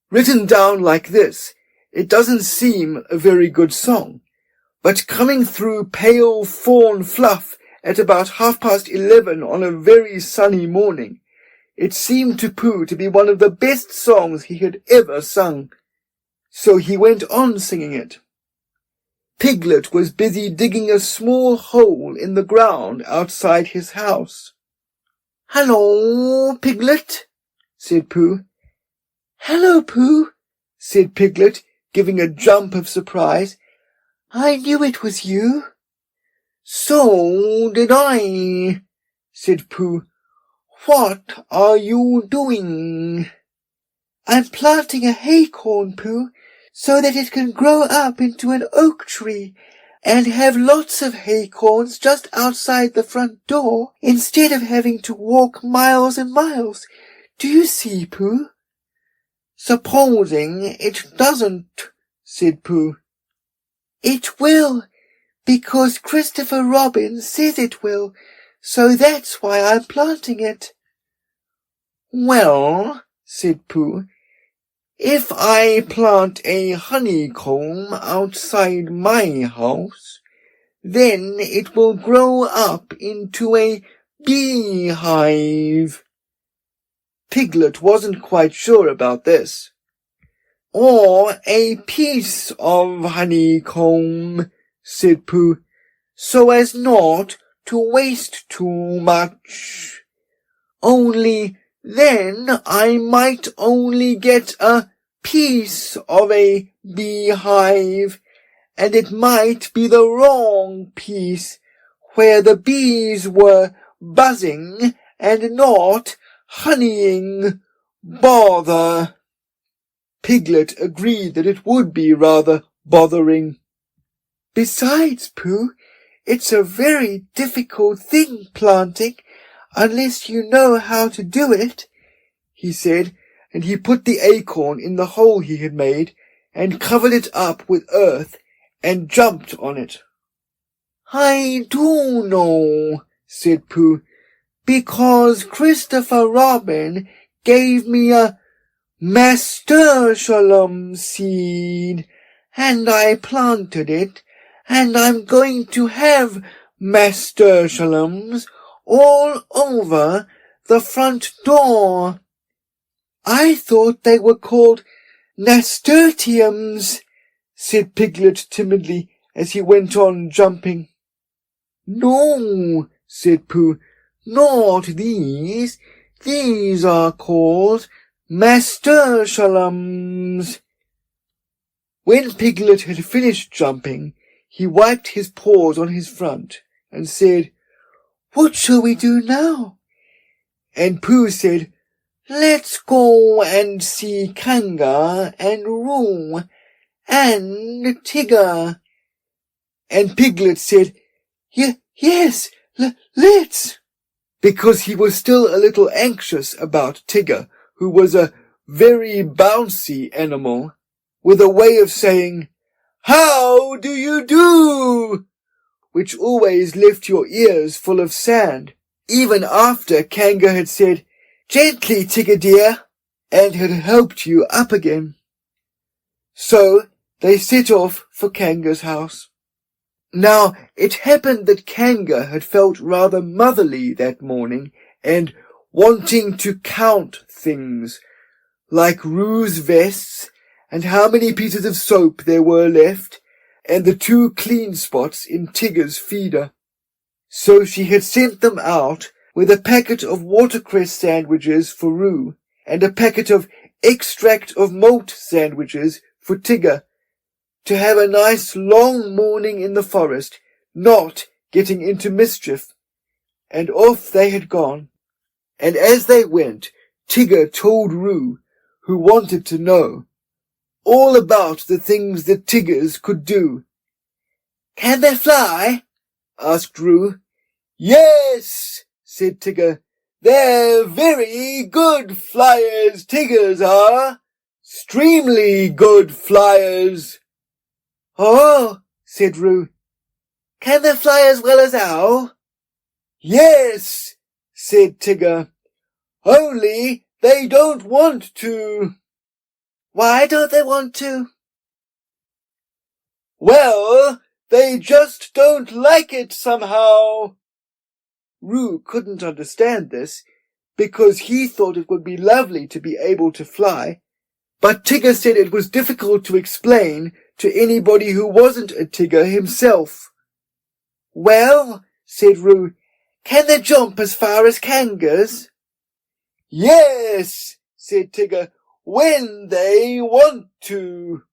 Written down like this, it doesn't seem a very good song, but coming through pale fawn fluff at about 11:30 on a very sunny morning, it seemed to Pooh to be one of the best songs he had ever sung. So he went on singing it. Piglet was busy digging a small hole in the ground outside his house. Hello, Piglet, said Pooh. Hello, Pooh, said Piglet, giving a jump of surprise. I knew it was you. So did I, said Pooh. What are you doing? I'm planting a haycorn, Pooh, so that it can grow up into an oak tree and have lots of haycorns just outside the front door instead of having to walk miles and miles. Do you see, Pooh? Supposing it doesn't, said Pooh. It will, because Christopher Robin says it will, so that's why I'm planting it. Well, said Pooh, if I plant a honeycomb outside my house, then it will grow up into a beehive. Piglet wasn't quite sure about this. Or a piece of honeycomb, said Pooh, so as not to waste too much. Only then I might only get a piece of a beehive, and it might be the wrong piece, where the bees were buzzing and not honeying. Bother. Piglet agreed that it would be rather bothering. Besides, Pooh, it's a very difficult thing, planting, unless you know how to do it, he said, and he put the acorn in the hole he had made, and covered it up with earth, and jumped on it. I do know, said Pooh, because Christopher Robin gave me a nasturtium seed, and I planted it, and I'm going to have nasturtiums all over the front door. I thought they were called nasturtiums, said Piglet timidly as he went on jumping. No, said Pooh, not these. These are called nasturtiums. When Piglet had finished jumping, he wiped his paws on his front and said, what shall we do now? And Pooh said, let's go and see Kanga and Roo and Tigger. And Piglet said, yes, let's. Because he was still a little anxious about Tigger, who was a very bouncy animal, with a way of saying, how do you do? Which always left your ears full of sand, even after Kanga had said, gently, Tigger dear, and had helped you up again. So they set off for Kanga's house. Now, it happened that Kanga had felt rather motherly that morning, and wanting to count things, like Roo's vests, and how many pieces of soap there were left, and the 2 clean spots in Tigger's feeder. So she had sent them out with a packet of watercress sandwiches for Roo, and a packet of extract of malt sandwiches for Tigger, to have a nice long morning in the forest, not getting into mischief. And off they had gone. And as they went, Tigger told Roo, who wanted to know, all about the things that Tiggers could do. Can they fly? Asked Roo. Yes, said Tigger. They're very good flyers, Tiggers are. Extremely good flyers. Oh, said Roo. Can they fly as well as Owl? Yes, said Tigger. Only they don't want to. Why don't they want to? Well, they just don't like it somehow. Roo couldn't understand this, because he thought it would be lovely to be able to fly, but Tigger said it was difficult to explain to anybody who wasn't a Tigger himself. Well, said Roo, can they jump as far as Kangas? Yes, said Tigger, when they want to.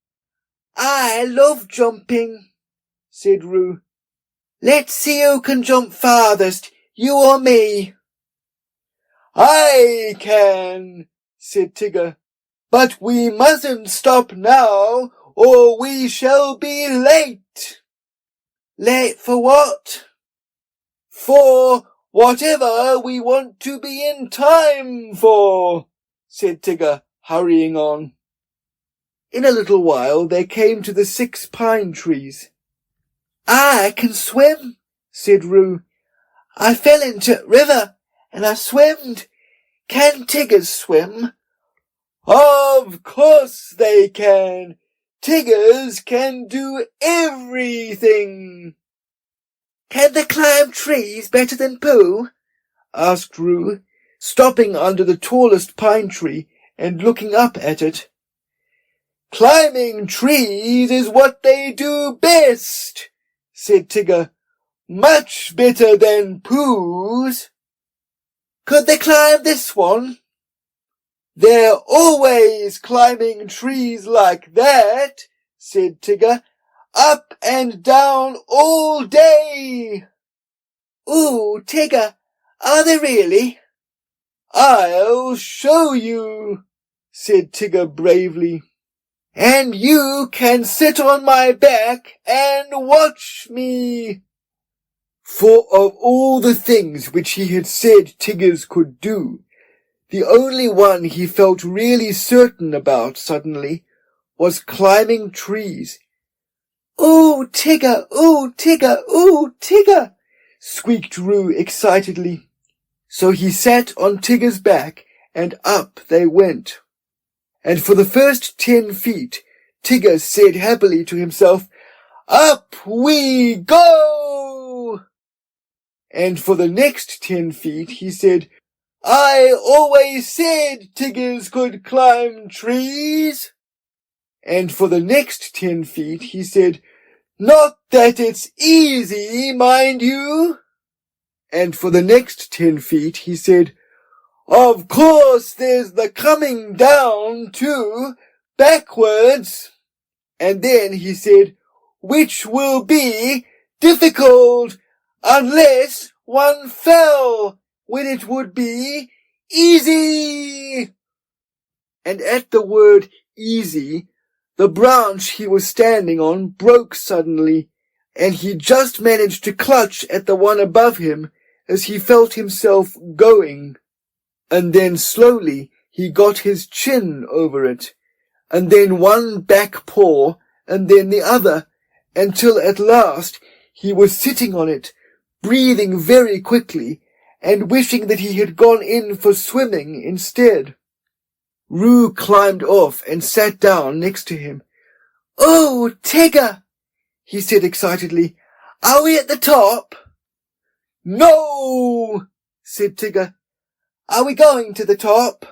I love jumping, said Roo. Let's see who can jump farthest, you or me. I can, said Tigger, but we mustn't stop now, or we shall be late. Late for what? For whatever we want to be in time for, said Tigger, hurrying on. In a little while they came to the 6 pine trees. I can swim, said Roo. I fell into river, and I swimmed. Can Tiggers swim? Of course they can. Tiggers can do everything. Can they climb trees better than Pooh? Asked Roo, stopping under the tallest pine tree and looking up at it. Climbing trees is what they do best, said Tigger. Much better than Pooh's. Could they climb this one? They're always climbing trees like that, said Tigger. Up and down all day. Ooh, Tigger, are they really? I'll show you, said Tigger bravely. And you can sit on my back and watch me. For of all the things which he had said Tiggers could do, the only one he felt really certain about suddenly was climbing trees. Ooh, Tigger, ooh, Tigger, ooh, Tigger, squeaked Roo excitedly. So he sat on Tigger's back, and up they went. And for the first 10 feet, Tigger said happily to himself, Up we go! And for the next 10 feet, he said, I always said Tiggers could climb trees. And for the next 10 feet, he said, Not that it's easy, mind you. And for the next 10 feet, he said, Of course there's the coming down too, backwards. And then he said, Which will be difficult unless one fell when it would be easy. And at the word easy, the branch he was standing on broke suddenly, and he just managed to clutch at the one above him as he felt himself going. And then slowly he got his chin over it, and then one back paw, and then the other, until at last he was sitting on it, breathing very quickly, and wishing that he had gone in for swimming instead. Roo climbed off and sat down next to him. "Oh, Tigger," he said excitedly, "are we at the top?" "No," said Tigger. "Are we going to the top?"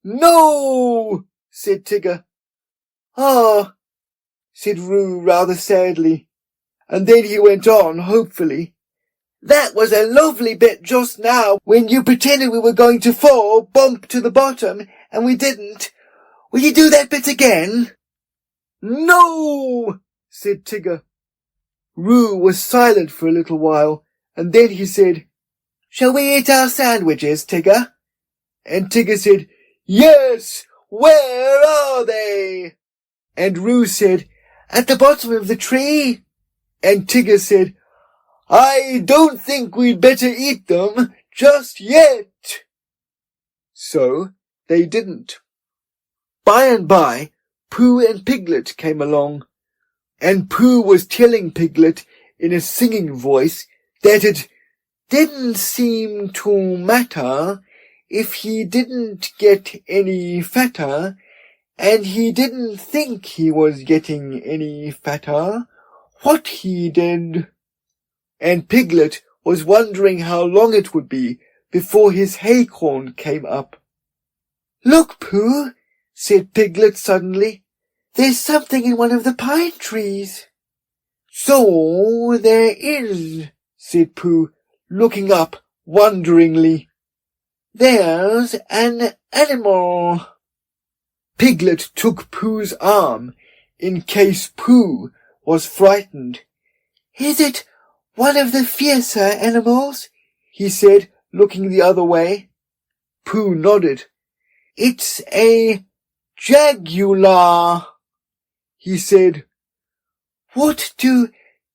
"No," said Tigger. "Ah," said Roo rather sadly, and then he went on hopefully. "That was a lovely bit just now when you pretended we were going to fall bump to the bottom and we didn't. Will you do that bit again?" "No," said Tigger. Roo was silent for a little while, and then he said, "Shall we eat our sandwiches, Tigger?" And Tigger said, "Yes, where are they?" And Roo said, "At the bottom of the tree." And Tigger said, "I don't think we'd better eat them just yet." So they didn't. By and by, Pooh and Piglet came along, and Pooh was telling Piglet in a singing voice that it didn't seem to matter if he didn't get any fatter, and he didn't think he was getting any fatter, what he did. And Piglet was wondering how long it would be before his haycorn came up. "Look, Pooh," said Piglet suddenly. "There's something in one of the pine trees." "So there is," said Pooh, looking up wonderingly. "There's an animal." Piglet took Pooh's arm in case Pooh was frightened. "Is it one of the fiercer animals?" he said, looking the other way. Pooh nodded. "It's a jaguar," he said. "What do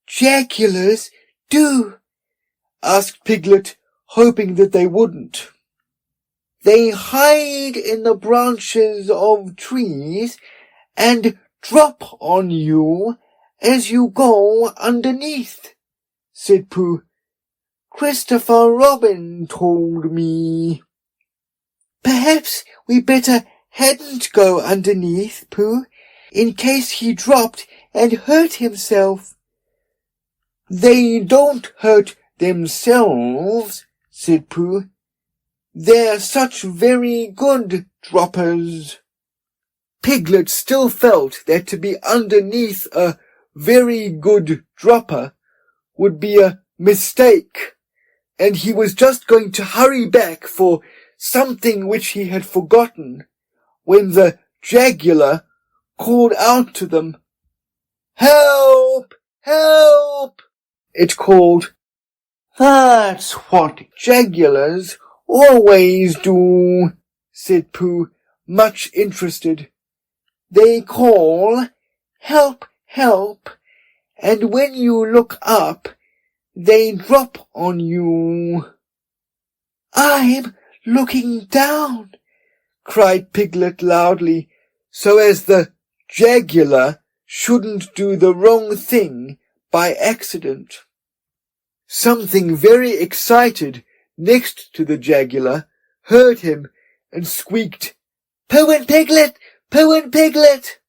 jaguars do?" asked Piglet, hoping that they wouldn't. "They hide in the branches of trees and drop on you as you go underneath," said Pooh. "Christopher Robin told me." "Perhaps we better hadn't go underneath, Pooh, in case he dropped and hurt himself." "They don't hurt themselves," said Pooh. "They're such very good droppers." Piglet still felt that to be underneath a very good dropper would be a mistake, and he was just going to hurry back for something which he had forgotten, when the jaguar called out to them. "Help! Help!" it called. "That's what jaguars always do," said Pooh, much interested. "They call, 'Help, help,' and when you look up, they drop on you." "I'm looking down," cried Piglet loudly, so as the jaguar shouldn't do the wrong thing by accident. Something very excited next to the jaguar heard him and squeaked, "Pooh and Piglet! Pooh and Piglet!"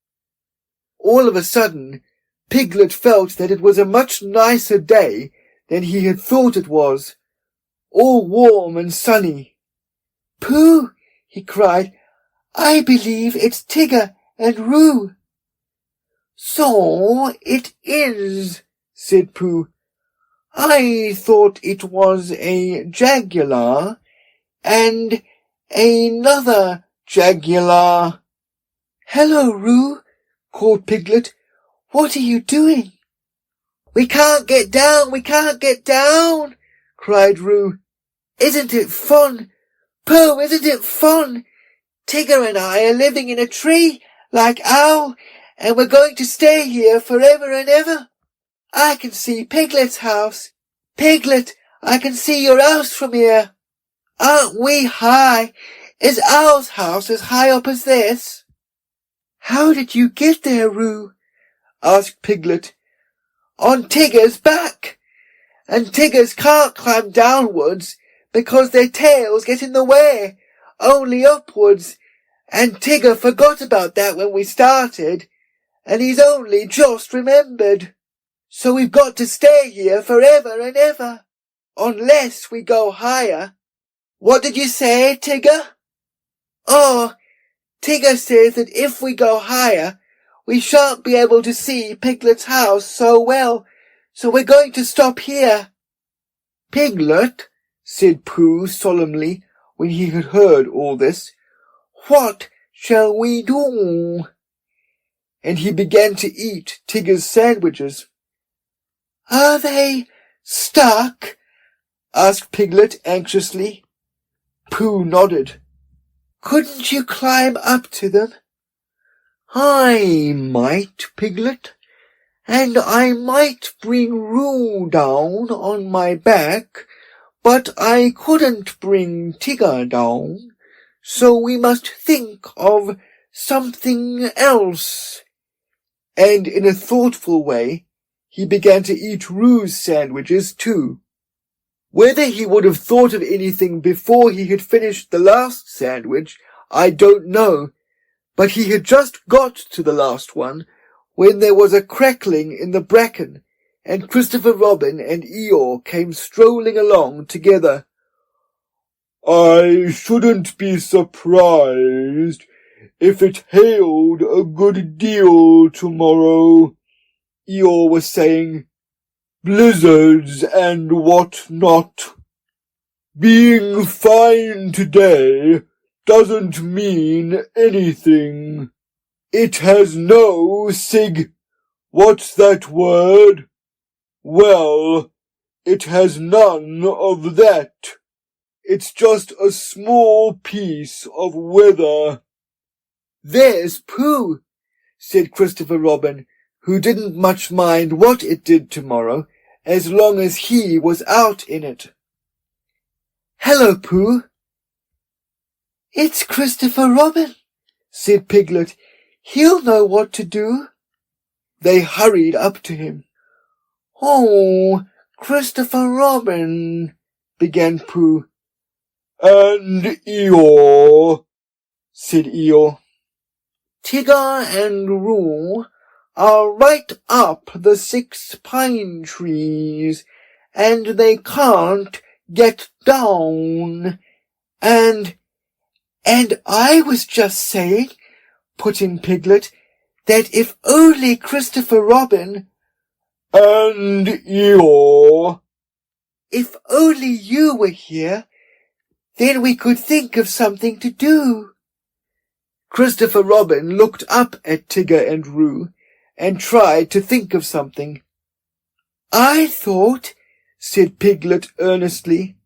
All of a sudden, Piglet felt that it was a much nicer day than he had thought it was, all warm and sunny. "Pooh," he cried, "I believe it's Tigger and Roo." "So it is," said Pooh. "I thought it was a jaguar and another jaguar." "Hello, Roo," called Piglet. "What are you doing?" "We can't get down, we can't get down," cried Roo. Isn't it fun? Pooh, isn't it fun? Tigger and I are living in a tree like Owl, and we're going to stay here forever and ever. I can see Piglet's house. Piglet, I can see your house from here. Aren't we high? Is Owl's house as high up as this? How did you get there, Roo? Asked Piglet. On Tigger's back. And Tiggers can't climb downwards because their tails get in the way, only upwards. And Tigger forgot about that when we started, and he's only just remembered. So we've got to stay here forever and ever, unless we go higher. What did you say, Tigger? Oh, Tigger says that if we go higher, we shan't be able to see Piglet's house so well, so we're going to stop here. Piglet, said Pooh solemnly when he had heard all this, what shall we do? And he began to eat Tigger's sandwiches. Are they stuck? Asked Piglet anxiously. Pooh nodded. Couldn't you climb up to them? I might, Piglet, and I might bring Roo down on my back, but I couldn't bring Tigger down, so we must think of something else. And in a thoughtful way, he began to eat Roo's sandwiches too. Whether he would have thought of anything before he had finished the last sandwich, I don't know, but he had just got to the last one when there was a crackling in the bracken, and Christopher Robin and Eeyore came strolling along together. I shouldn't be surprised if it hailed a good deal tomorrow, Eeyore was saying. Blizzards and what not. Being fine today doesn't mean anything. It has no what's that word? Well, it has none of that. It's just a small piece of weather. There's Pooh, said Christopher Robin, who didn't much mind what it did tomorrow, as long as he was out in it. Hello, Pooh. It's Christopher Robin, said Piglet. He'll know what to do. They hurried up to him. Oh, Christopher Robin, began Pooh. And Eeyore, said Eeyore. Tigger and Roo are right up the 6 pine trees, and they can't get down. And I was just saying, put in Piglet, that if only Christopher Robin and Eeyore, if only you were here, then we could think of something to do. Christopher Robin looked up at Tigger and Roo and tried to think of something. I thought, said Piglet earnestly,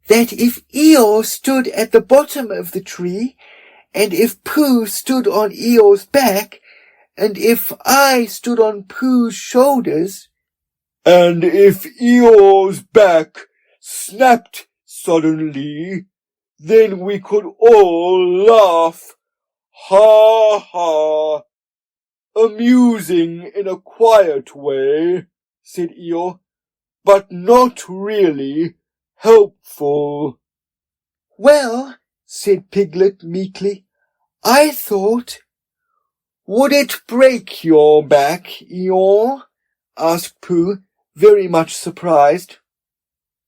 that if Eeyore stood at the bottom of the tree, and if Pooh stood on Eeyore's back, and if I stood on Pooh's shoulders, and if Eeyore's back snapped suddenly, then we could all laugh. Ha ha! Amusing in a quiet way, said Eeyore, but not really helpful. Well, said Piglet meekly, I thought. Would it break your back, Eeyore? Asked Pooh, very much surprised.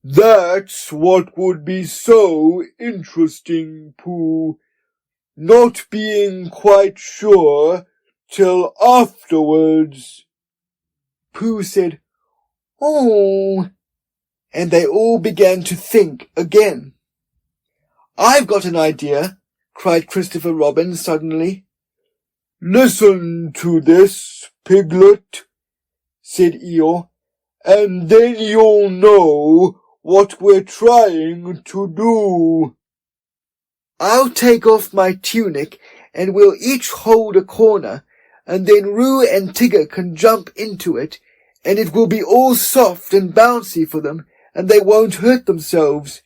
That's what would be so interesting, Pooh. Not being quite sure till afterwards. Pooh said, Oh, and they all began to think again. I've got an idea, cried Christopher Robin suddenly. Listen to this, Piglet, said Eeyore, and then you'll know what we're trying to do. I'll take off my tunic and we'll each hold a corner, and then Roo and Tigger can jump into it, and it will be all soft and bouncy for them, and they won't hurt themselves."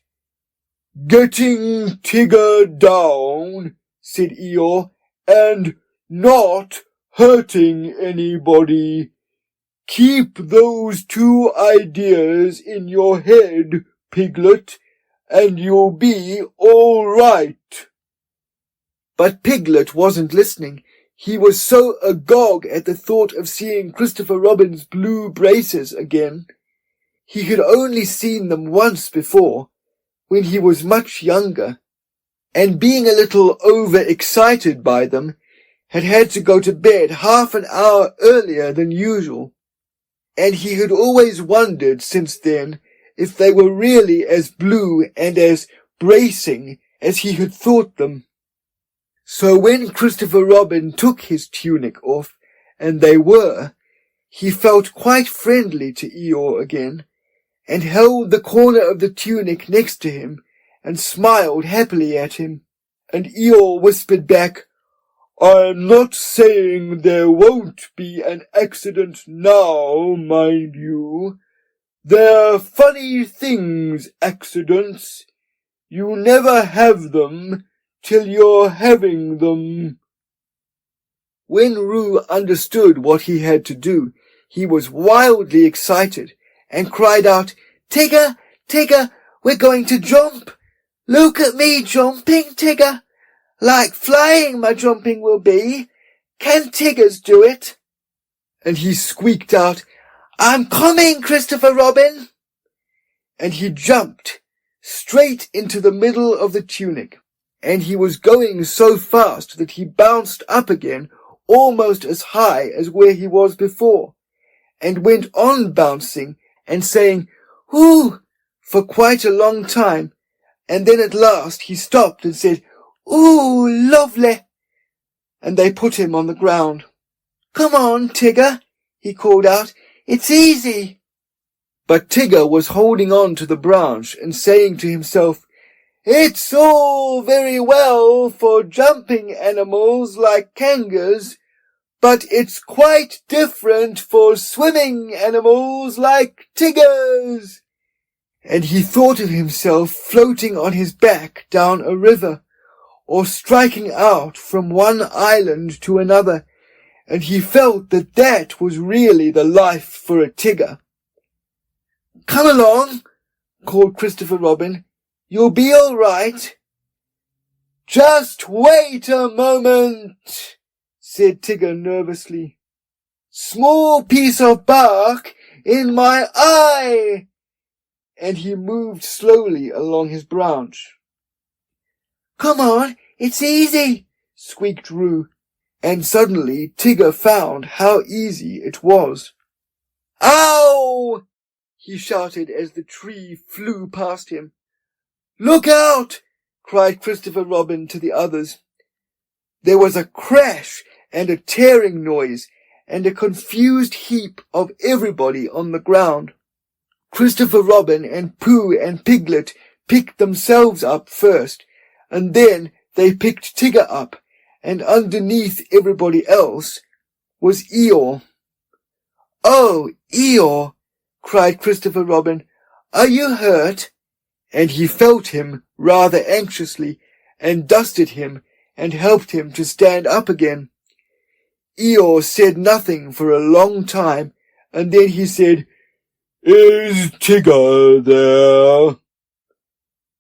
"Getting Tigger down," said Eeyore, "and not hurting anybody. Keep those two ideas in your head, Piglet, and you'll be all right." But Piglet wasn't listening. He was so agog at the thought of seeing Christopher Robin's blue braces again. He had only seen them once before, when he was much younger, and being a little overexcited by them, had to go to bed half an hour earlier than usual. And he had always wondered since then if they were really as blue and as bracing as he had thought them. So when Christopher Robin took his tunic off, and they were, he felt quite friendly to Eeyore again, and held the corner of the tunic next to him, and smiled happily at him. And Eeyore whispered back, "I'm not saying there won't be an accident now, mind you. They're funny things, accidents. You never have them till you're having them." When Roo understood what he had to do, he was wildly excited, and cried out, "Tigger, Tigger, we're going to jump! Look at me jumping, Tigger! Like flying my jumping will be. Can Tiggers do it?" And he squeaked out, "I'm coming, Christopher Robin!" And he jumped straight into the middle of the tunic, and he was going so fast that he bounced up again almost as high as where he was before, and went on bouncing and saying, "Ooh," for quite a long time, and then at last he stopped and said, "Ooh, lovely," and they put him on the ground. "Come on, Tigger," he called out, "it's easy." But Tigger was holding on to the branch and saying to himself, "It's all very well for jumping animals like kangas, but it's quite different for swimming animals like Tiggers." And he thought of himself floating on his back down a river, or striking out from one island to another, and he felt that that was really the life for a Tigger. "Come along," called Christopher Robin. "You'll be all right." "Just wait a moment," said Tigger nervously. "Small piece of bark in my eye." And he moved slowly along his branch. "Come on, it's easy," squeaked Roo, and suddenly Tigger found how easy it was. "Ow!" he shouted as the tree flew past him. "Look out!" cried Christopher Robin to the others. There was a crash and a tearing noise, and a confused heap of everybody on the ground. Christopher Robin and Pooh and Piglet picked themselves up first, and then they picked Tigger up, and underneath everybody else was Eeyore. "Oh, Eeyore!" cried Christopher Robin, "are you hurt?" And he felt him rather anxiously, and dusted him, and helped him to stand up again. Eeyore said nothing for a long time, and then he said, "Is Tigger there?"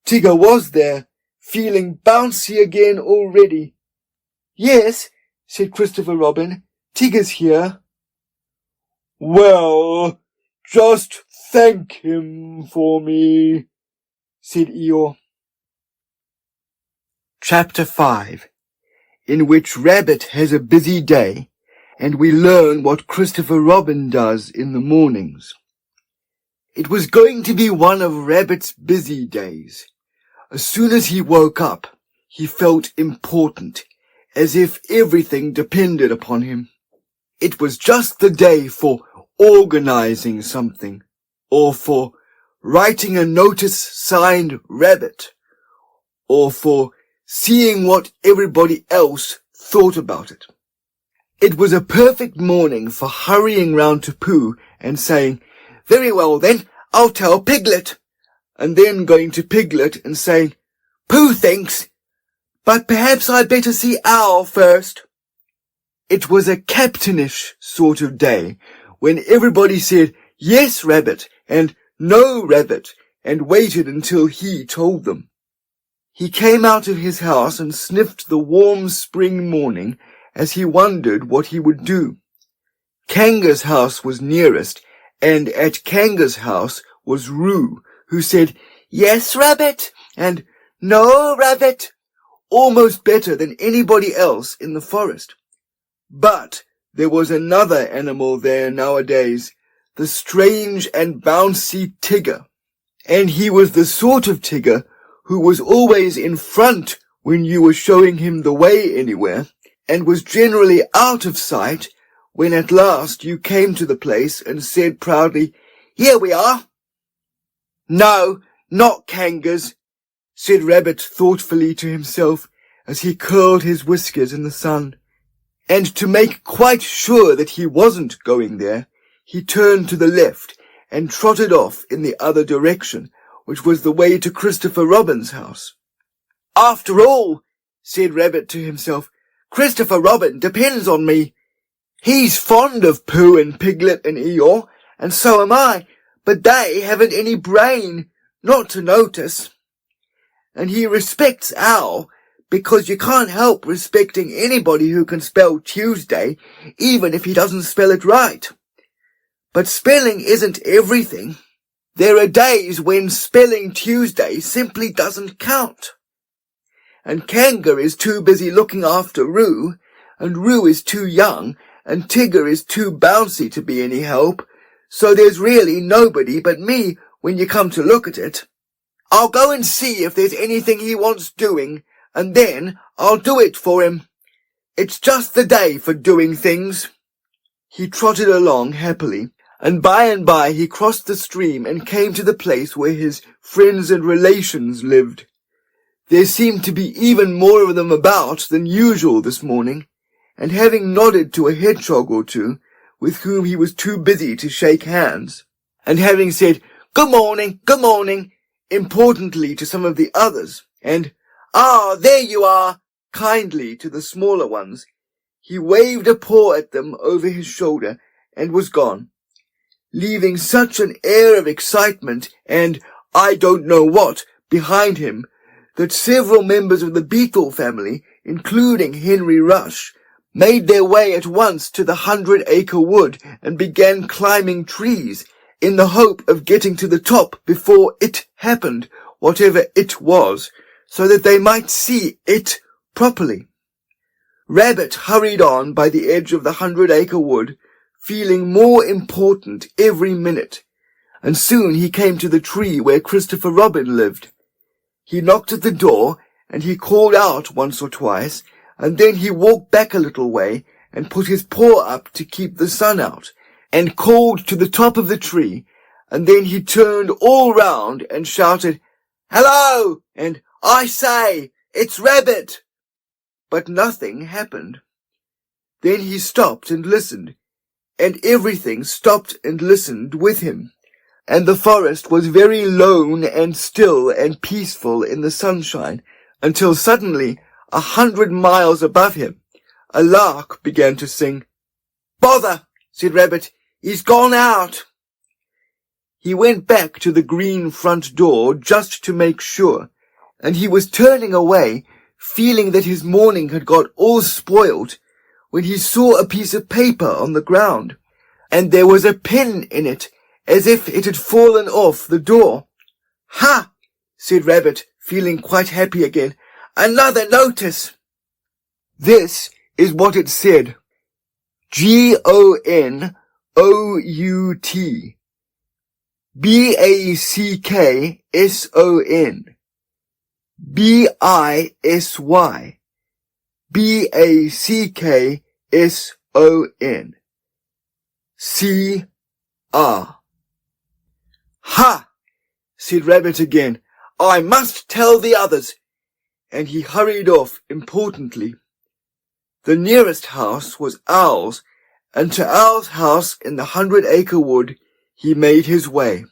Tigger was there, feeling bouncy again already. "Yes," said Christopher Robin, "Tigger's here." "Well, just thank him for me," said Eeyore. Chapter 5, in which Rabbit has a busy day, and we learn what Christopher Robin does in the mornings. It was going to be one of Rabbit's busy days. As soon as he woke up, he felt important, as if everything depended upon him. It was just the day for organizing something, or for writing a notice signed Rabbit, or for seeing what everybody else thought about it. It was a perfect morning for hurrying round to Pooh and saying, "Very well then, I'll tell Piglet," and then going to Piglet and saying, "Pooh thinks, but perhaps I'd better see Owl first." It was a captainish sort of day, when everybody said, "Yes, Rabbit," and "No, Rabbit," and waited until he told them. He came out of his house and sniffed the warm spring morning as he wondered what he would do. Kanga's house was nearest, and at Kanga's house was Roo, who said, "Yes, Rabbit," and "No, Rabbit," almost better than anybody else in the forest. But there was another animal there nowadays, the strange and bouncy Tigger, and he was the sort of Tigger who was always in front when you were showing him the way anywhere, and was generally out of sight when at last you came to the place and said proudly, "Here we are." "No, not Kangas," said Rabbit thoughtfully to himself as he curled his whiskers in the sun. And to make quite sure that he wasn't going there, he turned to the left and trotted off in the other direction, which was the way to Christopher Robin's house. "After all," said Rabbit to himself, "Christopher Robin depends on me. He's fond of Pooh and Piglet and Eeyore, and so am I, but they haven't any brain, not to notice. And he respects Owl, because you can't help respecting anybody who can spell Tuesday, even if he doesn't spell it right. But spelling isn't everything. There are days when spelling Tuesday simply doesn't count. And Kanga is too busy looking after Roo, and Roo is too young, and Tigger is too bouncy to be any help, so there's really nobody but me when you come to look at it. I'll go and see if there's anything he wants doing, and then I'll do it for him. It's just the day for doing things." He trotted along happily, and by he crossed the stream and came to the place where his friends and relations lived. There seemed to be even more of them about than usual this morning, and having nodded to a hedgehog or two, with whom he was too busy to shake hands, and having said, good morning," importantly to some of the others, and "Ah, there you are," kindly to the smaller ones, he waved a paw at them over his shoulder and was gone, leaving such an air of excitement and I don't know what behind him that several members of the Beetle family, including Henry Rush, made their way at once to the 100-acre wood and began climbing trees in the hope of getting to the top before it happened, whatever it was, so that they might see it properly. Rabbit hurried on by the edge of the 100-acre wood, feeling more important every minute, and soon he came to the tree where Christopher Robin lived. He knocked at the door, and he called out once or twice, and then he walked back a little way and put his paw up to keep the sun out, and called to the top of the tree, and then he turned all round and shouted, "Hello!" and "I say, it's Rabbit!" But nothing happened. Then he stopped and listened, and everything stopped and listened with him, and the forest was very lone and still and peaceful in the sunshine, until suddenly, 100 miles above him, a lark began to sing. "Bother," said Rabbit, "he's gone out." He went back to the green front door just to make sure, and he was turning away, feeling that his morning had got all spoiled, when he saw a piece of paper on the ground, and there was a pin in it, as if it had fallen off the door. "Ha!" said Rabbit, feeling quite happy again. "Another notice." This is what it said. GONOUT BACKSON BISY BACKSON CR. Ha! said Rabbit again. "I must tell the others." And he hurried off importantly. The nearest house was Owl's, and to Owl's house in the 100-acre wood he made his way.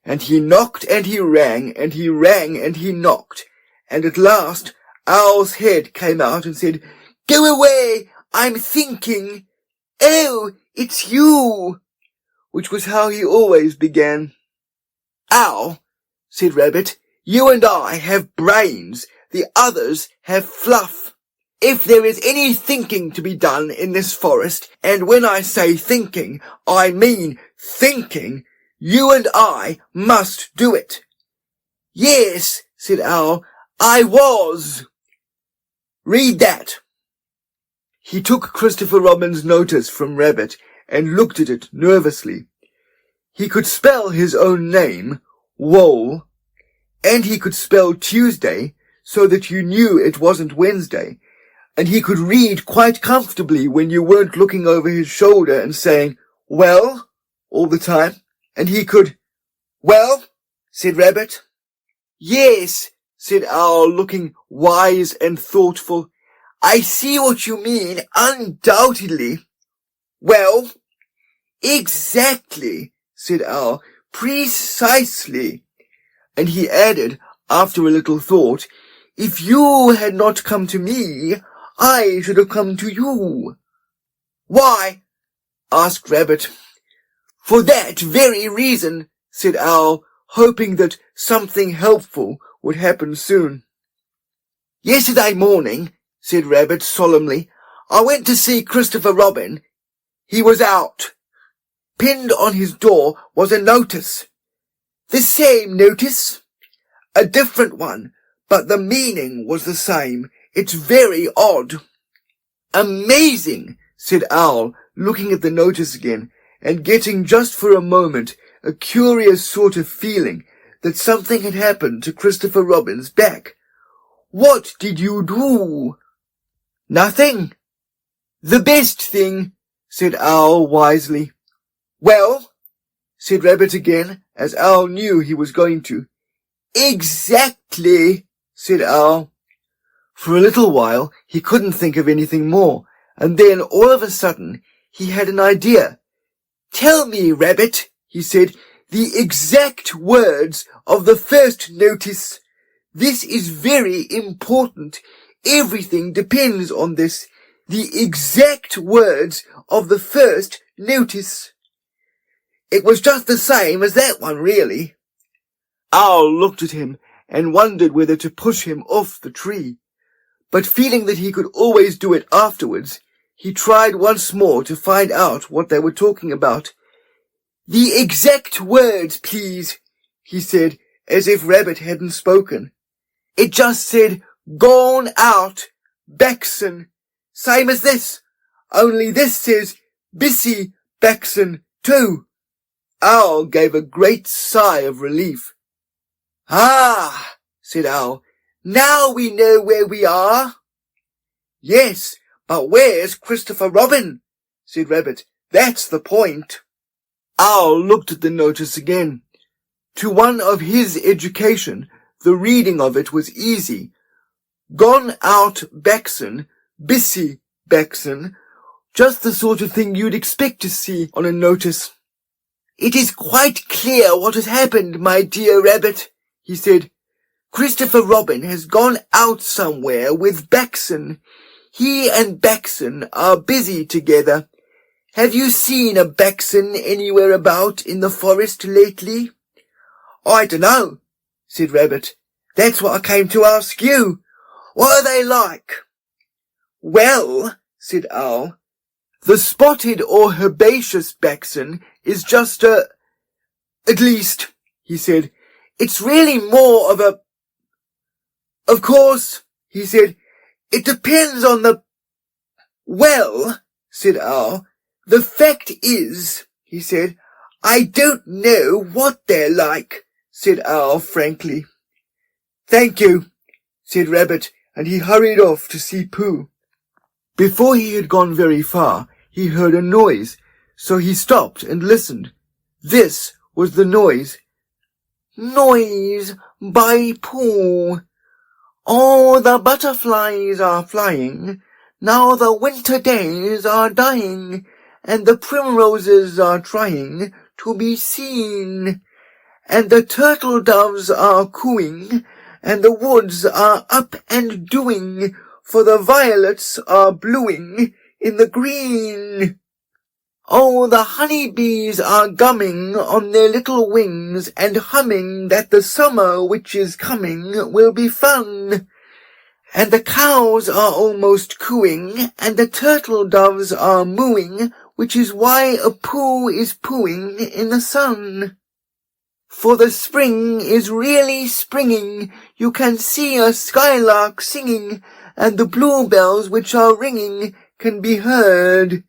And he knocked and he rang, and he rang and he knocked, and at last Owl's head came out and said, "Go away, I'm thinking." "Oh, it's you," which was how he always began. "Owl," said Rabbit, "you and I have brains, the others have fluff. If there is any thinking to be done in this forest, and when I say thinking, I mean thinking, you and I must do it." "Yes," said Owl, "I was." "Read that." He took Christopher Robin's notice from Rabbit and looked at it nervously. He could spell his own name, Wole, and he could spell Tuesday so that you knew it wasn't Wednesday, and he could read quite comfortably when you weren't looking over his shoulder and saying, "Well," all the time, and he could, "Well," said Rabbit. "Yes," said Owl, looking wise and thoughtful. "I see what you mean, undoubtedly." "Well?" "Exactly," said Owl, "precisely." And he added, after a little thought, "If you had not come to me, I should have come to you." "Why?" asked Rabbit. "For that very reason," said Owl, hoping that something helpful would happen soon. "Yesterday morning," said Rabbit solemnly, "I went to see Christopher Robin. He was out. Pinned on his door was a notice." "The same notice?" "A different one, but the meaning was the same. It's very odd." "Amazing," said Owl, looking at the notice again, and getting just for a moment a curious sort of feeling that something had happened to Christopher Robin's back. "What did you do?" "Nothing." "The best thing," said Owl wisely. "Well?" said Rabbit again, as Owl knew he was going to. "Exactly," said Owl. For a little while he couldn't think of anything more, and then all of a sudden he had an idea. "Tell me, Rabbit," he said, "the exact words of the first notice. This is very important. Everything depends on this. The exact words of the first notice." "It was just the same as that one, really." Owl looked at him and wondered whether to push him off the tree. But feeling that he could always do it afterwards, he tried once more to find out what they were talking about. "The exact words, please," he said, as if Rabbit hadn't spoken. "It just said, 'Gone out, Baxon,' same as this, only this says, 'Bissy Baxon,' too." Owl gave a great sigh of relief. "Ah," said Owl, "now we know where we are." "Yes, but where's Christopher Robin?" said Rabbit. "That's the point." Owl looked at the notice again. To one of his education, the reading of it was easy. Gone out Baxon, Bissy Baxon, just the sort of thing you'd expect to see on a notice. "It is quite clear what has happened, my dear Rabbit," he said. "Christopher Robin has gone out somewhere with Baxon. He and Baxon are busy together. Have you seen a Baxon anywhere about in the forest lately?" "I dunno," said Rabbit. "That's what I came to ask you. What are they like?" "Well," said Owl, "the spotted or herbaceous Baxon is just at least," he said, "it's really more of a... Of course," he said, "it depends on the..." "Well," said Owl, "the fact is," he said, "I don't know what they're like," said Owl frankly. "Thank you," said Rabbit, and he hurried off to see Pooh. Before he had gone very far, he heard a noise, so he stopped and listened. This was the noise. Noise by Pooh. All the butterflies are flying, now the winter days are dying, and the primroses are trying to be seen, and the turtle doves are cooing, and the woods are up and doing, for the violets are bluing in the green. Oh, the honeybees are gumming on their little wings and humming that the summer which is coming will be fun. And the cows are almost cooing, and the turtle doves are mooing, which is why a Pooh is pooing in the sun. For the spring is really springing, you can see a skylark singing, and the bluebells which are ringing can be heard.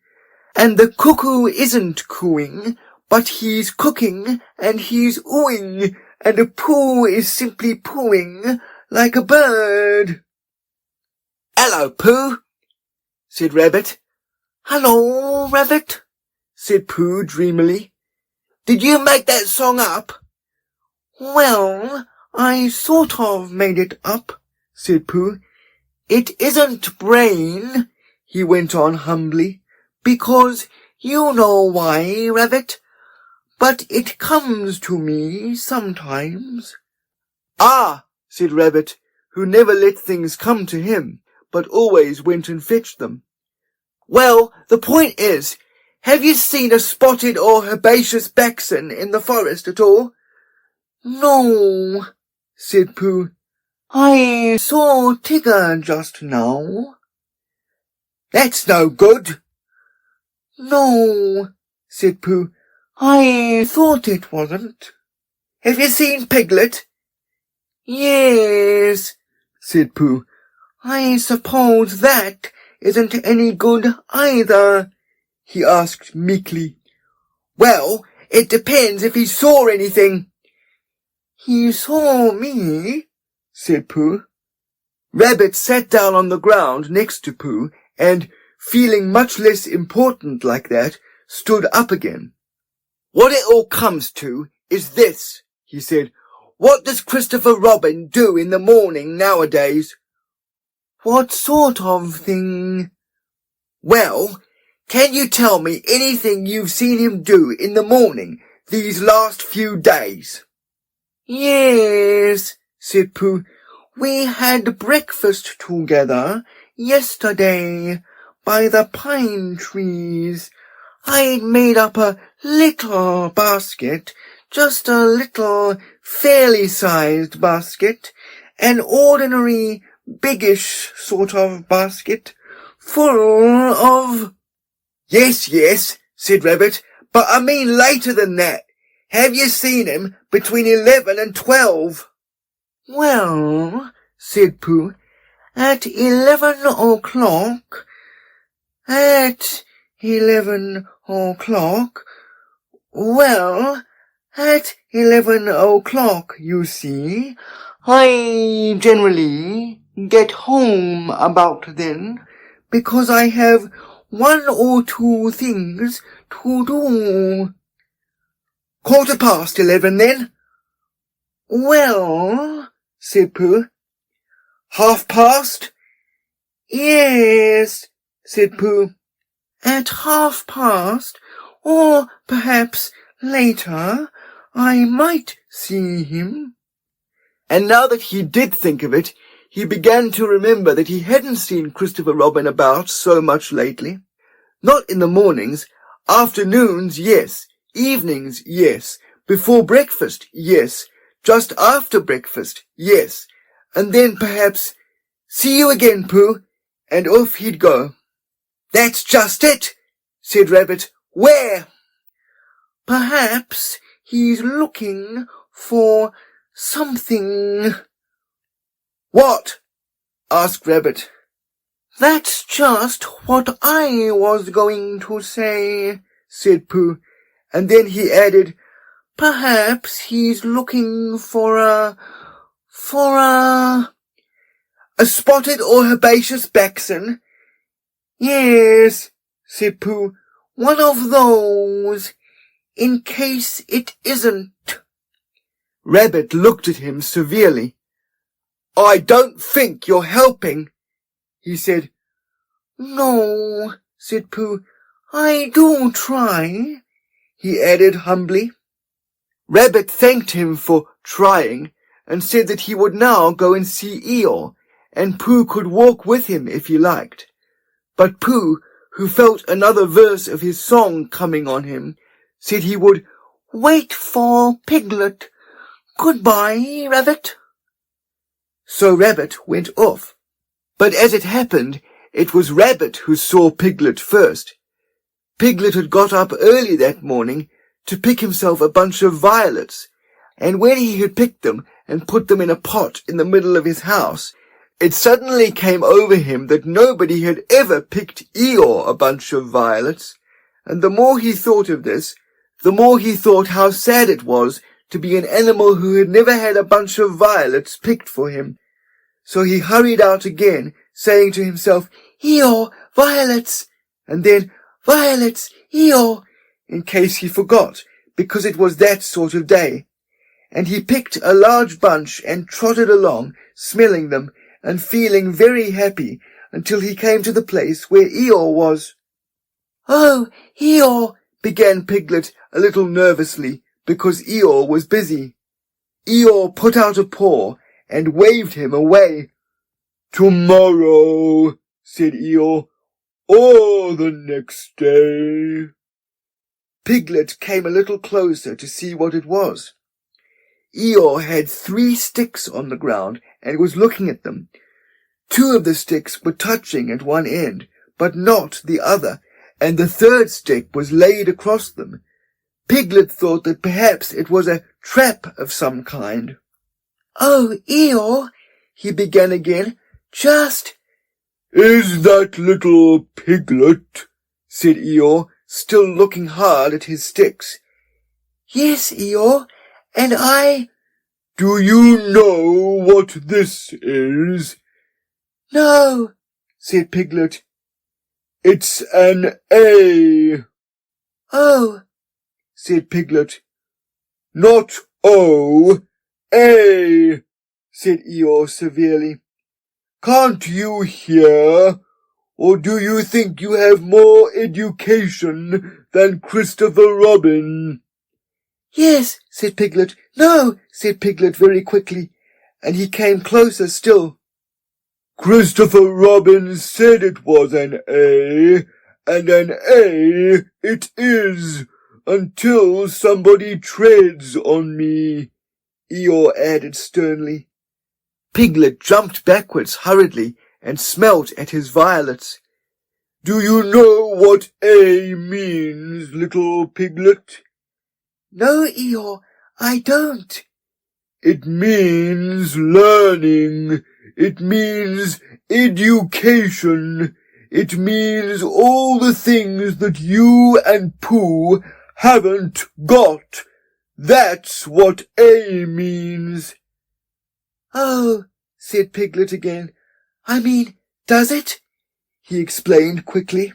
And the cuckoo isn't cooing, but he's cooking, and he's oohing, and a Pooh is simply pooing like a bird. "Hello, Pooh," said Rabbit. "Hello, Rabbit," said Pooh dreamily. "Did you make that song up?" "Well, I sort of made it up," said Pooh. "It isn't brain," he went on humbly, "because you know why, Rabbit, but it comes to me sometimes." "Ah," said Rabbit, who never let things come to him, but always went and fetched them. "Well, the point is, have you seen a spotted or herbaceous baxen in the forest at all?" "No," said Pooh. "I saw Tigger just now." "That's no good." "No," said Pooh. "I thought it wasn't." "Have you seen Piglet?" "Yes," said Pooh. "I suppose that isn't any good either?" he asked meekly. "Well, it depends if he saw anything." "He saw me," said Pooh. Rabbit sat down on the ground next to Pooh and, feeling much less important like that, stood up again. "What it all comes to is this," he said. "What does Christopher Robin do in the morning nowadays?" "What sort of thing?" "Well, can you tell me anything you've seen him do in the morning these last few days?" "Yes," said Pooh. "We had breakfast together yesterday by the pine trees. I'd made up a little basket, just a little fairly sized basket, an ordinary biggish sort of basket, full of—" Yes, said Rabbit, "but I mean later than that. Have you seen him between 11 and 12? "Well," said Pooh, "at 11 o'clock, at 11 o'clock, well, at 11 o'clock, you see, I generally get home about then, because I have 1 or 2 things to do." "11 then?" "Well," said Pooh. "past?" "Yes," said Pooh. "At past, or perhaps later, I might see him." And now that he did think of it, he began to remember that he hadn't seen Christopher Robin about so much lately. Not in the mornings, afternoons, yes, evenings, yes, before breakfast, yes, just after breakfast, yes, and then perhaps, "See you again, Pooh," and off he'd go. "That's just it," said Rabbit. "Where?" "Perhaps he's looking for something." "What?" asked Rabbit. "That's just what I was going to say," said Pooh, and then he added, "Perhaps he's looking for a spotted or herbaceous baxen?" "Yes," said Pooh, "one of those, in case it isn't." Rabbit looked at him severely. "I don't think you're helping," he said. "No," said Pooh. "I do try," he added humbly. Rabbit thanked him for trying and said that he would now go and see Eeyore, and Pooh could walk with him if he liked. But Pooh, who felt another verse of his song coming on him, said he would wait for Piglet. "Goodbye, Rabbit." So Rabbit went off. But as it happened, it was Rabbit who saw Piglet first. Piglet had got up early that morning to pick himself a bunch of violets, and when he had picked them and put them in a pot in the middle of his house, it suddenly came over him that nobody had ever picked Eeyore a bunch of violets, and the more he thought of this, the more he thought how sad it was to be an animal who had never had a bunch of violets picked for him. So he hurried out again, saying to himself, "Eeyore, violets!" and then, "Violets, Eeyore!" in case he forgot, because it was that sort of day. And he picked a large bunch and trotted along, smelling them, and feeling very happy, until he came to the place where Eeyore was. "Oh, Eeyore!" began Piglet a little nervously, because Eeyore was busy. Eeyore put out a paw and waved him away. "Tomorrow," said Eeyore, "or the next day." Piglet came a little closer to see what it was. Eeyore had 3 sticks on the ground and was looking at them. 2 of the sticks were touching at one end, but not the other, and the 3rd stick was laid across them. Piglet thought that perhaps it was a trap of some kind. "Oh, Eeyore," he began again, "just—" "Is that little Piglet?" said Eeyore, still looking hard at his sticks. "Yes, Eeyore, and I—" "Do you know what this is?" "No," said Piglet. "It's an A." "Oh," said Piglet. "Not O, A," said Eeyore severely. "Can't you hear? Or do you think you have more education than Christopher Robin?" "Yes," said Piglet. "No," said Piglet very quickly, and he came closer still. "Christopher Robin said it was an A, and an A it is, until somebody treads on me," Eeyore added sternly. Piglet jumped backwards hurriedly and smelt at his violets. "Do you know what A means, little Piglet?" "No, Eeyore, I don't." "It means learning. It means education. It means all the things that you and Pooh haven't got. That's what A means." "Oh," said Piglet again. "I mean, does it?" he explained quickly.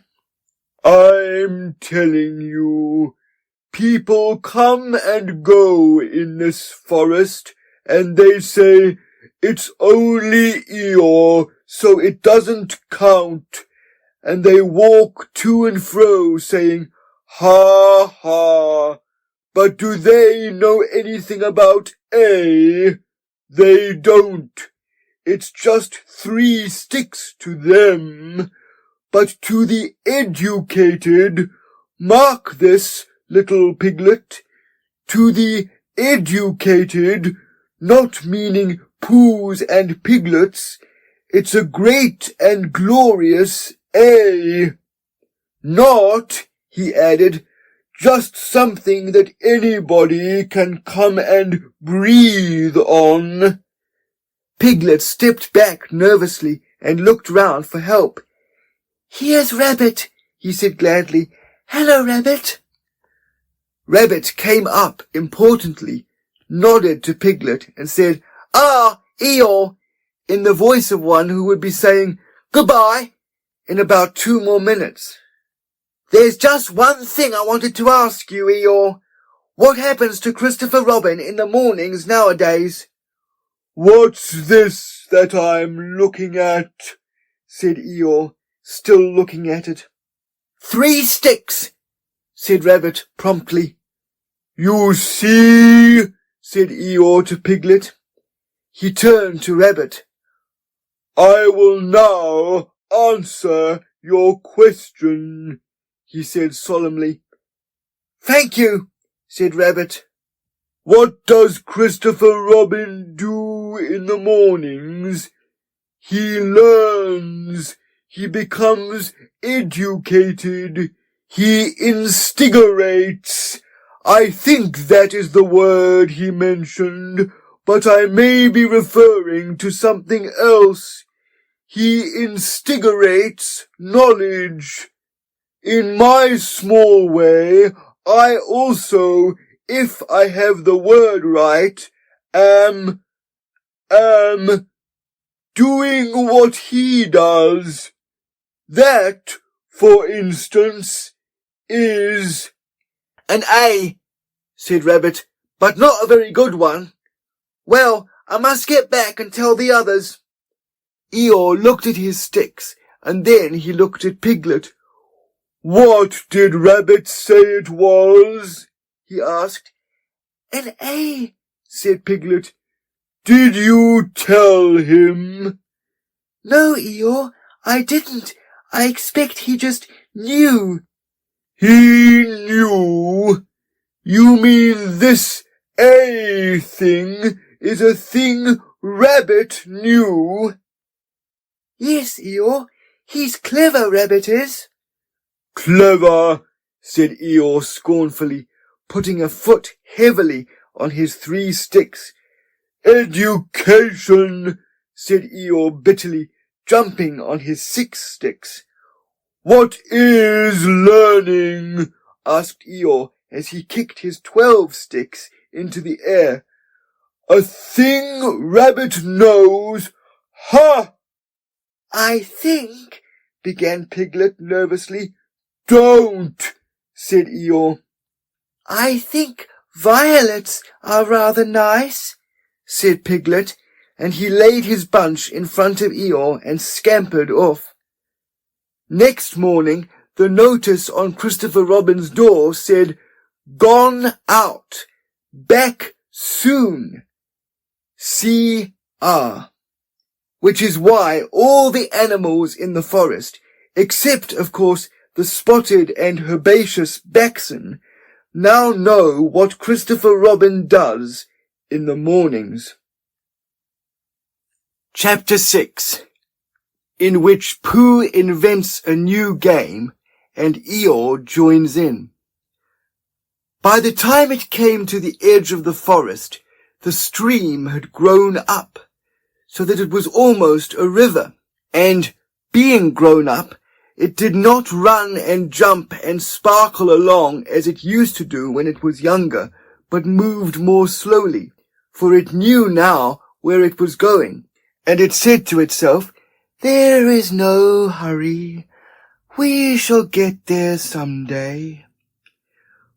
"I'm telling you. People come and go in this forest, and they say, 'It's only Eeyore, so it doesn't count.' And they walk to and fro saying, 'Ha, ha.' But do they know anything about A? They don't. It's just 3 sticks to them. But to the educated, mark this, little Piglet, to the educated, not meaning Poohs and Piglets, it's a great and glorious A. Not," he added, "just something that anybody can come and breathe on." Piglet stepped back nervously and looked round for help. "Here's Rabbit," he said gladly. "Hello, Rabbit." Rabbit came up importantly, nodded to Piglet, and said, "Ah, Eeyore," in the voice of one who would be saying goodbye in about 2 more minutes. "There's just one thing I wanted to ask you, Eeyore. What happens to Christopher Robin in the mornings nowadays?" "What's this that I'm looking at?" said Eeyore, still looking at it. "3 sticks," said Rabbit promptly. "You see," said Eeyore to Piglet. He turned to Rabbit. "I will now answer your question," he said solemnly. "Thank you," said Rabbit. "What does Christopher Robin do in the mornings? He learns. He becomes educated. He instigates. I think that is the word he mentioned, but I may be referring to something else. He instigates knowledge. In my small way, I also, if I have the word right, am doing what he does. That, for instance, is—" "An A," said Rabbit, "but not a very good one. Well, I must get back and tell the others." Eeyore looked at his sticks, and then he looked at Piglet. "What did Rabbit say it was?" he asked. "An A," said Piglet. "Did you tell him?" "No, Eeyore, I didn't. I expect he just knew." "He knew? You mean this A thing is a thing Rabbit knew?" "Yes, Eeyore. He's clever, Rabbit is." "Clever," said Eeyore scornfully, putting a foot heavily on his 3 sticks. "Education," said Eeyore bitterly, jumping on his 6 sticks. "What is learning?" asked Eeyore as he kicked his 12 sticks into the air. "A thing Rabbit knows. Ha!" "I think," began Piglet nervously. "Don't," said Eeyore. "I think violets are rather nice," said Piglet, and he laid his bunch in front of Eeyore and scampered off. Next morning, the notice on Christopher Robin's door said, "Gone out. Back soon. C.R." Which is why all the animals in the forest, except, of course, the spotted and herbaceous Baxen, now know what Christopher Robin does in the mornings. Chapter 6, in which Pooh invents a new game and Eeyore joins in. By the time it came to the edge of the forest, the stream had grown up, so that it was almost a river, and, being grown up, it did not run and jump and sparkle along as it used to do when it was younger, but moved more slowly, for it knew now where it was going, and it said to itself, "There is no hurry. We shall get there some day."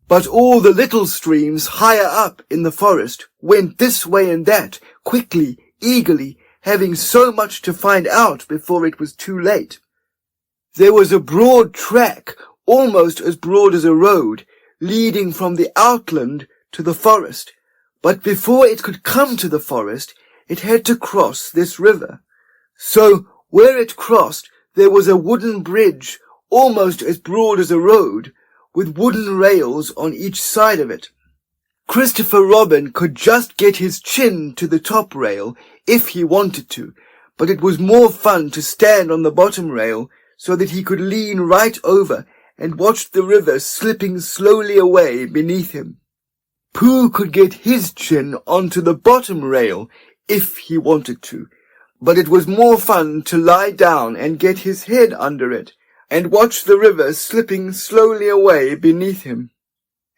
But all the little streams higher up in the forest went this way and that, quickly, eagerly, having so much to find out before it was too late. There was a broad track, almost as broad as a road, leading from the outland to the forest, but before it could come to the forest, it had to cross this river. So, where it crossed, there was a wooden bridge, almost as broad as a road, with wooden rails on each side of it. Christopher Robin could just get his chin to the top rail if he wanted to, but it was more fun to stand on the bottom rail so that he could lean right over and watch the river slipping slowly away beneath him. Pooh could get his chin onto the bottom rail if he wanted to, but it was more fun to lie down and get his head under it and watch the river slipping slowly away beneath him.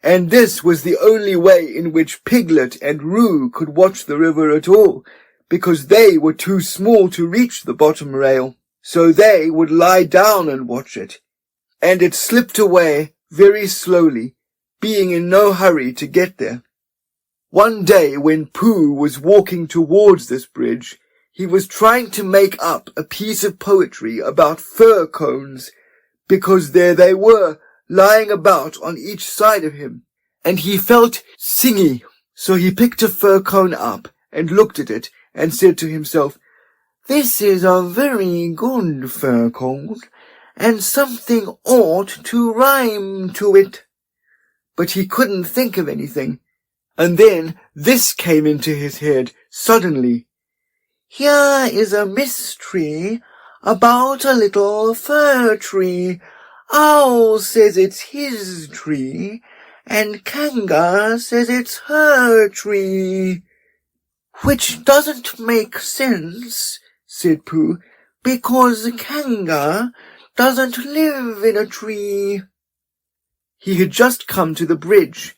And this was the only way in which Piglet and Roo could watch the river at all, because they were too small to reach the bottom rail, so they would lie down and watch it, and it slipped away very slowly, being in no hurry to get there. One day when Pooh was walking towards this bridge, he was trying to make up a piece of poetry about fir cones, because there they were, lying about on each side of him, and he felt singy. So he picked a fir cone up and looked at it and said to himself, "This is a very good fir cone, and something ought to rhyme to it." But he couldn't think of anything. And then this came into his head suddenly. "Here is a mystery about a little fir tree. Owl says it's his tree, and KANGA says it's her tree." "Which doesn't make sense," said Pooh, "because KANGA doesn't live in a tree." He had just come to the bridge,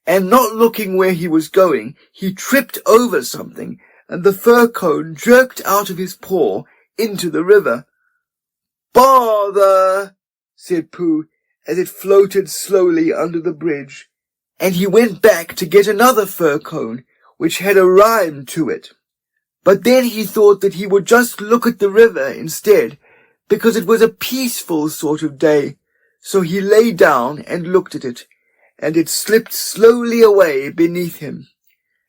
and not looking where he was going, he tripped over something, and the fir cone jerked out of his paw into the river. "Bother!" said Pooh, as it floated slowly under the bridge, and he went back to get another fir cone, which had a rhyme to it. But then he thought that he would just look at the river instead, because it was a peaceful sort of day. So he lay down and looked at it, and it slipped slowly away beneath him.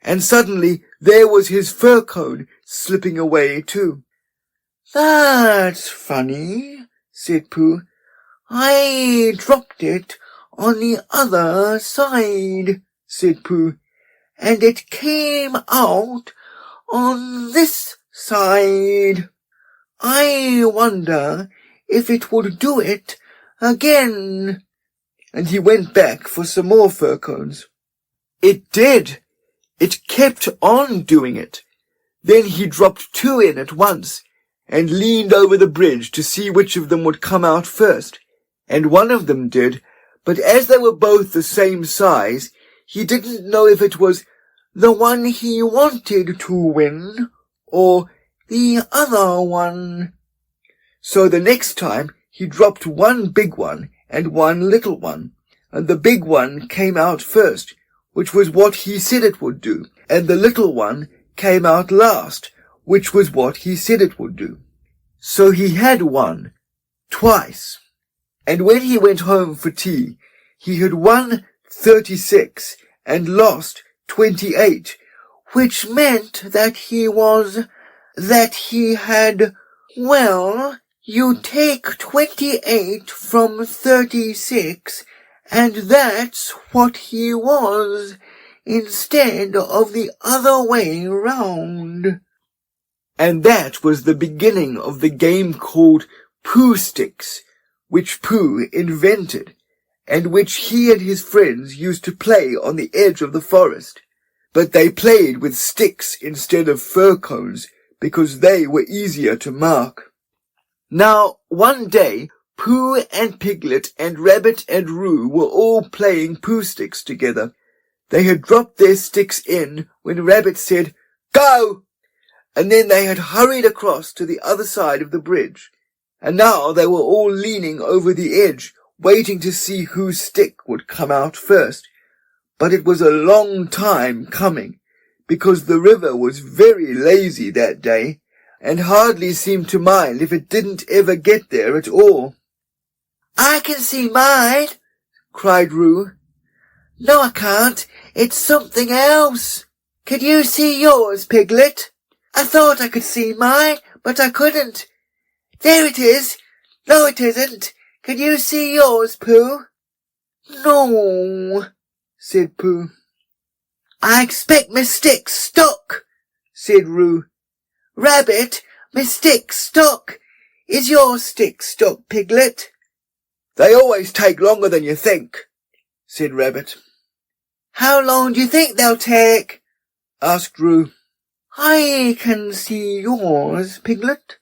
And suddenly there was his fir cone slipping away too. "That's funny," said Pooh. "I dropped it on the other side," said Pooh, "and it came out on this side. I wonder if it would do it again." And he went back for some more fir cones. It did. It kept on doing it. Then he dropped 2 in at once, and leaned over the bridge to see which of them would come out first. And one of them did, but as they were both the same size, he didn't know if it was the one he wanted to win, or the other one. So the next time he dropped one big one and one little one, and the big one came out first, which was what he said it would do, and the little one came out last, which was what he said it would do. So he had won twice. And when he went home for tea, he had won 36 and lost 28, which meant that he had, well, you take 28 from 36, and that's what he was, instead of the other way round. And that was the beginning of the game called Pooh Sticks, which Pooh invented, and which he and his friends used to play on the edge of the forest. But they played with sticks instead of fir cones, because they were easier to mark. Now, one day, Pooh and Piglet and Rabbit and Roo were all playing Pooh Sticks together. They had dropped their sticks in when Rabbit said, "Go!" And then they had hurried across to the other side of the bridge. And now they were all leaning over the edge, waiting to see whose stick would come out first. But it was a long time coming, because the river was very lazy that day, and hardly seemed to mind if it didn't ever get there at all. "I can see mine," cried Roo. "No, I can't. It's something else. Can you see yours, Piglet? I thought I could see mine, but I couldn't. There it is. No, it isn't. Can you see yours, Pooh?" "No," said Pooh. "I expect my stick's stuck," said Roo. "Rabbit, my stick's stuck. Is your stick stuck, Piglet?" "They always take longer than you think," said Rabbit. "How long do you think they'll take?" asked Roo. "I can see yours, Piglet,"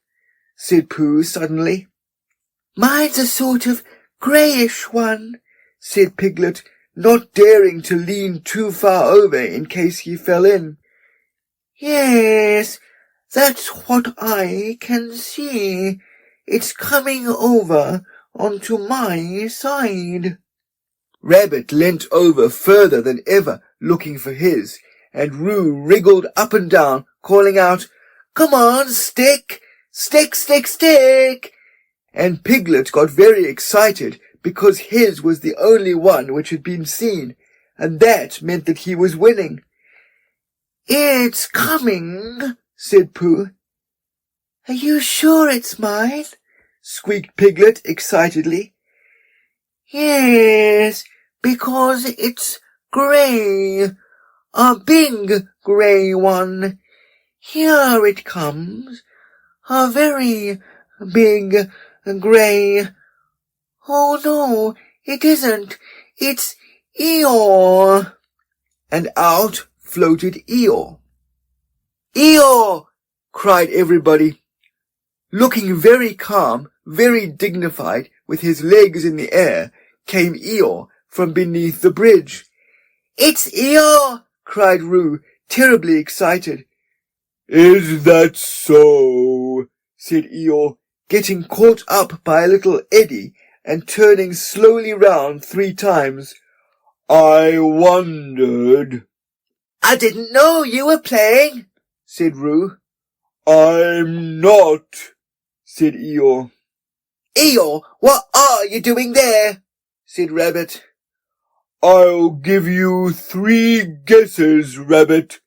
said Pooh suddenly. "Mine's a sort of greyish one," said Piglet, not daring to lean too far over in case he fell in. "Yes, that's what I can see. It's coming over onto my side." Rabbit leant over further than ever, looking for his, and Roo wriggled up and down, calling out, "Come on, stick! Stick, stick, stick!" And Piglet got very excited, because his was the only one which had been seen, and that meant that he was winning. "It's coming," said Pooh. "Are you sure it's mine?" squeaked Piglet excitedly. "Yes, because it's grey, a big grey one. Here it comes, a very big grey. Oh no, it isn't. It's EEYORE." And out floated EEYORE. "EEYORE!" cried everybody. Looking very calm, very dignified, with his legs in the air, came EEYORE from beneath the bridge. "It's EEYORE!" cried Roo, terribly excited. "Is that so?" said EEYORE, getting caught up by a little eddy and turning slowly round 3 times. "I wondered." "I didn't know you were playing," said Roo. "I'm not," said EEYORE. "EEYORE, what are you doing there?" said Rabbit. "I'll give you 3 guesses, Rabbit.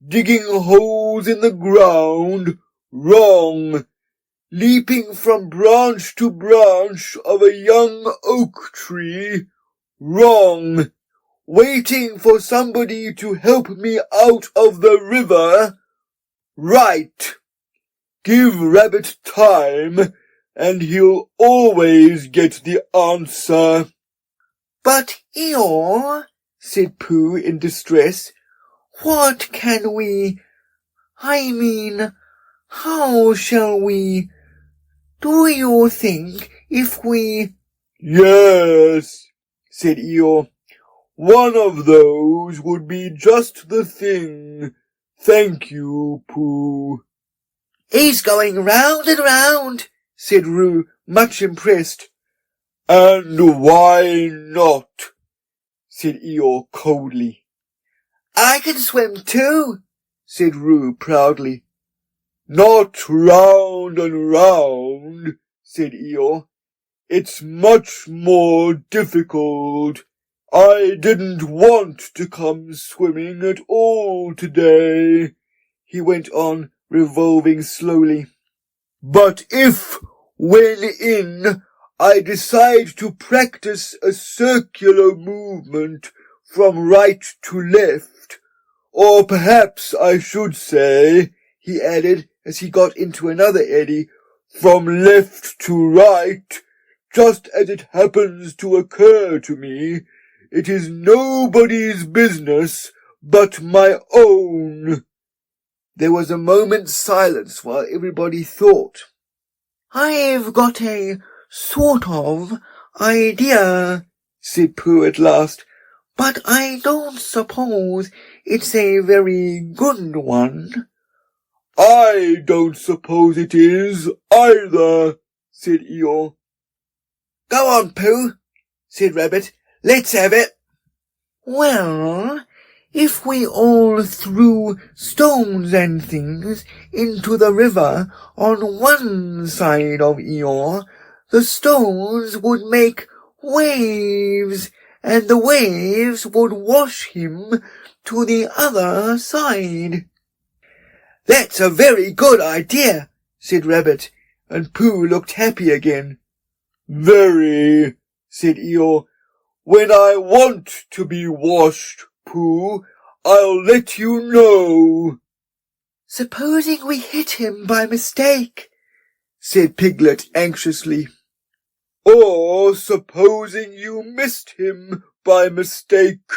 Digging holes in the ground, wrong. Leaping from branch to branch of a young oak tree, wrong. Waiting for somebody to help me out of the river, right. Give Rabbit time, and he'll always get the answer." "But EEYORE," said Pooh in distress, "what can we... how shall we... Do you think if we..." "Yes," said EEYORE. "One of those would be just the thing. Thank you, Pooh." "He's going round and round," said Roo, much impressed. "And why not?" said Eeyore coldly. "I can swim too," said Roo proudly. "Not round and round," said Eeyore. "It's much more difficult. I didn't want to come swimming at all today," he went on, revolving slowly. "But if, when in, I decide to practice a circular movement from right to left, or perhaps I should say," he added as he got into another eddy, "from left to right, just as it happens to occur to me, it is nobody's business but my own." There was a moment's silence while everybody thought. "I've got a sort of idea," said Pooh at last, "but I don't suppose it's a very good one." "I don't suppose it is, either," said Eeyore. "Go on, Pooh," said Rabbit. "Let's have it." "Well, if we all threw stones and things into the river on one side of Eeyore, the stones would make waves, and the waves would wash him to the other side." "That's a very good idea," said Rabbit, and Pooh looked happy again. "Very," said Eeyore. "When I want to be washed, Pooh, I'll let you know." "Supposing we hit him by mistake," said Piglet anxiously. "Or supposing you missed him by mistake,"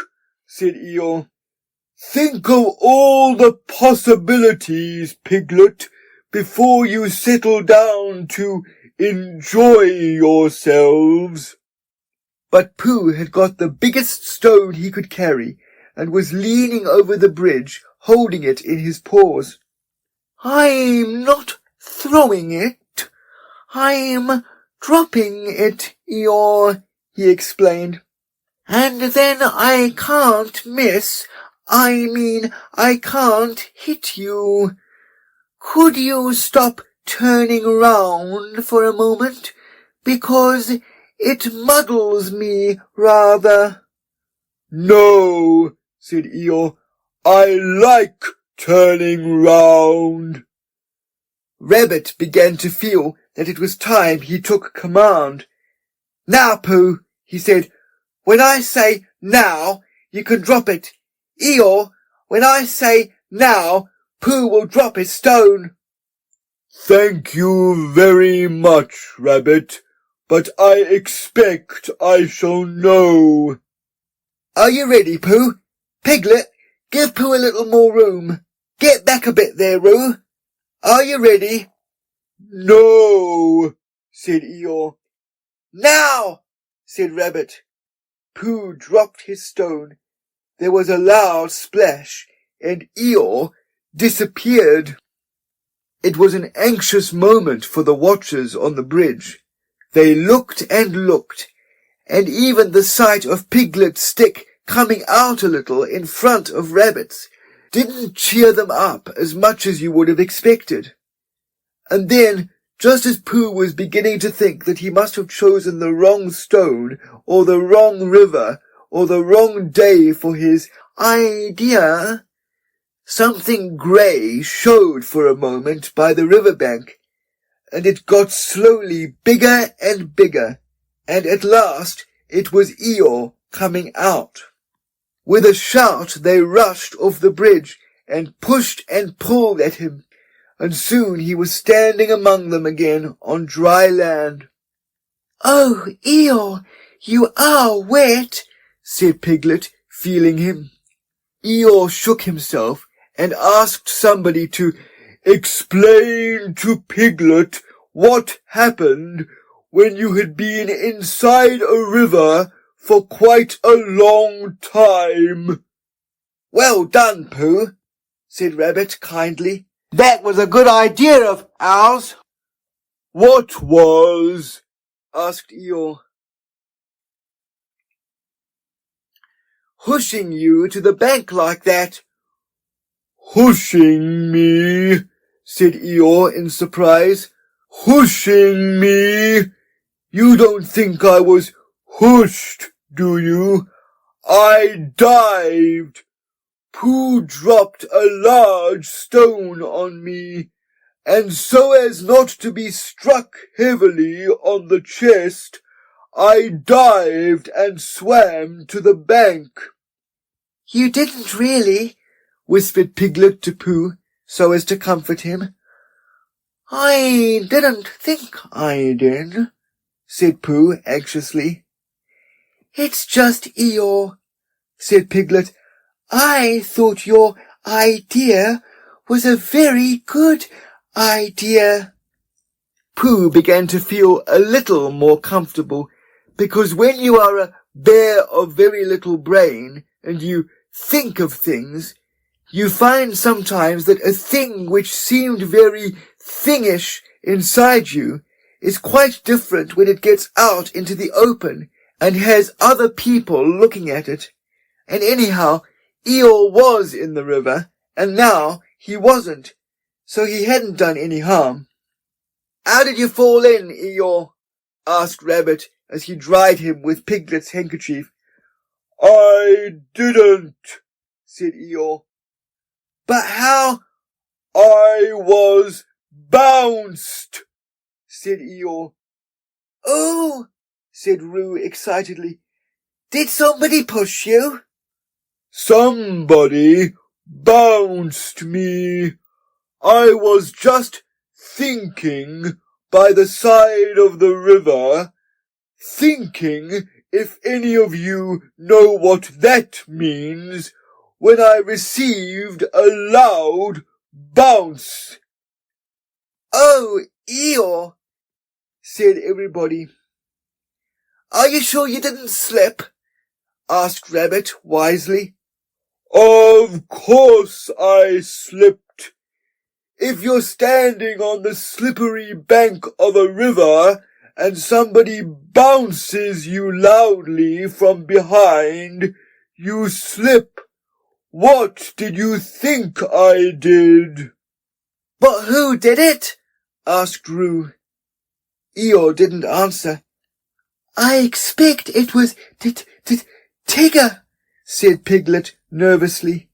said Eeyore. "Think of all the possibilities, Piglet, before you settle down to enjoy yourselves." But Pooh had got the biggest stone he could carry, and was leaning over the bridge, holding it in his paws. "I'm not throwing it. I'm dropping it, Eeyore," he explained. And then I can't I can't hit you. Could you stop turning round for a moment? Because it muddles me rather. No, said Eeyore. I like turning round. Rabbit began to feel that it was time he took command. Now, Pooh, he said, when I say now, you can drop it. Eeyore, when I say now, Pooh will drop his stone. Thank you very much, Rabbit, but I expect I shall know. Are you ready, Pooh? Piglet, give Pooh a little more room. Get back a bit there, Roo. Are you ready? No, said Eeyore. Now, said Rabbit. Pooh dropped his stone. There was a loud splash, and Eeyore disappeared. It was an anxious moment for the watchers on the bridge. They looked and looked, and even the sight of Piglet's stick coming out a little in front of Rabbit's didn't cheer them up as much as you would have expected. And then, just as Pooh was beginning to think that he must have chosen the wrong stone, or the wrong river, or the wrong day for his idea, something grey showed for a moment by the river bank, and it got slowly bigger and bigger, and at last it was Eeyore coming out. With a shout they rushed off the bridge and pushed and pulled at him, and soon he was standing among them again on dry land. "Oh, Eeyore, you are wet," said Piglet, feeling him. Eeyore shook himself and asked somebody to explain to Piglet what happened when you had been inside a river for quite a long time. "Well done, Pooh," said Rabbit kindly. "That was a good idea of ours." "What was?" asked Eeyore. "Pushing you to the bank like that." "Pushing me?" said Eeyore in surprise. "Pushing me? You don't think I was pushed, do you? I dived. Pooh dropped a large stone on me, and so as not to be struck heavily on the chest, I dived and swam to the bank." "You didn't really," whispered Piglet to Pooh, so as to comfort him. "I didn't think I did," said Pooh anxiously. "It's just Eeyore," said Piglet. "I thought your idea was a very good idea." Pooh began to feel a little more comfortable, because when you are a bear of very little brain and you think of things, you find sometimes that a thing which seemed very thingish inside you is quite different when it gets out into the open and has other people looking at it. And anyhow, Eeyore was in the river, and now he wasn't, so he hadn't done any harm. "How did you fall in, Eeyore?" asked Rabbit as he dried him with Piglet's handkerchief. "I didn't," said Eeyore. "But how?" "I was bounced," said Eeyore. "Oh," said Roo excitedly. "Did somebody push you?" "Somebody bounced me. I was just thinking by the side of the river, thinking if any of you know what that means, when I received a loud bounce." "Oh, Eeyore," said everybody. "Are you sure you didn't slip?" asked Rabbit wisely. "Of course I slipped. If you're standing on the slippery bank of a river and somebody bounces you loudly from behind, you slip. What did you think I did?" "But who did it?" asked Roo. Eeyore didn't answer. "I expect it was Tigger," said Piglet nervously.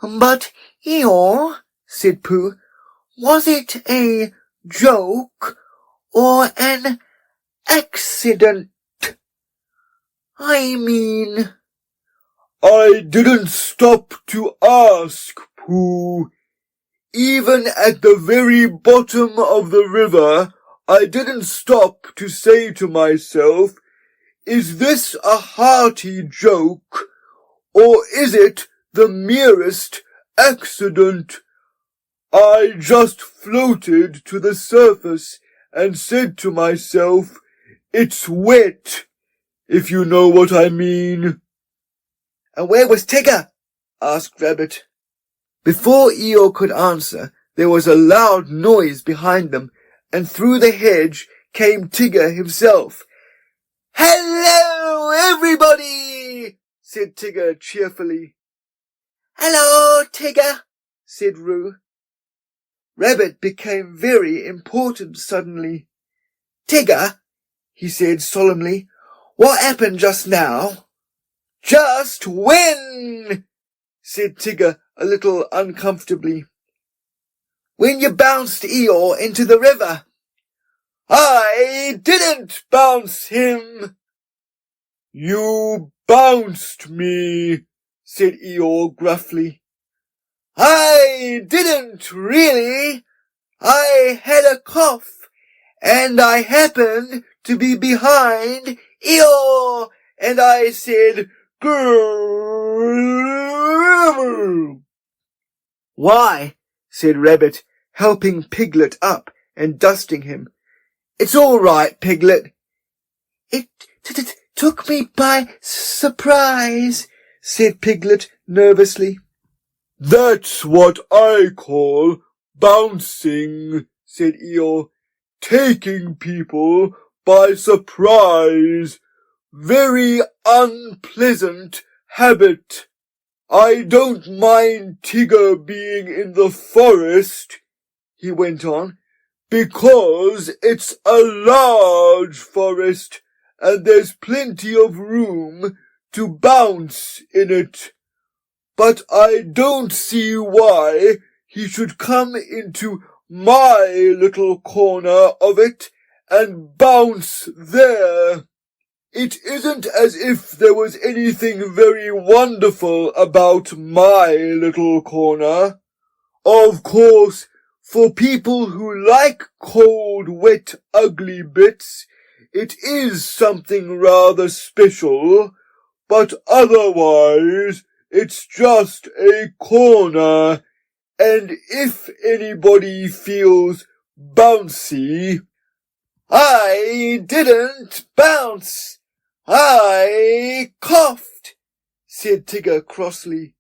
"But Eeyore," said Pooh, "was it a joke or an accident? I mean—" "I didn't stop to ask, Pooh. Even at the very bottom of the river, I didn't stop to say to myself, is this a hearty joke, or is it the merest accident? I just floated to the surface and said to myself, it's wet, if you know what I mean." "And where was Tigger?" asked Rabbit. Before Eeyore could answer, there was a loud noise behind them, and through the hedge came Tigger himself. "Hello, everybody!" said Tigger cheerfully. "Hello, Tigger," said Roo. Rabbit became very important suddenly. "Tigger," he said solemnly, "what happened just now?" "Just when?" said Tigger a little uncomfortably. "When you bounced Eeyore into the river." "I didn't bounce him." "You bounced me," said Eeyore gruffly. "I didn't really. I had a cough, and I happened to be behind Eeyore, and I said, grrrr." "Why?" said Rabbit, helping Piglet up and dusting him. "It's all right, Piglet." "It took me by surprise," said Piglet nervously. "That's what I call bouncing," said Eeyore. "Taking people by surprise. Very unpleasant habit. I don't mind Tigger being in the forest," he went on, "because it's a large forest and there's plenty of room to bounce in it. But I don't see why he should come into my little corner of it and bounce there. It isn't as if there was anything very wonderful about my little corner. Of course, for people who like cold, wet, ugly bits, it is something rather special, but otherwise it's just a corner, and if anybody feels bouncy—" "I didn't bounce. I coughed," said Tigger crossly.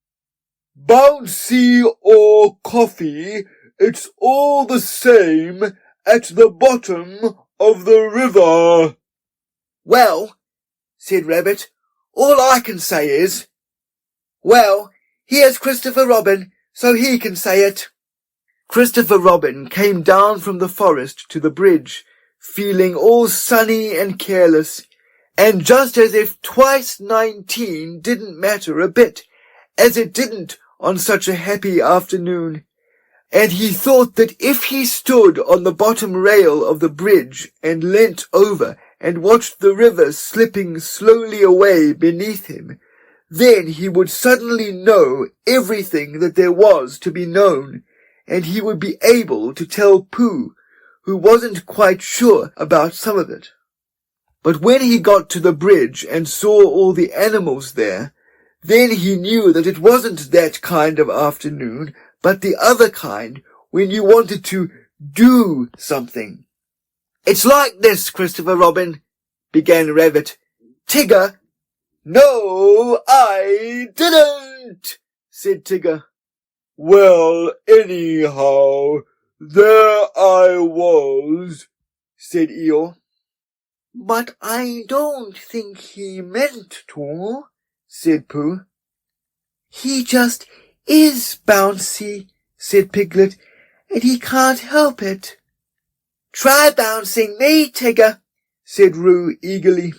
"Bouncy or coffee, it's all the same at the bottom of the river." "Well," said Rabbit, "all I can say is, well, here's Christopher Robin, so he can say it." Christopher Robin came down from the forest to the bridge, feeling all sunny and careless, and just as if twice 19 didn't matter a bit, as it didn't on such a happy afternoon. And he thought that if he stood on the bottom rail of the bridge and leant over and watched the river slipping slowly away beneath him, then he would suddenly know everything that there was to be known, and he would be able to tell Pooh, who wasn't quite sure about some of it. But when he got to the bridge and saw all the animals there, then he knew that it wasn't that kind of afternoon, but the other kind, when you wanted to do something. "It's like this, Christopher Robin," began Rabbit. "Tigger—" "No, I didn't," said Tigger. "Well, anyhow, there I was," said Eeyore. But I don't think he meant to, said Pooh. He just is bouncy, said Piglet, and he can't help it. Try bouncing me, Tigger, said Roo eagerly.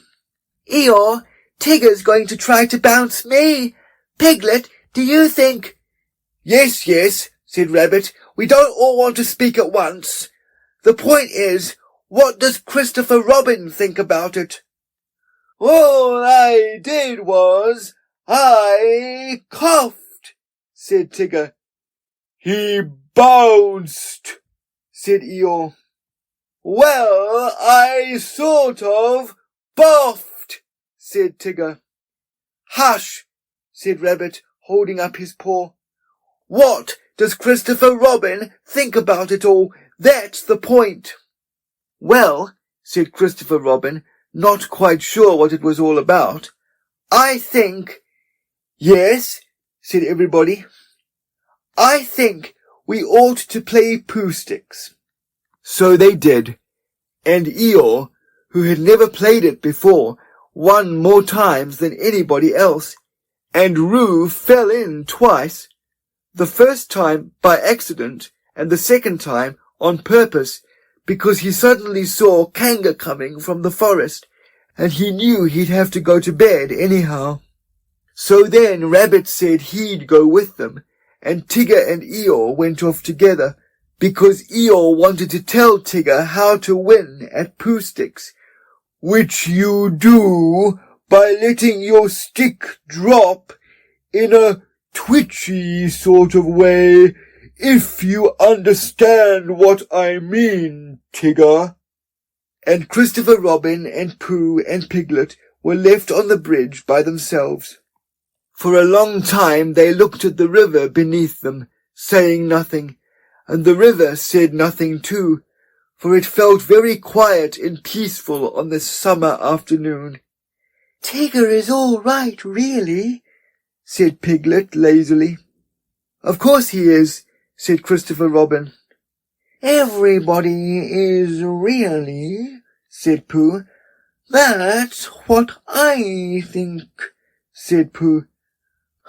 Eeyore, Tigger's going to try to bounce me. Piglet, do you think? Yes, yes, said Rabbit. We don't all want to speak at once. The point is, what does Christopher Robin think about it? All I did was, I coughed, said Tigger. He bounced, said Eeyore. Well, I sort of boffed, said Tigger. Hush, said Rabbit, holding up his paw. What does Christopher Robin think about it all? That's the point. Well, said Christopher Robin, not quite sure what it was all about, I think... Yes, said everybody. I think we ought to play Pooh Sticks. So they did, and Eeyore, who had never played it before, won more times than anybody else, and Roo fell in twice, the first time by accident, and the second time on purpose, because he suddenly saw KANGA coming from the forest, and he knew he'd have to go to bed anyhow. So then Rabbit said he'd go with them, and Tigger and Eeyore went off together, because Eeyore wanted to tell Tigger how to win at Pooh Sticks, which you do by letting your stick drop in a twitchy sort of way, if you understand what I mean, Tigger. And Christopher Robin and Pooh and Piglet were left on the bridge by themselves. For a long time they looked at the river beneath them, saying nothing, and the river said nothing too, for it felt very quiet and peaceful on this summer afternoon. Tigger is all right, really, said Piglet lazily. Of course he is, said Christopher Robin. Everybody is really, said Pooh. That's what I think, said Pooh.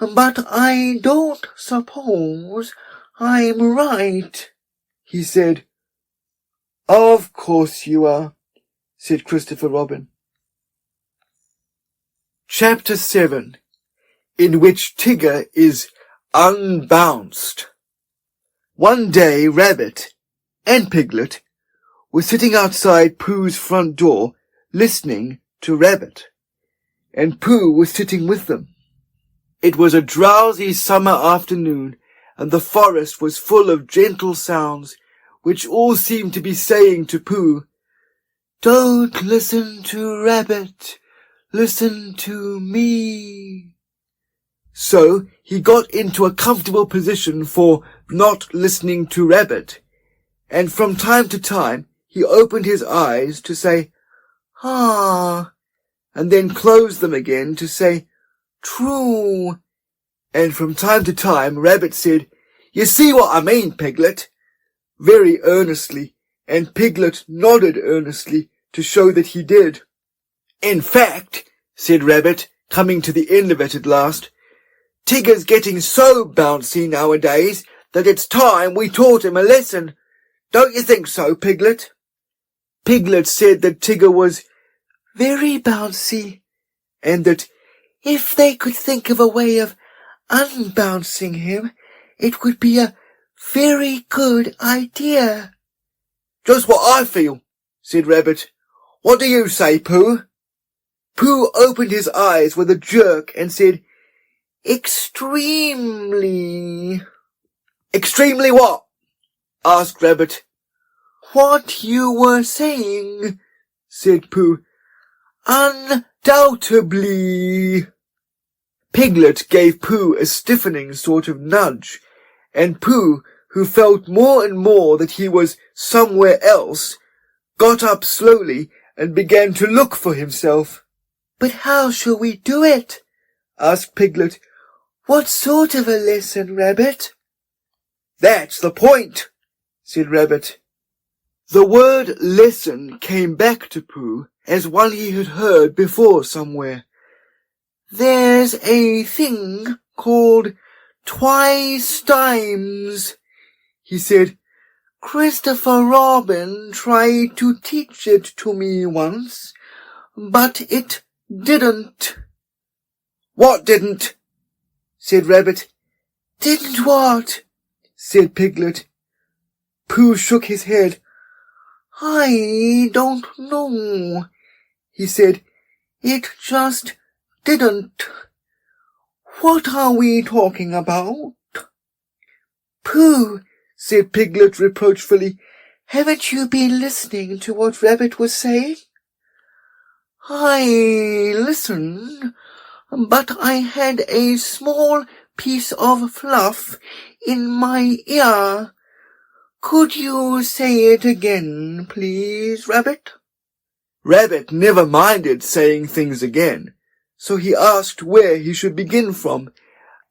But I don't suppose I'm right, he said. Of course you are, said Christopher Robin. Chapter 7, in which Tigger is unbounced. One day Rabbit and Piglet were sitting outside Pooh's front door listening to Rabbit, and Pooh was sitting with them. It was a drowsy summer afternoon, and the forest was full of gentle sounds, which all seemed to be saying to Pooh, "Don't listen to Rabbit, listen to me." So he got into a comfortable position for not listening to Rabbit, and from time to time he opened his eyes to say, "Ah," and then closed them again to say, "True." And from time to time Rabbit said, "You see what I mean, Piglet," very earnestly, and Piglet nodded earnestly to show that he did. "In fact," said Rabbit, coming to the end of it at last, "Tigger's getting so bouncy nowadays that it's time we taught him a lesson. Don't you think so, Piglet?" Piglet said that Tigger was very bouncy, and that if they could think of a way of unbouncing him, it would be a very good idea. "Just what I feel," said Rabbit. "What do you say, Pooh?" Pooh opened his eyes with a jerk and said, "Extremely." "Extremely what?" asked Rabbit. "What you were saying," said Pooh. "Undoubtedly." Piglet gave Pooh a stiffening sort of nudge, and Pooh, who felt more and more that he was somewhere else, got up slowly and began to look for himself. "But how shall we do it?" asked Piglet. "What sort of a lesson, Rabbit?" "That's the point," said Rabbit. The word lesson came back to Pooh, as one he had heard before somewhere. "There's a thing called twice times," he said. "Christopher Robin tried to teach it to me once, but it didn't." "What didn't?" said Rabbit. "Didn't what?" said Piglet. Pooh shook his head. "I don't know," he said. "It just didn't. What are we talking about?" "Pooh," said Piglet reproachfully, "haven't you been listening to what Rabbit was saying?" "I listened, but I had a small piece of fluff in my ear. Could you say it again, please, Rabbit?" Rabbit never minded saying things again, so he asked where he should begin from,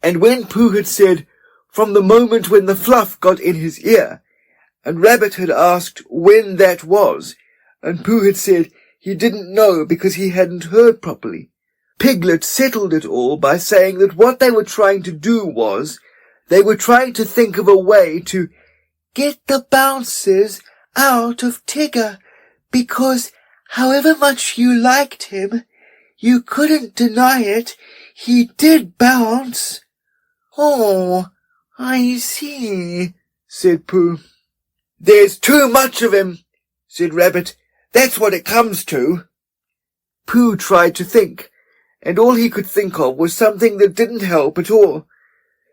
and when Pooh had said, "From the moment when the fluff got in his ear," and Rabbit had asked when that was, and Pooh had said he didn't know because he hadn't heard properly, Piglet settled it all by saying that what they were trying to do was, they were trying to think of a way to get the bounces out of Tigger, because however much you liked him, you couldn't deny it, he did bounce. "Oh, I see," said Pooh. "There's too much of him," said Rabbit. "That's what it comes to." Pooh tried to think, and all he could think of was something that didn't help at all,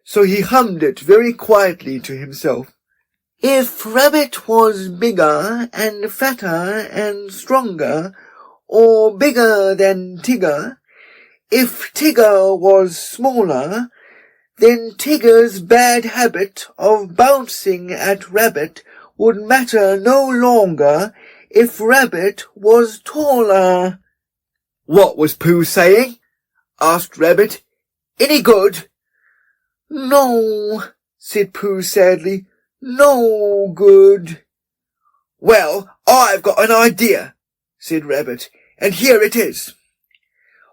so he hummed it very quietly to himself. "If Rabbit was bigger and fatter and stronger, or bigger than Tigger, if Tigger was smaller, then Tigger's bad habit of bouncing at Rabbit would matter no longer if Rabbit was taller." "What was Pooh saying?" asked Rabbit. "Any good?" "No," said Pooh sadly. "No good." "Well, I've got an idea," said Rabbit, "and here it is.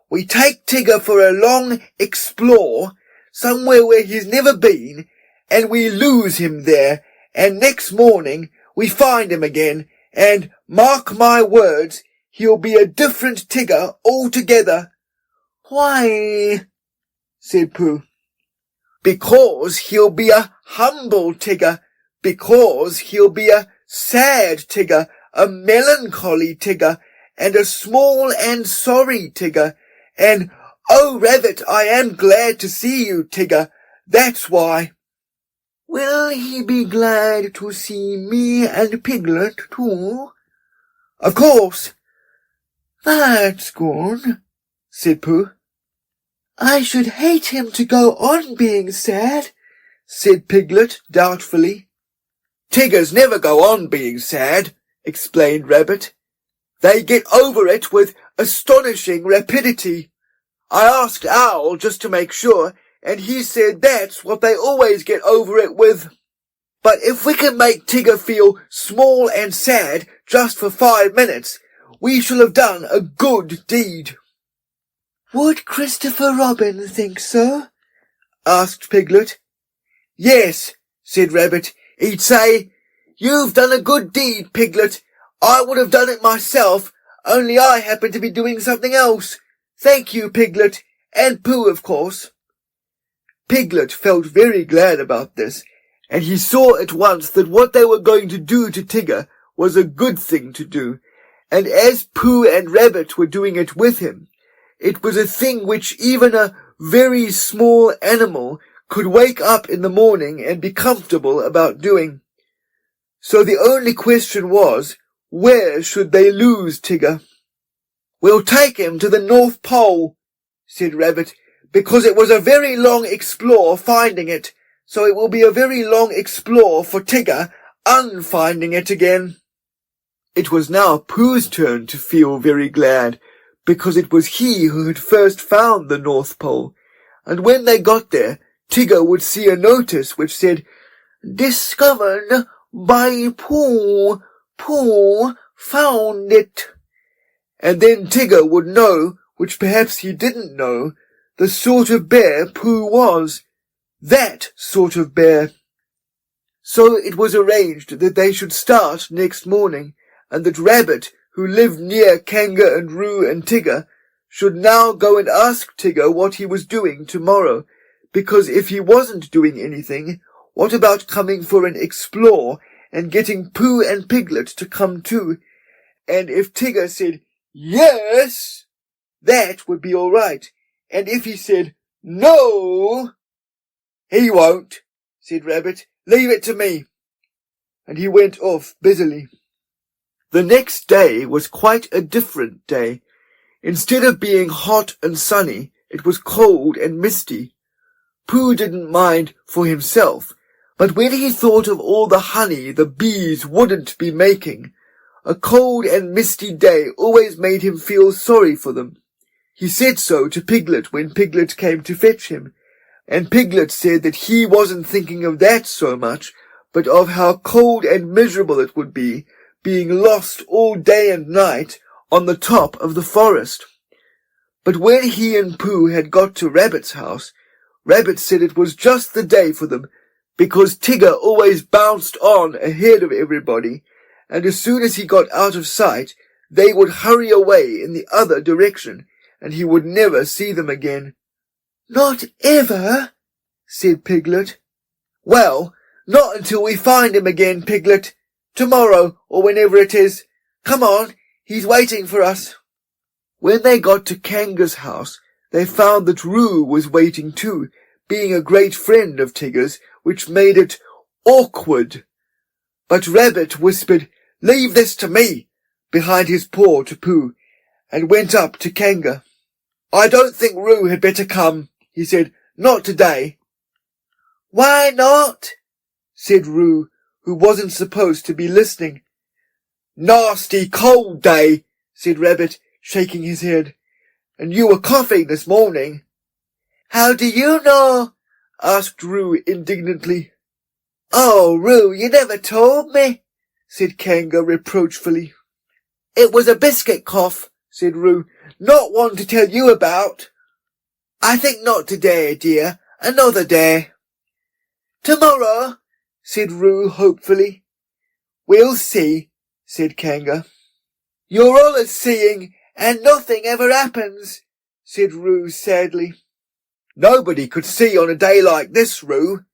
We take Tigger for a long explore, somewhere where he's never been, and we lose him there, and next morning we find him again, and, mark my words, he'll be a different Tigger altogether." "Why?" said Pooh. "Because he'll be a humble Tigger, because he'll be a sad Tigger, a melancholy Tigger, and a small and sorry Tigger, and, oh, Rabbit, I am glad to see you, Tigger, that's why." "Will he be glad to see me and Piglet, too?" "Of course." "That's good," said Pooh. "I should hate him to go on being sad," said Piglet doubtfully. "Tiggers never go on being sad," explained Rabbit. "They get over it with astonishing rapidity. I asked Owl just to make sure, and he said that's what they always get over it with. But if we can make Tigger feel small and sad just for 5 minutes, we shall have done a good deed." "Would Christopher Robin think so?" asked Piglet. "Yes," said Rabbit. "He'd say, 'You've done a good deed, Piglet. I would have done it myself, only I happen to be doing something else. Thank you, Piglet, and Pooh, of course.'" Piglet felt very glad about this, and he saw at once that what they were going to do to Tigger was a good thing to do, and as Pooh and Rabbit were doing it with him, it was a thing which even a very small animal could wake up in the morning and be comfortable about doing. So the only question was, where should they lose Tigger? "We'll take him to the North Pole," said Rabbit, "because it was a very long explore finding it, so it will be a very long explore for Tigger unfinding it again." It was now Pooh's turn to feel very glad, because it was he who had first found the North Pole, and when they got there, Tigger would see a notice which said, "Discovered by Pooh. Pooh found it." And then Tigger would know, which perhaps he didn't know, the sort of bear Pooh was. That sort of bear. So it was arranged that they should start next morning, and that Rabbit, who lived near Kanga and Roo and Tigger, should now go and ask Tigger what he was doing tomorrow, because if he wasn't doing anything, what about coming for an explore and getting Pooh and Piglet to come too? And if Tigger said, yes, that would be all right. And if he said, no, he won't, said Rabbit. Leave it to me. And he went off busily. The next day was quite a different day. Instead of being hot and sunny, it was cold and misty. Pooh didn't mind for himself, but when he thought of all the honey the bees wouldn't be making, a cold and misty day always made him feel sorry for them. He said so to Piglet when Piglet came to fetch him, and Piglet said that he wasn't thinking of that so much, but of how cold and miserable it would be, being lost all day and night on the top of the forest. But when he and Pooh had got to Rabbit's house, Rabbit said it was just the day for them, because Tigger always bounced on ahead of everybody, and as soon as he got out of sight, they would hurry away in the other direction, and he would never see them again. Not ever, said Piglet. Well, not until we find him again, Piglet. Tomorrow, or whenever it is. Come on, he's waiting for us. When they got to Kanga's house, they found that Roo was waiting too, being a great friend of Tigger's, which made it awkward. But Rabbit whispered, leave this to me, behind his paw to Pooh, and went up to Kanga. I don't think Roo had better come, he said. Not today. Why not? Said Roo, who wasn't supposed to be listening. Nasty cold day, said Rabbit, shaking his head. And you were coughing this morning. How do you know? Asked Roo indignantly. Oh, Roo, you never told me, said Kanga reproachfully. It was a biscuit cough, said Roo, not one to tell you about. I think not today, dear, another day. Tomorrow, said Roo hopefully. We'll see, said Kanga. You're always seeing, and nothing ever happens, said Roo sadly. Nobody could see on a day like this, Roo,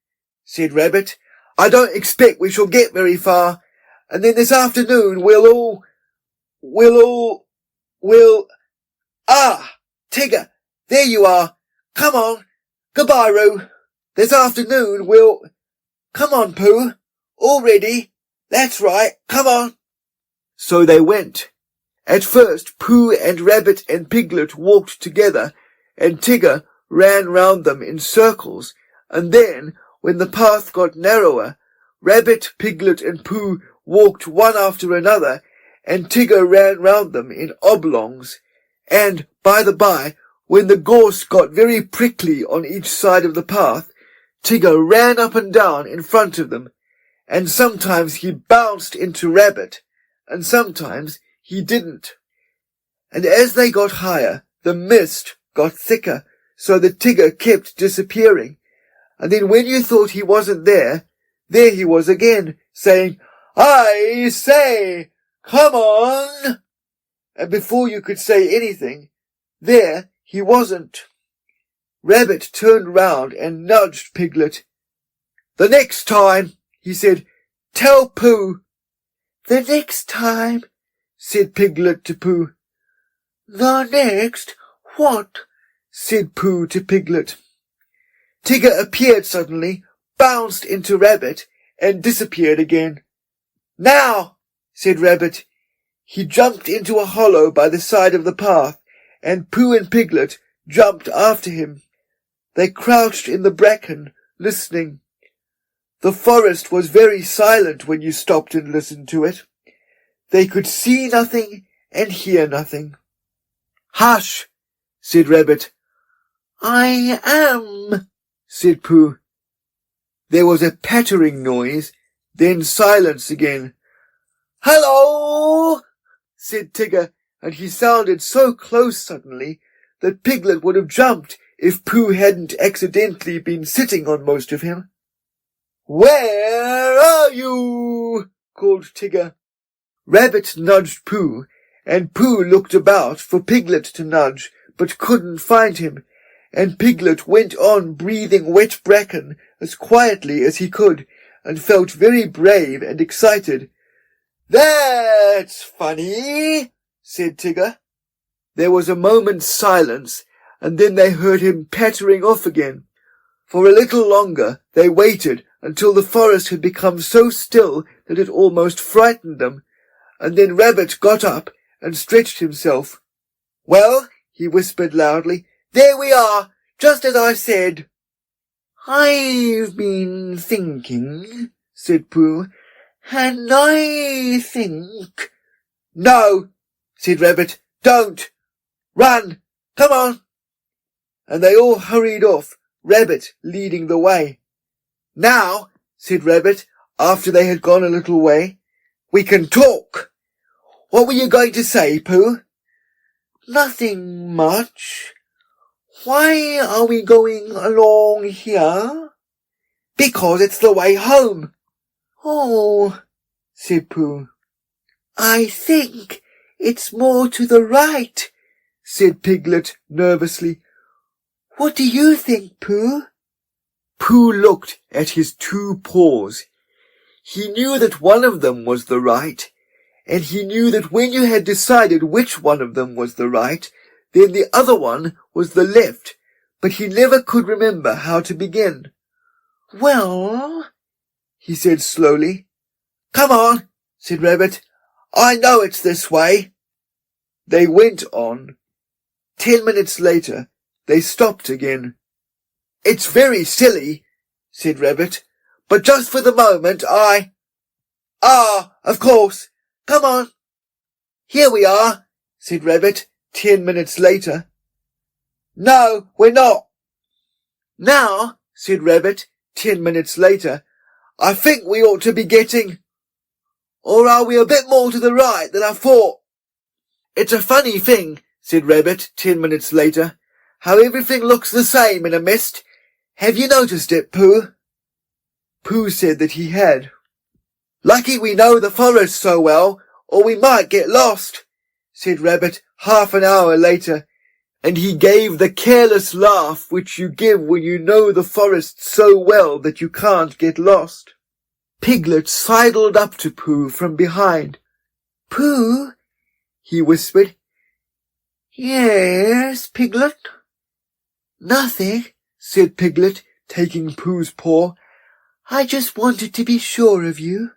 said Rabbit. I don't expect we shall get very far, and then this afternoon Ah, Tigger, there you are. Come on. Goodbye, Roo. This afternoon Come on, Pooh. All ready? That's right. Come on. So they went. At first, Pooh and Rabbit and Piglet walked together, and Tigger ran round them in circles, and then, when the path got narrower, Rabbit, Piglet, and Pooh walked one after another, and Tigger ran round them in oblongs, and, by the by, when the gorse got very prickly on each side of the path, Tigger ran up and down in front of them, and sometimes he bounced into Rabbit, and sometimes he didn't. And as they got higher, the mist got thicker, so that Tigger kept disappearing, and then when you thought he wasn't there he was again, saying, I say, come on! And before you could say anything, there he wasn't. Rabbit turned round and nudged Piglet. The next time, he said, tell Pooh. The next time, said Piglet to Pooh. The next what? Said Pooh to Piglet. Tigger appeared suddenly, bounced into Rabbit, and disappeared again. Now, said Rabbit. He jumped into a hollow by the side of the path, and Pooh and Piglet jumped after him. They crouched in the bracken, listening. The forest was very silent when you stopped and listened to it. They could see nothing and hear nothing. Hush, said Rabbit. I am, said Pooh. There was a pattering noise, then silence again. Hello, said Tigger, and he sounded so close suddenly that Piglet would have jumped if Pooh hadn't accidentally been sitting on most of him. "Where are you?" called Tigger. Rabbit nudged Pooh, and Pooh looked about for Piglet to nudge, but couldn't find him, and Piglet went on breathing wet bracken as quietly as he could, and felt very brave and excited. "That's funny," said Tigger. There was a moment's silence, and then they heard him pattering off again. For a little longer they waited until the forest had become so still that it almost frightened them, and then Rabbit got up and stretched himself. "Well," he whispered loudly, "there we are, just as I said." "I've been thinking," said Pooh, "and I think—" "No," said Rabbit, "don't! Run! Come on!" And they all hurried off, Rabbit leading the way. "Now," said Rabbit, after they had gone a little way, "we can talk. What were you going to say, Pooh?" "Nothing much. Why are we going along here?" "Because it's the way home." "Oh," said Pooh. "I think it's more to the right," said Piglet nervously. "What do you think, Pooh?" Pooh looked at his 2 paws. He knew that one of them was the right, and he knew that when you had decided which one of them was the right, then the other one was the left, but he never could remember how to begin. "Well," he said slowly. "Come on," said Rabbit. "I know it's this way." They went on. 10 minutes later, they stopped again. "It's very silly," said Rabbit, "but just for the moment of course. Come on." "Here we are," said Rabbit 10 minutes later. "No, we're not." "Now," said Rabbit 10 minutes later, "I think we ought to be getting— or are we a bit more to the right than I thought?" "It's a funny thing," said Rabbit 10 minutes later, "how everything looks the same in a mist. Have you noticed it, Pooh?" Pooh said that he had. "Lucky we know the forest so well, or we might get lost," said Rabbit half an hour later, and he gave the careless laugh which you give when you know the forest so well that you can't get lost. Piglet sidled up to Pooh from behind. "Pooh," he whispered. "Yes, Piglet?" "Nothing," said Piglet, taking Pooh's paw. "I just wanted to be sure of you."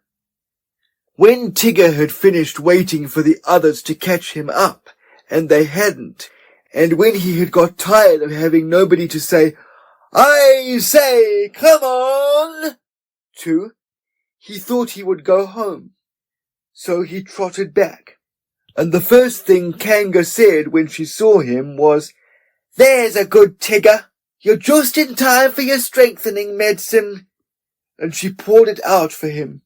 When Tigger had finished waiting for the others to catch him up, and they hadn't, and when he had got tired of having nobody to say, "I say, come on," to, he thought he would go home. So he trotted back, and the first thing KANGA said when she saw him was, "There's a good Tigger. You're just in time for your strengthening medicine." And she poured it out for him.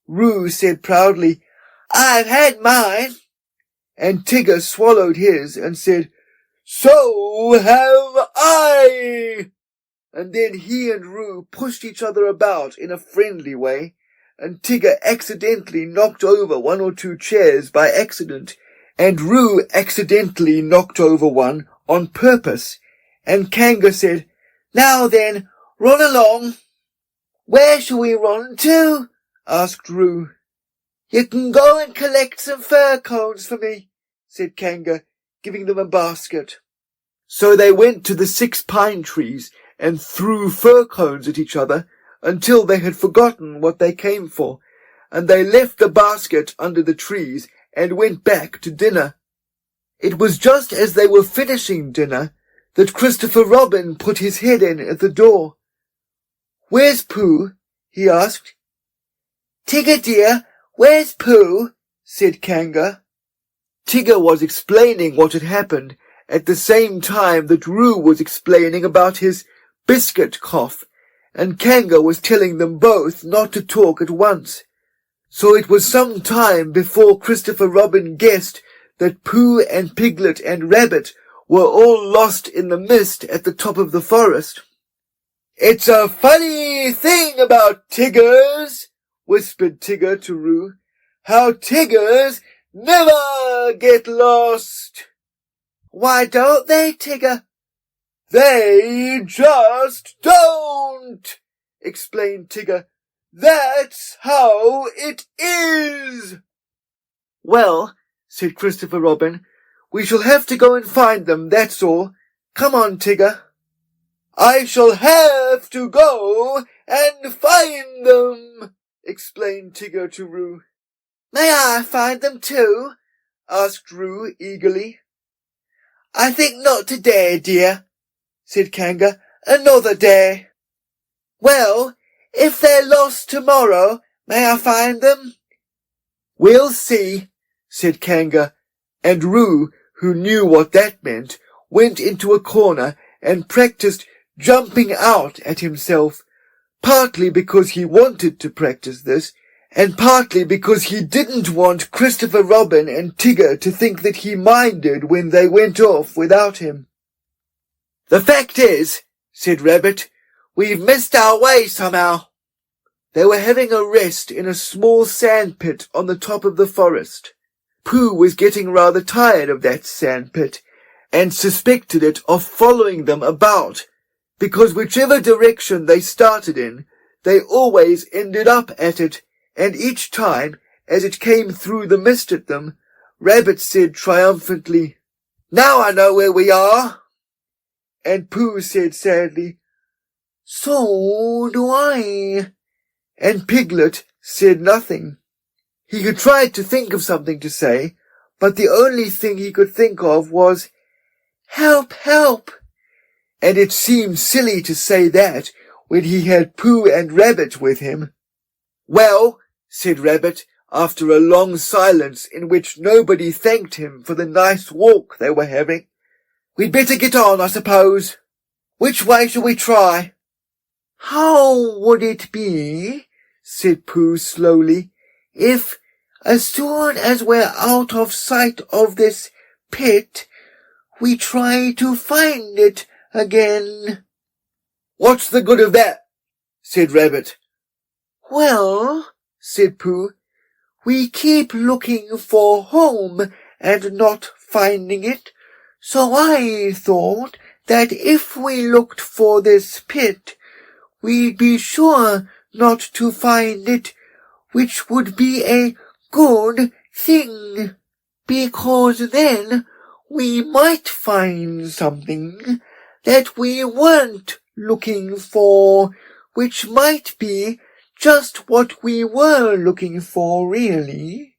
Roo said proudly, "I've had mine." And Tigger swallowed his and said, "So have I." And then he and Roo pushed each other about in a friendly way, and Tigger accidentally knocked over 1 or 2 chairs by accident, and Roo accidentally knocked over one on purpose, and KANGA said, "Now then, run along." "Where shall we run to?" asked Roo. "You can go and collect some fir cones for me," said KANGA, giving them a basket. So they went to the 6 pine trees and threw fir cones at each other until they had forgotten what they came for, and they left the basket under the trees and went back to dinner. It was just as they were finishing dinner that Christopher Robin put his head in at the door. "Where's Pooh?" he asked. "Tigger dear, where's Pooh?" said KANGA. Tigger was explaining what had happened at the same time that Roo was explaining about his biscuit cough, and KANGA was telling them both not to talk at once. So it was some time before Christopher Robin guessed that Pooh and Piglet and Rabbit were all lost in the mist at the top of the forest. "It's a funny thing about Tiggers," whispered Tigger to Roo, "how Tiggers never get lost." "Why don't they, Tigger?" "They just don't," explained Tigger. "That's how it is." "Well," said Christopher Robin, "we shall have to go and find them, that's all. Come on, Tigger." "I shall have to go and find them," explained Tigger to Roo. "May I find them too?" asked Roo eagerly. "I think not today, dear," said Kanga. "Another day." "Well, if they're lost tomorrow, may I find them?" "We'll see," said Kanga, and Roo, who knew what that meant, went into a corner and practiced jumping out at himself, partly because he wanted to practice this, and partly because he didn't want Christopher Robin and Tigger to think that he minded when they went off without him. "The fact is," said Rabbit, "we've missed our way somehow." They were having a rest in a small sand pit on the top of the forest. Pooh was getting rather tired of that sand pit, and suspected it of following them about, because whichever direction they started in, they always ended up at it, and each time, as it came through the mist at them, Rabbit said triumphantly, "Now I know where we are." And Pooh said sadly, "So do I." And Piglet said nothing. He had tried to think of something to say, but the only thing he could think of was, "Help, help!" And it seemed silly to say that when he had Pooh and Rabbit with him. "Well," said Rabbit, after a long silence in which nobody thanked him for the nice walk they were having, "we'd better get on, I suppose. Which way shall we try?" "How would it be," said Pooh slowly, "if, as soon as we're out of sight of this pit, we try to find it again?" "What's the good of that?" said Rabbit. "Well," said Pooh, "we keep looking for home and not finding it, so I thought that if we looked for this pit, we'd be sure not to find it, which would be a good thing, because then we might find something that we weren't looking for, which might be just what we were looking for, really."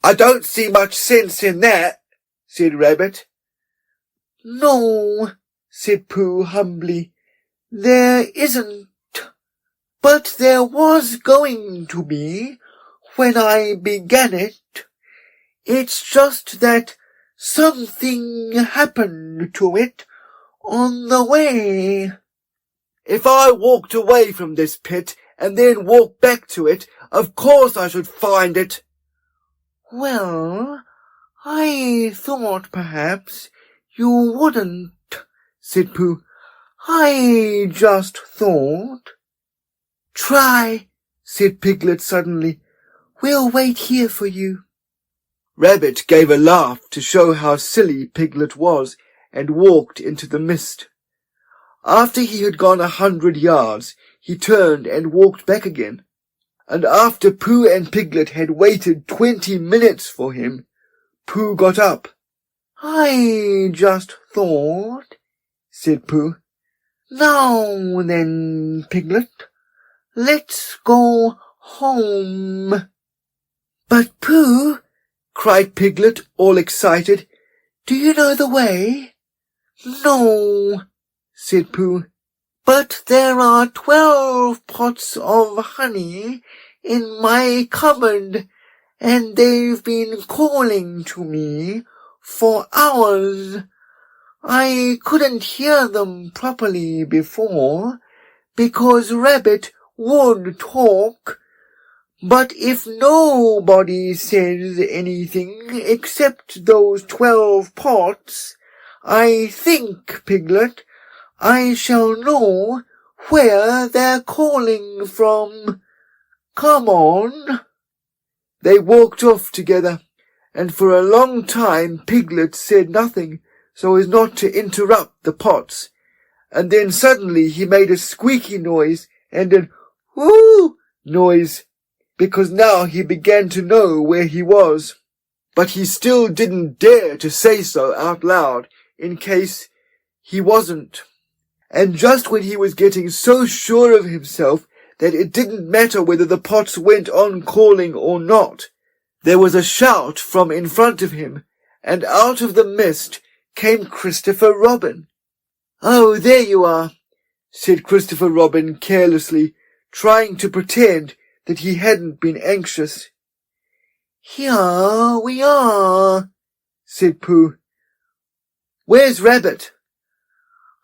"I don't see much sense in that," said Rabbit. "No," said Pooh humbly, "there isn't. But there was going to be when I began it. It's just that something happened to it on the way." "If I walked away from this pit and then walked back to it, of course I should find it." "Well, I thought perhaps you wouldn't," said Pooh. "I just thought." "Try," said Piglet suddenly. "We'll wait here for you." Rabbit gave a laugh to show how silly Piglet was, and walked into the mist. After he had gone 100 yards, he turned and walked back again. And after Pooh and Piglet had waited 20 minutes for him, Pooh got up. "I just thought," said Pooh. "Now then, Piglet, let's go home." "But Pooh," cried Piglet, all excited, "do you know the way?" "No," said Pooh, "but there are 12 pots of honey in my cupboard, and they've been calling to me for hours. I couldn't hear them properly before, because Rabbit would talk, But if nobody says anything except those 12 pots, I think, Piglet, I shall know where they're calling from. Come on." They walked off together, and for a long time Piglet said nothing so as not to interrupt the pots, and then suddenly he made a squeaky noise and an "whoo" noise, because now he began to know where he was. But he still didn't dare to say so out loud, in case he wasn't. And just when he was getting so sure of himself that it didn't matter whether the pots went on calling or not, there was a shout from in front of him, and out of the mist came Christopher Robin. "Oh, there you are," said Christopher Robin carelessly, trying to pretend that he hadn't been anxious. "Here we are," said Pooh. "Where's Rabbit?"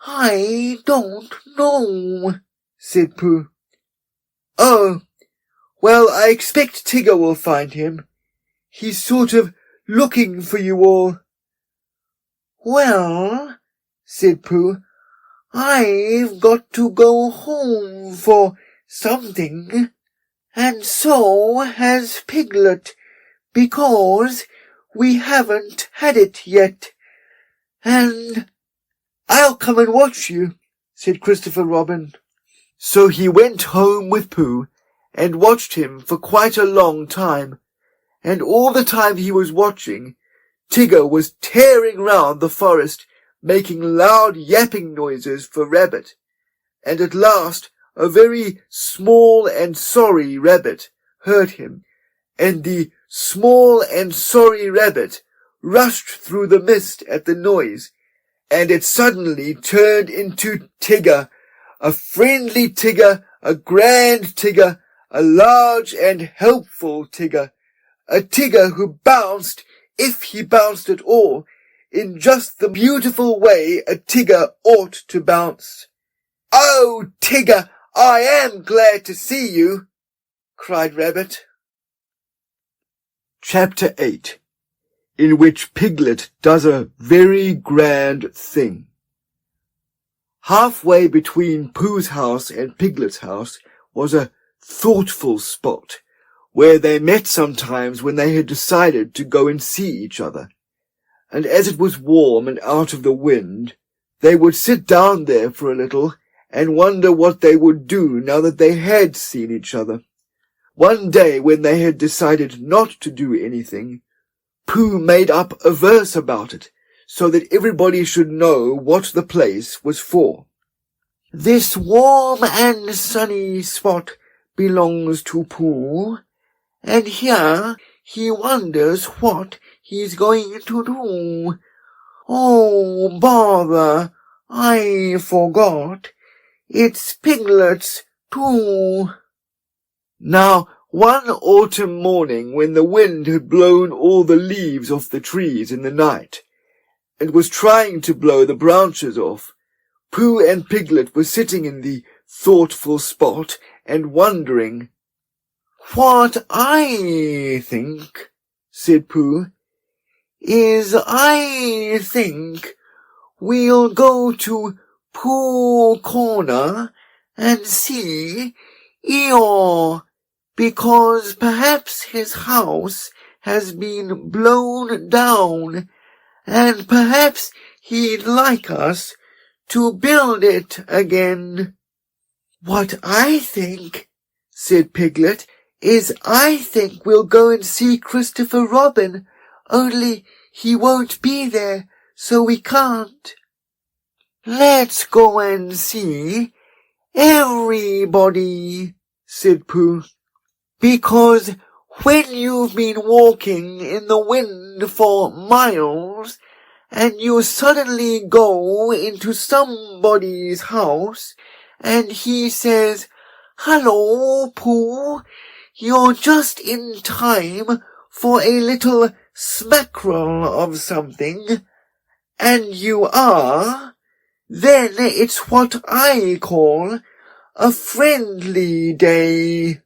"I don't know," said Pooh. "Oh, well, I expect Tigger will find him. He's sort of looking for you all." "Well," said Pooh, "I've got to go home for something, and so has Piglet, because we haven't had it yet, and—" "I'll come and watch you," said Christopher Robin. So he went home with Pooh and watched him for quite a long time, and all the time he was watching, Tigger was tearing round the forest, making loud yapping noises for Rabbit, and at last a very small and sorry rabbit heard him, and the small and sorry rabbit rushed through the mist at the noise, and it suddenly turned into Tigger, a friendly Tigger, a grand Tigger, a large and helpful Tigger, a Tigger who bounced, if he bounced at all, in just the beautiful way a Tigger ought to bounce. "Oh, Tigger, I am glad to see you," cried Rabbit. Chapter 8, in which Piglet does a very grand thing. Halfway between Pooh's house and Piglet's house was a thoughtful spot, where they met sometimes when they had decided to go and see each other, and as it was warm and out of the wind, they would sit down there for a little and wonder what they would do now that they had seen each other. One day, when they had decided not to do anything, Pooh made up a verse about it, so that everybody should know what the place was for. "This warm and sunny spot belongs to Pooh, and here he wonders what he's going to do. Oh, bother, I forgot. It's Piglet's too." Now, one autumn morning, when the wind had blown all the leaves off the trees in the night, and was trying to blow the branches off, Pooh and Piglet were sitting in the thoughtful spot and wondering. "What I think," said Pooh, "is I think we'll go to Pooh Corner and see EEYORE, because perhaps his house has been blown down, and perhaps he'd like us to build it again." "What I think," said Piglet, "is I think we'll go and see Christopher Robin, only he won't be there, so we can't." "Let's go and see, everybody," said Pooh, "because when you've been walking in the wind for miles, and you suddenly go into somebody's house, and he says, 'Hello, Pooh, you're just in time for a little smackerel of something,' and you are, then it's what I call a friendly day."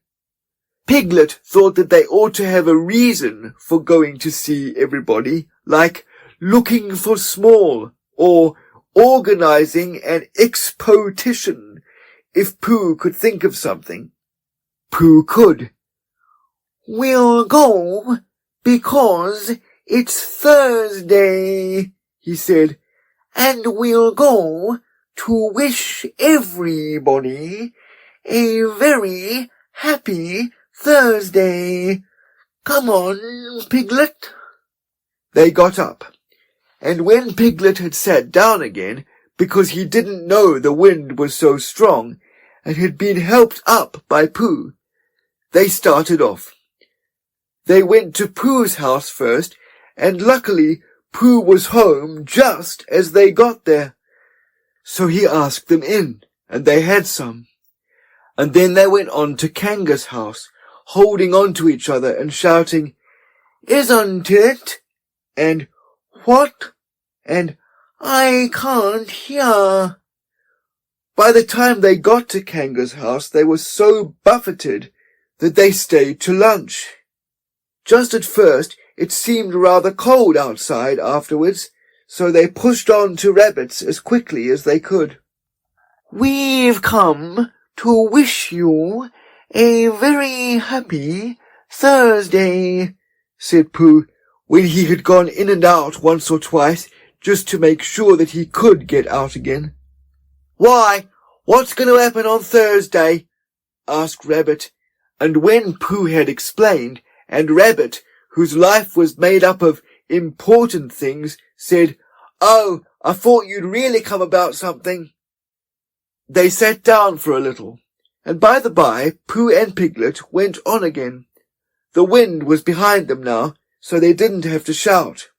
Piglet thought that they ought to have a reason for going to see everybody, like looking for small, or organizing an expotition, if Pooh could think of something. Pooh could. "We'll go because it's Thursday," he said, "and we'll go to wish everybody a very happy Thursday. Come on, Piglet." They got up, and when Piglet had sat down again, because he didn't know the wind was so strong, and had been helped up by Pooh, they started off. They went to Pooh's house first, and luckily Pooh was home just as they got there. So he asked them in, and they had some. And then they went on to KANGA's house, holding on to each other and shouting, "Isn't it?" and "What?" and "I can't hear." By the time they got to KANGA's house, they were so buffeted that they stayed to lunch. Just at first, it seemed rather cold outside afterwards, so they pushed on to Rabbit's as quickly as they could. "We've come to wish you a very happy Thursday," said Pooh, when he had gone in and out once or twice, just to make sure that he could get out again. "Why, what's going to happen on Thursday?" asked Rabbit, and when Pooh had explained, and Rabbit, whose life was made up of important things, said, "Oh, I thought you'd really come about something," they sat down for a little, and by the by, Pooh and Piglet went on again. The wind was behind them now, so they didn't have to shout.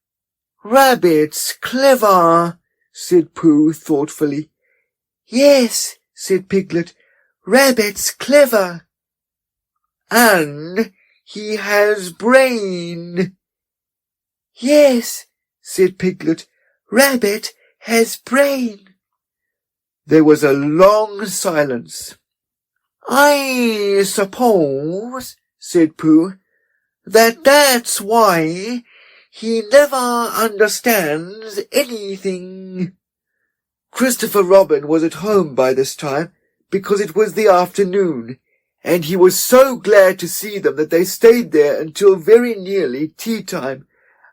"Rabbit's clever," said Pooh thoughtfully. "Yes," said Piglet, "Rabbit's clever." "And he has brain." "Yes," said Piglet, "Rabbit has brain." There was a long silence. "I suppose," said Pooh, "that's why he never understands anything." Christopher Robin was at home by this time, because it was the afternoon, and he was so glad to see them that they stayed there until very nearly tea time,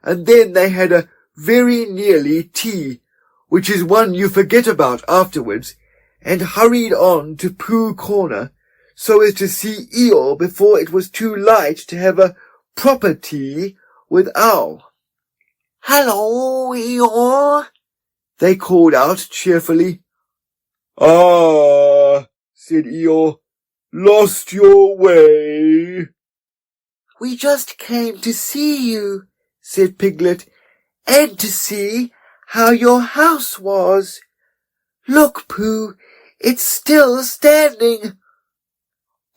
and then they had a very nearly tea, which is one you forget about afterwards, and hurried on to Pooh Corner, so as to see Eeyore before it was too light to have a proper tea with Owl. "Hello, Eeyore," they called out cheerfully. "Ah," said Eeyore, "lost your way." "We just came to see you," said Piglet, "and to see how your house was. Look, Pooh, it's still standing."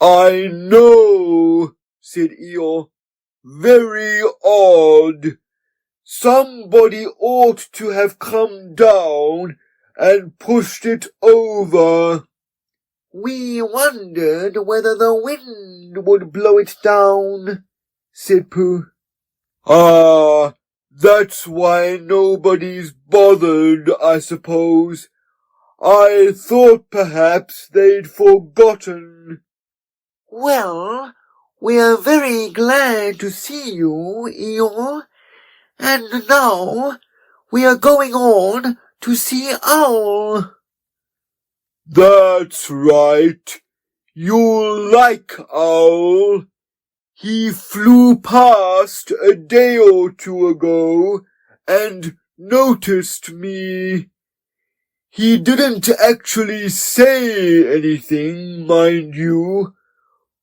"I know," said Eeyore. "Very odd. Somebody ought to have come down and pushed it over." "We wondered whether the wind would blow it down," said Pooh. "Ah, that's why nobody's bothered, I suppose. I thought perhaps they'd forgotten." "Well, we're very glad to see you, Eeyore, and now we are going on to see Owl." "That's right. You'll like Owl. He flew past a day or two ago and noticed me. He didn't actually say anything, mind you,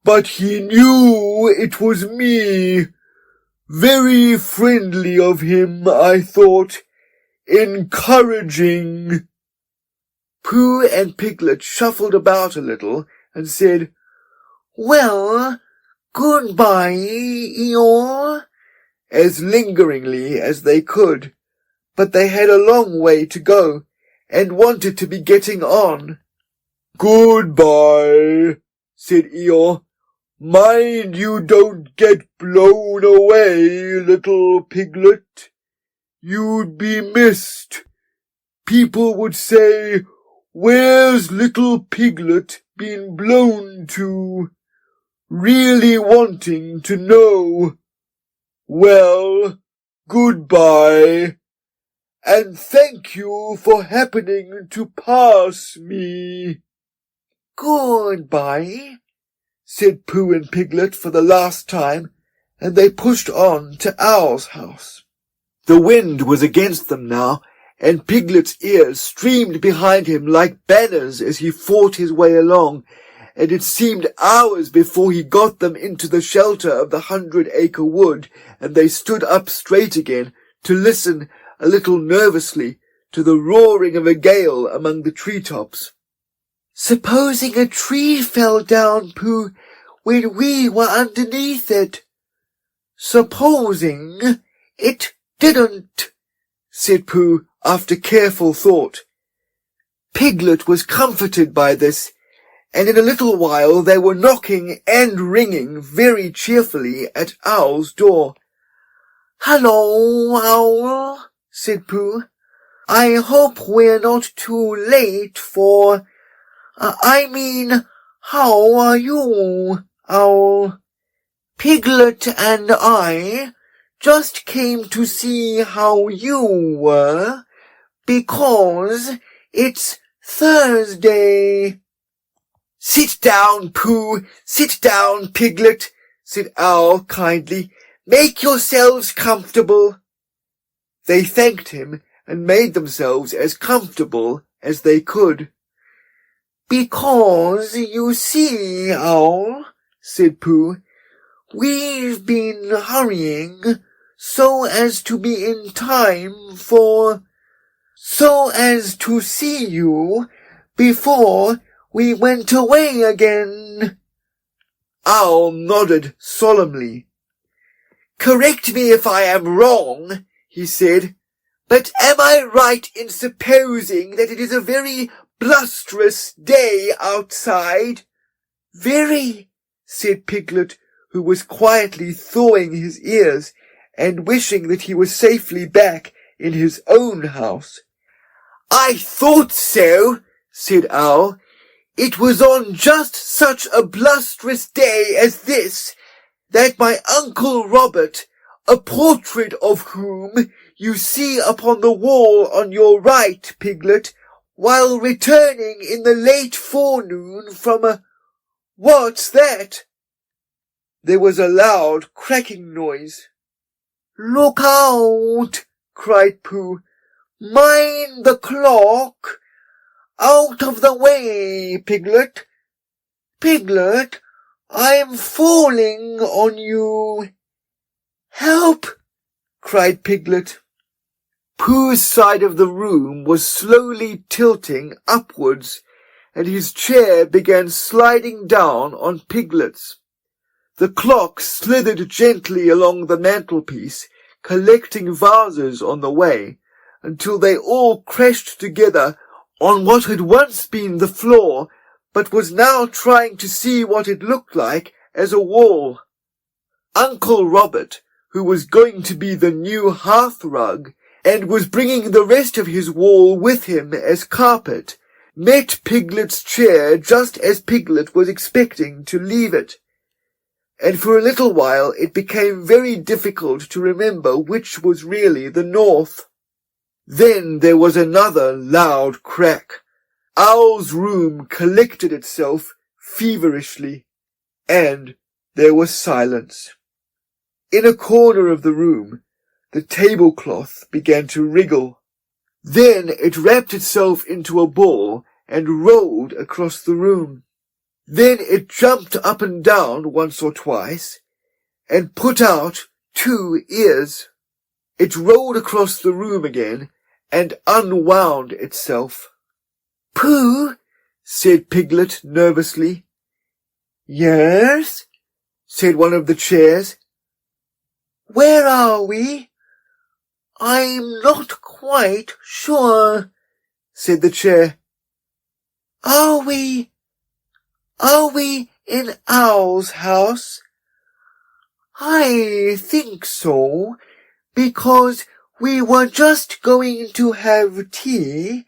but he knew it was me. Very friendly of him, I thought. Encouraging." Pooh and Piglet shuffled about a little and said, "Well, goodbye, Eeyore," as lingeringly as they could, but they had a long way to go and wanted to be getting on. "Goodbye," said Eeyore. Mind you don't get blown away, little piglet. You'd be missed. People would say, where's little piglet been blown to? Really wanting to know. Well, goodbye, and thank you for happening to pass me. Goodbye, said Pooh and Piglet for the last time, and they pushed on to Owl's house. The wind was against them now, and Piglet's ears streamed behind him like banners as he fought his way along, and it seemed hours before he got them into the shelter of the 100-acre wood, and they stood up straight again to listen a little nervously to the roaring of a gale among the treetops. Supposing a tree fell down, Pooh, when we were underneath it? Supposing it didn't, said Pooh after careful thought. Piglet was comforted by this, and in a little while they were knocking and ringing very cheerfully at Owl's door. "Hello, Owl," said Pooh. "I hope we're not too late for... how are you, Owl? Piglet and I just came to see how you were, because it's Thursday." "Sit down, Pooh, sit down, Piglet," said Owl kindly. "Make yourselves comfortable." They thanked him and made themselves as comfortable as they could. "Because, you see, Owl," said Pooh, "we've been hurrying so as to be in time so as to see you before we went away again." Owl nodded solemnly. "Correct me if I am wrong," he said, "but am I right in supposing that it is a very blusterous day outside?" "Very," said Piglet, who was quietly thawing his ears and wishing that he was safely back in his own house. "I thought so," said Owl. "It was on just such a blusterous day as this that my Uncle Robert, a portrait of whom you see upon the wall on your right, Piglet, while returning in the late forenoon from a... What's that?" There was a loud cracking noise. "Look out!" cried Pooh. "Mind the clock! Out of the way, Piglet! Piglet, I'm falling on you!" "Help!" cried Piglet. Pooh's side of the room was slowly tilting upwards, and his chair began sliding down on Piglet's. The clock slithered gently along the mantelpiece, collecting vases on the way, until they all crashed together on what had once been the floor, but was now trying to see what it looked like as a wall. Uncle Robert, who was going to be the new hearth-rug, and was bringing the rest of his wall with him as carpet, met Piglet's chair just as Piglet was expecting to leave it, and for a little while it became very difficult to remember which was really the north. Then there was another loud crack. Owl's room collected itself feverishly, and there was silence. In a corner of the room, the tablecloth began to wriggle. Then it wrapped itself into a ball and rolled across the room. Then it jumped up and down once or twice, and put out 2 ears. It rolled across the room again, and unwound itself. "Pooh," said Piglet nervously. "Yes," said one of the chairs. "Where are we?" "I'm not quite sure," said the chair. Are we in Owl's house? I think so, because we were just going to have tea,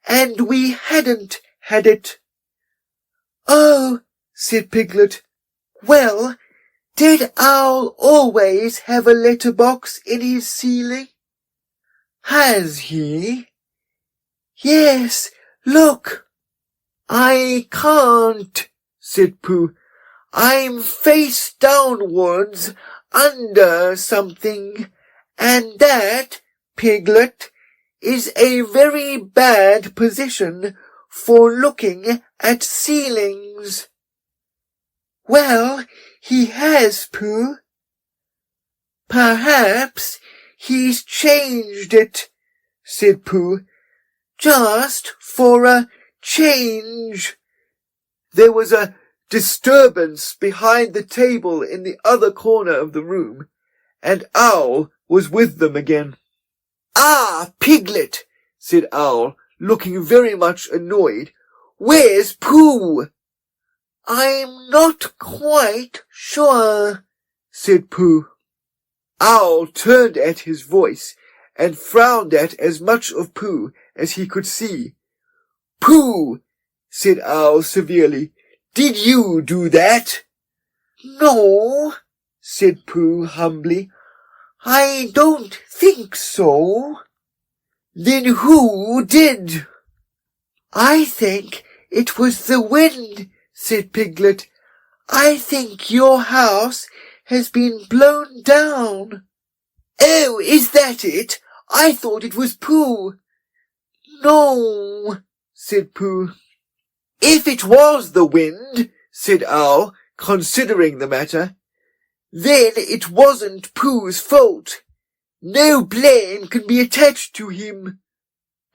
and we hadn't had it. Oh, said Piglet. Well, did Owl always have a letterbox in his ceiling? Has he? Yes, look. I can't, said Pooh. I'm face downwards under something, and that, Piglet, is a very bad position for looking at ceilings. Well, he has, Pooh. Perhaps he's changed it, said Pooh, just for a change. There was a disturbance behind the table in the other corner of the room, and Owl was with them again. Ah, Piglet, said Owl, looking very much annoyed. Where's Pooh? I'm not quite sure, said Pooh. Owl turned at his voice and frowned at as much of Pooh as he could see. Pooh, said Owl severely, did you do that? No, said Pooh humbly. I don't think so. Then who did? I think it was the wind, said Piglet. I think your house has been blown down. Oh, is that it? I thought it was Pooh. No, said Pooh. If it was the wind, said Owl, considering the matter, then it wasn't Pooh's fault. No blame can be attached to him.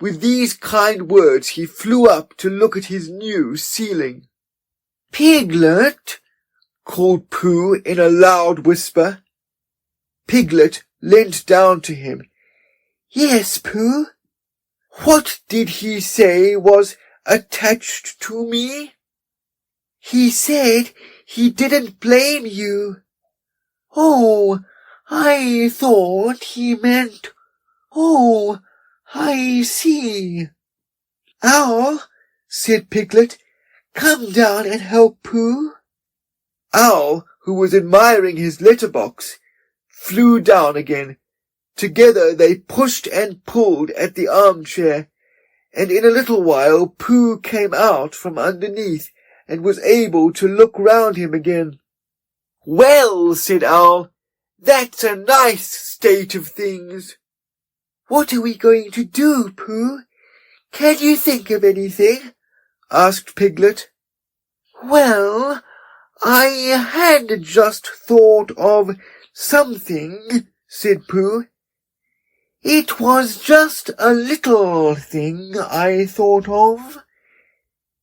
With these kind words he flew up to look at his new ceiling. Piglet, called Pooh in a loud whisper. Piglet leant down to him. Yes, Pooh. What did he say was attached to me? He said he didn't blame you. Oh, I thought he meant... Oh, I see. Owl, said Piglet, come down and help Pooh. Owl, who was admiring his letterbox, flew down again. Together they pushed and pulled at the armchair, and in a little while Pooh came out from underneath and was able to look round him again. Well, said Owl, that's a nice state of things. What are we going to do, Pooh? Can you think of anything? Asked Piglet. Well, I had just thought of something, said Pooh. It was just a little thing I thought of.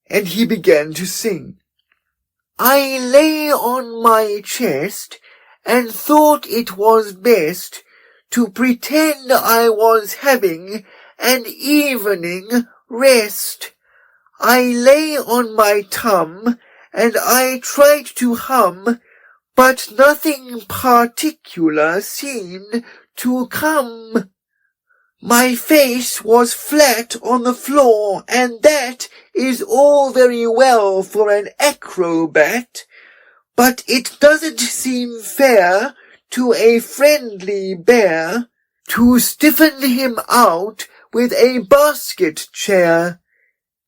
And he began to sing. I lay on my chest and thought it was best to pretend I was having an evening rest. I lay on my tum and I tried to hum, but nothing particular seemed to come. My face was flat on the floor, and that is all very well for an acrobat, but it doesn't seem fair to a friendly bear to stiffen him out with a basket chair,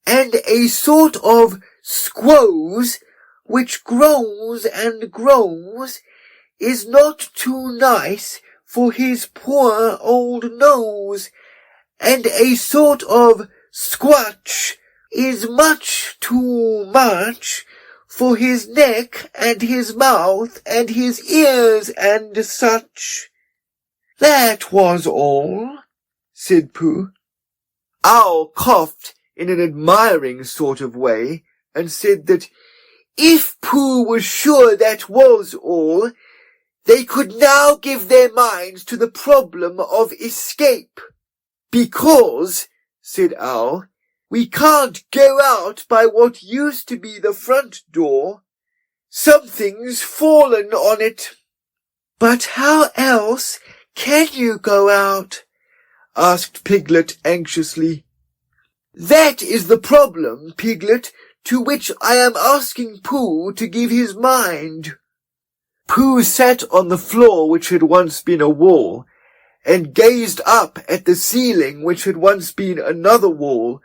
and a sort of squoze which grows and grows is not too nice for his poor old nose, and a sort of squatch is much too much for his neck and his mouth and his ears and such. That was all, said Pooh. Owl coughed in an admiring sort of way and said that if Pooh was sure that was all, they could now give their minds to the problem of escape. Because, said Owl, we can't go out by what used to be the front door. Something's fallen on it. But how else can you go out? Asked Piglet anxiously. That is the problem, Piglet, to which I am asking Pooh to give his mind. Pooh sat on the floor which had once been a wall, and gazed up at the ceiling which had once been another wall,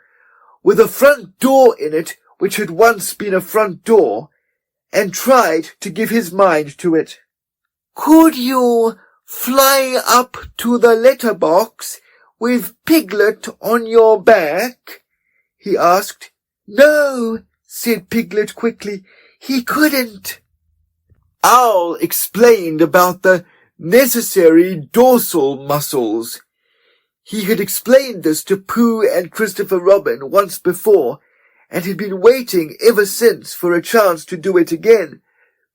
with a front door in it which had once been a front door, and tried to give his mind to it. Could you fly up to the letterbox with Piglet on your back? He asked. No, said Piglet quickly, he couldn't. Owl explained about the necessary dorsal muscles. He had explained this to Pooh and Christopher Robin once before, and had been waiting ever since for a chance to do it again,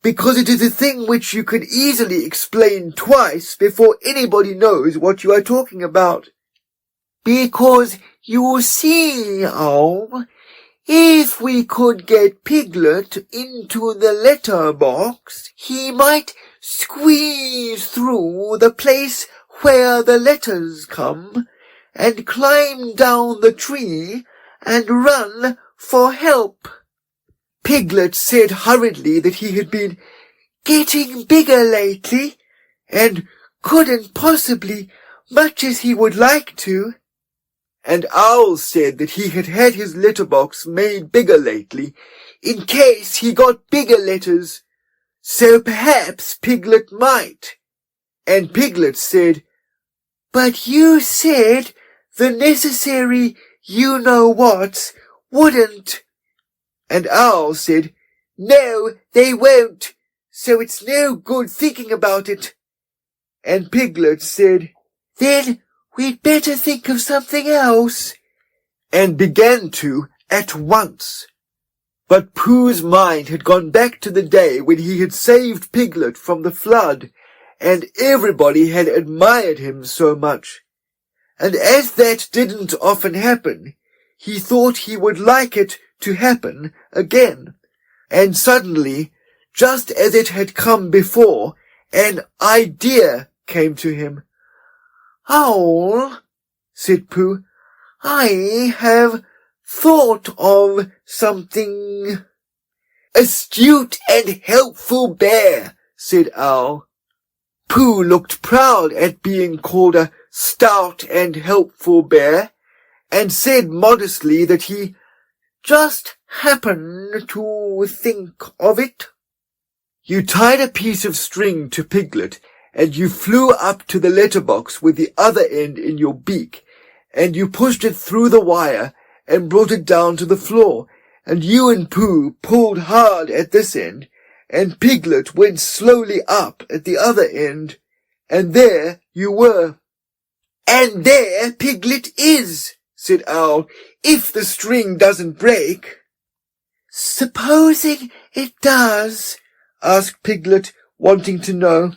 because it is a thing which you can easily explain twice before anybody knows what you are talking about. Because you see, Owl, if we could get Piglet into the letterbox, he might squeeze through the place where the letters come, and climb down the tree, and run for help. Piglet said hurriedly that he had been getting bigger lately, and couldn't possibly, much as he would like to. And Owl said that he had had his letterbox made bigger lately, in case he got bigger letters, so perhaps Piglet might. And Piglet said, But you said the necessary you-know-whats wouldn't. And Owl said, No, they won't, so it's no good thinking about it. And Piglet said, Then we'd better think of something else, and began to at once. But Pooh's mind had gone back to the day when he had saved Piglet from the flood, and everybody had admired him so much. And as that didn't often happen, he thought he would like it to happen again. And suddenly, just as it had come before, an idea came to him. Owl, said Pooh, I have thought of something. Astute and helpful bear, said Owl. Pooh looked proud at being called a stout and helpful bear, and said modestly that he just happened to think of it. You tied a piece of string to Piglet, and you flew up to the letterbox with the other end in your beak, and you pushed it through the wire and brought it down to the floor, and you and Pooh pulled hard at this end, and Piglet went slowly up at the other end, and there you were. And there Piglet is, said Owl, if the string doesn't break. Supposing it does, asked Piglet, wanting to know.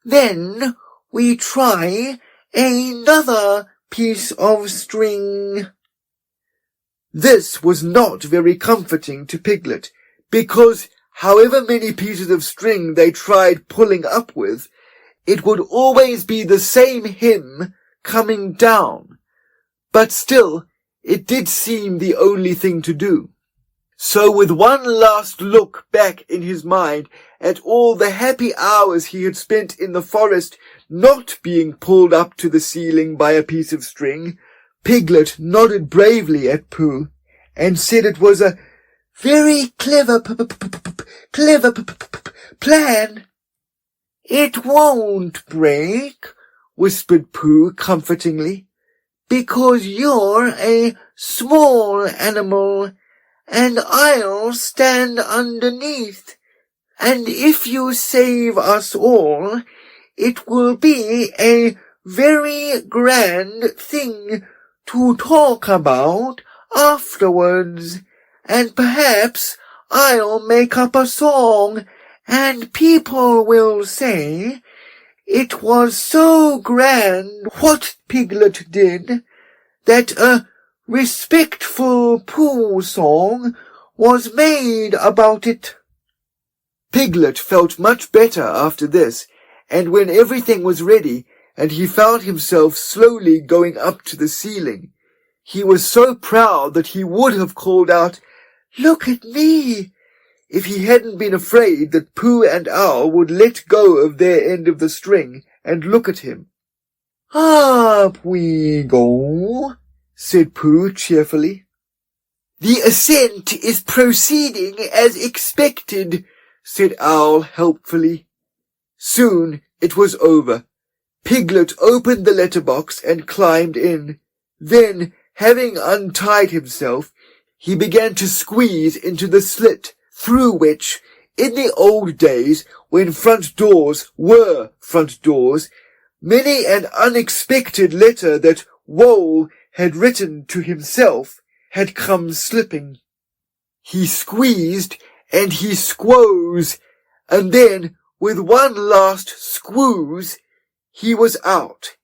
Then we try another piece of string. This was not very comforting to Piglet, because however many pieces of string they tried pulling up with, it would always be the same hymn coming down. But still, it did seem the only thing to do. So with one last look back in his mind at all the happy hours he had spent in the forest not being pulled up to the ceiling by a piece of string, Piglet nodded bravely at Pooh, and said it was a very clever plan. It won't break, whispered Pooh comfortingly, because you're a small animal, and I'll stand underneath, and if you save us all, it will be a very grand thing to talk about afterwards, and perhaps I'll make up a song, and people will say, it was so grand what Piglet did, that a respectful Pooh song was made about it. Piglet felt much better after this, and when everything was ready, and he found himself slowly going up to the ceiling, he was so proud that he would have called out, "Look at me!" if he hadn't been afraid that Pooh and Owl would let go of their end of the string and look at him. "Up we go," said Pooh cheerfully. "The ascent is proceeding as expected," said Owl helpfully. Soon it was over. Piglet opened the letterbox and climbed in. Then, having untied himself, he began to squeeze into the slit through which, in the old days when front doors were front doors, many an unexpected letter that Wole had written to himself had come slipping. He squeezed and he squoze, and then, with one last squooze, he was out.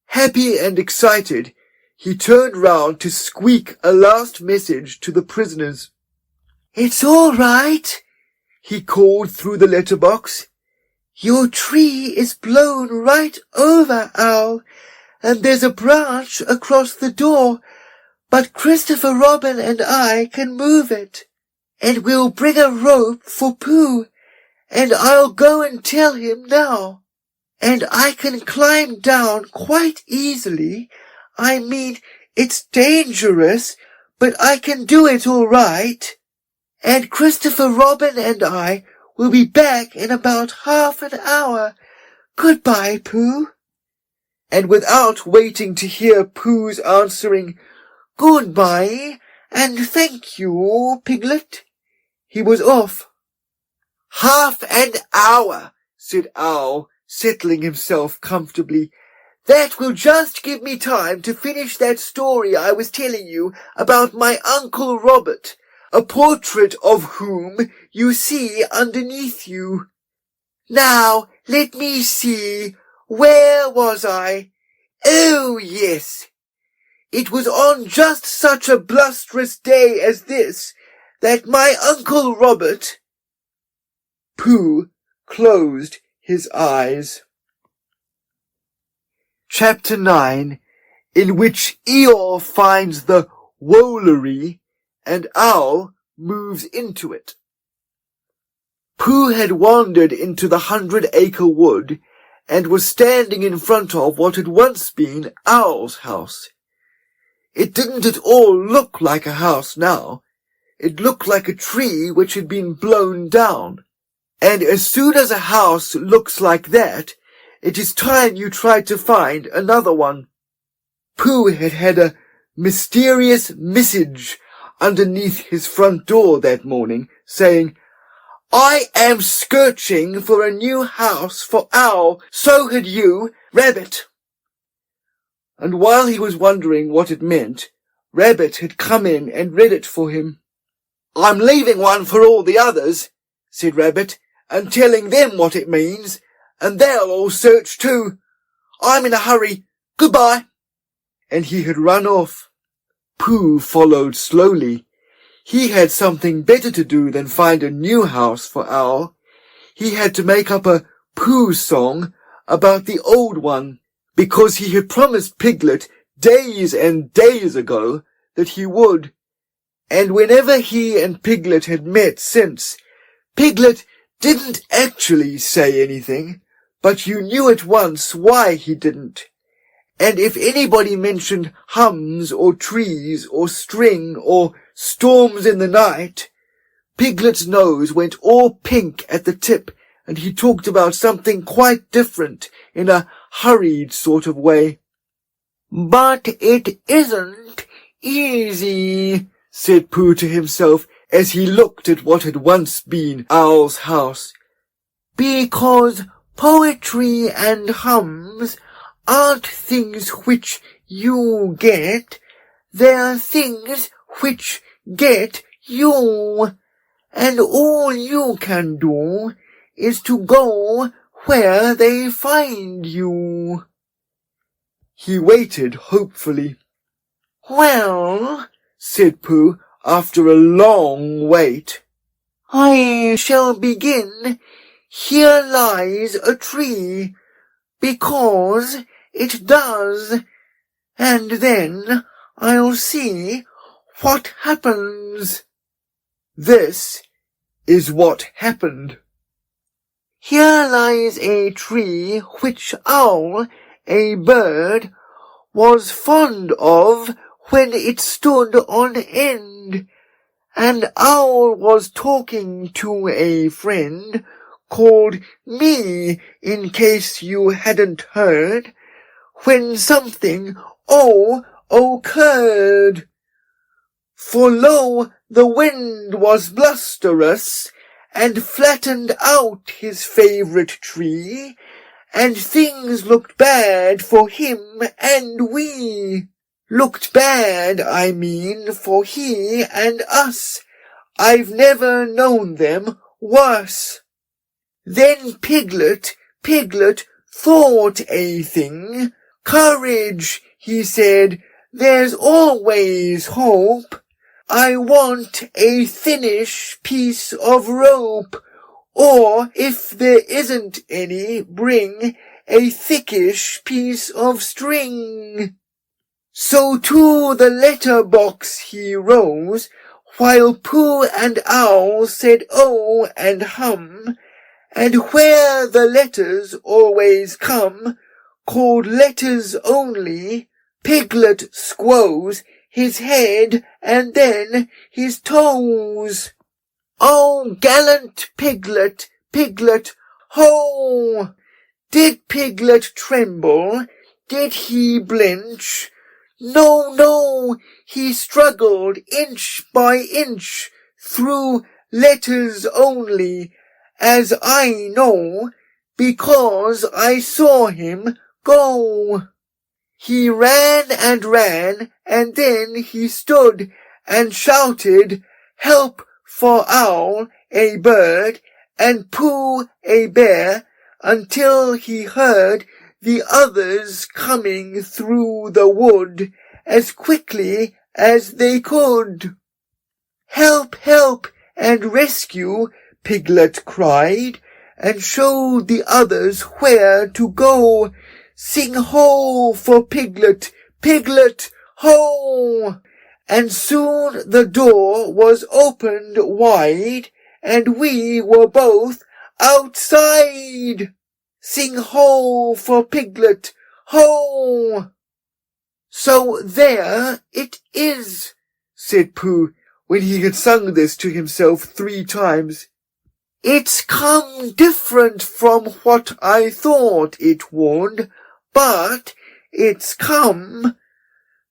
Happy and excited, he turned round to squeak a last message to the prisoners. "It's all right," he called through the letterbox. "Your tree is blown right over, Owl, and there's a branch across the door, but Christopher Robin and I can move it. And we'll bring a rope for Pooh, and I'll go and tell him now. And I can climb down quite easily. I mean, it's dangerous, but I can do it all right. And Christopher Robin and I will be back in about half an hour. Goodbye, Pooh." And without waiting to hear Pooh's answering, "Goodbye, and thank you, Piglet," he was off. "Half an hour," said Owl, settling himself comfortably. "That will just give me time to finish that story I was telling you about my Uncle Robert, a portrait of whom you see underneath you. Now, let me see, where was I? Oh, yes. It was on just such a blusterous day as this that my Uncle Robert—" Pooh closed his eyes. Chapter 9, in which Eeyore finds the WOLERY and Owl moves into it. Pooh had wandered into the 100-acre wood and was standing in front of what had once been Owl's house. It didn't at all look like a house now. It looked like a tree which had been blown down. And as soon as a house looks like that, it is time you tried to find another one. Pooh had had a mysterious message underneath his front door that morning, saying, "I am searching for a new house for Owl, so had you, Rabbit." And while he was wondering what it meant, Rabbit had come in and read it for him. "I'm leaving one for all the others," said Rabbit, "and telling them what it means, and they'll all search too. I'm in a hurry. Goodbye." And he had run off. Pooh followed slowly. He had something better to do than find a new house for Owl. He had to make up a Pooh song about the old one, because he had promised Piglet days and days ago that he would. And whenever he and Piglet had met since, Piglet didn't actually say anything, but you knew at once why he didn't. And if anybody mentioned hums or trees or string or storms in the night, Piglet's nose went all pink at the tip, and he talked about something quite different in a hurried sort of way. "But it isn't easy," said Pooh to himself as he looked at what had once been Owl's house, "because poetry and hums aren't things which you get, they're things which get you, and all you can do is to go where they find you." He waited hopefully. "Well," said Pooh, after a long wait, I shall begin, here lies a tree, because it does, and then I'll see what happens. This is what happened. Here lies a tree which Owl, a bird, was fond of when it stood on end, and Owl was talking to a friend called me, in case you hadn't heard, when something occurred. For lo, the wind was blusterous, and flattened out his favourite tree, and things looked bad for him and we. Looked bad, I mean, for he and us. I've never known them worse. Then Piglet thought a thing. Courage, he said, there's always hope. I want a thinnish piece of rope, or if there isn't any, bring a thickish piece of string. So to the letter box he rose, while Pooh and Owl said oh and hum, and where the letters always come, called letters only, Piglet squoze his head and then his toes. Oh, gallant Piglet, Piglet, ho! Did Piglet tremble? Did he blench? No, he struggled inch by inch through letters only, as I know, because I saw him go. He ran, and then he stood and shouted, help for Owl, a bird, and Pooh, a bear, until he heard the others coming through the wood as quickly as they could. Help, and rescue, Piglet cried, and showed the others where to go. Sing ho for Piglet, Piglet, ho! And soon the door was opened wide, and we were both outside. Sing ho for Piglet, ho! So there it is, said Pooh, when he had sung this to himself 3 times. It's come different from what I thought it would, but it's come.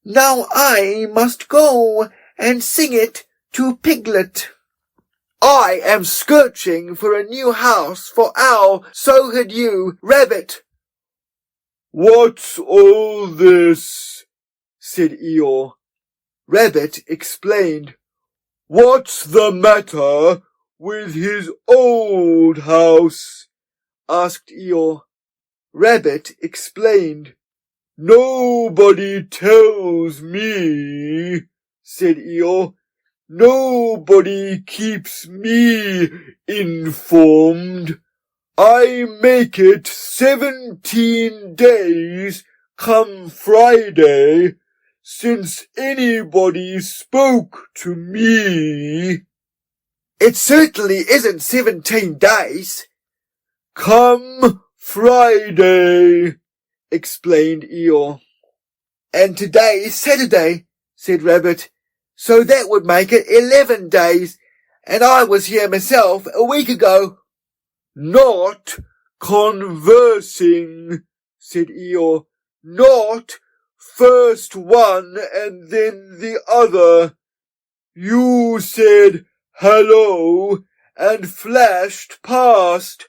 Now I must go and sing it to Piglet. I am searching for a new house for Owl, so had you, Rabbit. What's all this? Said Eeyore. Rabbit explained. What's the matter with his old house? Asked Eeyore. Rabbit explained. Nobody tells me, said Eeyore. Nobody keeps me informed. I make it 17 days come Friday since anybody spoke to me. It certainly isn't 17 days. Come Friday, explained Eeyore. And today is Saturday, said Rabbit. So that would make it 11 days, and I was here myself a week ago. Not conversing, said Eeyore. Not first one and then the other. You said hello and flashed past.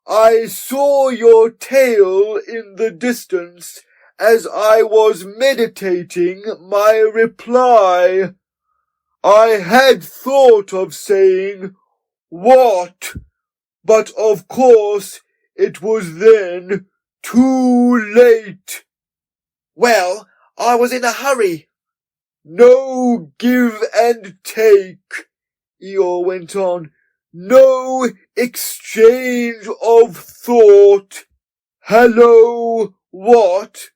I saw your tail in the distance as I was meditating my reply. I had thought of saying, what? But of course it was then too late. Well, I was in a hurry. No give and take, Eeyore went on. no exchange of thought. Hello, what?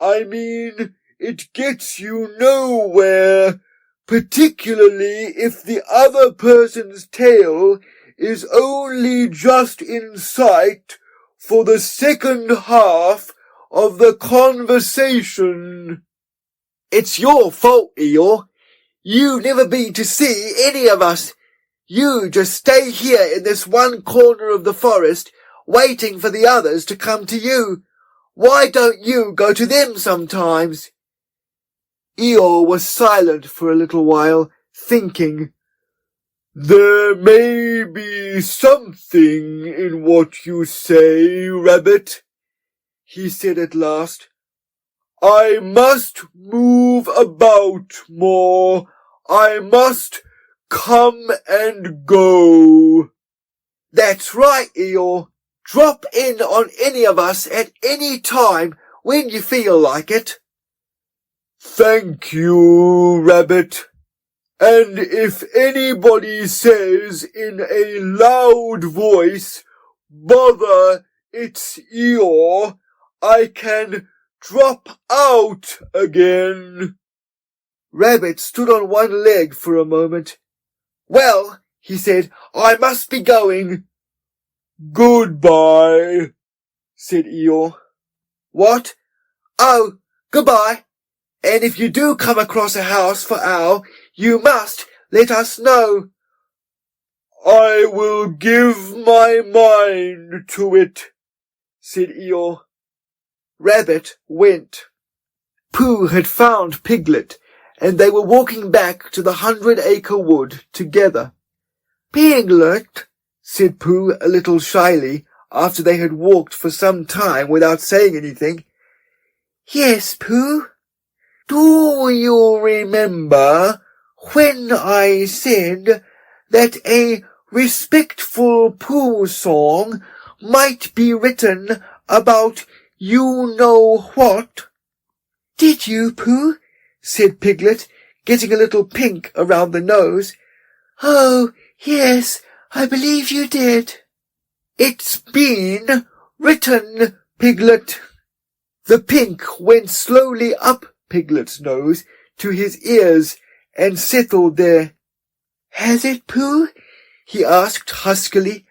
I mean, it gets you nowhere, particularly if the other person's tail is only just in sight for the second half of the conversation. It's your fault, Eeyore. You've never been to see any of us. You just stay here in this one corner of the forest, waiting for the others to come to you. Why don't you go to them sometimes? Eeyore was silent for a little while, thinking. There may be something in what you say, Rabbit, he said at last. I must move about more. I must come and go. That's right, Eeyore. Drop in on any of us at any time when you feel like it. Thank you, Rabbit. And if anybody says in a loud voice, bother, it's Eeyore, I can drop out again. Rabbit stood on one leg for a moment. Well, he said, I must be going. Goodbye, said Eeyore. What? Oh, goodbye. And if you do come across a house for Owl, you must let us know. I will give my mind to it, said Eeyore. Rabbit went. Pooh had found Piglet, and they were walking back to the 100-acre wood together. Piglet, said Pooh a little shyly, after they had walked for some time without saying anything. Yes, Pooh. Do you remember when I said that a respectful Pooh song might be written about you-know-what? Did you, Pooh? Said Piglet, getting a little pink around the nose. Oh, yes, I believe you did. It's been written, Piglet. The pink went slowly up Piglet's nose to his ears and settled there. Has it, Pooh? He asked huskily.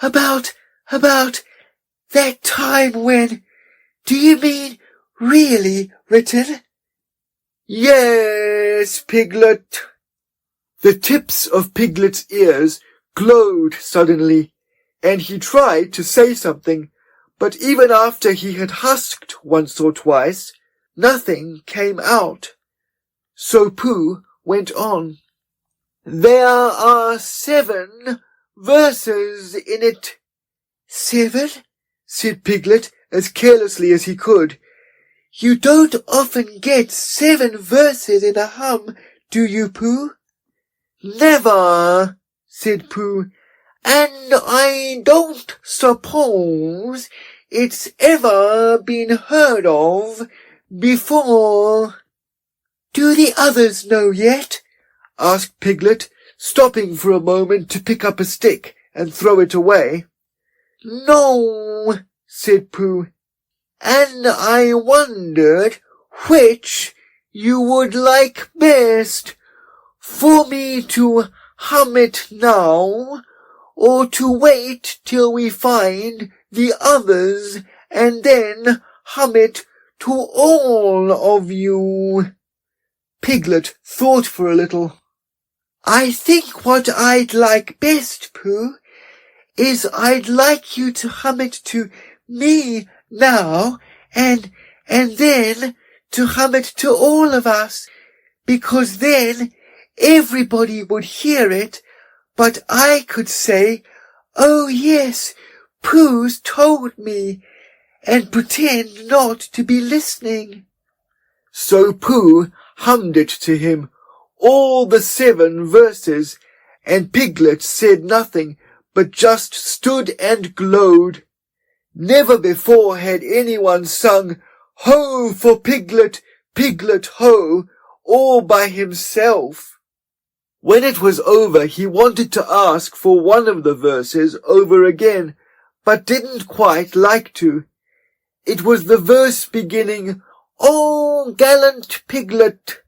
About that time when, do you mean really written? Yes, Piglet. The tips of Piglet's ears glowed suddenly, and he tried to say something, but even after he had husked once or twice, nothing came out. So Pooh went on. There are 7 verses in it. 7? Said Piglet as carelessly as he could. You don't often get 7 verses in a hum, do you, Pooh? Never, said Pooh, and I don't suppose it's ever been heard of before. Do the others know yet? Asked Piglet, stopping for a moment to pick up a stick and throw it away. No, said Pooh, and I wondered which you would like best, for me to hum it now, or to wait till we find the others and then hum it to all of you. Piglet thought for a little. I think what I'd like best, Pooh, is I'd like you to hum it to me now, and then to hum it to all of us, because then everybody would hear it, but I could say, oh yes, Pooh's told me, and pretend not to be listening. So Pooh hummed it to him, all the 7 verses, and Piglet said nothing, but just stood and glowed. Never before had anyone sung, Ho for Piglet, Piglet, ho, all by himself. When it was over, he wanted to ask for one of the verses over again, but didn't quite like to. It was the verse beginning, "Oh, gallant Piglet,"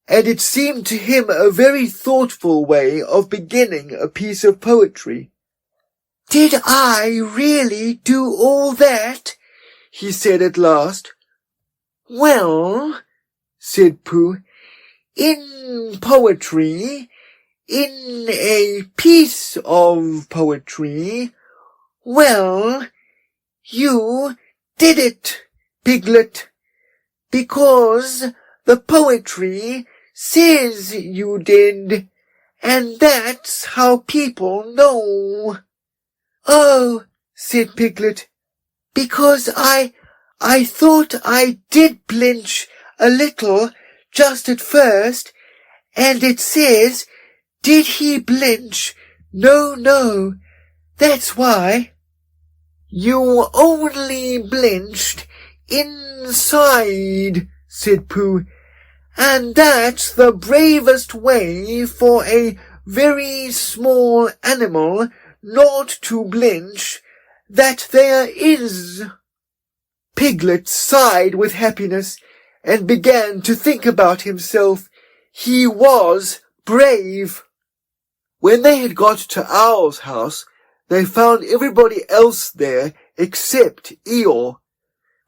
and it seemed to him a very thoughtful way of beginning a piece of poetry. "Did I really do all that?" he said at last. "Well," said Pooh, "in poetry, in a piece of poetry, well, you did it, Piglet, because the poetry says you did, and that's how people know." "Oh," said Piglet, "because I thought I did blinch a little just at first, and it says, did he blinch? No, that's why." "You only blinched inside," said Pooh, "and that's the bravest way for a very small animal not to blinch that there is." Piglet sighed with happiness and began to think about himself. He was brave. When they had got to Owl's house, they found everybody else there except Eeyore.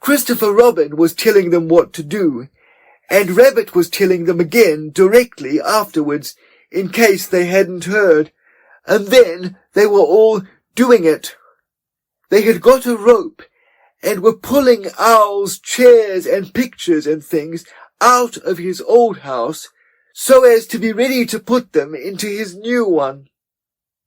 Christopher Robin was telling them what to do, and Rabbit was telling them again directly afterwards, in case they hadn't heard, and then they were all doing it. They had got a rope, and were pulling Owl's chairs and pictures and things out of his old house, so as to be ready to put them into his new one.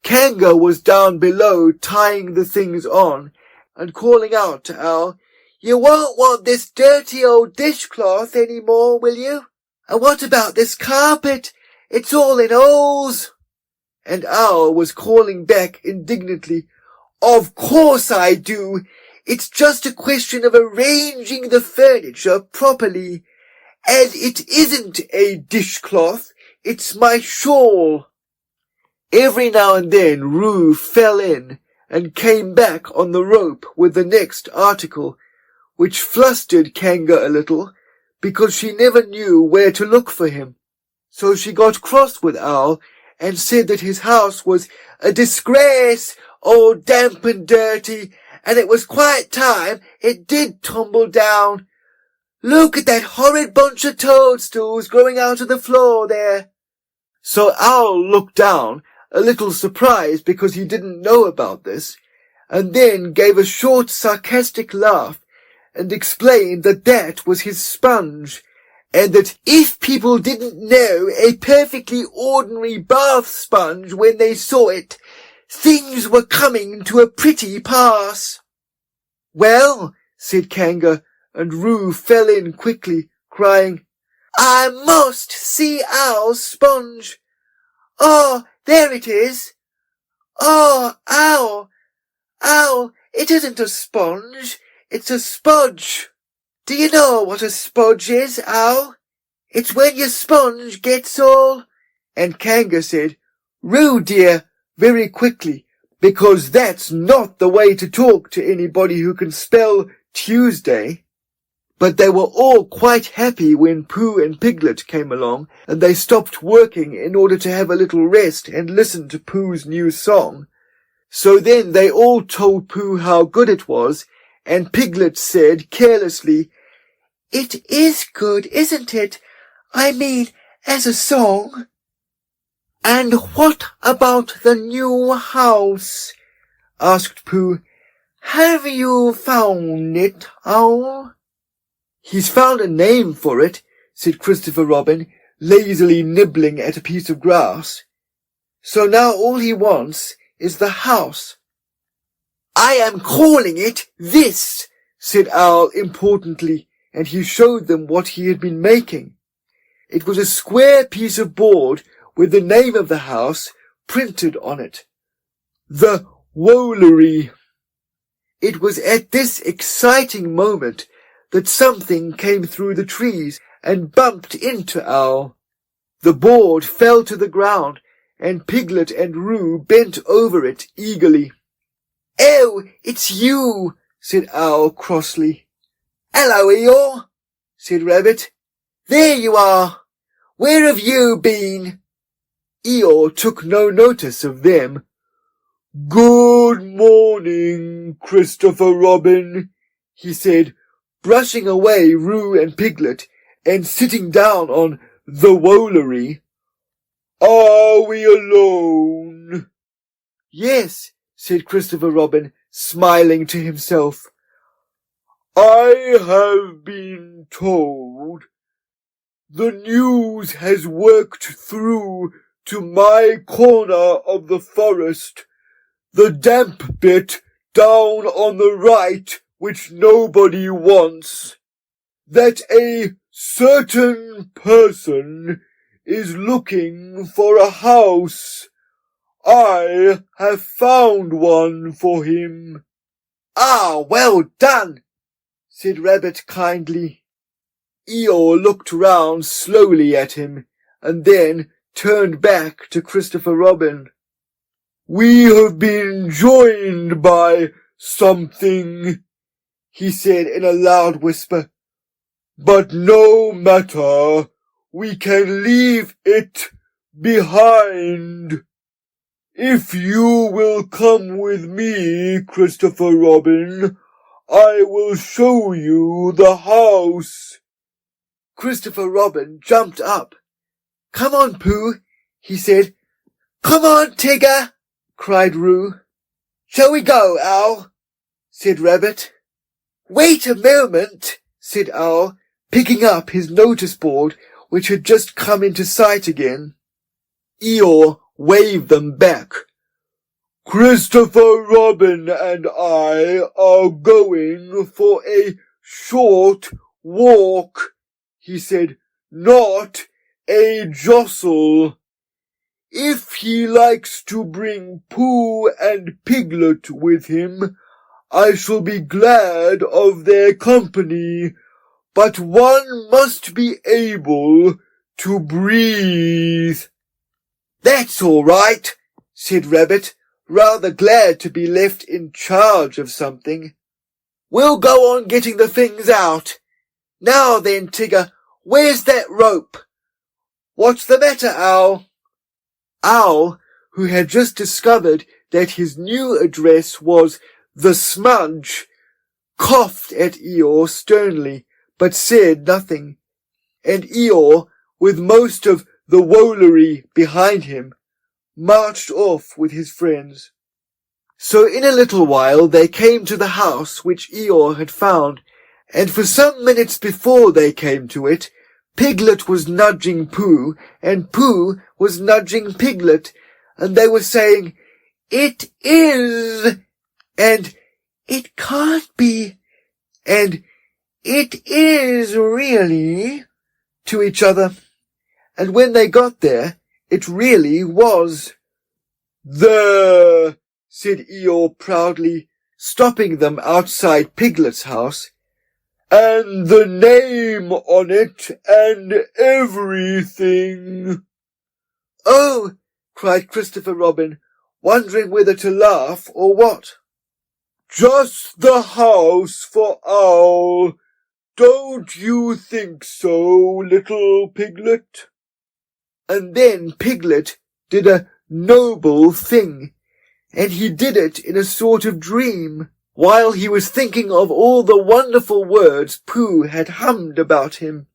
Kanga was down below tying the things on, and calling out to Owl, "You won't want this dirty old dishcloth any more, will you? And what about this carpet? It's all in holes." And Owl was calling back indignantly, "Of course I do. It's just a question of arranging the furniture properly. And it isn't a dishcloth, it's my shawl." Every now and then Roo fell in and came back on the rope with the next article, which flustered Kanga a little, because she never knew where to look for him. So she got cross with Owl and said that his house was a disgrace, all damp and dirty, and it was quite time it did tumble down. "Look at that horrid bunch of toadstools growing out of the floor there." So Owl looked down, a little surprised because he didn't know about this, and then gave a short sarcastic laugh and explained that that was his sponge, and that if people didn't know a perfectly ordinary bath sponge when they saw it, things were coming to a pretty pass. "Well," said Kanga, and Roo fell in quickly, crying, "I must see Owl's sponge. Oh, there it is. Oh, Owl, it isn't a sponge, it's a spudge. Do you know what a spudge is, Owl? It's when your sponge gets all—" And Kanga said, "Roo, dear," very quickly, because that's not the way to talk to anybody who can spell Tuesday. But they were all quite happy when Pooh and Piglet came along, and they stopped working in order to have a little rest and listen to Pooh's new song. So then they all told Pooh how good it was, and Piglet said carelessly, "It is good, isn't it? I mean, as a song." "And what about the new house?" asked Pooh. "Have you found it, Owl?" "He's found a name for it," said Christopher Robin, lazily nibbling at a piece of grass. "So now all he wants is the house." "I am calling it this," said Owl importantly, and he showed them what he had been making. It was a square piece of board with the name of the house printed on it. The WOLERY. It was at this exciting moment that something came through the trees and bumped into Owl. The board fell to the ground, and Piglet and Roo bent over it eagerly. "Oh, it's you," said Owl crossly. "Hello, Eeyore," said Rabbit. "There you are. Where have you been?" Eeyore took no notice of them. "Good morning, Christopher Robin," he said, brushing away Roo and Piglet and sitting down on the WOLERY. "Are we alone?" "Yes," said Christopher Robin, smiling to himself. "I have been told the news has worked through to my corner of the forest, the damp bit down on the right which nobody wants, that a certain person is looking for a house. I have found one for him." "Ah, well done," said Rabbit kindly. Eeyore looked round slowly at him, and then turned back to Christopher Robin. "We have been joined by something," he said in a loud whisper. "But no matter, we can leave it behind. If you will come with me, Christopher Robin, I will show you the house." Christopher Robin jumped up. "Come on, Pooh," he said. "Come on, Tigger," cried Roo. "Shall we go, Owl?" said Rabbit. "Wait a moment," said Owl, picking up his notice board, which had just come into sight again. Eeyore waved them back. "Christopher Robin and I are going for a short walk," he said, "not a jostle. If he likes to bring Pooh and Piglet with him, I shall be glad of their company, but one must be able to breathe." "That's all right," said Rabbit, rather glad to be left in charge of something. "We'll go on getting the things out. Now then, Tigger, where's that rope?" "What's the matter, Owl?" Owl, who had just discovered that his new address was the Smudge, coughed at Eeyore sternly, but said nothing, and Eeyore, with most of the WOLERY behind him, marched off with his friends. So in a little while they came to the house which Eeyore had found, and for some minutes before they came to it, Piglet was nudging Pooh, and Pooh was nudging Piglet, and they were saying, "It is," and "It can't be," and "It is really," to each other. And when they got there, it really was. "There," said Eeyore proudly, stopping them outside Piglet's house, "and the name on it and everything." "Oh," cried Christopher Robin, wondering whether to laugh or what. "Just the house for Owl. Don't you think so, little Piglet?" And then Piglet did a noble thing, and he did it in a sort of dream, while he was thinking of all the wonderful words Pooh had hummed about him.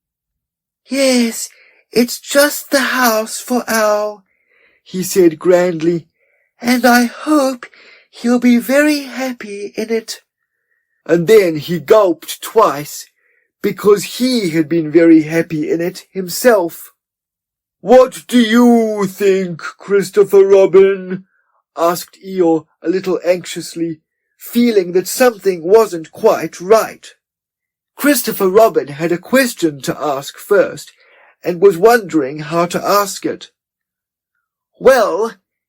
"Yes, it's just the house for Owl," he said grandly, "and I hope he'll be very happy in it." And then he gulped twice, because he had been very happy in it himself. "What do you think, Christopher Robin?" asked Eeyore a little anxiously, feeling that something wasn't quite right. Christopher Robin had a question to ask first, and was wondering how to ask it. "Well,"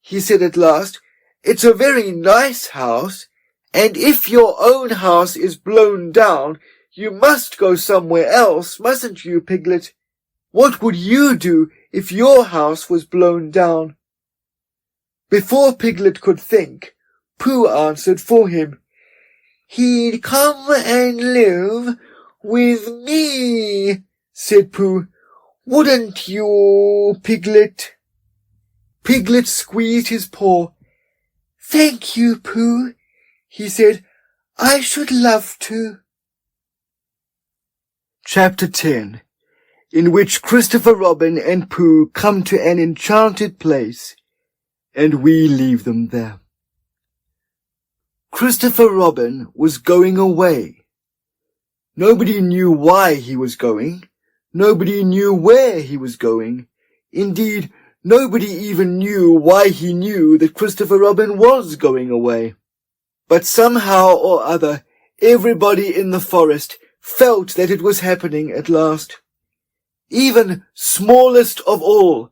he said at last, "it's a very nice house, and if your own house is blown down, you must go somewhere else, mustn't you, Piglet?" What would you do if your house was blown down?" Before Piglet could think, Pooh answered for him. "He'd come and live with me," said Pooh. "Wouldn't you, Piglet?" Piglet squeezed his paw. "Thank you, Pooh," he said. "I should love to." Chapter 10, in which Christopher Robin and Pooh come to an enchanted place, and we leave them there. Christopher Robin was going away. Nobody knew why he was going. Nobody knew where he was going. Indeed, nobody even knew why he knew that Christopher Robin was going away. But somehow or other, everybody in the forest felt that it was happening at last. Even smallest of all,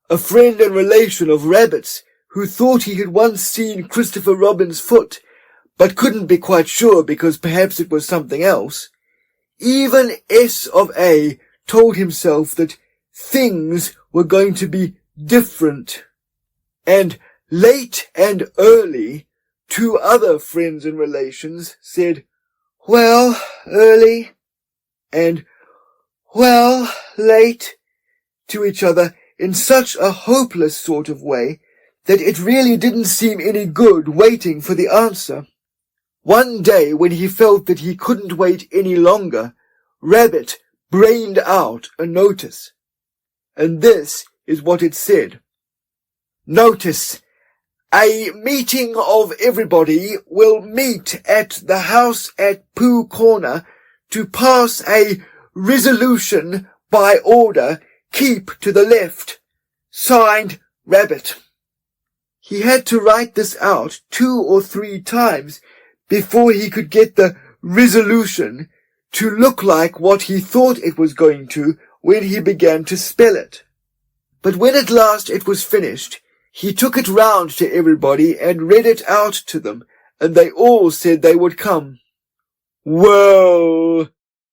a friend and relation of Rabbit's, who thought he had once seen Christopher Robin's foot, but couldn't be quite sure because perhaps it was something else. Even S of A told himself that things were going to be different. And late and early, two other friends and relations said, "Well, early," and "Well, late," to each other in such a hopeless sort of way that it really didn't seem any good waiting for the answer. One day, when he felt that he couldn't wait any longer, Rabbit brained out a notice. And this is what it said. "Notice. A meeting of everybody will meet at the house at Pooh Corner to pass a resolution by order, keep to the left. Signed, Rabbit." He had to write this out 2 or 3 times before he could get the resolution to look like what he thought it was going to when he began to spell it. But when at last it was finished, he took it round to everybody and read it out to them, and they all said they would come. "Well,"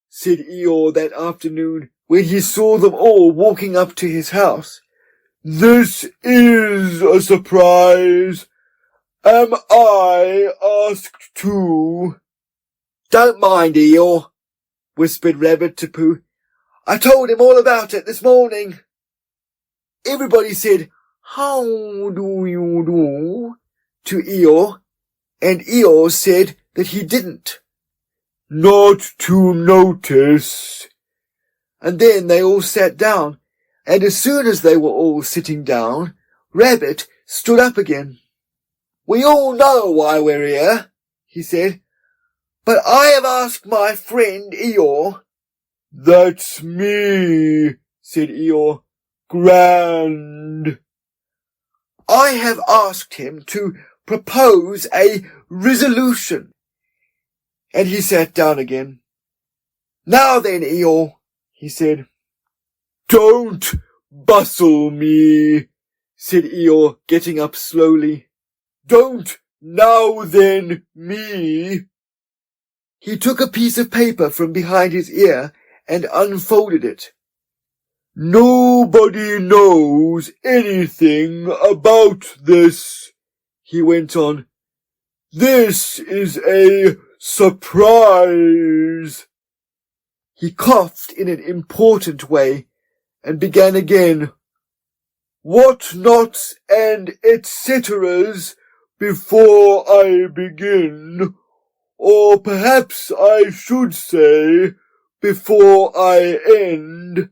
said Eeyore that afternoon, when he saw them all walking up to his house, "this is a surprise. Am I asked too?" "Don't mind, Eeyore," whispered Rabbit to Pooh. "I told him all about it this morning." Everybody said, "How do you do?" to Eeyore, and Eeyore said that he didn't. "Not to notice." And then they all sat down, and as soon as they were all sitting down, Rabbit stood up again. "We all know why we're here," he said, "but I have asked my friend Eeyore." "That's me," said Eeyore. "Grand." "I have asked him to propose a resolution." And he sat down again. "Now then, Eeyore," he said. "Don't bustle me," said Eeyore, getting up slowly. "Don't now then me." He took a piece of paper from behind his ear and unfolded it. "Nobody knows anything about this," he went on. "This is a surprise." He coughed in an important way and began again. "What nots and et ceteras before I begin, or perhaps I should say before I end,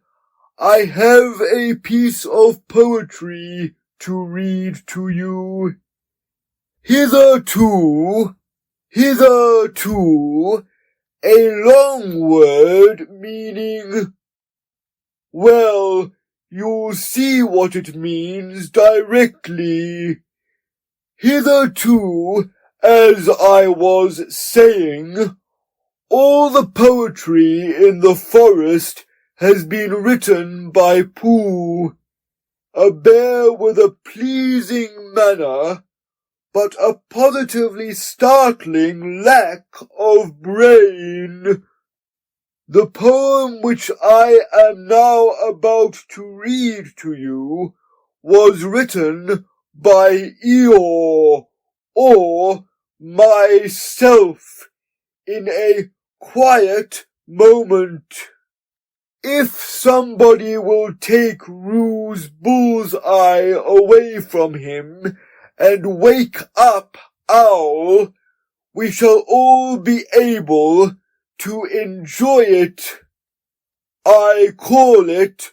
I have a piece of poetry to read to you. Hitherto, a long word meaning, well, you'll see what it means directly. Hitherto, as I was saying, all the poetry in the forest has been written by Pooh, a bear with a pleasing manner, but a positively startling lack of brain. The poem which I am now about to read to you was written by EEYORE, or myself, in a quiet moment. If somebody will take Rue's bullseye away from him and wake up Owl, we shall all be able to enjoy it. I call it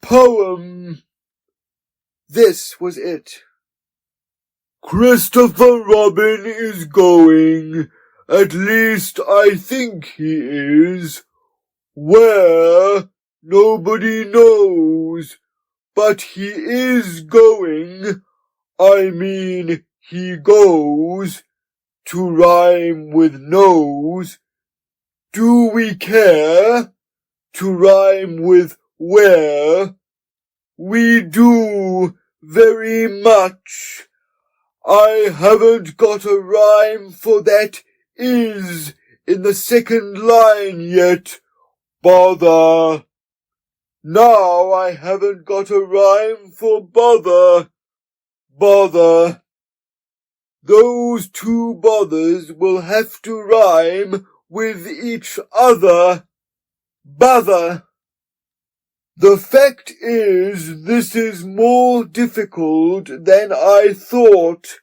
poem. This was it. Christopher Robin is going, at least I think he is. Where? Nobody knows, but he is going. I mean, he goes, to rhyme with nose. Do we care? To rhyme with where? We do, very much. I haven't got a rhyme for that is in the second line yet. Bother. Now I haven't got a rhyme for bother. Bother. Those two bothers will have to rhyme with each other. Bother. The fact is, this is more difficult than I thought.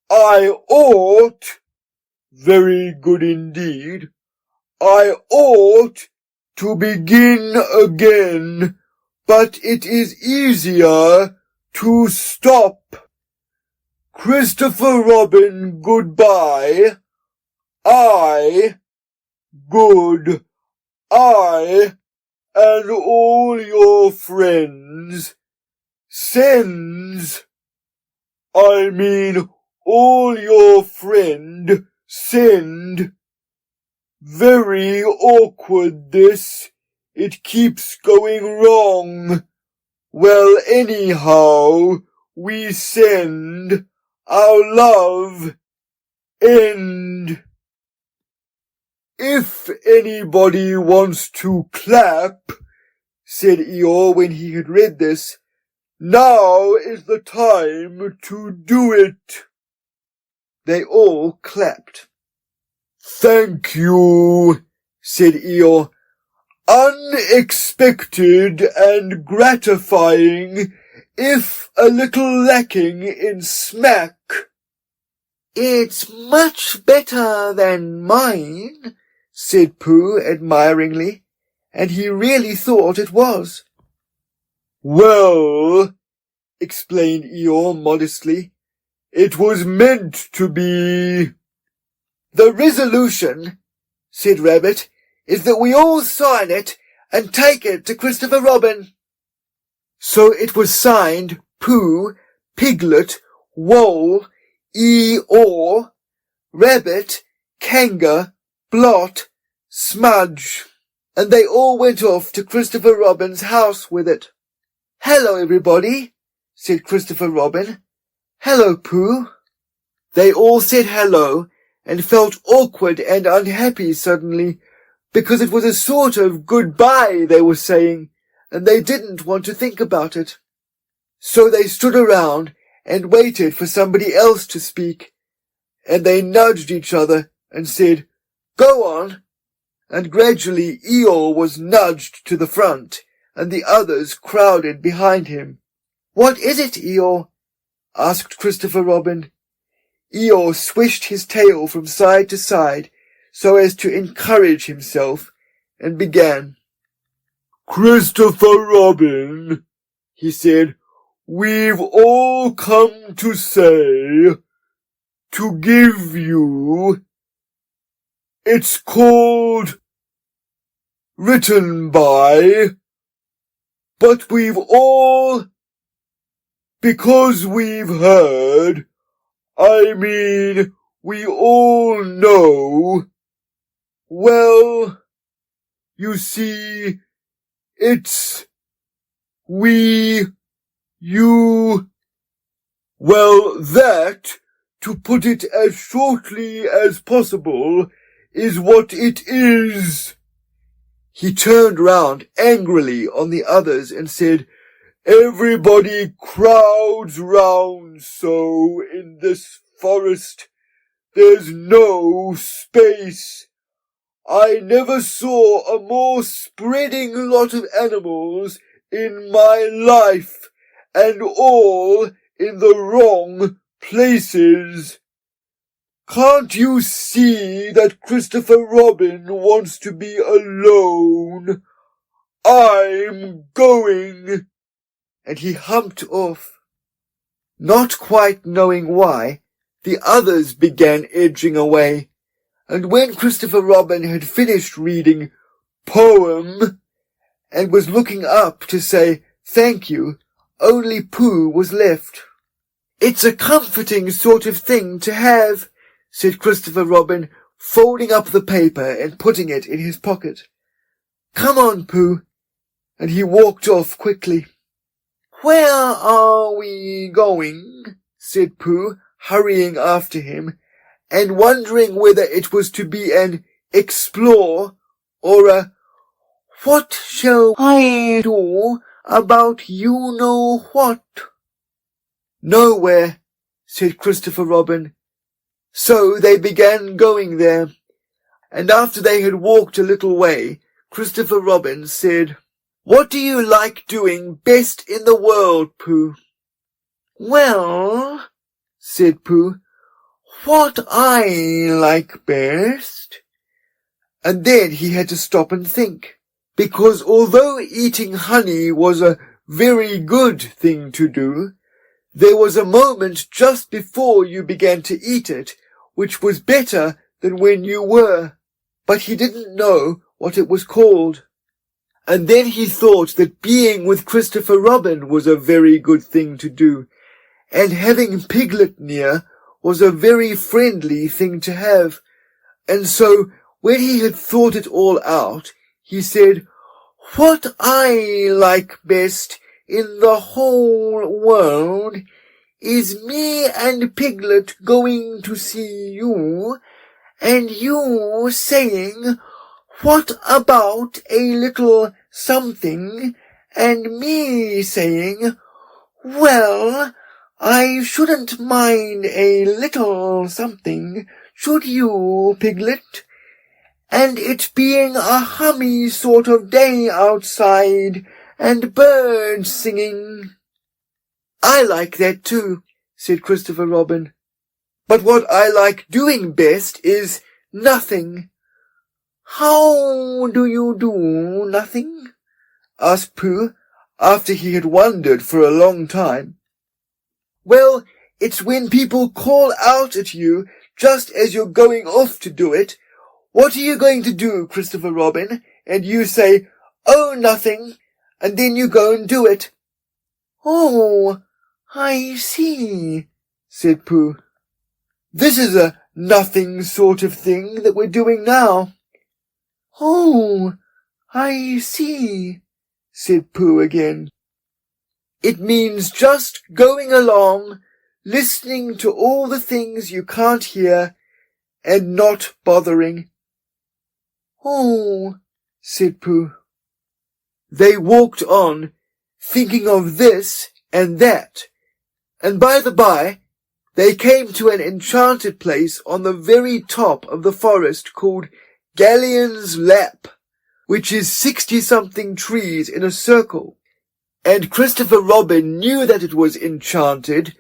I ought, very good indeed, I ought to begin again, but it is easier to stop. Christopher Robin, goodbye. Good. I and all your friends sends. I mean, all your friend send. Very awkward this. It keeps going wrong. Well, anyhow, we send our love. End. If anybody wants to clap, said Eeyore when he had read this, now is the time to do it. They all clapped. Thank you, said Eeyore. Unexpected and gratifying, if a little lacking in smack. It's much better than mine, said Pooh admiringly, and he really thought it was. Well, explained Eeyore modestly, it was meant to be. The resolution, said Rabbit, is that we all sign it and take it to Christopher Robin. So it was signed Pooh, Piglet, Wole, EEYORE, Rabbit, KANGA, Blot, Smudge, and they all went off to Christopher Robin's house with it. Hello, everybody, said Christopher Robin. Hello, Pooh. They all said hello and felt awkward and unhappy suddenly, because it was a sort of goodbye they were saying, and they didn't want to think about it. So they stood around and waited for somebody else to speak, and they nudged each other and said, Go on. And gradually Eeyore was nudged to the front, and the others crowded behind him. What is it, Eeyore? asked Christopher Robin. Eeyore swished his tail from side to side so as to encourage himself, and began. Christopher Robin, he said, we've all come to say, to give you. It's called Written By, but we've all, because we've heard, I mean, we all know, well, you see, it's, we, you, well, that, to put it as shortly as possible, is what it is. He turned round angrily on the others and said, "Everybody crowds round so in this forest. There's no space. I never saw a more spreading lot of animals in my life, and all in the wrong places. Can't you see that Christopher Robin wants to be alone? I'm going." And he humped off. Not quite knowing why, the others began edging away, and when Christopher Robin had finished reading Poem and was looking up to say thank you, only Pooh was left. "It's a comforting sort of thing to have," said Christopher Robin, folding up the paper and putting it in his pocket. "Come on, Pooh," and he walked off quickly. "Where are we going?" said Pooh, hurrying after him, and wondering whether it was to be an explore or a what shall I do about you-know-what. "Nowhere," said Christopher Robin. So they began going there, and after they had walked a little way, Christopher Robin said, "What do you like doing best in the world, Pooh?" "Well," said Pooh, "what I like best." And then he had to stop and think, because although eating honey was a very good thing to do, there was a moment just before you began to eat it which was better than when you were, but he didn't know what it was called. And then he thought that being with Christopher Robin was a very good thing to do, and having Piglet near was a very friendly thing to have. And so, when he had thought it all out, he said, "What I like best in the whole world is me and Piglet going to see you, and you saying, 'What about a little something?' and me saying, 'Well, I shouldn't mind a little something, should you, Piglet?' And it being a hummy sort of day outside, and birds singing." "I like that too," said Christopher Robin. "But what I like doing best is nothing." "How do you do nothing?" asked Pooh, after he had wondered for a long time. "Well, it's when people call out at you just as you're going off to do it. 'What are you going to do, Christopher Robin?' And you say, 'Oh, nothing,' and then you go and do it." "Oh, I see," said Pooh. "This is a nothing sort of thing that we're doing now." "Oh, I see," said Pooh again. "It means just going along, listening to all the things you can't hear, and not bothering." "Oh," said Pooh. They walked on, thinking of this and that, and by the by, they came to an enchanted place on the very top of the forest called Galleon's Lap, which is 60-something trees in a circle, and Christopher Robin knew that it was enchanted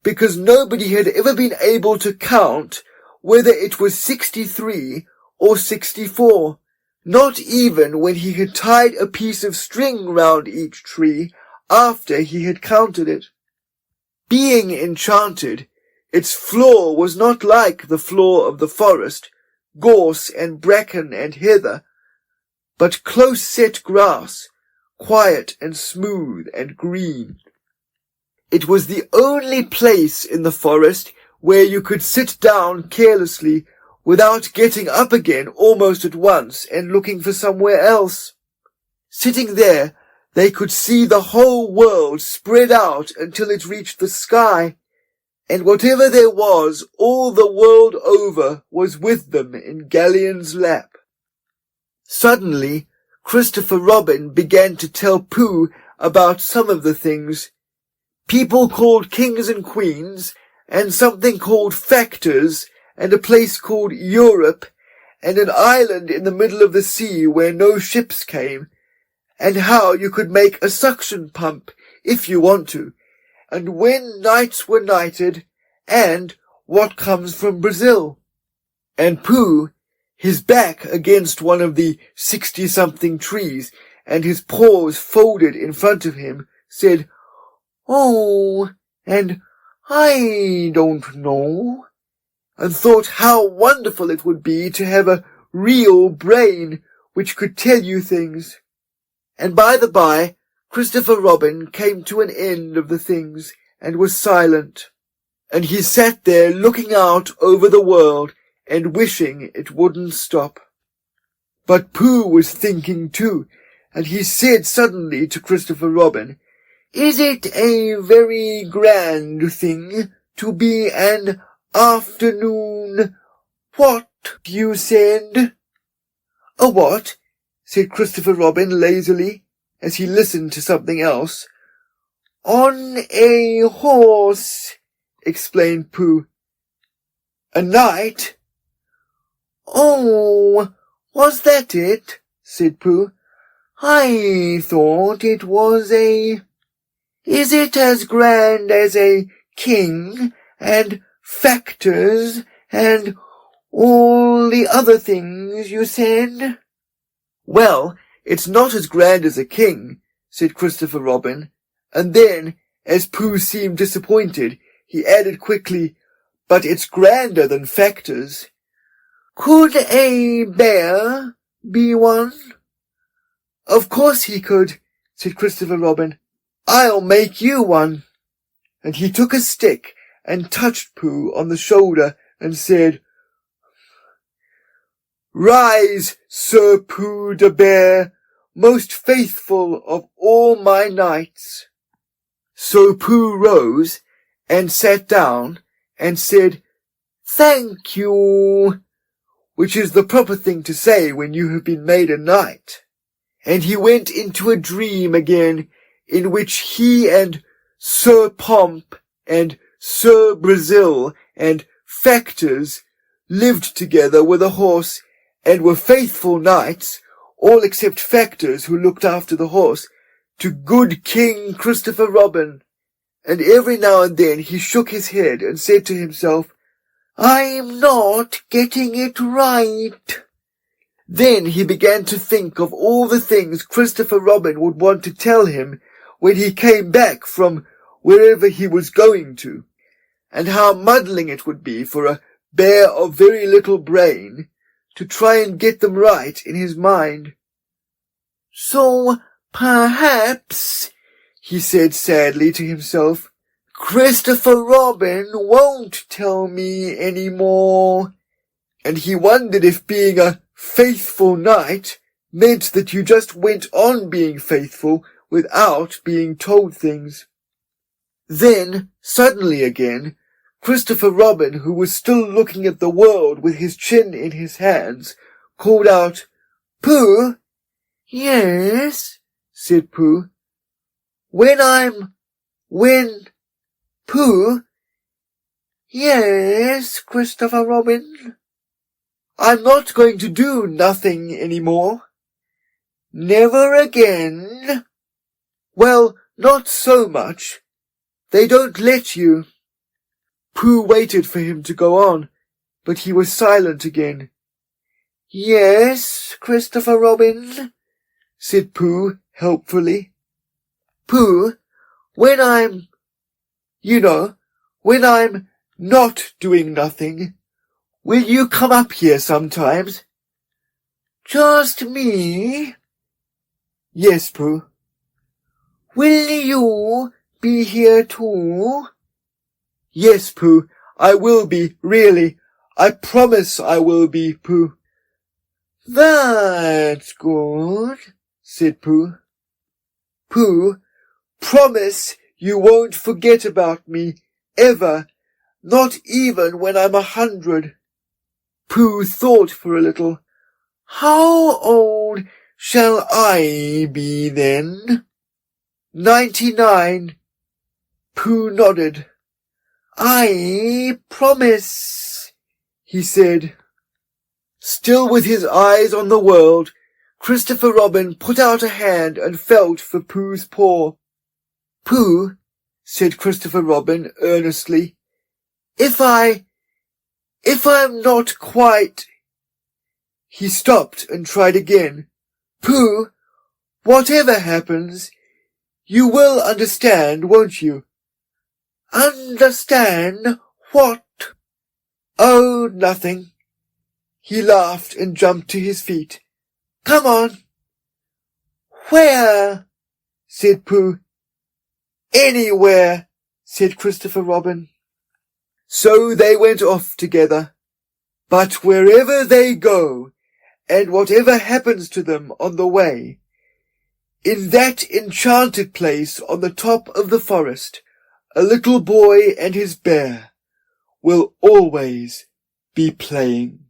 because nobody had ever been able to count whether it was 63 or 64, not even when he had tied a piece of string round each tree after he had counted it. Being enchanted, its floor was not like the floor of the forest, gorse and bracken and heather, but close-set grass, quiet and smooth and green. It was the only place in the forest where you could sit down carelessly without getting up again almost at once and looking for somewhere else. Sitting there, they could see the whole world spread out until it reached the sky, and whatever there was all the world over was with them in Galleon's Lap. Suddenly, Christopher Robin began to tell Pooh about some of the things. People called kings and queens, and something called factors, and a place called Europe, and an island in the middle of the sea where no ships came, and how you could make a suction pump if you want to, and when knights were knighted, and what comes from Brazil. And Pooh, his back against one of the 60-something trees, and his paws folded in front of him, said, "Oh, and I don't know," and thought how wonderful it would be to have a real brain which could tell you things. And by the by, Christopher Robin came to an end of the things, and was silent, and he sat there looking out over the world, and wishing it wouldn't stop. But Pooh was thinking too, and he said suddenly to Christopher Robin, "Is it a very grand thing to be an afternoon what you said?" "A what?" said Christopher Robin lazily, as he listened to something else. "On a horse," explained Pooh. "A knight?" "Oh, was that it?" said Pooh. "I thought it was a... Is it as grand as a king, and factors, and all the other things you said?" "Well, it's not as grand as a king," said Christopher Robin, and then, as Pooh seemed disappointed, he added quickly, "But it's grander than factors." "Could a bear be one?" "Of course he could," said Christopher Robin. "I'll make you one." And he took a stick and touched Pooh on the shoulder and said, "Rise, Sir Pooh the Bear, most faithful of all my knights." So Pooh rose and sat down and said, "Thank you," which is the proper thing to say when you have been made a knight. And he went into a dream again, in which he and Sir Pomp and Sir Brazil and Factors lived together with a horse, and were faithful knights, all except Factors, who looked after the horse, to good King Christopher Robin. And every now and then he shook his head and said to himself, "I'm not getting it right." Then he began to think of all the things Christopher Robin would want to tell him when he came back from wherever he was going to, and how muddling it would be for a bear of very little brain to try and get them right in his mind. "So perhaps," he said sadly to himself, "Christopher Robin won't tell me any more." And he wondered if being a faithful knight meant that you just went on being faithful without being told things. Then, suddenly again, Christopher Robin, who was still looking at the world with his chin in his hands, called out, "Pooh?" "Yes," said Pooh. When Pooh?" "Yes, Christopher Robin." "I'm not going to do nothing any more." "Never again?" "Well, not so much. They don't let you." Pooh waited for him to go on, but he was silent again. "Yes, Christopher Robin," said Pooh helpfully. "Pooh, when I'm not doing nothing, will you come up here sometimes?" "Just me?" "Yes, Pooh." "Will you be here too?" "Yes, Pooh, I will be, really. I promise I will be, Pooh." "That's good," said Pooh. "Pooh, promise you won't forget about me, ever, not even when I'm 100. Pooh thought for a little. "How old shall I be then? 99. Pooh nodded. I promise, he said. Still with his eyes on the world, Christopher Robin put out a hand and felt for Pooh's paw. Pooh, said Christopher Robin earnestly, if I'm not quite... He stopped and tried again. Pooh, whatever happens, you will understand, won't you? Understand what? Oh, nothing. He laughed and jumped to his feet. Come on. Where? Said Pooh. Anywhere, said Christopher Robin. So they went off together. But wherever they go, and whatever happens to them on the way, in that enchanted place on the top of the forest, a little boy and his bear will always be playing.